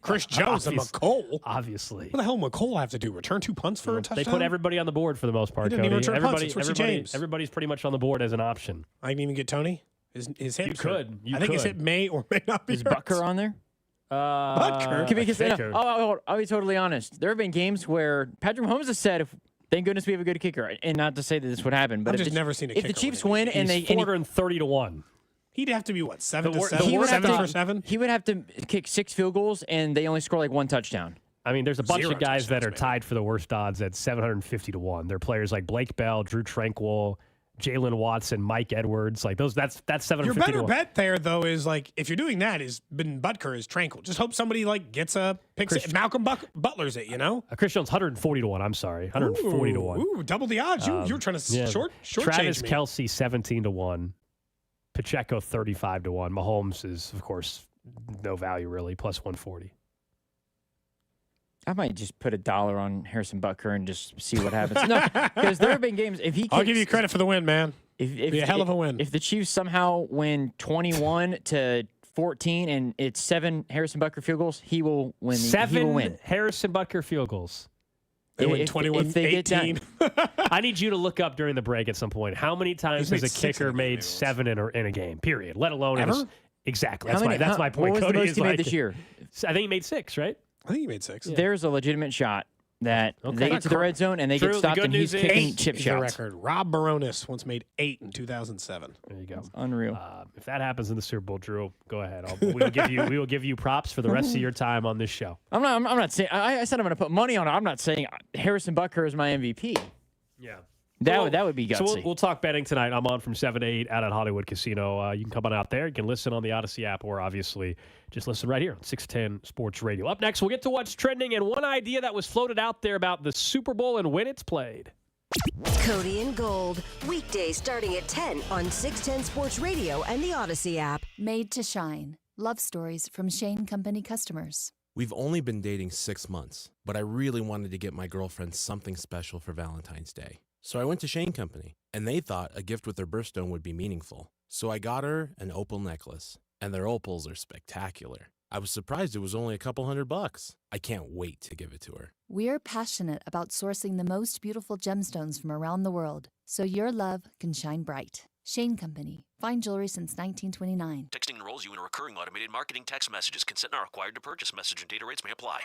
Chris Jones and McCole. Obviously. What the hell McCole have to do? Return 2 punts for a touchdown? They put everybody on the board for the most part, They didn't even Cody. return punts. It's Richie James. Everybody's pretty much on the board as an option. I can even get Tony. His hip. You could. I think his hip may or may not be Is hurt. Butker on there? Butker? I'll be totally honest. There have been games where Patrick Mahomes has said, "Thank goodness we have a good kicker," and not to say that this would happen, but I've if just the, never seen a if the kicker Chiefs win win and they 430-1. He'd have to be what, 7 to 7? he would have 7 to, for 7? He would have to kick 6 field goals, and they only score like 1 touchdown. I mean, there's a bunch 0 of guys that are touchdowns, tied for the worst odds at 750-1. They're players like Blake Bell, Drew Tranquill, Jalen Watson, Mike Edwards. Like those, that's 750-1. Your better bet there, though, is like if you're doing that, is Ben Butker is tranquil. Just hope somebody like gets a pick. Malcolm Butler's it, you know. Chris Jones 140-1. I'm sorry, 140-1. Ooh, double the odds. You're trying to short Travis change me. Kelce 17-1. Pacheco 35-1. Mahomes is of course no value really, plus 140. I might just put $1 on Harrison Butker and just see what happens. No, because there have been games. If he, kicks, I'll give you credit for the win, man. Be a hell of a win. If the Chiefs somehow win 21-14 and it's 7 Harrison Butker field goals, he will win. 7 he will win. Harrison Butker field goals. They win 21-18. I need you to look up during the break at some point. How many times has a kicker made 7 in a game? Period. Let alone ever. Exactly. That's my point. What was Cody the most is he made like, this year? I think he made 6. Right. I think he made 6. Yeah. There's a legitimate shot that they get to the red zone and they get stopped, and he's kicking chip shots. The record. Rob Baronis once made 8 in 2007. There you go. That's unreal. If that happens in the Super Bowl, Drew, go ahead. We will give you props for the rest of your time on this show. I'm not saying. I said I'm going to put money on it. I'm not saying Harrison Butker is my MVP. Yeah. That would be gutsy. So we'll talk betting tonight. I'm on from 7 to 8 out at Hollywood Casino. You can come on out there. You can listen on the Odyssey app, or obviously just listen right here on 610 Sports Radio. Up next, we'll get to what's trending and one idea that was floated out there about the Super Bowl and when it's played. Cody and Gold, weekdays starting at 10 on 610 Sports Radio and the Odyssey app. Made to Shine. Love stories from Shane Company customers. We've only been dating 6 months, but I really wanted to get my girlfriend something special for Valentine's Day. So I went to Shane Company, and they thought a gift with their birthstone would be meaningful. So I got her an opal necklace, and their opals are spectacular. I was surprised it was only a couple $100. I can't wait to give it to her. We're passionate about sourcing the most beautiful gemstones from around the world, so your love can shine bright. Shane Company. Fine jewelry since 1929. Texting enrolls you in a recurring automated marketing text messages. Consent not required to purchase. Message and data rates may apply.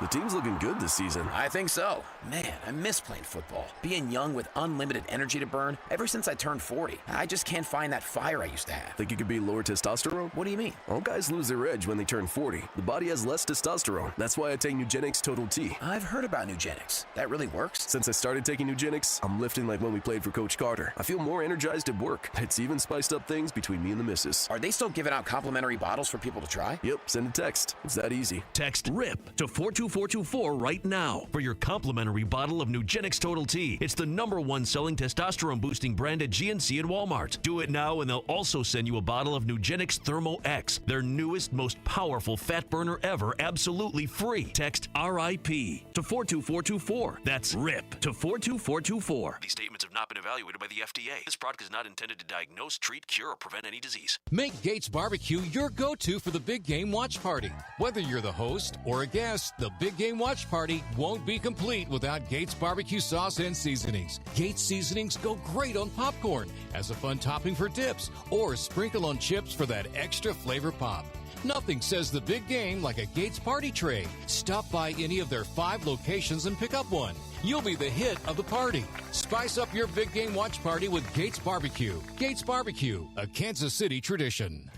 The team's looking good this season. I think so. Man, I miss playing football. Being young with unlimited energy to burn. Ever since I turned 40, I just can't find that fire I used to have. Think it could be lower testosterone? What do you mean? All guys lose their edge when they turn 40. The body has less testosterone. That's why I take Nugenix Total T. I've heard about Nugenix. That really works? Since I started taking Nugenix, I'm lifting like when we played for Coach Carter. I feel more energized at work. It's even spiced up things between me and the missus. Are they still giving out complimentary bottles for people to try? Yep, send a text. It's that easy. Text RIP to 42424 right now for your complimentary bottle of Nugenix Total T. It's the #1 selling testosterone boosting brand at GNC and Walmart. Do it now and they'll also send you a bottle of Nugenix Thermo X, their newest, most powerful fat burner ever, absolutely free. Text RIP to 42424. That's RIP to 42424. These statements have not been evaluated by the FDA. This product is not intended to diagnose, treat, cure, or prevent any disease. Make Gates Barbecue your go-to for the big game watch party. Whether you're the host or a guest, the big game watch party won't be complete without Gates barbecue sauce and seasonings. Gates seasonings go great on popcorn as a fun topping for dips or sprinkle on chips for that extra flavor pop. Nothing says the big game like a Gates party tray. Stop by any of their 5 locations and pick up one. You'll be the hit of the party. Spice up your big game watch party with Gates Barbecue. Gates Barbecue, a Kansas City tradition.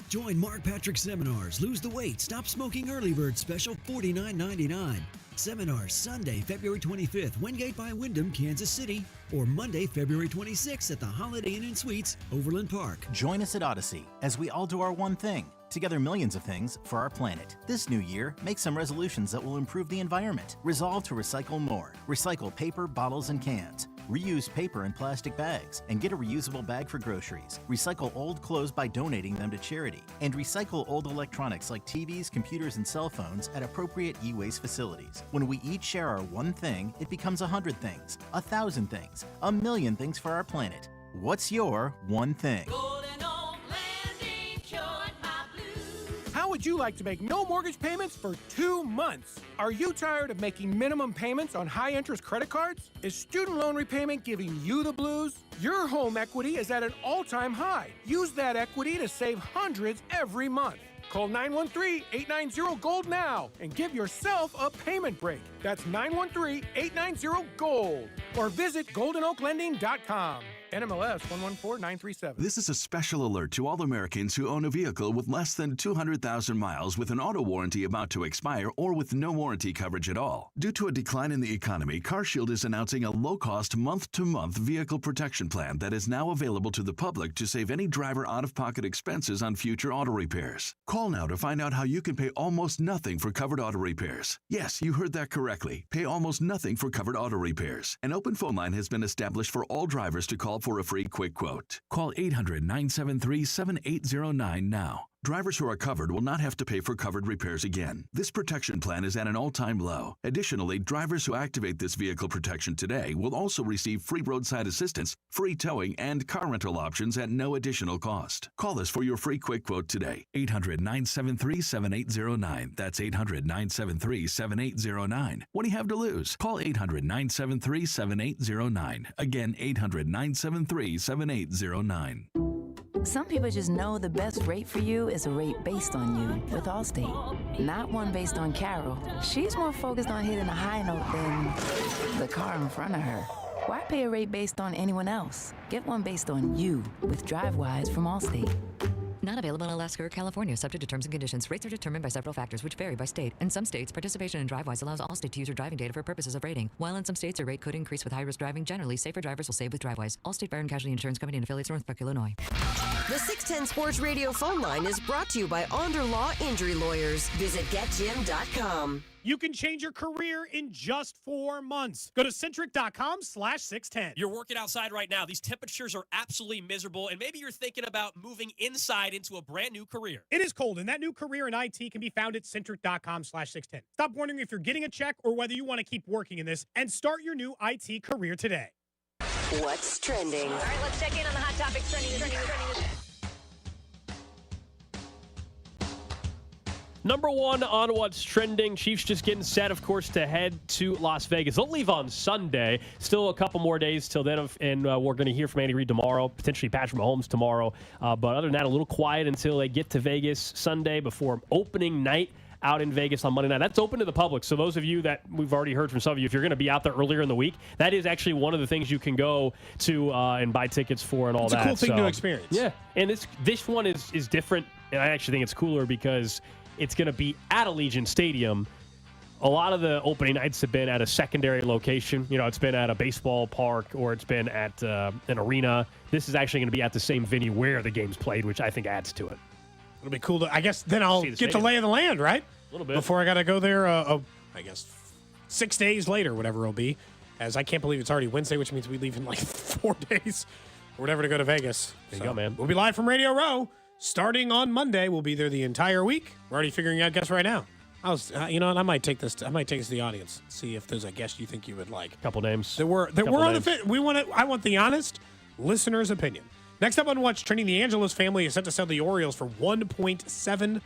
Join Mark Patrick Seminars. Lose the weight. Stop smoking early bird special $49.99. Seminars Sunday, February 25th, Wingate by Wyndham, Kansas City, or Monday, February 26th at the Holiday Inn and Suites, Overland Park. Join us at Odyssey as we all do our one thing. Together millions of things for our planet. This new year, make some resolutions that will improve the environment. Resolve to recycle more. Recycle paper, bottles, and cans. Reuse paper and plastic bags and get a reusable bag for groceries. Recycle old clothes by donating them to charity. And recycle old electronics like TVs, computers, and cell phones at appropriate e-waste facilities. When we each share our one thing, it becomes 100 things, 1,000 things, 1,000,000 things for our planet. What's your one thing? How would you like to make no mortgage payments for 2 months? Are you tired of making minimum payments on high-interest credit cards? Is student loan repayment giving you the blues? Your home equity is at an all-time high. Use that equity to save hundreds every month. Call 913-890-GOLD now and give yourself a payment break. That's 913-890-GOLD. Or visit goldenoaklending.com. NMLS 114937. This is a special alert to all Americans who own a vehicle with less than 200,000 miles with an auto warranty about to expire or with no warranty coverage at all. Due to a decline in the economy, CarShield is announcing a low-cost month-to-month vehicle protection plan that is now available to the public to save any driver out-of-pocket expenses on future auto repairs. Call now to find out how you can pay almost nothing for covered auto repairs. Yes, you heard that correctly. Pay almost nothing for covered auto repairs. An open phone line has been established for all drivers to call for a free quick quote. Call 800-973-7809 now. Drivers who are covered will not have to pay for covered repairs again. This protection plan is at an all-time low. Additionally, drivers who activate this vehicle protection today will also receive free roadside assistance, free towing, and car rental options at no additional cost. Call us for your free quick quote today. 800-973-7809. That's 800-973-7809. What do you have to lose? Call 800-973-7809. Again, 800-973-7809. Some people just know the best rate for you is a rate based on you with Allstate. Not one based on Carol. She's more focused on hitting a high note than the car in front of her. Why pay a rate based on anyone else? Get one based on you with DriveWise from Allstate. Not available in Alaska or California, subject to terms and conditions. Rates are determined by several factors, which vary by state. In some states, participation in DriveWise allows Allstate to use your driving data for purposes of rating. While in some states, a rate could increase with high-risk driving. Generally, safer drivers will save with DriveWise. Allstate Fire and Casualty Insurance Company and affiliates, Northbrook, Illinois. The 610 Sports Radio phone line is brought to you by Onder Law Injury Lawyers. Visit getjim.com. You can change your career in just 4 months. Go to centric.com/610. You're working outside right now. These temperatures are absolutely miserable, and maybe you're thinking about moving inside into a brand new career. It is cold, and that new career in IT can be found at centric.com/610. Stop wondering if you're getting a check or whether you want to keep working in this, and start your new IT career today. What's trending? All right, let's check in on the hot topics trending. Number one on what's trending. Chiefs just getting set, of course, to head to Las Vegas. They'll leave on Sunday. Still a couple more days till then, and we're going to hear from Andy Reid tomorrow, potentially Patrick Mahomes tomorrow. But other than that, a little quiet until they get to Vegas Sunday before opening night out in Vegas on Monday night. That's open to the public. So those of you that we've already heard from some of you, if you're going to be out there earlier in the week, that is actually one of the things you can go to and buy tickets for and all that. It's a cool thing to experience. Yeah, and this one is different, and I actually think it's cooler because it's going to be at Allegiant Stadium. A lot of the opening nights have been at a secondary location. You know, it's been at a baseball park or it's been at an arena. This is actually going to be at the same venue where the game's played, which I think adds to it. It'll be cool. I guess then I'll get the lay of the land, right? A little bit. Before I got to go there, I guess 6 days later, whatever it'll be. As I can't believe it's already Wednesday, which means we leave in like 4 days or whatever to go to Vegas. There you go, man. We'll be live from Radio Row. Starting on Monday, we'll be there the entire week. We're already figuring out guests right now. You know what? I might take this to the audience. See if there's a guest you think you would like. Couple names. We're on the fit. I want the honest listener's opinion. Next up on What's Trending, the Angelos family is set to sell the Orioles for $1.7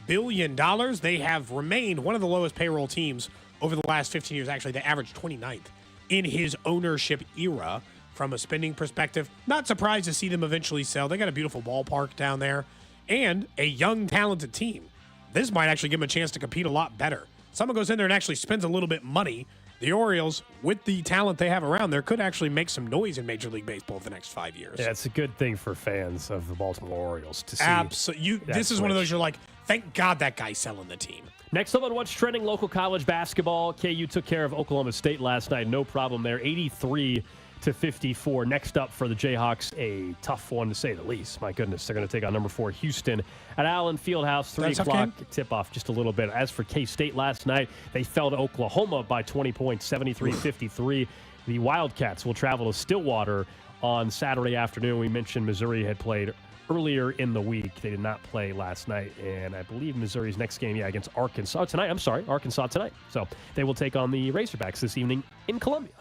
billion. They have remained one of the lowest payroll teams over the last 15 years. Actually, they averaged 29th in his ownership era. From a spending perspective, not surprised to see them eventually sell. They got a beautiful ballpark down there and a young, talented team. This might actually give them a chance to compete a lot better. Someone goes in there and actually spends a little bit money. The Orioles, with the talent they have around there, could actually make some noise in Major League Baseball for the next 5 years. Yeah, it's a good thing for fans of the Baltimore Orioles to see. Absolutely. This is one of those you're like, thank God that guy's selling the team. Next up on What's Trending, local college basketball. KU took care of Oklahoma State last night. No problem there. 83-54. Next up for the Jayhawks, a tough one to say the least. My goodness, they're going to take on number 4 Houston at Allen Fieldhouse. 3 o'clock tip-off just a little bit. As for K-State last night, they fell to Oklahoma by 20 points, 73-53. The Wildcats will travel to Stillwater on Saturday afternoon. We mentioned Missouri had played earlier in the week. They did not play last night, and I believe Missouri's next game, against Arkansas tonight. Arkansas tonight. So they will take on the Razorbacks this evening in Columbia.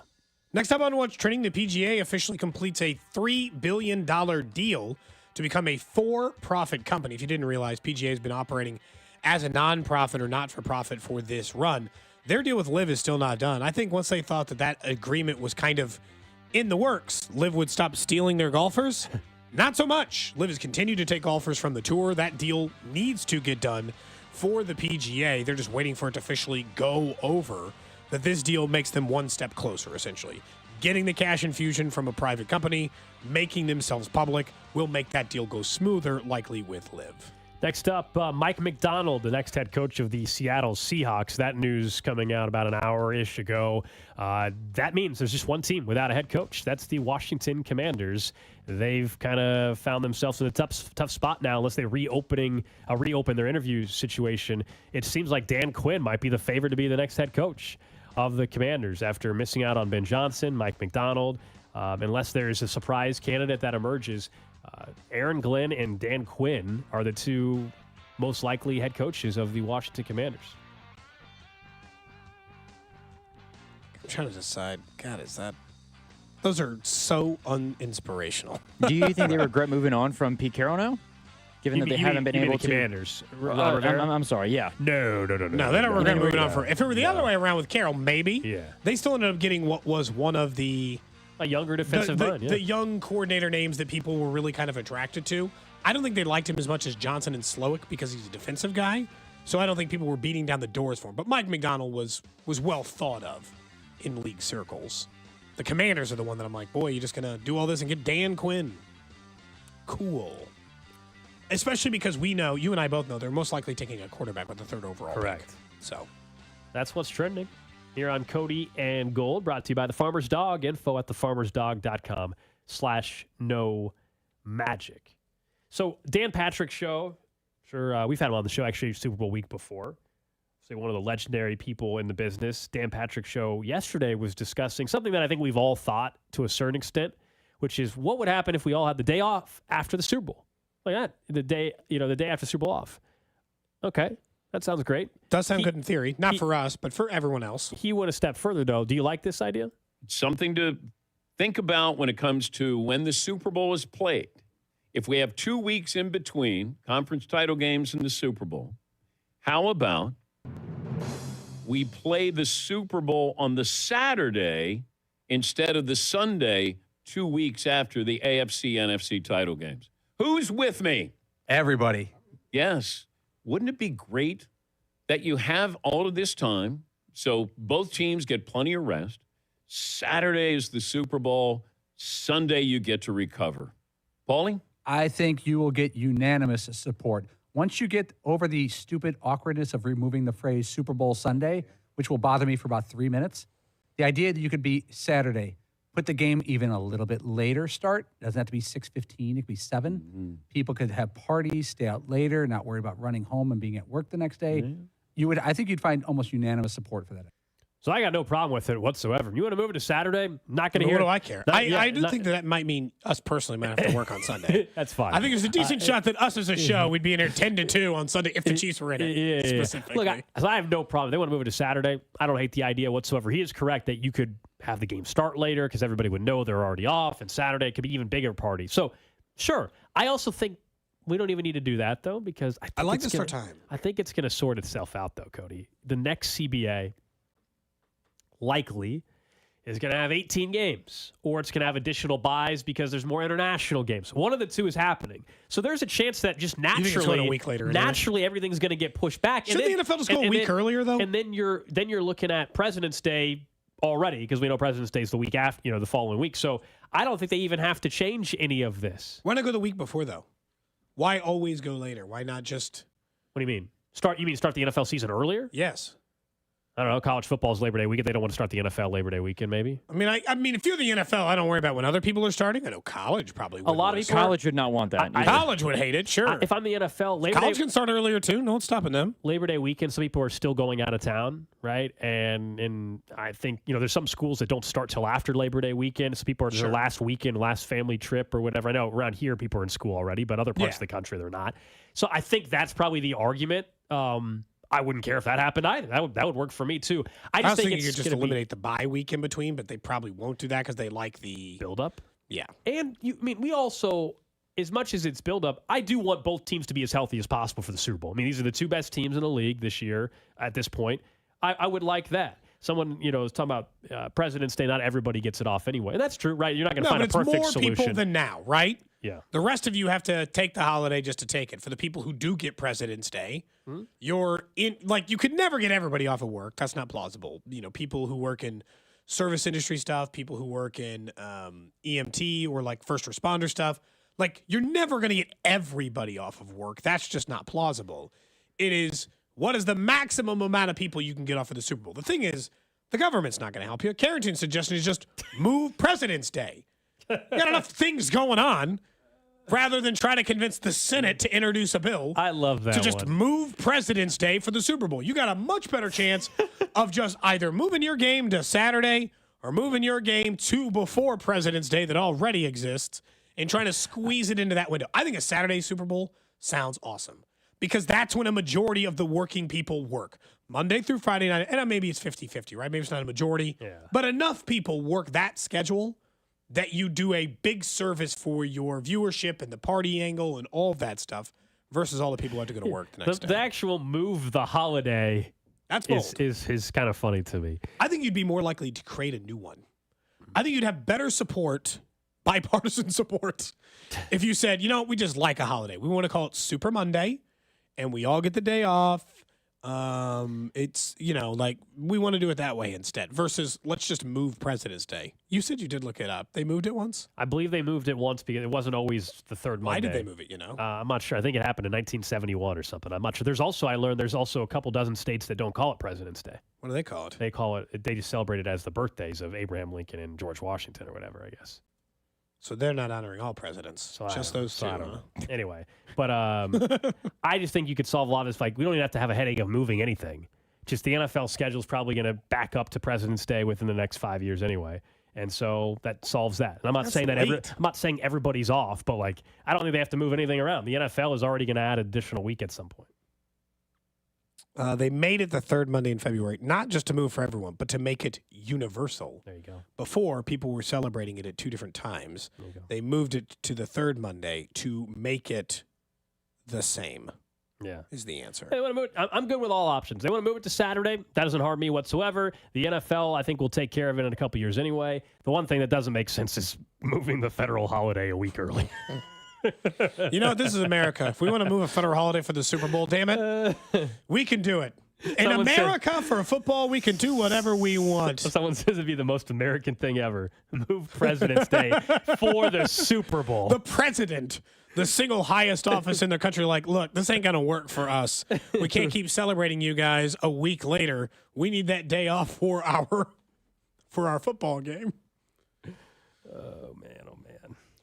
Next up on What's Trending, the PGA officially completes a $3 billion deal to become a for-profit company. If you didn't realize, PGA has been operating as a non-profit or not-for-profit for this run. Their deal with LIV is still not done. I think once they thought that agreement was kind of in the works, LIV would stop stealing their golfers. Not so much. LIV has continued to take golfers from the tour. That deal needs to get done for the PGA. They're just waiting for it to officially go over. That this deal makes them one step closer, essentially. Getting the cash infusion from a private company, making themselves public, will make that deal go smoother, likely with LIV. Next up, Mike McDonald, the next head coach of the Seattle Seahawks. That news coming out about an hour-ish ago. That means there's just one team without a head coach. That's the Washington Commanders. They've kind of found themselves in a tough spot now unless they reopen their interview situation. It seems like Dan Quinn might be the favorite to be the next head coach of the Commanders after missing out on Ben Johnson, Mike McDonald. Unless there's a surprise candidate that emerges, Aaron Glenn and Dan Quinn are the two most likely head coaches of the Washington Commanders. I'm trying to decide. God, those are so uninspirational. Do you think they regret moving on from Pete Carroll now? Given that they haven't been able to. Commanders. I'm sorry, yeah. No. No, they don't regret moving on. If it were the other way around with Carroll, maybe. Yeah. They still ended up getting what was one of the a younger defensive mind, the young coordinator names that people were really kind of attracted to. I don't think they liked him as much as Johnson and Slowick because he's a defensive guy. So I don't think people were beating down the doors for him. But Mike McDonald was well thought of in league circles. The Commanders are the one that I'm like, boy, you're just going to do all this and get Dan Quinn. Cool. Especially because we know, you and I both know, they're most likely taking a quarterback with the 3rd overall Correct. pick. So that's what's trending here on Cody and Gold, brought to you by The Farmer's Dog. Info at thefarmersdog.com/no magic. So Dan Patrick's show, sure, we've had him on the show actually Super Bowl week before. So one of the legendary people in the business. Dan Patrick's show yesterday was discussing something that I think we've all thought to a certain extent, which is what would happen if we all had the day off after the Super Bowl, like that, the day after Super Bowl off. Okay, that sounds great. Does sound good in theory, not for us, but for everyone else. He went a step further though. Do you like this idea? Something to think about when it comes to when the Super Bowl is played. If we have 2 weeks in between conference title games and the Super Bowl, how about we play the Super Bowl on the Saturday instead of the Sunday 2 weeks after the AFC, NFC title games? Who's with me? Everybody. Yes. Wouldn't it be great that you have all of this time so both teams get plenty of rest? Saturday is the Super Bowl. Sunday you get to recover. Paulie? I think you will get unanimous support. Once you get over the stupid awkwardness of removing the phrase Super Bowl Sunday, which will bother me for about 3 minutes, the idea that you could be Saturday, put the game even a little bit later start. It doesn't have to be 6:15. It could be 7. Mm-hmm. People could have parties, stay out later, not worry about running home and being at work the next day. Mm-hmm. I think you'd find almost unanimous support for that. So I got no problem with it whatsoever. You want to move it to Saturday? Not going to hear. What do I care? I do think that might mean us personally might have to work on Sunday. That's fine. I think there's a decent shot that us as a show would be in here 10-2 on Sunday if the Chiefs were in it. Specifically. Look, I have no problem. They want to move it to Saturday. I don't hate the idea whatsoever. He is correct that you could have the game start later because everybody would know they're already off, and Saturday could be even bigger party. So, sure. I also think we don't even need to do that, though, because I like this for time. I think it's going to sort itself out, though, Cody. The next CBA likely is going to have 18 games, or it's going to have additional buys because there's more international games. One of the two is happening. So there's a chance that just naturally, a week later, everything's going to get pushed back. Shouldn't the NFL just go a week earlier, though? And then you're looking at President's Day already, because we know President's Day is the week after, the following week. So I don't think they even have to change any of this. Why not go the week before, though? Why always go later? Why not just... What do you mean? Start the NFL season earlier? Yes. I don't know. College football is Labor Day weekend. They don't want to start the NFL Labor Day weekend, maybe. I mean, if you're the NFL, I don't worry about when other people are starting. I know college probably would. A lot of people. College would not want that. College would hate it, sure. If I'm the NFL, Labor college Day can start earlier, too. No one's stopping them. Labor Day weekend, some people are still going out of town, right? And I think, there's some schools that don't start till after Labor Day weekend. So people are their last weekend, last family trip or whatever. I know around here people are in school already, but other parts of the country, they're not. So I think that's probably the argument. I wouldn't care if that happened either. That would work for me too. I was think thinking you could just eliminate the bye week in between, but they probably won't do that because they like the build up. Yeah, and we also, as much as it's build up, I do want both teams to be as healthy as possible for the Super Bowl. I mean, these are the two best teams in the league this year at this point. I would like that. Someone, was talking about President's Day. Not everybody gets it off anyway. And that's true, right? You're not going to find a perfect more solution. People than now, right? Yeah. The rest of you have to take the holiday just to take it. For the people who do get President's Day, you're in, you could never get everybody off of work. That's not plausible. People who work in service industry stuff, people who work in EMT or first responder stuff, you're never going to get everybody off of work. That's just not plausible. It is, what is the maximum amount of people you can get off of the Super Bowl? The thing is, the government's not going to help you. Carrington's suggestion is just move President's Day. You got enough things going on rather than try to convince the Senate to introduce a bill. I love that to just move President's Day for the Super Bowl. You got a much better chance of just either moving your game to Saturday or moving your game to before President's Day that already exists and trying to squeeze it into that window. I think a Saturday Super Bowl sounds awesome because that's when a majority of the working people work. Monday through Friday night, and maybe it's 50-50, right? Maybe it's not a majority. Yeah. But enough people work that schedule that you do a big service for your viewership and the party angle and all of that stuff versus all the people who have to go to work the next day. The actual move the holiday That's bold. is kind of funny to me. I think you'd be more likely to create a new one. I think you'd have better support, bipartisan support, if you said, we just like a holiday. We want to call it Super Monday, and we all get the day off. It's, we want to do it that way instead versus let's just move President's Day. You said you did look it up. They moved it once? I believe they moved it once because it wasn't always the third Monday. Why did they move it, I'm not sure. I think it happened in 1971 or something. I'm not sure. I learned there's also a couple dozen states that don't call it President's Day. What do they call it? They just celebrate it as the birthdays of Abraham Lincoln and George Washington or whatever, I guess. So they're not honoring all presidents, So just those two. I don't huh? know. Anyway, but I just think you could solve a lot of this. Like, we don't even have to have a headache of moving anything. Just the NFL schedule is probably going to back up to President's Day within the next 5 years anyway. And so that solves that. And I'm not saying that I'm not saying everybody's off, but like I don't think they have to move anything around. The NFL is already going to add an additional week at some point. They made it the third Monday in February, not just to move for everyone, but to make it universal. There you go. Before, people were celebrating it at 2 different times. They moved it to the third Monday to make it the same. Yeah, is the answer. They want to move it. I'm good with all options. They want to move it to Saturday. That doesn't harm me whatsoever. The NFL, I think, will take care of it in a couple years anyway. The one thing that doesn't make sense is moving the federal holiday a week early. You know, this is America. If we want to move a federal holiday for the Super Bowl, damn it, we can do it. In America, for football, we can do whatever we want. Someone says it'd be the most American thing ever. Move President's Day for the Super Bowl. The president, the single highest office in the country, like, look, this ain't going to work for us. We can't keep celebrating you guys a week later. We need that day off for our football game. Oh, man.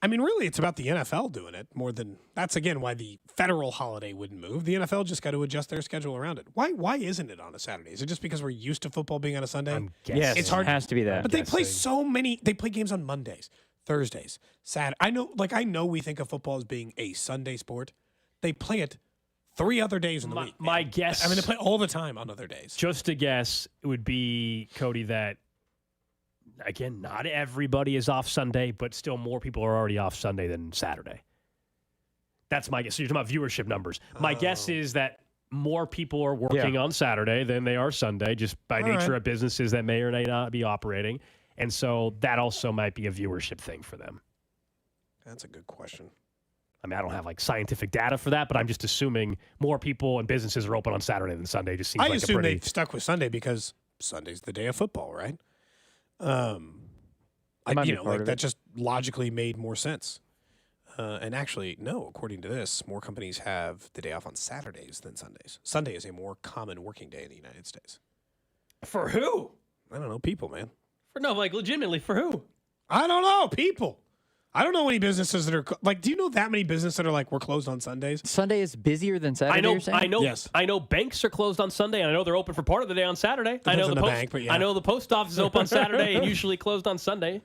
I mean, really, it's about the NFL doing it more than that's again why the federal holiday wouldn't move. The NFL just got to adjust their schedule around it. Why isn't it on a Saturday? Is it just because we're used to football being on a Sunday? Yes, it's hard. It has to be that. But they play so many. They play games on Mondays, Thursdays, Saturday. I know we think of football as being a Sunday sport. They play it 3 other days in the week. My guess. I mean, they play all the time on other days. Just a guess, it would be, Cody, that, again, not everybody is off Sunday, but still more people are already off Sunday than Saturday. That's my guess. So you're talking about viewership numbers. My guess is that more people are working on Saturday than they are Sunday, just by nature of businesses that may or may not be operating. And so that also might be a viewership thing for them. That's a good question. I mean, I don't have like scientific data for that, but I'm just assuming more people and businesses are open on Saturday than Sunday. Just seems I like assume a pretty... they stuck with Sunday because Sunday's the day of football, right? That just logically made more sense. And actually, no, according to this, more companies have the day off on Saturdays than Sundays. Sunday is a more common working day in the United States. For who? I don't know, people, man. Legitimately, for who? I don't know, people. I don't know any businesses that are like. Do you know that many businesses that are like we're closed on Sundays? Sunday is busier than Saturday. I know. Yes. I know banks are closed on Sunday, and I know they're open for part of the day on Saturday. I know I know the post office is open on Saturday and usually closed on Sunday.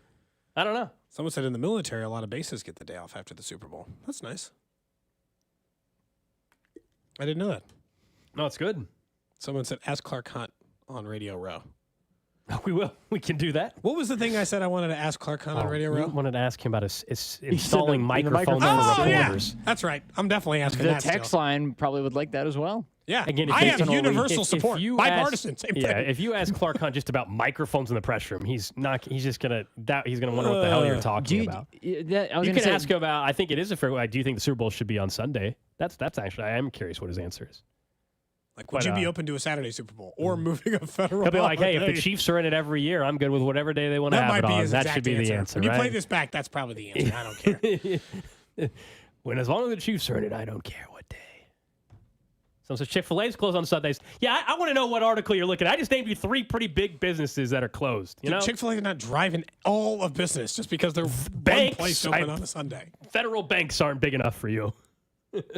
I don't know. Someone said in the military, a lot of bases get the day off after the Super Bowl. That's nice. I didn't know that. No, it's good. Someone said, ask Clark Hunt on Radio Row. We will. We can do that. What was the thing I said I wanted to ask Clark Hunt on Radio Row? I wanted to ask him about installing microphones for reporters. Yeah. That's right. I'm definitely asking the that. The text line probably would like that as well. Yeah. Again, I have universal support. Bipartisan, same thing. Yeah, if you ask Clark Hunt just about microphones in the press room, he's just gonna wonder what the hell you're talking about. You can ask about. I think it is a fair. Do you think the Super Bowl should be on Sunday? That's actually. I am curious what his answer is. Like, would you be open to a Saturday Super Bowl or moving a federal? He'll be like, hey, holiday? if the Chiefs are in it every year, I'm good with whatever day they want to have it on. That should be the answer. When you right? play this back, that's probably the answer. I don't care. As long as the Chiefs are in it, I don't care what day. Someone says Chick-fil-A's closed on Sundays. Yeah, I want to know what article you're looking at. I just named you 3 pretty big businesses that are closed. You know, Chick-fil-A is not driving all of business just because they're one place open on a Sunday. Federal banks aren't big enough for you.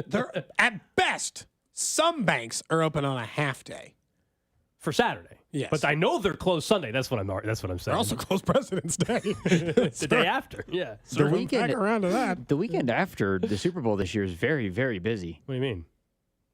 They're at best. Some banks are open on a half day for Saturday. Yes, but I know they're closed Sunday. That's what I'm saying. They're also closed President's Day. The day after. Yeah, the weekend. Back around to that. The weekend after the Super Bowl this year is very, very busy. What do you mean?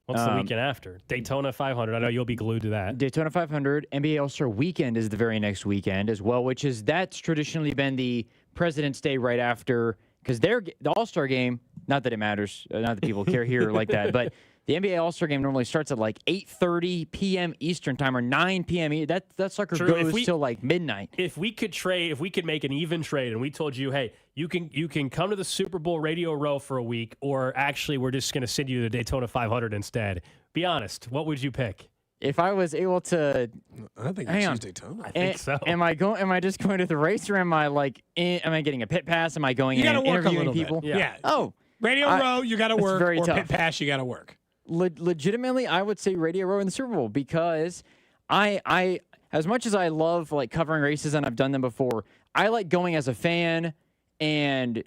What's the weekend after? Daytona 500. I know you'll be glued to that. Daytona 500. NBA All-Star Weekend is the very next weekend as well, that's traditionally been the President's Day right after, because the All-Star game, not that it matters, not that people care here like that, but the NBA All-Star game normally starts at like 8:30 p.m. Eastern time or 9 p.m. That sucker goes till like midnight. If we could make an even trade, and we told you, hey, you can come to the Super Bowl Radio Row for a week, or actually we're just going to send you to the Daytona 500 instead. Be honest, what would you pick? If I was able to, I think I choose Daytona. I think so. Am I just going to the race, or am I getting a pit pass? Am I going in and interviewing people? Yeah. Oh, Radio Row, you got to work, or tough. pit pass, you got to work. Legitimately, I would say Radio Row in the Super Bowl, because I as much as I love like covering races and I've done them before, I like going as a fan and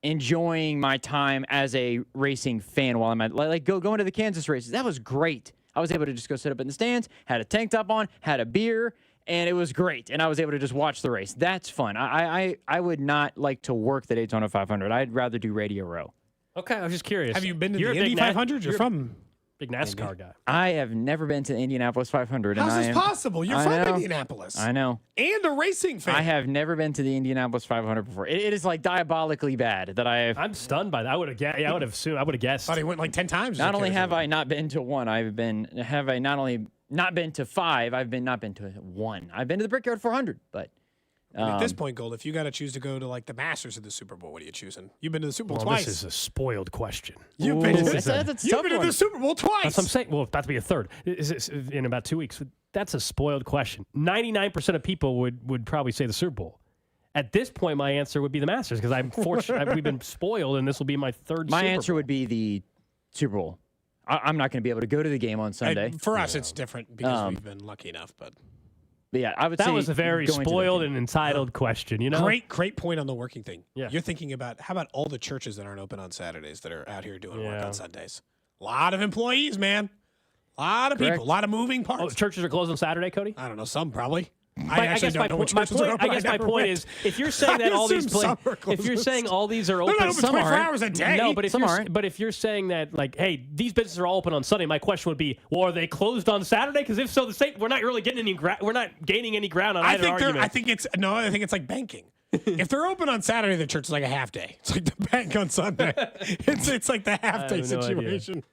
enjoying my time as a racing fan while I'm at going to the Kansas races. That was great. I was able to just go sit up in the stands, had a tank top on, had a beer, and it was great. And I was able to just watch the race. That's fun. I would not like to work the Daytona 500. I'd rather do Radio Row. Okay, I was just curious. Have you been to the Indy 500? You're from big NASCAR guy. I have never been to the Indianapolis 500. How's and this possible? You're from Indianapolis. I know. And a racing fan. I have never been to the Indianapolis 500 before. It is like diabolically bad that I'm stunned by that. I would have guessed. Thought he went like 10 times. Not only have I not been to one, have I not only not been to 5, I've not been to 1. I've been to the Brickyard 400, but at this point, Gold, if you got to choose to go to like the Masters of the Super Bowl, what are you choosing? You've been to the Super Bowl twice. This is a spoiled question. You've been to the Super Bowl twice. That's what I'm saying. Well, about to be a third in about 2 weeks. That's a spoiled question. 99% of people would probably say the Super Bowl. At this point, my answer would be the Masters because I'm fortunate. We've been spoiled, and this will be my third. My Super answer Bowl. would be the Super Bowl. I'm not going to be able to go to the game on Sunday. For us, it's different because we've been lucky enough, but. But yeah, I would say that was a very going to the spoiled game. and entitled question. You know, Great point on the working thing. Yeah. You're thinking about how about all the churches that aren't open on Saturdays that are out here doing work on Sundays? A lot of employees, man. A lot of people. A lot of moving parts. Oh, churches are closed on Saturday, Cody? I don't know. Some probably. I guess my point is, if you're saying that all these if you're saying all these are open, they're not open 24 hours a day. No, but if you're saying that like, hey, these businesses are all open on Sunday, my question would be, well, are they closed on Saturday? Because if so, we're not really getting any we're not gaining any ground on either argument. I think it's like banking. If they're open on Saturday, the church is like a half day. It's like the bank on Sunday. it's like the half day situation.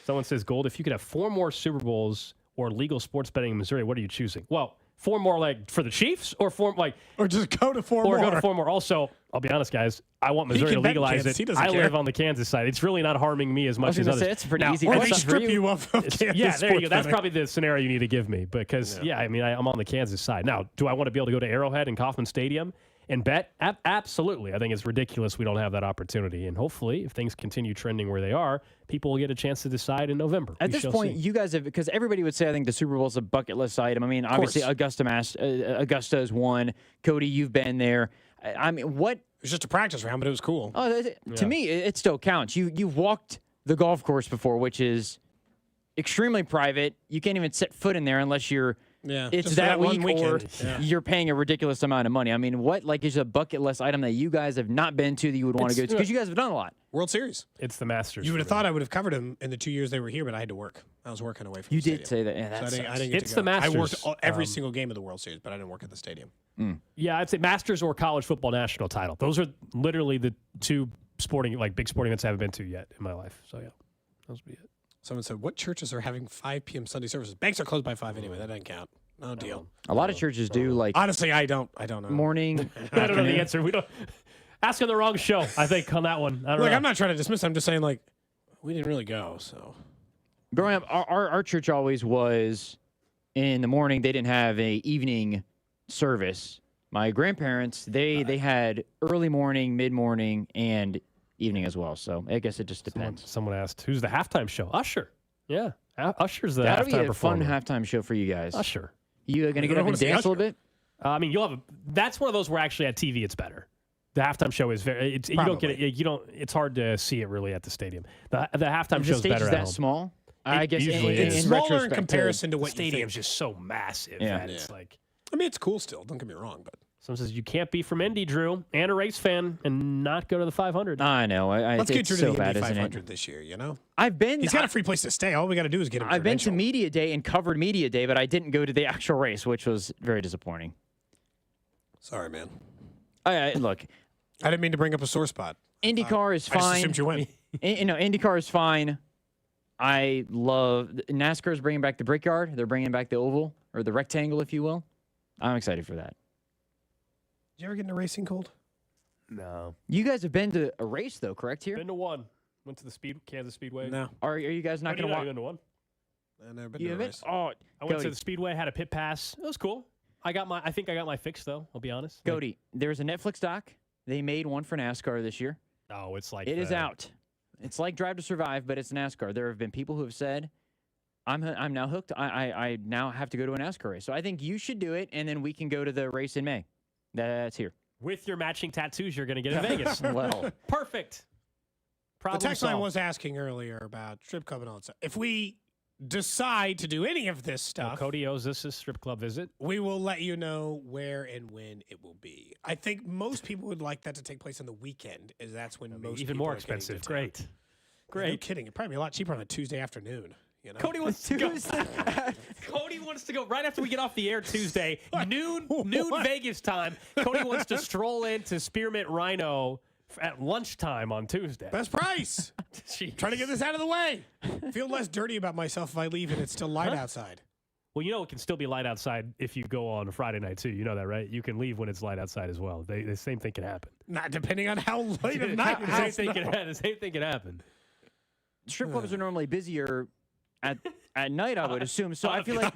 Someone says, Gold, if you could have 4 more Super Bowls or legal sports betting in Missouri, what are you choosing? Well, 4 more like for the Chiefs or 4 like or just go to 4 more. Or go to 4 more. Also, I'll be honest, guys. I want Missouri to legalize it. I live on the Kansas side. It's really not harming me as much as others. It's pretty easy. Or they strip you of Kansas. Yeah, there you go. That's probably the scenario you need to give me because I mean I'm on the Kansas side. Now, do I want to be able to go to Arrowhead and Kauffman Stadium and bet? Absolutely. I think it's ridiculous we don't have that opportunity. And hopefully, if things continue trending where they are, people will get a chance to decide in November. At this point, you guys have, because everybody would say, I think the Super Bowl is a bucket list item. I mean, obviously, Augusta is one. Cody, you've been there. I mean, what? It was just a practice round, but it was cool. Oh, to me, it still counts. You've walked the golf course before, which is extremely private. You can't even set foot in there unless you're. Yeah, it's that week or you're paying a ridiculous amount of money. I mean, what is a bucket list item that you guys have not been to that you would want to go to? Because you guys have done a lot. World Series. It's the Masters. You would have thought I would have covered them in the 2 years they were here, but I had to work. I was working away from the stadium. You did say that. Yeah, that's I didn't get to go. The Masters. I worked every single game of the World Series, but I didn't work at the stadium. Yeah, I'd say Masters or college football national title. Those are literally the 2 big sporting events I haven't been to yet in my life. So, yeah, those would be it. Someone said, what churches are having 5 p.m. Sunday services? Banks are closed by 5 anyway. That doesn't count. No deal. A lot of churches do like. Honestly, I don't know. Morning. I don't know the answer. We don't ask on the wrong show. I think on that one. I don't know. I'm not trying to dismiss. I'm just saying like we didn't really go. So growing up, our church always was in the morning. They didn't have a evening service. My grandparents they had early morning, mid morning, and evening as well. So I guess it just depends. Someone asked, "Who's the halftime show?" Usher. Yeah, Usher's the That'll halftime be a performer. fun halftime show for you guys. Usher. You gonna get up and dance a little bit? I mean, you'll have that's one of those where actually at TV it's better. The halftime show is very. You don't get it. You don't. It's hard to see it really at the stadium. The halftime show is better. The stage is that small. I guess usually it's in smaller in comparison to what the stadium's just so massive. Yeah. It's like. I mean, it's cool still. Don't get me wrong, but. Someone says you can't be from Indy, Drew, and a race fan, and not go to the 500. I know. Let's get Drew so to the bad, Indy isn't 500 this year. You know, He's got a free place to stay. All we got to do is get him. I've been to Media Day and covered Media Day, but I didn't go to the actual race, which was very disappointing. Sorry, man. Look, I didn't mean to bring up a sore spot. IndyCar is fine. I just assumed you went. IndyCar is fine. I love NASCAR is bringing back the Brickyard. They're bringing back the oval or the rectangle, if you will. I'm excited for that. Did you ever get into racing, Cold? No. You guys have been to a race, though, correct? Here, been to one. Went to the Kansas Speedway. No. Are you guys not going to watch? Been to one. I've never been You to a haven't? race. Oh, I went to the Speedway. Had a pit pass. It was cool. I think I got my fix though. I'll be honest. Cody, there's a Netflix doc. They made one for NASCAR this year. Oh, it's like it is out. It's like Drive to Survive, but it's NASCAR. There have been people who have said, I'm now hooked. I now have to go to a NASCAR race. So I think you should do it, and then we can go to the race in May. That's here. With your matching tattoos you're going to get in Vegas. Well. Perfect. Problem The text line solved. was asking earlier about strip club and all that stuff. If we decide to do any of this stuff, Cody owes us a strip club visit. we will let you know where and when it will be. I think most people would like that to take place on the weekend, as that's when most Even people more are getting expensive. to town. Great. No Great. kidding. It'd probably be a lot cheaper on a Tuesday afternoon. You know? Cody wants to go. Cody wants to go right after we get off the air Tuesday, noon Vegas time. Cody wants to stroll into Spearmint Rhino at lunchtime on Tuesday. Best price. Trying to get this out of the way. Feel less dirty about myself if I leave and it's still light outside. Well, you know it can still be light outside if you go on a Friday night, too. You know that, right? You can leave when it's light outside as well. The same thing can happen. Not depending on how late of night it The is. same thing can happen. Strip clubs are normally busier at night, I would assume. So I feel like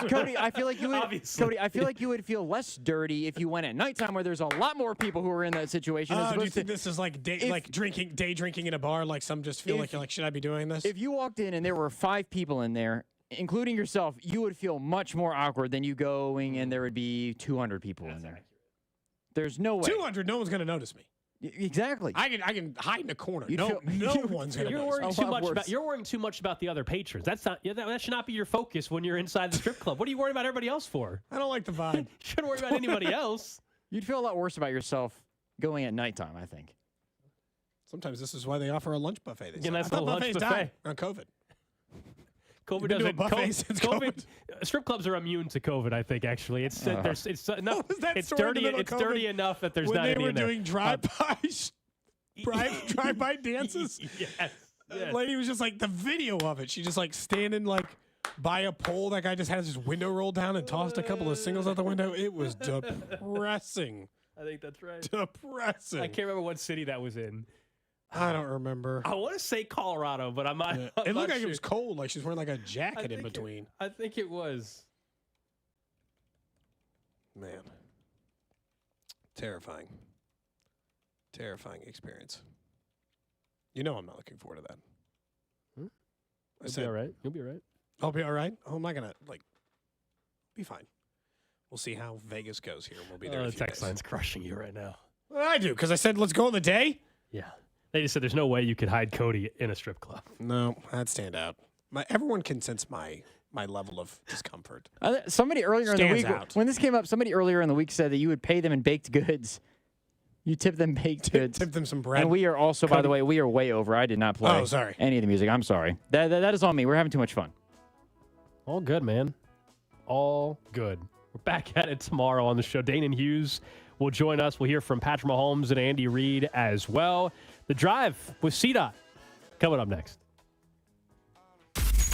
Cody, I feel like you would Cody, I feel like you would feel less dirty if you went at nighttime where there's a lot more people who are in that situation. Do you think this is like day drinking in a bar? Like some just feel like you're like, should I be doing this? If you walked in and there were 5 people in there, including yourself, you would feel much more awkward than you going and there would be 200 people in there. There's no way. 200, no one's gonna notice me. Exactly. I can hide in a corner. You'd No feel- one's gonna You're notice worrying me. too much about. You're worrying too much about the other patrons. That's not. That should not be your focus when you're inside the strip club. What are you worried about everybody else for? I don't like the vibe. You shouldn't worry about anybody else. You'd feel a lot worse about yourself going at nighttime, I think. Sometimes this is why they offer a lunch buffet. They Yeah, say. nice I thought little lunch buffets buffet. died on COVID. COVID You've been to a doesn't. buffet since COVID? Strip clubs are immune to COVID. I think actually, it's enough. was that It's story in the dirty. middle of It's COVID? dirty enough that there's when not they any were in there. doing drive-by dances. Yes. The lady was just like the video of it. She just like standing like by a pole. That guy just had his window rolled down and tossed a couple of singles out the window. It was depressing. I think that's right. Depressing. I can't remember what city that was in. I don't remember. I want to say Colorado, but I'm not. Yeah. I'm It not looked like sure. it was cold. Like she was wearing like a jacket in between. I think it was. Man. Terrifying. Terrifying experience. You know I'm not looking forward to that. You'll be all right. You'll be all right. I'll be all right. Oh, I'm not going to, be fine. We'll see how Vegas goes here. We'll be there in a The few text days. line's crushing you right now. Well, I do, because I said, let's go on the day. Yeah. They just said there's no way you could hide Cody in a strip club. No, I'd stand out. Everyone can sense my level of discomfort. Somebody earlier in the Stands week, out. when this came up, somebody earlier in the week said that you would pay them in baked goods. You tip them baked goods. Tip them some bread. And we are also, by the way, we are way over. I did not play Oh, sorry. any of the music. I'm sorry. That is on me. We're having too much fun. All good, man. All good. We're back at it tomorrow on the show. Dane and Hughes will join us. We'll hear from Patrick Mahomes and Andy Reid as well. The Drive with CDOT coming up next.